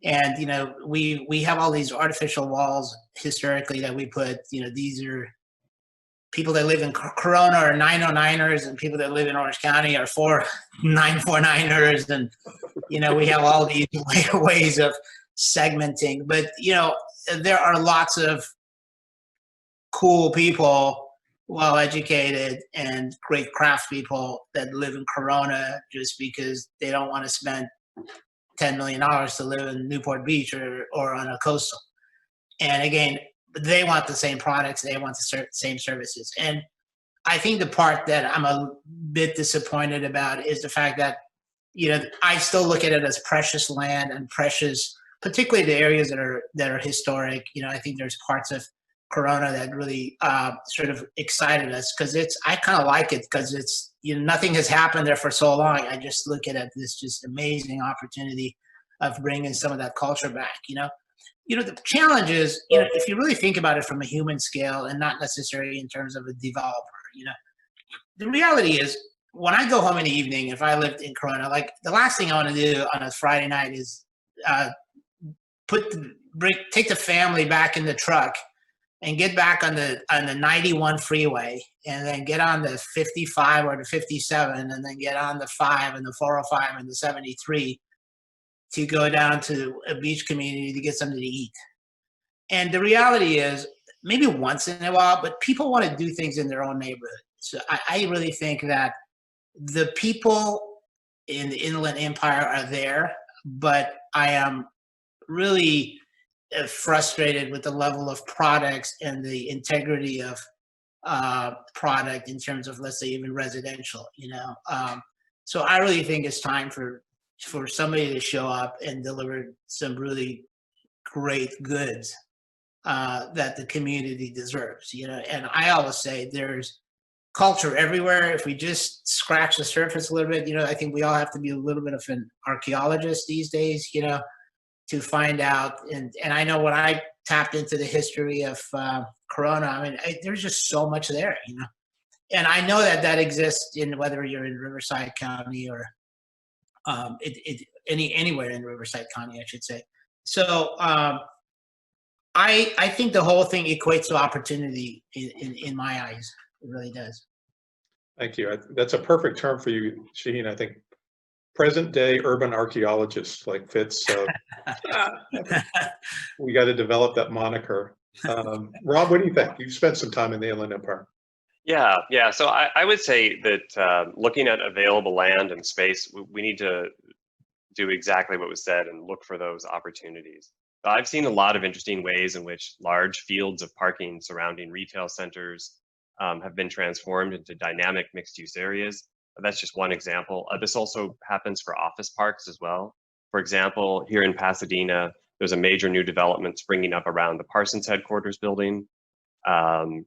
And, we have all these artificial walls historically that we put, these are people that live in Corona are 909ers, and people that live in Orange County are 949ers. And, we have all these ways of segmenting. But, there are lots of cool people, well-educated and great craft people that live in Corona just because they don't want to spend $10 million to live in Newport Beach or on a coastal. And again, they want the same products, they want the same services. And I think the part that I'm a bit disappointed about is the fact that, I still look at it as precious land and precious, particularly the areas that are historic. I think there's parts of Corona that really sort of excited us, because I kind of like it because it's, nothing has happened there for so long. I just look at it this just amazing opportunity of bringing some of that culture back. The challenge is, if you really think about it from a human scale and not necessarily in terms of a developer, the reality is when I go home in the evening, if I lived in Corona, like the last thing I want to do on a Friday night is take the family back in the truck and get back on the 91 freeway, and then get on the 55 or the 57, and then get on the 5 and the 405 and the 73 to go down to a beach community to get something to eat. And the reality is, maybe once in a while, but people want to do things in their own neighborhood. So I really think that the people in the Inland Empire are there, but I am really frustrated with the level of products and the integrity of product in terms of, let's say, even residential, so I really think it's time for somebody to show up and deliver some really great goods that the community deserves, and I always say there's culture everywhere. If we just scratch the surface a little bit, I think we all have to be a little bit of an archaeologist these days, to find out. And I know when I tapped into the history of Corona, I mean, there's just so much there, and I know that exists in whether you're in Riverside County or anywhere in Riverside County, I should say. So I think the whole thing equates to opportunity in my eyes. It really does. Thank you. That's a perfect term for you, Shaheen. I think present day urban archaeologist like fits. So we got to develop that moniker. Rob, what do you think? You've spent some time in the Inland Empire. Yeah. So I would say that looking at available land and space, we need to do exactly what was said and look for those opportunities. I've seen a lot of interesting ways in which large fields of parking surrounding retail centers have been transformed into dynamic mixed-use areas. That's just one example. This also happens for office parks as well. For example, here in Pasadena, there's a major new development springing up around the Parsons headquarters building. And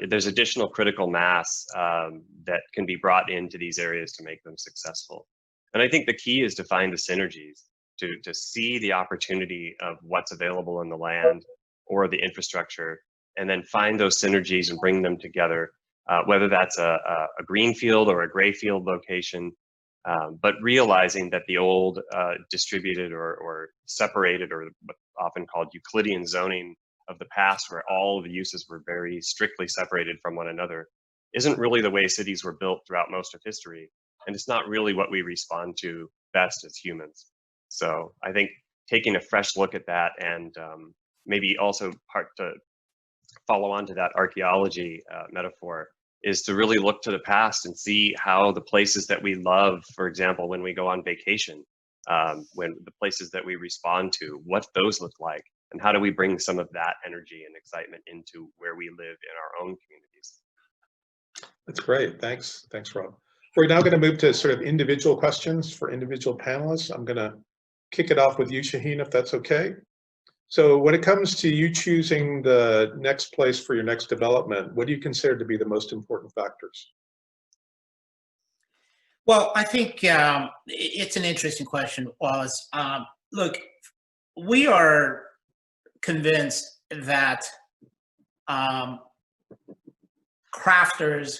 there's additional critical mass that can be brought into these areas to make them successful. And I think the key is to find the synergies, to see the opportunity of what's available in the land or the infrastructure, and then find those synergies and bring them together, whether that's a green field or a gray field location, but realizing that the old distributed or separated, or what's often called Euclidean zoning of the past, where all of the uses were very strictly separated from one another, isn't really the way cities were built throughout most of history. And it's not really what we respond to best as humans. So I think taking a fresh look at that, and maybe also part to follow on to that archaeology metaphor, is to really look to the past and see how the places that we love, for example, when we go on vacation, when the places that we respond to, what those look like, and how do we bring some of that energy and excitement into where we live in our own communities. That's great. Thanks, Rob. We're now going to move to sort of individual questions for individual panelists. I'm going to kick it off with you, Shaheen, if that's okay. So when it comes to you choosing the next place for your next development, what do you consider to be the most important factors? Well, I think it's an interesting question, Wallace. Look, we are convinced that crafters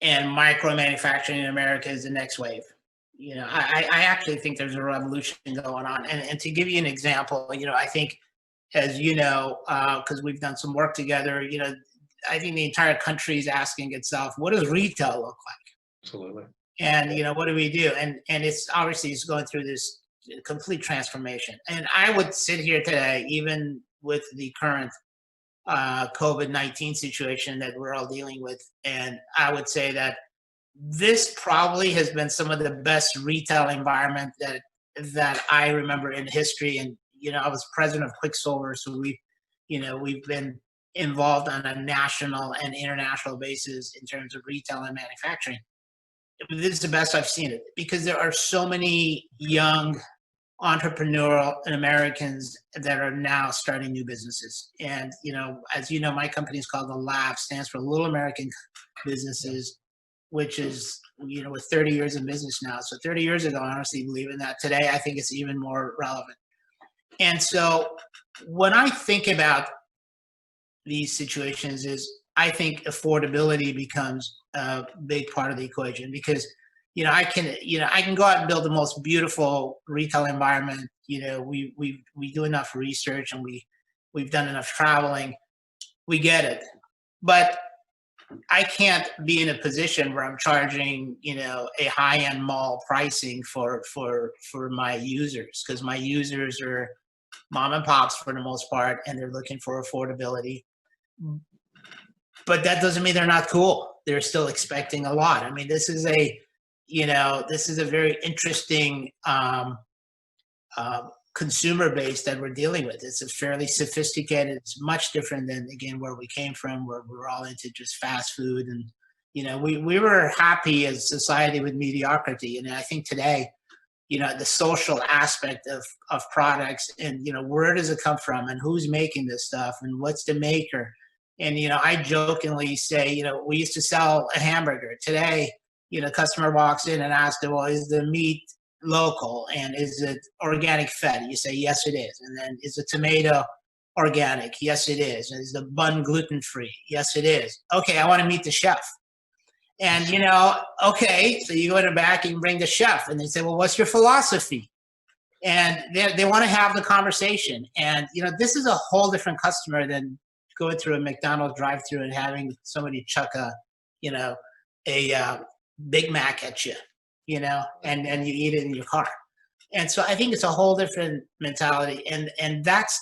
and micro manufacturing in America is the next wave. I actually think there's a revolution going on. And to give you an example, I think, as you know, because we've done some work together, I think the entire country is asking itself, what does retail look like? Absolutely. And, what do we do? And it's obviously it's going through this complete transformation. And I would sit here today, even with the current COVID-19 situation that we're all dealing with, and I would say that this probably has been some of the best retail environment that I remember in history. And I was president of Quicksilver, so we've been involved on a national and international basis in terms of retail and manufacturing. This is the best I've seen it, because there are so many young entrepreneurial Americans that are now starting new businesses. And as you know, my company is called the LAB, stands for Little American Businesses, which is with 30 years in business now. So 30 years ago, I honestly believe in that. Today, I think it's even more relevant. And so when I think about these situations, I think affordability becomes a big part of the equation, because I can go out and build the most beautiful retail environment. We do enough research, and we've done enough traveling. We get it, but I can't be in a position where I'm charging a high-end mall pricing for my users, because my users are mom and pops for the most part, and they're looking for affordability. But that doesn't mean they're not cool. They're still expecting a lot. I mean, this is a very interesting consumer base that we're dealing with. It's a fairly sophisticated, it's much different than, again, where we came from, where we were all into just fast food. And, we were happy as a society with mediocrity. And I think today, the social aspect of products and, where does it come from and who's making this stuff and what's the maker. And, I jokingly say, we used to sell a hamburger. Today, customer walks in and asks, well, is the meat local and is it organic fed? You say, yes, it is. And then is the tomato organic? Yes, it is. And is the bun gluten-free? Yes, it is. Okay, I want to meet the chef. And, okay, so you go to the back and bring the chef and they say, well, what's your philosophy? And they want to have the conversation. And, this is a whole different customer than going through a McDonald's drive-through and having somebody chuck a Big Mac at you, and you eat it in your car. And so I think it's a whole different mentality. And that's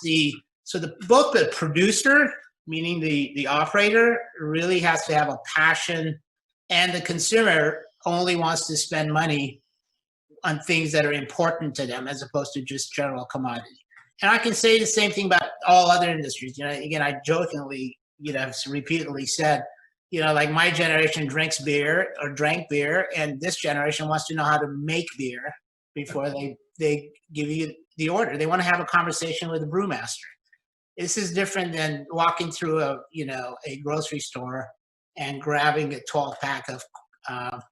both the producer, meaning the operator, really has to have a passion, and the consumer only wants to spend money on things that are important to them as opposed to just general commodity. And I can say the same thing about all other industries. Again, I jokingly, repeatedly said, like my generation drank beer, and this generation wants to know how to make beer before they give you the order. They want to have a conversation with the brewmaster. This is different than walking through a grocery store and grabbing a 12-pack of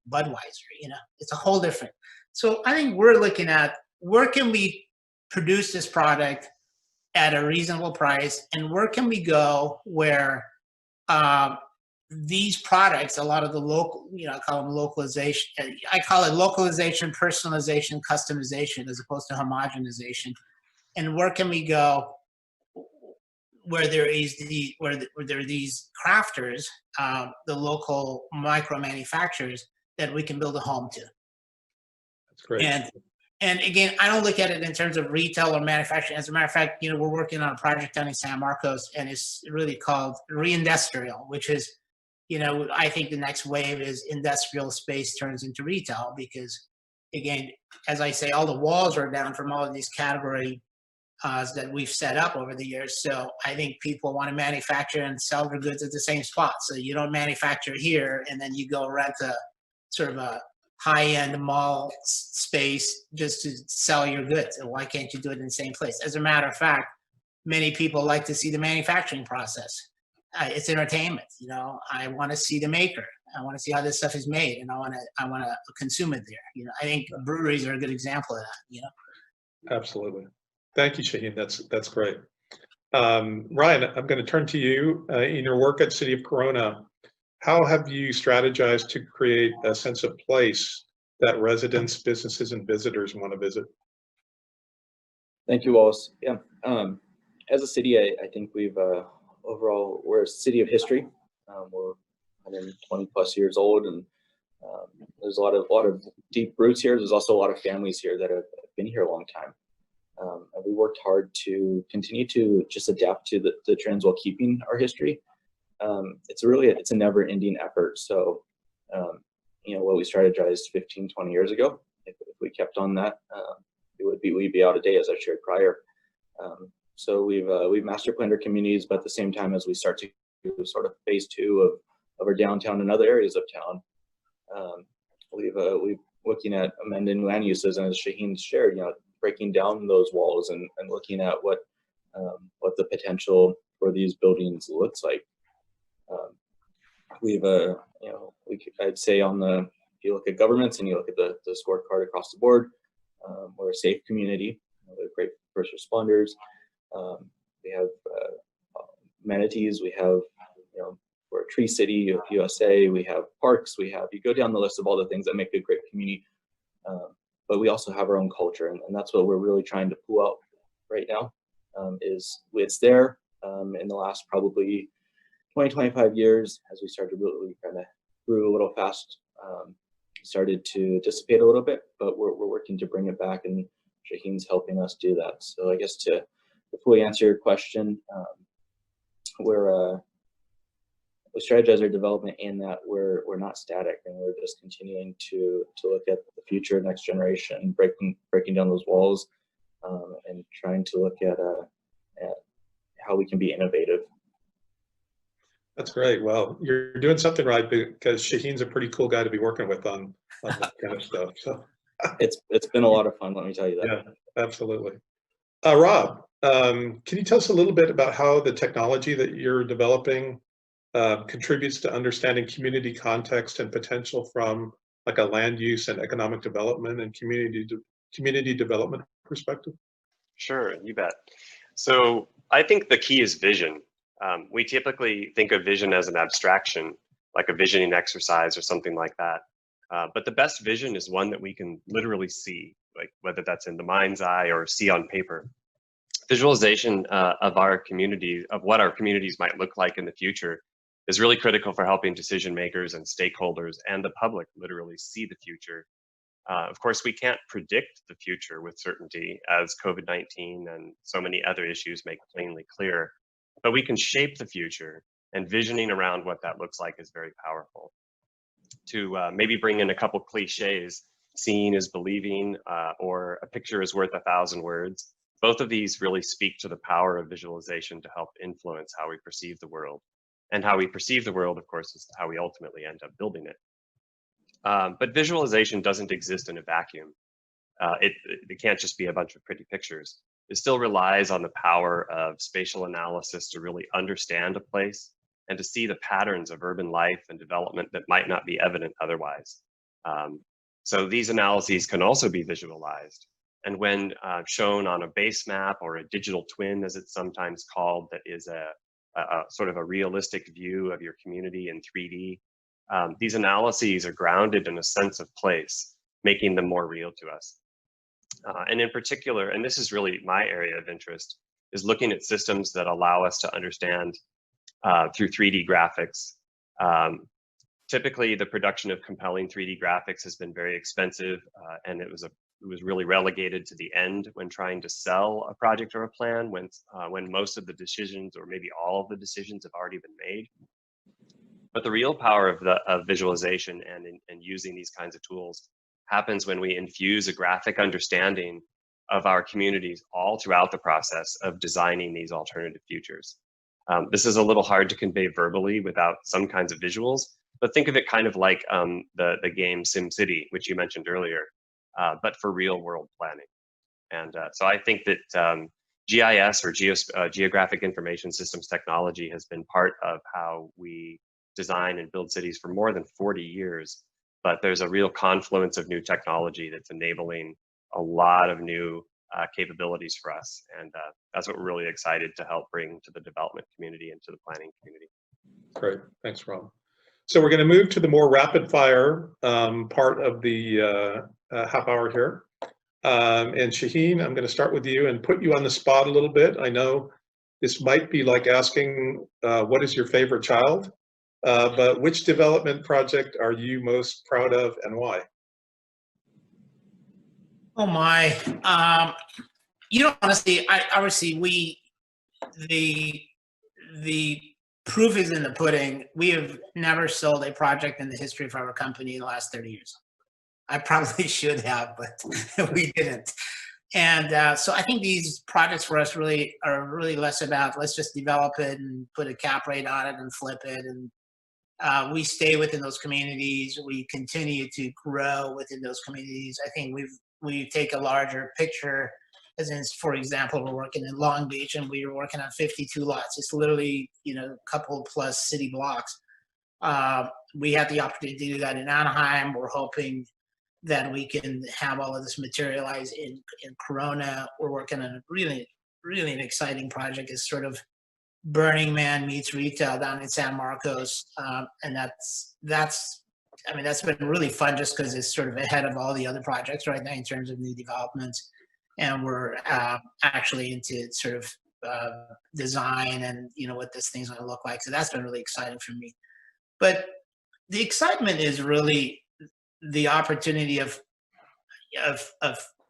Budweiser. It's a whole different. So I think we're looking at where can we produce this product at a reasonable price, and where can we go where these products, a lot of the local, I call them localization. I call it localization, personalization, customization, as opposed to homogenization. And where can we go where there are these crafters, the local micro manufacturers that we can build a home to. That's great. And again, I don't look at it in terms of retail or manufacturing. As a matter of fact, we're working on a project down in San Marcos, and it's really called Reindustrial, which is, I think the next wave is industrial space turns into retail, because, again, as I say, all the walls are down from all of these category that we've set up over the years. So I think people want to manufacture and sell their goods at the same spot. So you don't manufacture here and then you go rent a sort of a high-end mall space just to sell your goods. And why can't you do it in the same place? As a matter of fact, many people like to see the manufacturing process. It's entertainment. I want to see the maker. I want to see how this stuff is made, and I want to consume it there. I think breweries are a good example of that. Absolutely. Thank you, Shaheen. That's great. Ryan, I'm going to turn to you. In your work at City of Corona, how have you strategized to create a sense of place that residents, businesses, and visitors want to visit? Thank you, Wallace. Yeah. As a city, I think we've overall, we're a city of history. We're 120 plus years old, and there's a lot of deep roots here. There's also a lot of families here that have been here a long time. And we worked hard to continue to just adapt to the trends while keeping our history. It's a never-ending effort. So, what we strategized 15, 20 years ago, if we kept on that, we'd be out of date, as I shared prior. So we've master planned our communities, but at the same time, as we start to do sort of phase 2 of our downtown and other areas of town, we've looking at amending land uses, and as Shaheen shared, breaking down those walls and looking at what the potential for these buildings looks like. I'd say if you look at governments and you look at the scorecard across the board, we're a safe community. We're great first responders. We have amenities. We have, we're a tree city, USA. We have parks. You go down the list of all the things that make a great community. But we also have our own culture, and that's what we're really trying to pull out right now. It's there in the last probably 20, 25 years, as we started to really kind of grew a little fast, started to dissipate a little bit, but we're working to bring it back, and Shaheen's helping us do that. So I guess to fully answer your question, we strategize our development in that we're not static, and we're just continuing to look at the future, next generation, breaking down those walls, and trying to look at how we can be innovative. That's great. Well, you're doing something right, because Shaheen's a pretty cool guy to be working with on this kind of stuff. So it's been a lot of fun, let me tell you that. Yeah, absolutely. Rob, can you tell us a little bit about how the technology that you're developing contributes to understanding community context and potential from like a land use and economic development and community development perspective? Sure, you bet. So I think the key is vision. We typically think of vision as an abstraction, like a visioning exercise or something like that. But the best vision is one that we can literally see, like whether that's in the mind's eye or see on paper. Visualization of our community, of what our communities might look like in the future, is really critical for helping decision makers and stakeholders and the public literally see the future. Of course, we can't predict the future with certainty, as COVID-19 and so many other issues make plainly clear, but we can shape the future, and visioning around what that looks like is very powerful. To maybe bring in a couple cliches, seeing is believing, or a picture is worth 1,000 words. Both of these really speak to the power of visualization to help influence how we perceive the world. And how we perceive the world, of course, is how we ultimately end up building it. But visualization doesn't exist in a vacuum. It can't just be a bunch of pretty pictures. It still relies on the power of spatial analysis to really understand a place and to see the patterns of urban life and development that might not be evident otherwise. So these analyses can also be visualized. And when shown on a base map or a digital twin, as it's sometimes called, that is a sort of a realistic view of your community in 3D, these analyses are grounded in a sense of place, making them more real to us. And in particular, and this is really my area of interest, is looking at systems that allow us to understand through 3D graphics. Typically, the production of compelling 3D graphics has been very expensive, and it was really relegated to the end when trying to sell a project or a plan, when most of the decisions, or maybe all of the decisions, have already been made. But the real power of visualization and using these kinds of tools happens when we infuse a graphic understanding of our communities all throughout the process of designing these alternative futures. This is a little hard to convey verbally without some kinds of visuals, but think of it kind of like the game SimCity, which you mentioned earlier, but for real world planning. And so I think that GIS, or Geographic Information Systems technology, has been part of how we design and build cities for more than 40 years. But there's a real confluence of new technology that's enabling a lot of new capabilities for us. And that's what we're really excited to help bring to the development community and to the planning community. Great, thanks, Rob. So we're going to move to the more rapid fire part of the half hour here. And Shaheen, I'm going to start with you and put you on the spot a little bit. I know this might be like asking, what is your favorite child? But which development project are you most proud of, and why? Oh my, honestly, obviously the proof is in the pudding. We have never sold a project in the history of our company in the last 30 years. I probably should have, but we didn't. And so I think these projects for us are really less about, let's just develop it and put a cap rate on it and flip it. And we stay within those communities. We continue to grow within those communities. I think we take a larger picture, as in, for example, we're working in Long Beach and we're working on 52 lots. It's literally, a couple plus city blocks. We had the opportunity to do that in Anaheim. We're hoping that we can have all of this materialize in Corona. We're working on a really, really an exciting project. It's sort of Burning Man meets retail down in San Marcos, and that's been really fun just because it's sort of ahead of all the other projects right now in terms of new developments, and we're actually into sort of design and what this thing's going to look like. So that's been really exciting for me. But the excitement is really the opportunity of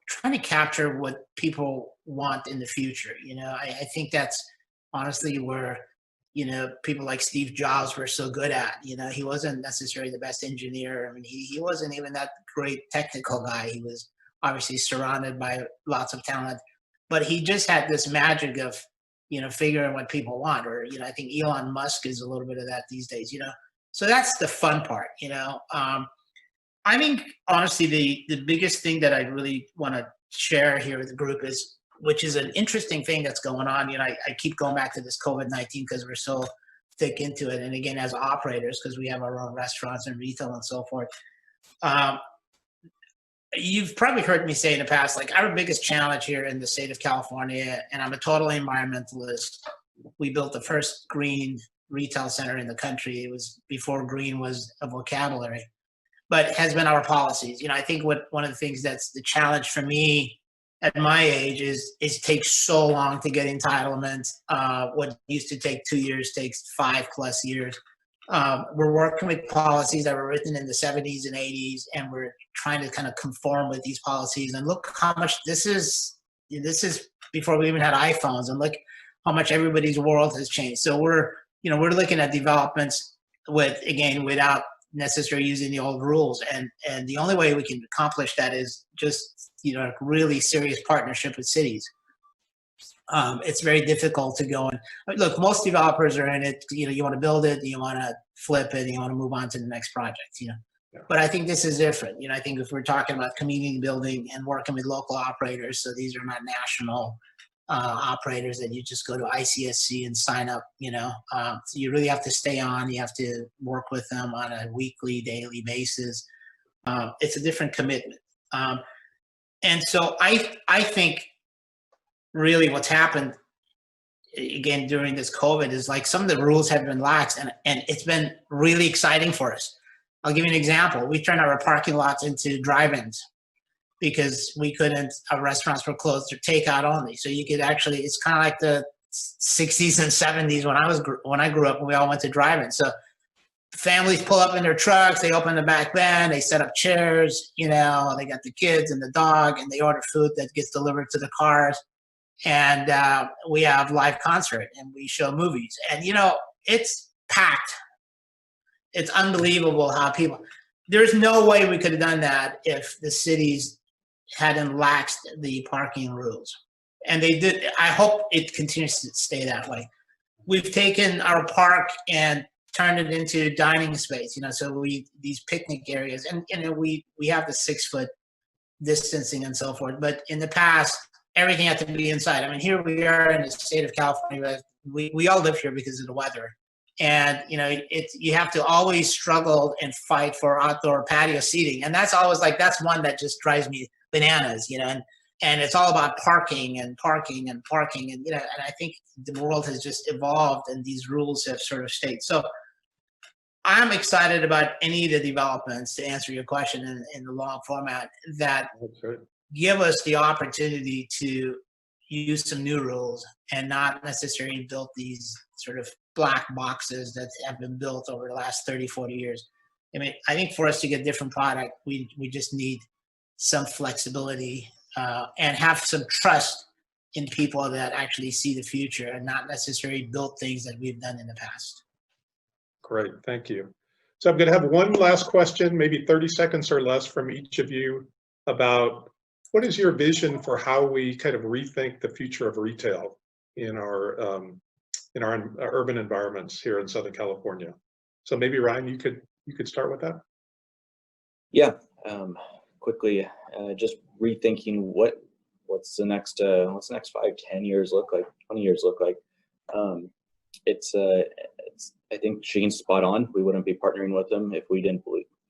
trying to capture what people want in the future. I think that's honestly where, people like Steve Jobs were so good at. He wasn't necessarily the best engineer. I mean, he wasn't even that great technical guy. He was obviously surrounded by lots of talent, but he just had this magic of, figuring what people want. Or, I think Elon Musk is a little bit of that these days, So that's the fun part, I think honestly, the biggest thing that I really want to share here with the group is, which is an interesting thing that's going on. I keep going back to this COVID-19 because we're so thick into it. And again, as operators, because we have our own restaurants and retail and so forth. You've probably heard me say in the past, like our biggest challenge here in the state of California, and I'm a total environmentalist. We built the first green retail center in the country. It was before green was a vocabulary, but has been our policies. I think one of the things that's the challenge for me at my age is it takes so long to get entitlement. What used to take 2 years takes 5+ years. We're working with policies that were written in the 70s and 80s, and we're trying to kind of conform with these policies. And look how much this is before we even had iPhones, and look how much everybody's world has changed. So we're looking at developments without necessarily using the old rules. And the only way we can accomplish that is just, a really serious partnership with cities. It's very difficult to go and look, most developers are in it, you want to build it, you want to flip it, you want to move on to the next project, But I think this is different. I think if we're talking about community building and working with local operators, so these are not national operators that you just go to ICSC and sign up, so you really have to stay on, you have to work with them on a weekly, daily basis. It's a different commitment. And so I think really what's happened again during this COVID is like some of the rules have been lax, and it's been really exciting for us. I'll give you an example. We turned our parking lots into drive-ins because our restaurants were closed or takeout only. So you could actually, it's kind of like the 60s and 70s when I grew up, and we all went to drive-in. So families pull up in their trucks, they open the back van, they set up chairs, they got the kids and the dog, and they order food that gets delivered to the cars. And we have live concert, and we show movies, and it's packed. It's unbelievable how there's no way we could have done that if the cities hadn't laxed the parking rules. And they did. I hope it continues to stay that way. We've taken our park and turned it into dining space, so these picnic areas, and we have the 6-foot distancing and so forth. But in the past, everything had to be inside. I mean, here we are in the state of California. We all live here because of the weather. And, you have to always struggle and fight for outdoor patio seating. And that's always that's one that just drives me bananas, and it's all about parking and parking and parking. And, and I think the world has just evolved and these rules have sort of stayed. So I'm excited about any of the developments, to answer your question in the long format, that give us the opportunity to use some new rules and not necessarily build these sort of black boxes that have been built over the last 30, 40 years. I mean, I think for us to get different product, we just need some flexibility and have some trust in people that actually see the future and not necessarily build things that we've done in the past. Great, thank you. So I'm going to have one last question, maybe 30 seconds or less from each of you, about what is your vision for how we kind of rethink the future of retail in our urban environments here in Southern California? So maybe Ryan, you could start with that. Yeah, Quickly, just rethinking what's the next 5, 10 years look like, 20 years look like. It's I think Shane's spot on. We wouldn't be partnering with them if we didn't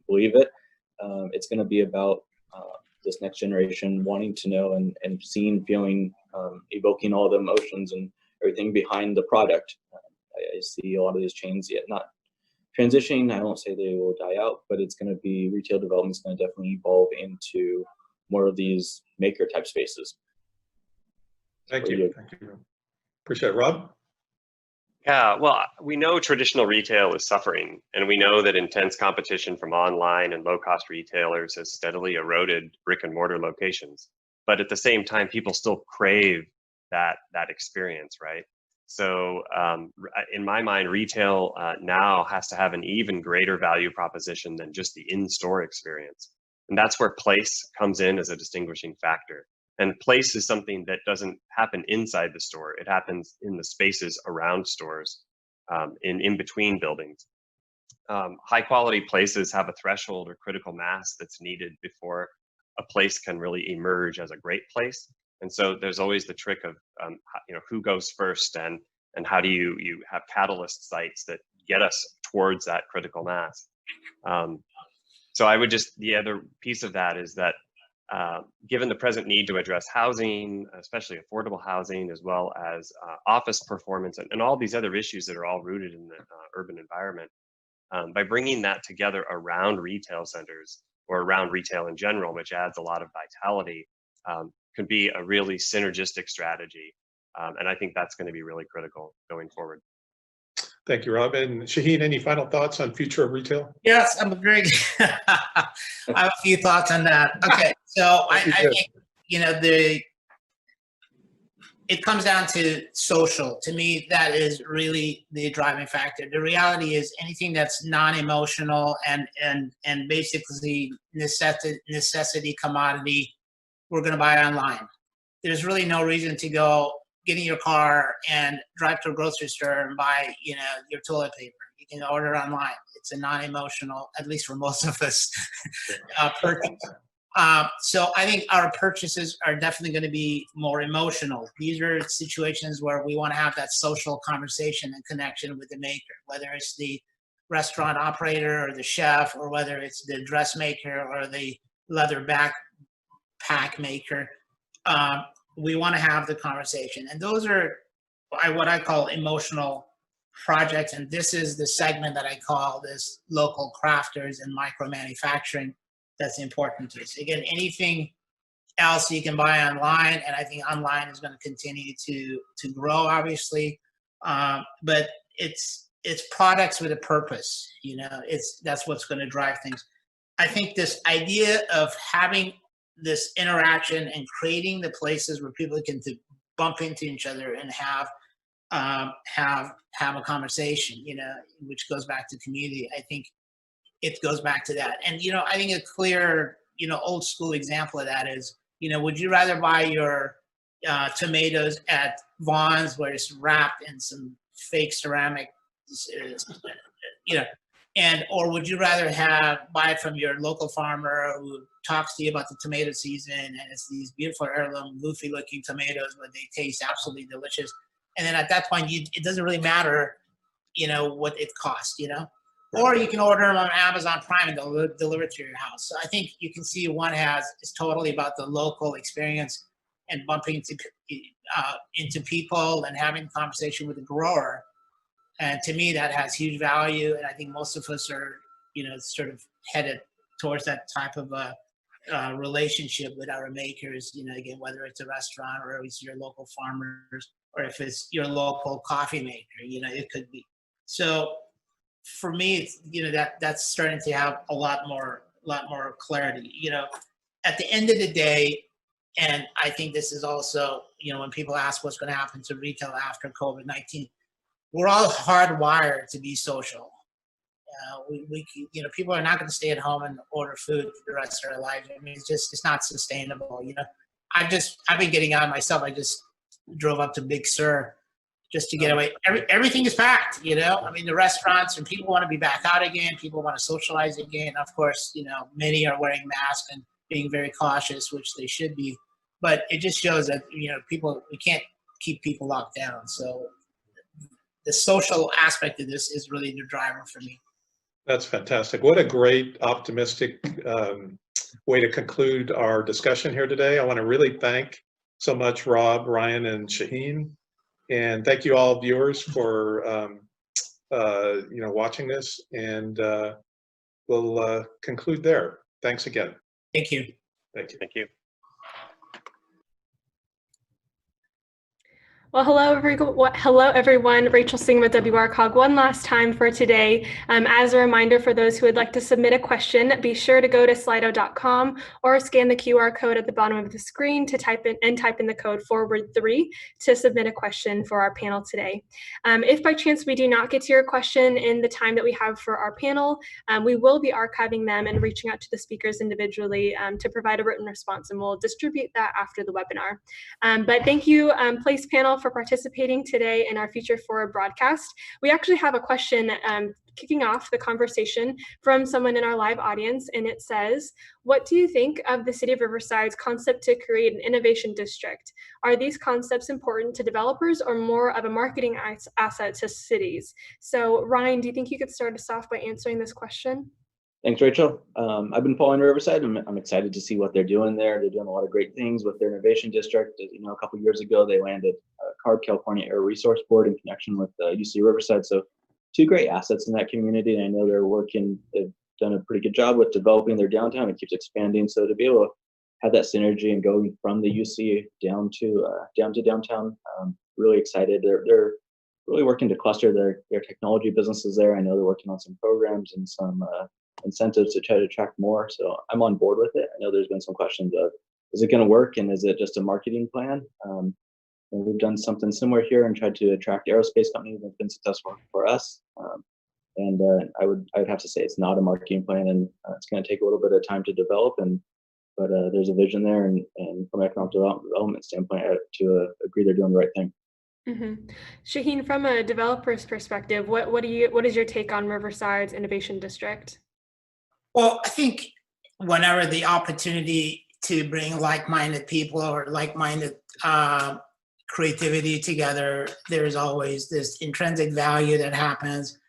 believe it. It's going to be about this next generation wanting to know and seeing, feeling, evoking all the emotions and everything behind the product. I see a lot of these chains yet not transitioning. I won't say they will die out, but it's going to be, retail development is going to definitely evolve into more of these maker type spaces. Thank you. Thank you. Appreciate it. Rob? Yeah, well, we know traditional retail is suffering, and we know that intense competition from online and low-cost retailers has steadily eroded brick and mortar locations. but at the same time, people still crave that experience, right? So in my mind, retail now has to have an even greater value proposition than just the in-store experience. And that's where place comes in as a distinguishing factor. And place is something that doesn't happen inside the store. It happens in the spaces around stores, in between buildings. High quality places have a threshold or critical mass that's needed before a place can really emerge as a great place. And so there's always the trick of who goes first, and how do you have catalyst sites that get us towards that critical mass. So I would the other piece of that is that given the present need to address housing, especially affordable housing, as well as office performance, and all these other issues that are all rooted in the urban environment, by bringing that together around retail centers or around retail in general, which adds a lot of vitality, can be a really synergistic strategy. And I think that's going to be really critical going forward. Thank you, Rob. And Shaheen, any final thoughts on future of retail? Yes, I'm very. I have a few thoughts on that. Okay, so I think it comes down to social. To me, that is really the driving factor. The reality is anything that's non-emotional and basically necessity commodity, we're going to buy online. There's really no reason to get in your car and drive to a grocery store and buy, your toilet paper. You can order online. It's a non-emotional, at least for most of us, purchase. So I think our purchases are definitely going to be more emotional. These are situations where we want to have that social conversation and connection with the maker, whether it's the restaurant operator or the chef, or whether it's the dressmaker or the leather backpack maker. We want to have the conversation. And those are what I call emotional projects. And this is the segment that I call this local crafters and micro manufacturing that's important to us. Again, anything else you can buy online, and I think online is going to continue to grow, obviously. But it's products with a purpose, that's what's going to drive things. I think this idea of having this interaction and creating the places where people can bump into each other and have a conversation, which goes back to community. I think it goes back to that. And, I think a clear, old school example of that is, would you rather buy your tomatoes at Vaughn's where it's wrapped in some fake ceramic, or would you rather buy it from your local farmer who talks to you about the tomato season, and it's these beautiful heirloom, goofy looking tomatoes, but they taste absolutely delicious. And then at that point, it doesn't really matter, what it costs, or you can order them on Amazon Prime and they'll deliver it to your house. So I think you can see one is totally about the local experience and bumping into people and having a conversation with the grower. And to me, that has huge value. And I think most of us are, sort of headed towards that type of relationship with our makers, again, whether it's a restaurant or it's your local farmers, or if it's your local coffee maker, it could be. So for me, it's, that's starting to have a lot more clarity, at the end of the day. And I think this is also, when people ask what's going to happen to retail after COVID-19, we're all hardwired to be social. People are not going to stay at home and order food for the rest of their lives. I mean, it's not sustainable. I've been getting out myself. I just drove up to Big Sur just to get away. Everything is packed. I mean, the restaurants, and people want to be back out again. People want to socialize again. Of course, many are wearing masks and being very cautious, which they should be. But it just shows that we can't keep people locked down. So the social aspect of this is really the driver for me. That's fantastic. What a great, optimistic way to conclude our discussion here today. I want to really thank so much Rob, Ryan, and Shaheen. And thank you all viewers for watching this. And we'll conclude there. Thanks again. Thank you. Thank you. Thank you. Well, hello everyone. Rachel Singh with WRCOG one last time for today. As a reminder for those who would like to submit a question, be sure to go to slido.com or scan the QR code at the bottom of the screen to type in the code #3 to submit a question for our panel today. If by chance we do not get to your question in the time that we have for our panel, we will be archiving them and reaching out to the speakers individually to provide a written response, and we'll distribute that after the webinar. But thank you, Place panel, for participating today in our Future Forward broadcast. We actually have a question kicking off the conversation from someone in our live audience, and it says, what do you think of the City of Riverside's concept to create an innovation district? Are these concepts important to developers or more of a marketing asset to cities? So Ryan, do you think you could start us off by answering this question? Thanks, Rachel. I've been following Riverside. I'm excited to see what they're doing there. They're doing a lot of great things with their innovation district. You know, a couple of years ago, they landed CARB, California Air Resource Board, in connection with UC Riverside. So 2 great assets in that community. And I know they've done a pretty good job with developing their downtown. It keeps expanding. So to be able to have that synergy and going from the UC down to downtown, really excited. They're really working to cluster their technology businesses there. I know they're working on some programs and some incentives to try to attract more. So I'm on board with it. I know there's been some questions of, is it going to work, and is it just a marketing plan? And we've done something similar here and tried to attract aerospace companies that's been successful for us. I would have to say it's not a marketing plan, and it's going to take a little bit of time to develop. But there's a vision there, and from an economic development standpoint, I have to agree they're doing the right thing. Mm-hmm. Shaheen, from a developer's perspective, what is your take on Riverside's innovation district? Well, I think whenever the opportunity to bring like-minded people or like-minded creativity together, there's always this intrinsic value that happens.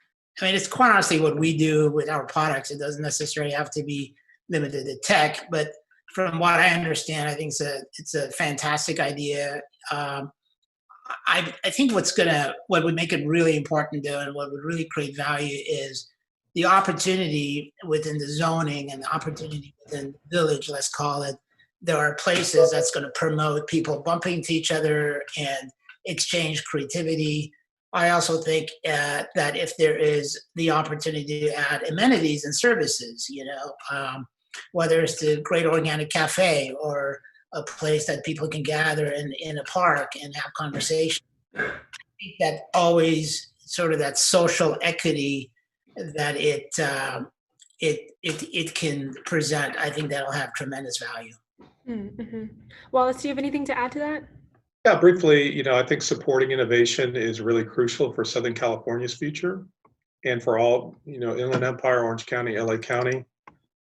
I mean, it's quite honestly what we do with our products. It doesn't necessarily have to be limited to tech, but from what I understand, I think it's a fantastic idea. I think what would make it really important though, and what would really create value is the opportunity within the zoning and the opportunity within the village, let's call it. There are places that's going to promote people bumping into each other and exchange creativity. I also think that if there is the opportunity to add amenities and services, whether it's the great organic cafe or a place that people can gather in a park and have conversation, I think that always sort of that social equity that it can present, I think that'll have tremendous value. Mm-hmm. Wallace, do you have anything to add to that? Yeah, briefly, I think supporting innovation is really crucial for Southern California's future and for all, Inland Empire, Orange County, LA County.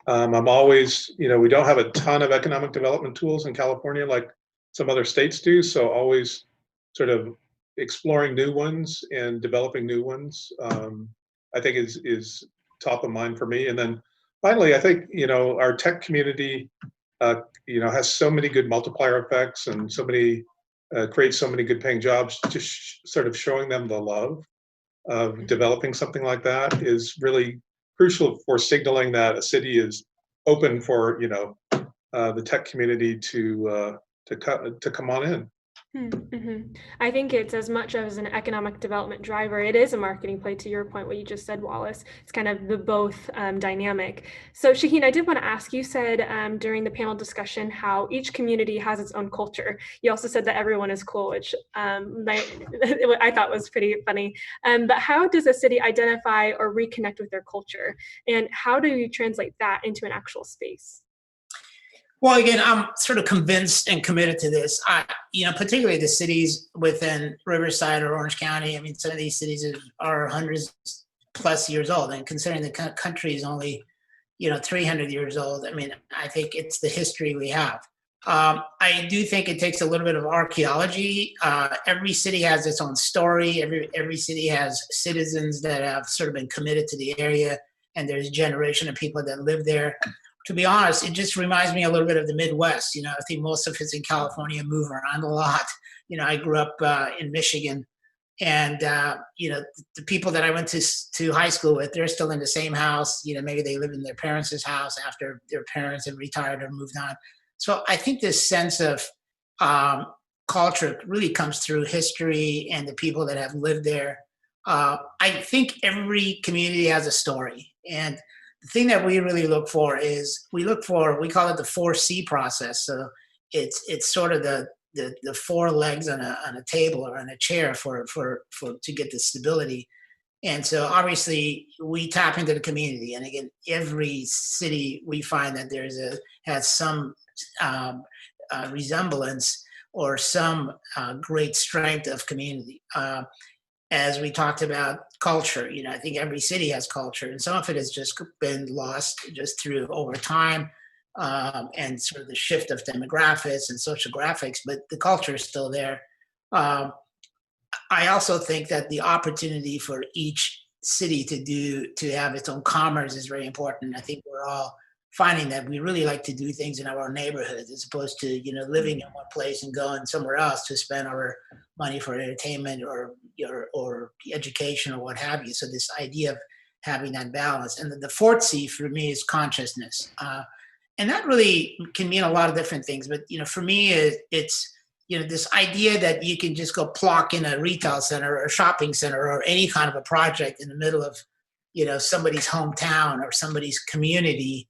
I'm always, we don't have a ton of economic development tools in California like some other states do. So always sort of exploring new ones and developing new ones, I think is top of mind for me. And then finally, I think, our tech community, has so many good multiplier effects and so many, creates so many good paying jobs. Just sort of showing them the love of developing something like that is really crucial for signaling that a city is open for, the tech community to come on in. Mm-hmm. I think it's as much as an economic development driver, it is a marketing play, to your point, what you just said, Wallace. It's kind of the both dynamic. So Shaheen, I did want to ask, you said during the panel discussion how each community has its own culture. You also said that everyone is cool, which I thought was pretty funny. But how does a city identify or reconnect with their culture? And how do you translate that into an actual space? Well, again, I'm sort of convinced and committed to this. Particularly the cities within Riverside or Orange County. I mean, some of these cities are hundreds plus years old, and considering the country is only, 300 years old. I mean, I think it's the history we have. I do think it takes a little bit of archaeology. Every city has its own story. Every city has citizens that have sort of been committed to the area, and there's a generation of people that live there. To be honest, it just reminds me a little bit of the Midwest. I think most of us in California move around a lot. I grew up in Michigan, and the people that I went to high school with, they're still in the same house. Maybe they live in their parents' house after their parents have retired or moved on. So I think this sense of culture really comes through history and the people that have lived there. I think every community has a story. And the thing that we really look for is we call it the 4C process. So it's sort of the four legs on a table or on a chair for to get the stability. And so obviously we tap into the community. And again, every city we find that has some resemblance or some great strength of community. As we talked about culture, I think every city has culture, and some of it has just been lost just through over time and sort of the shift of demographics and social graphics, but the culture is still there. I also think that the opportunity for each city to have its own commerce is very important. I think we're all finding that we really like to do things in our own neighborhoods as opposed to living in one place and going somewhere else to spend our money for entertainment or education or what have you. So this idea of having that balance. And the fourth C for me is consciousness. And that really can mean a lot of different things. But for me, it's this idea that you can just go plonk in a retail center or a shopping center or any kind of a project in the middle of somebody's hometown or somebody's community.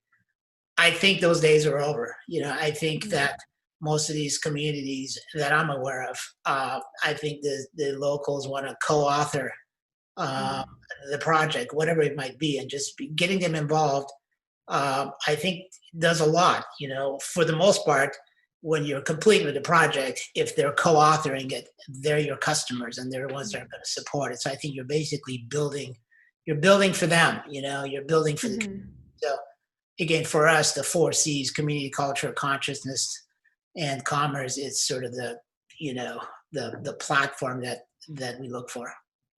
I think those days are over. I think that most of these communities that I'm aware of, I think the locals want to co-author the project, whatever it might be, and just getting them involved, I think does a lot. For the most part, when you're complete with the project, if they're co-authoring it, they're your customers and they're the ones that are going to support it. So I think you're basically building for them, you're building for the so again, for us, the 4 C's, community, culture, consciousness, and commerce, is sort of the platform that we look for.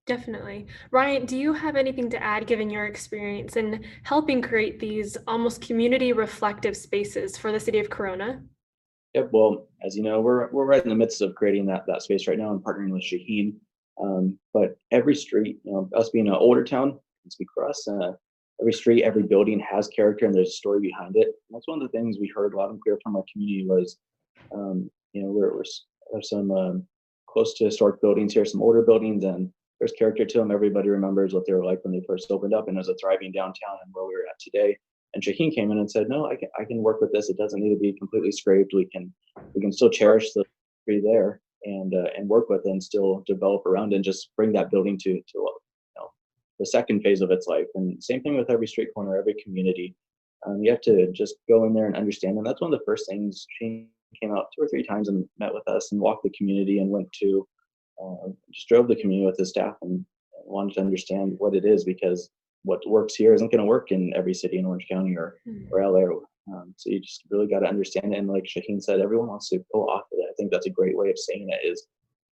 Definitely. Ryan, do you have anything to add given your experience in helping create these almost community reflective spaces for the city of Corona? Yep. Well, as you know, we're right in the midst of creating that space right now and partnering with Shaheen. But every street, us being an older town, can speak for us. Every street, every building has character and there's a story behind it. And that's one of the things we heard loud and clear from our community was, there's some close to historic buildings here, some older buildings, and there's character to them. Everybody remembers what they were like when they first opened up and as a thriving downtown and where we're at today. And Shaheen came in and said, no, I can work with this. It doesn't need to be completely scraped. We can still cherish the tree there and work with it and still develop around and just bring that building to the second phase of its life. And same thing with every street corner, every community. You have to just go in there and understand. And that's one of the first things. Shaheen came out 2 or 3 times and met with us and walked the community and went to just drove the community with his staff and wanted to understand what it is, because what works here isn't going to work in every city in Orange County or LA. So you just really got to understand it. And like Shaheen said, everyone wants to go off of it. I think that's a great way of saying it is,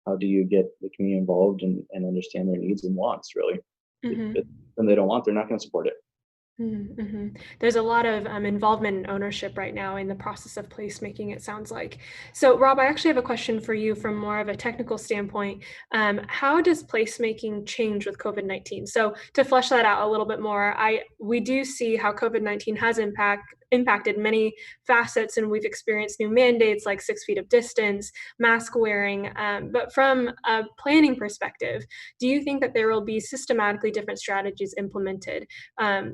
how do you get the community involved and understand their needs and wants, really? When they don't want, they're not going to support it. There's a lot of involvement and ownership right now in the process of placemaking, it sounds like. So Rob, I actually have a question for you from more of a technical standpoint. How does placemaking change with COVID-19? So to flesh that out a little bit more, we do see how COVID-19 has impacted many facets, and we've experienced new mandates like 6 feet of distance, mask wearing. But from a planning perspective, do you think that there will be systematically different strategies implemented,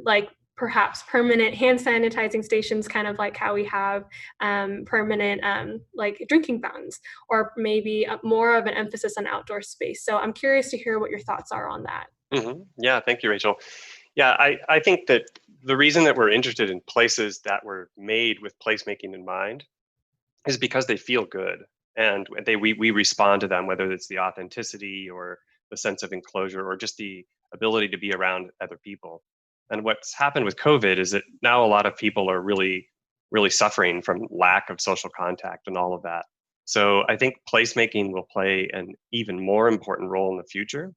like perhaps permanent hand sanitizing stations, kind of like how we have permanent like drinking fountains, or maybe more of an emphasis on outdoor space? So I'm curious to hear what your thoughts are on that. Yeah, thank you, Rachel. Yeah, I think that the reason that we're interested in places that were made with placemaking in mind is because they feel good, and we respond to them, whether it's the authenticity or the sense of enclosure or just the ability to be around other people. And what's happened with COVID is that now a lot of people are really, really suffering from lack of social contact and all of that. So I think placemaking will play an even more important role in the future.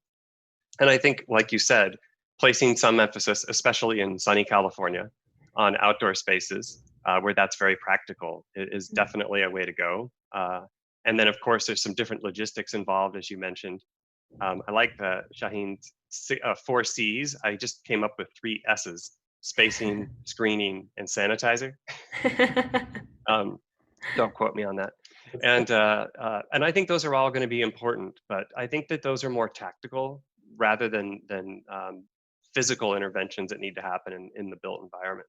And I think, like you said, placing some emphasis, especially in sunny California, on outdoor spaces where that's very practical is definitely a way to go. And then, of course, there's some different logistics involved, as you mentioned. I like the Shaheen's 4 C's. I just came up with 3 S's: spacing, screening, and sanitizer. Don't quote me on that. And I think those are all going to be important, but I think that those are more tactical rather than physical interventions that need to happen in the built environment.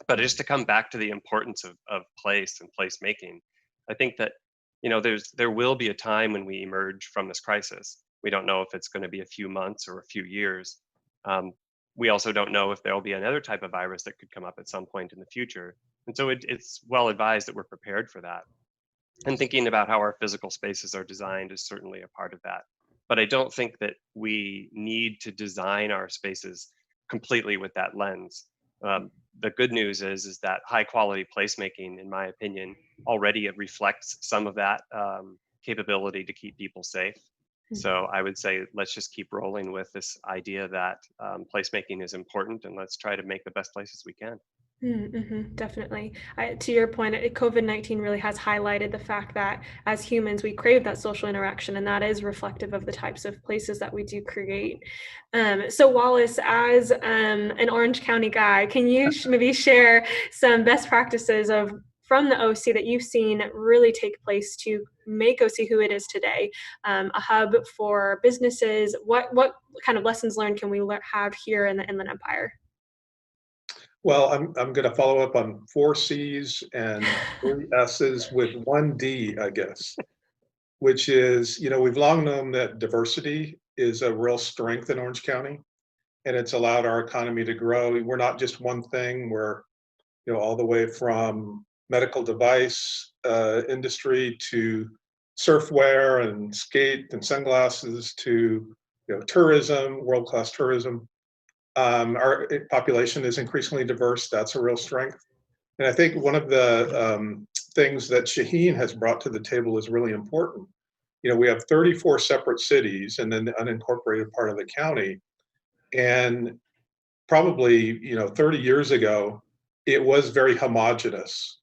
But just to come back to the importance of place and placemaking, I think that, you know, there will be a time when we emerge from this crisis. We don't know if it's going to be a few months or a few years. We also don't know if there will be another type of virus that could come up at some point in the future. And so it's well advised that we're prepared for that. And thinking about how our physical spaces are designed is certainly a part of that. But I don't think that we need to design our spaces completely with that lens. The good news is that high quality placemaking, in my opinion, already reflects some of that capability to keep people safe. So I would say let's just keep rolling with this idea that placemaking is important, and let's try to make the best places we can. Definitely. To your point, COVID-19 really has highlighted the fact that as humans, we crave that social interaction, and that is reflective of the types of places that we do create. So Wallace, as an Orange County guy, can you maybe share some best practices from the OC that you've seen really take place to make OC who it is today, a hub for businesses? What kind of lessons learned can we have here in the Inland Empire? Well, I'm going to follow up on 4 C's and 3 S's with 1 D, I guess, which is, you know, we've long known that diversity is a real strength in Orange County, and it's allowed our economy to grow. We're not just one thing. We're, you know, all the way from medical device industry to surfwear and skate and sunglasses to, you know, tourism, world-class tourism. Our population is increasingly diverse. That's a real strength. And I think one of the things that Shaheen has brought to the table is really important. You know, we have 34 separate cities and then the unincorporated part of the county. And probably, you know, 30 years ago, it was very homogenous.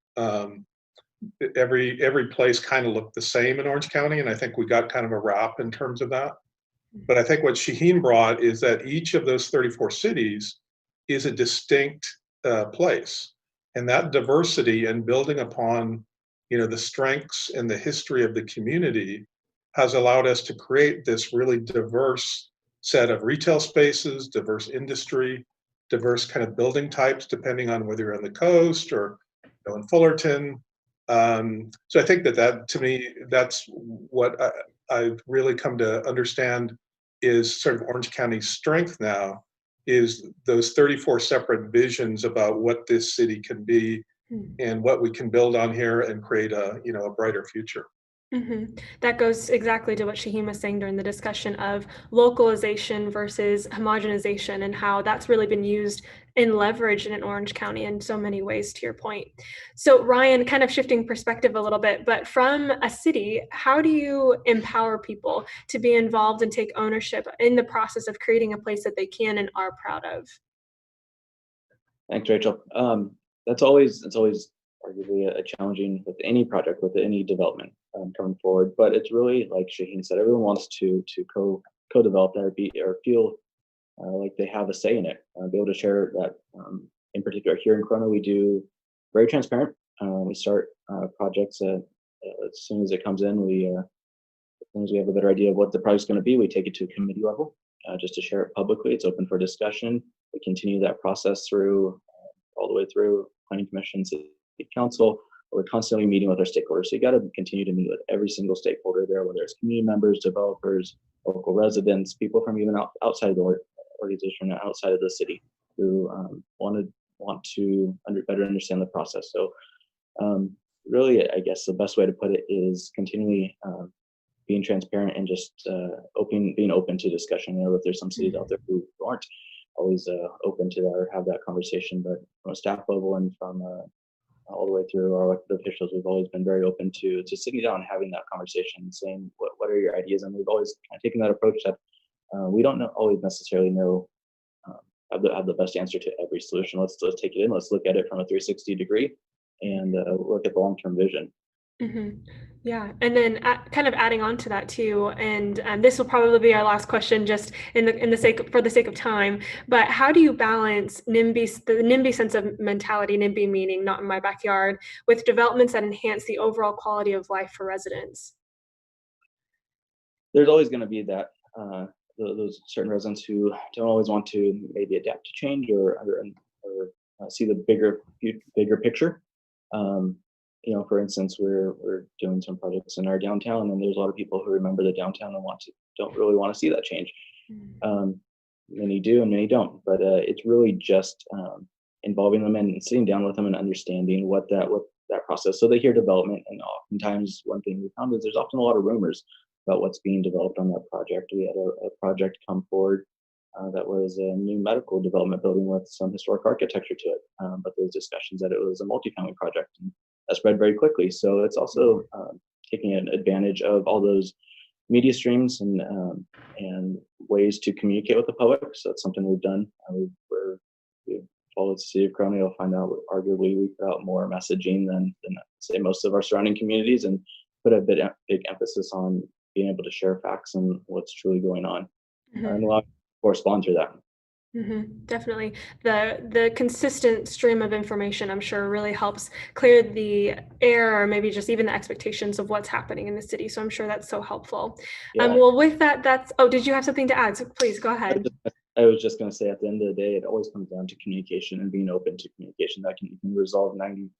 Every place kind of looked the same in Orange County, and I think we got kind of a rap in terms of that. But I think what Shaheen brought is that each of those 34 cities is a distinct place, and that diversity and building upon, you know, the strengths and the history of the community has allowed us to create this really diverse set of retail spaces, diverse industry, diverse kind of building types, depending on whether you're on the coast or, you know, in Fullerton. So I think that to me, that's what I've really come to understand is sort of Orange County's strength now, is those 34 separate visions about what this city can be and what we can build on here and create a, you know, a brighter future. That goes exactly to what Shaheen was saying during the discussion of localization versus homogenization and how that's really been used and leveraged in Orange County in so many ways, to your point. So Ryan, kind of shifting perspective a little bit, but from a city, how do you empower people to be involved and take ownership in the process of creating a place that they can and are proud of? Thanks, Rachel. That's always arguably a challenging with any project, with any development coming forward. But it's really, like Shaheen said, everyone wants to co-develop that or feel like they have a say in it, be able to share that. In particular, here in Corona, we do very transparent. We start projects as soon as it comes in. As soon as we have a better idea of what the project's going to be, we take it to a committee level just to share it publicly. It's open for discussion. We continue that process through all the way through Planning Commission, City Council. We're constantly meeting with our stakeholders. So you got to continue to meet with every single stakeholder there, whether it's community members, developers, local residents, people from even outside of the organization, outside of the city, who want to better understand the process. So really, I guess the best way to put it is continually being transparent and just being open to discussion. I know that there's some cities out there who aren't always open to that or have that conversation, but from a staff level and from all the way through our elected officials, we've always been very open to sitting down and having that conversation, saying what are your ideas, and we've always kind of taken that approach that we don't always necessarily know have the best answer to every solution. Let's take it in. Let's look at it from a 360 degree and look at the long-term vision. Mm-hmm. Yeah, and then kind of adding on to that too, and this will probably be our last question, just in the sake for the sake of time. But how do you balance NIMBY, the NIMBY sense of mentality, NIMBY meaning not in my backyard, with developments that enhance the overall quality of life for residents? There's always going to be that those certain residents who don't always want to maybe adapt to change or see the bigger picture. You know, for instance, we're doing some projects in our downtown, and there's a lot of people who remember the downtown and don't really want to see that change. Many do, and many don't. But it's really just involving them and sitting down with them and understanding what that process. So they hear development, and oftentimes one thing we found is there's often a lot of rumors about what's being developed on that project. We had a project come forward that was a new medical development building with some historic architecture to it, but there's discussions that it was a multifamily project, and that spread very quickly. So it's also taking advantage of all those media streams and ways to communicate with the public. So that's something we've done. We've followed the city of Corona. You'll find out arguably we put out more messaging than say most of our surrounding communities, and put a big emphasis on being able to share facts and what's truly going on, and a lot of correspond through that. Definitely. The consistent stream of information, I'm sure, really helps clear the air, or maybe just even the expectations of what's happening in the city. So I'm sure that's so helpful. Yeah. Well, with that, oh, did you have something to add? So please go ahead. I was just going to say, at the end of the day, it always comes down to communication and being open to communication. That you can resolve 95%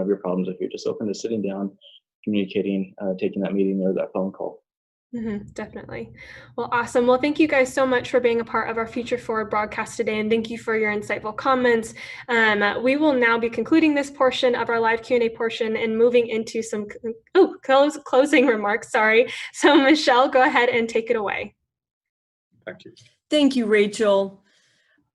of your problems if you're just open to sitting down, communicating, taking that meeting or that phone call. Definitely. Well, awesome. Well, thank you guys so much for being a part of our Future Forward broadcast today, and thank you for your insightful comments. We will now be concluding this portion of our live Q&A portion and moving into some closing remarks. Sorry. So Michelle, go ahead and take it away. Thank you. Thank you, Rachel.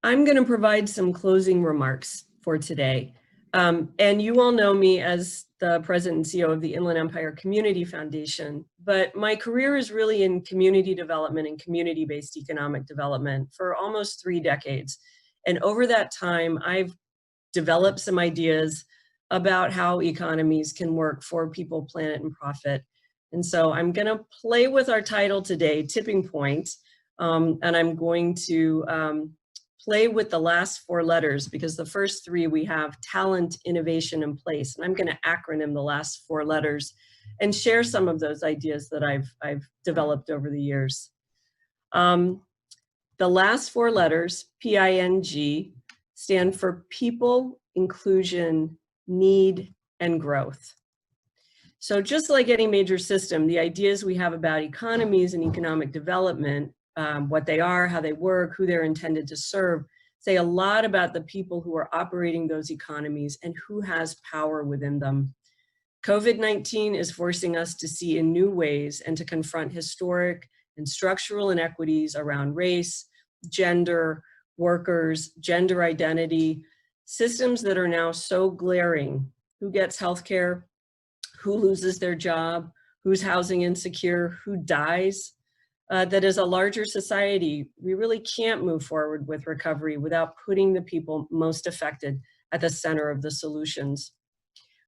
I'm going to provide some closing remarks for today. And you all know me as the president and CEO of the Inland Empire Community Foundation, but my career is really in community development and community-based economic development for almost 3 decades. And over that time, I've developed some ideas about how economies can work for people, planet, and profit. And so I'm going to play with our title today, Tipping Point, and I'm going to play with the last 4 letters, because the first 3 we have talent, innovation, and place. And I'm going to acronym the last 4 letters and share some of those ideas that I've developed over the years. The last 4 letters, PING, stand for people, inclusion, need, and growth. So just like any major system, the ideas we have about economies and economic development, what they are, how they work, who they're intended to serve, say a lot about the people who are operating those economies and who has power within them. COVID-19 is forcing us to see in new ways and to confront historic and structural inequities around race, gender, workers, gender identity, systems that are now so glaring. Who gets healthcare? Who loses their job? Who's housing insecure? Who dies? That as a larger society, we really can't move forward with recovery without putting the people most affected at the center of the solutions.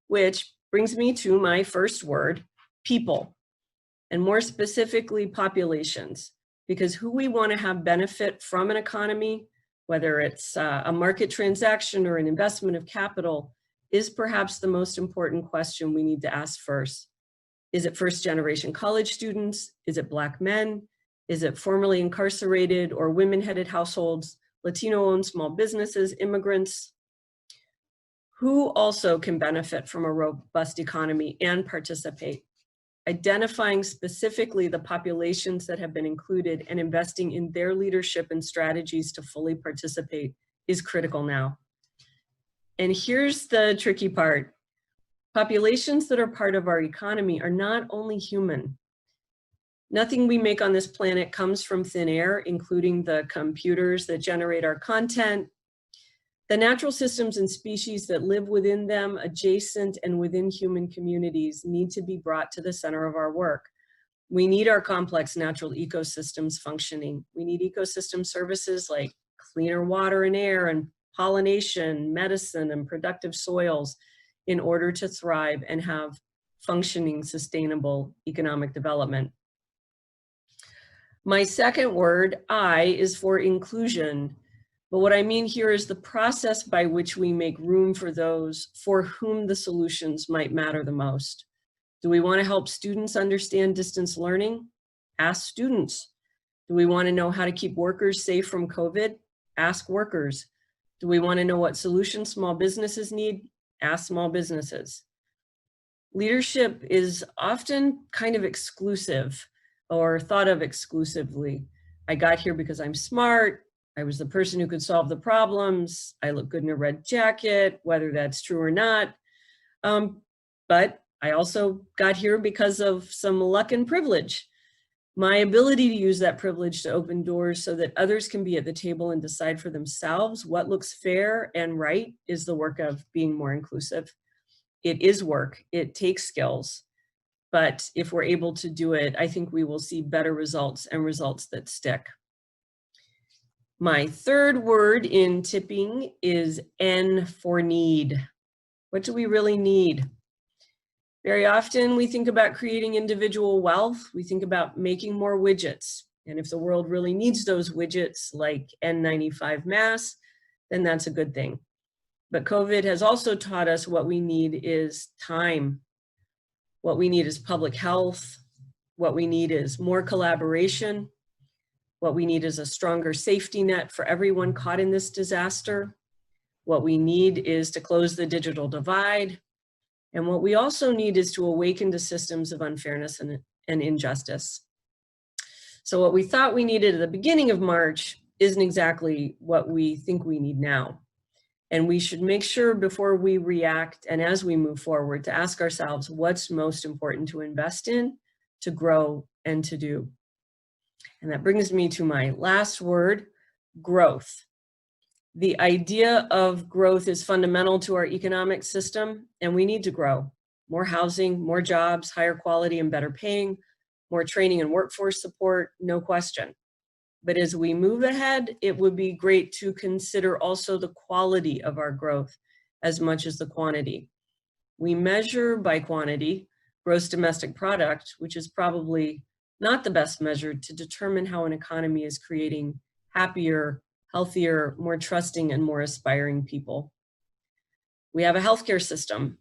Which brings me to my first word, people, and more specifically populations, because who we want to have benefit from an economy, whether it's a market transaction or an investment of capital, is perhaps the most important question we need to ask first. Is it first-generation college students? Is it Black men? Is it formerly incarcerated or women-headed households, Latino-owned small businesses, immigrants? Who also can benefit from a robust economy and participate? Identifying specifically the populations that have been included and investing in their leadership and strategies to fully participate is critical now. And here's the tricky part. Populations that are part of our economy are not only human. Nothing we make on this planet comes from thin air, including the computers that generate our content. The natural systems and species that live within them, adjacent and within human communities, need to be brought to the center of our work. We need our complex natural ecosystems functioning. We need ecosystem services like cleaner water and air and pollination, medicine, and productive soils in order to thrive and have functioning, sustainable economic development. My second word, I, is for inclusion. But what I mean here is the process by which we make room for those for whom the solutions might matter the most. Do we want to help students understand distance learning? Ask students. Do we want to know how to keep workers safe from COVID? Ask workers. Do we want to know what solutions small businesses need? Ask small businesses. Leadership is often kind of exclusive or thought of exclusively. I got here because I'm smart. I was the person who could solve the problems. I look good in a red jacket, whether that's true or not. But I also got here because of some luck and privilege. My ability to use that privilege to open doors so that others can be at the table and decide for themselves what looks fair and right is the work of being more inclusive. It is work, it takes skills, but if we're able to do it, I think we will see better results and results that stick. My third word in tipping is N for need. What do we really need? Very often we think about creating individual wealth. We think about making more widgets. And if the world really needs those widgets like N95 masks, then that's a good thing. But COVID has also taught us what we need is time. What we need is public health. What we need is more collaboration. What we need is a stronger safety net for everyone caught in this disaster. What we need is to close the digital divide. And what we also need is to awaken to systems of unfairness and injustice. So what we thought we needed at the beginning of March isn't exactly what we think we need now. And we should make sure before we react and as we move forward to ask ourselves what's most important to invest in, to grow, and to do. And that brings me to my last word, growth. The idea of growth is fundamental to our economic system, and we need to grow. More housing, more jobs, higher quality and better paying, more training and workforce support, no question. But as we move ahead, it would be great to consider also the quality of our growth as much as the quantity. We measure by quantity, gross domestic product, which is probably not the best measure to determine how an economy is creating happier, healthier, more trusting, and more aspiring people. We have a healthcare system.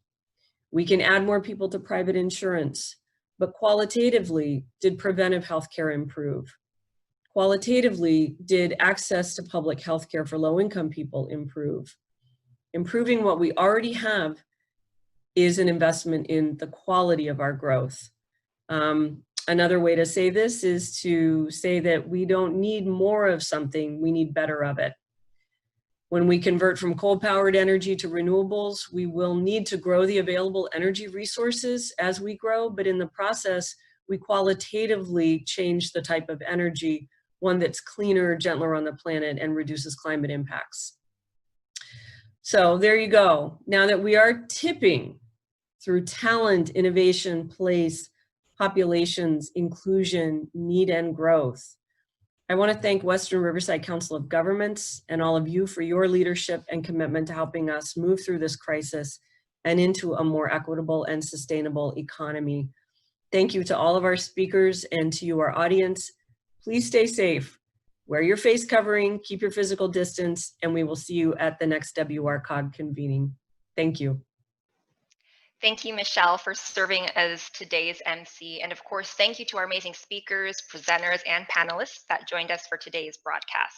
We can add more people to private insurance, but qualitatively, did preventive healthcare improve? Qualitatively, did access to public healthcare for low-income people improve? Improving what we already have is an investment in the quality of our growth. Another way to say this is to say that we don't need more of something, we need better of it. When we convert from coal-powered energy to renewables, we will need to grow the available energy resources as we grow, but in the process, we qualitatively change the type of energy, one that's cleaner, gentler on the planet, and reduces climate impacts. So there you go. Now that we are tipping through talent, innovation, place, populations, inclusion, need, and growth, I want to thank Western Riverside Council of Governments and all of you for your leadership and commitment to helping us move through this crisis and into a more equitable and sustainable economy. Thank you to all of our speakers and to you, our audience. Please stay safe, wear your face covering, keep your physical distance, and we will see you at the next WRCOG convening. Thank you. Thank you, Michelle, for serving as today's MC. And of course, thank you to our amazing speakers, presenters, and panelists that joined us for today's broadcast.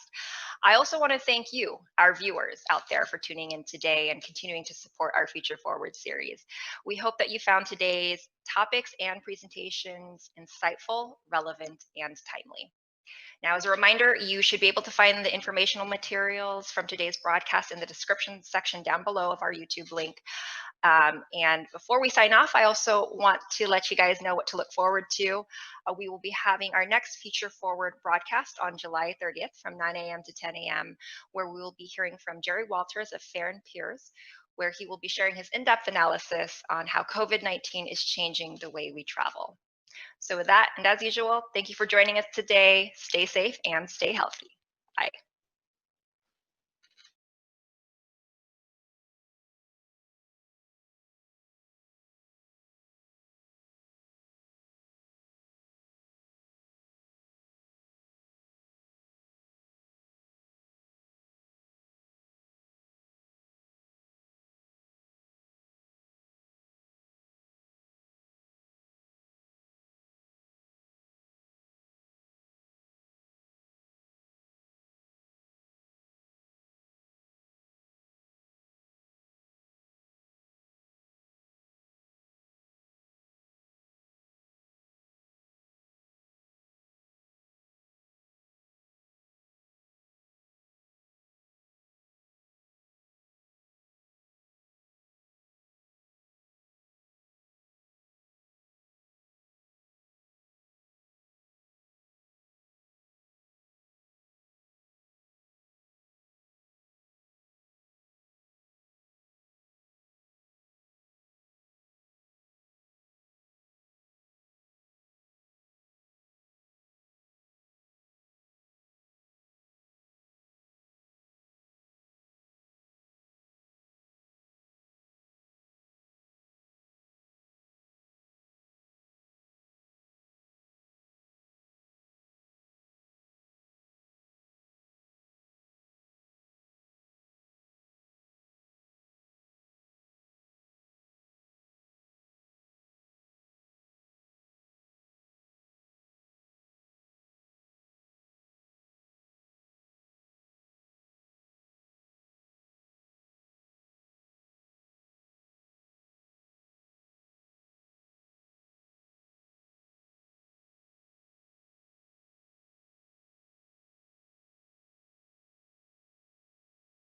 I also want to thank you, our viewers out there, for tuning in today and continuing to support our Future Forward series. We hope that you found today's topics and presentations insightful, relevant, and timely. Now, as a reminder, you should be able to find the informational materials from today's broadcast in the description section down below of our YouTube link. And before we sign off, I also want to let you guys know what to look forward to. We will be having our next Future Forward broadcast on July 30th from 9 a.m. to 10 a.m., where we will be hearing from Jerry Walters of Fair and Peers, where he will be sharing his in-depth analysis on how COVID-19 is changing the way we travel. So with that, and as usual, thank you for joining us today. Stay safe and stay healthy. Bye.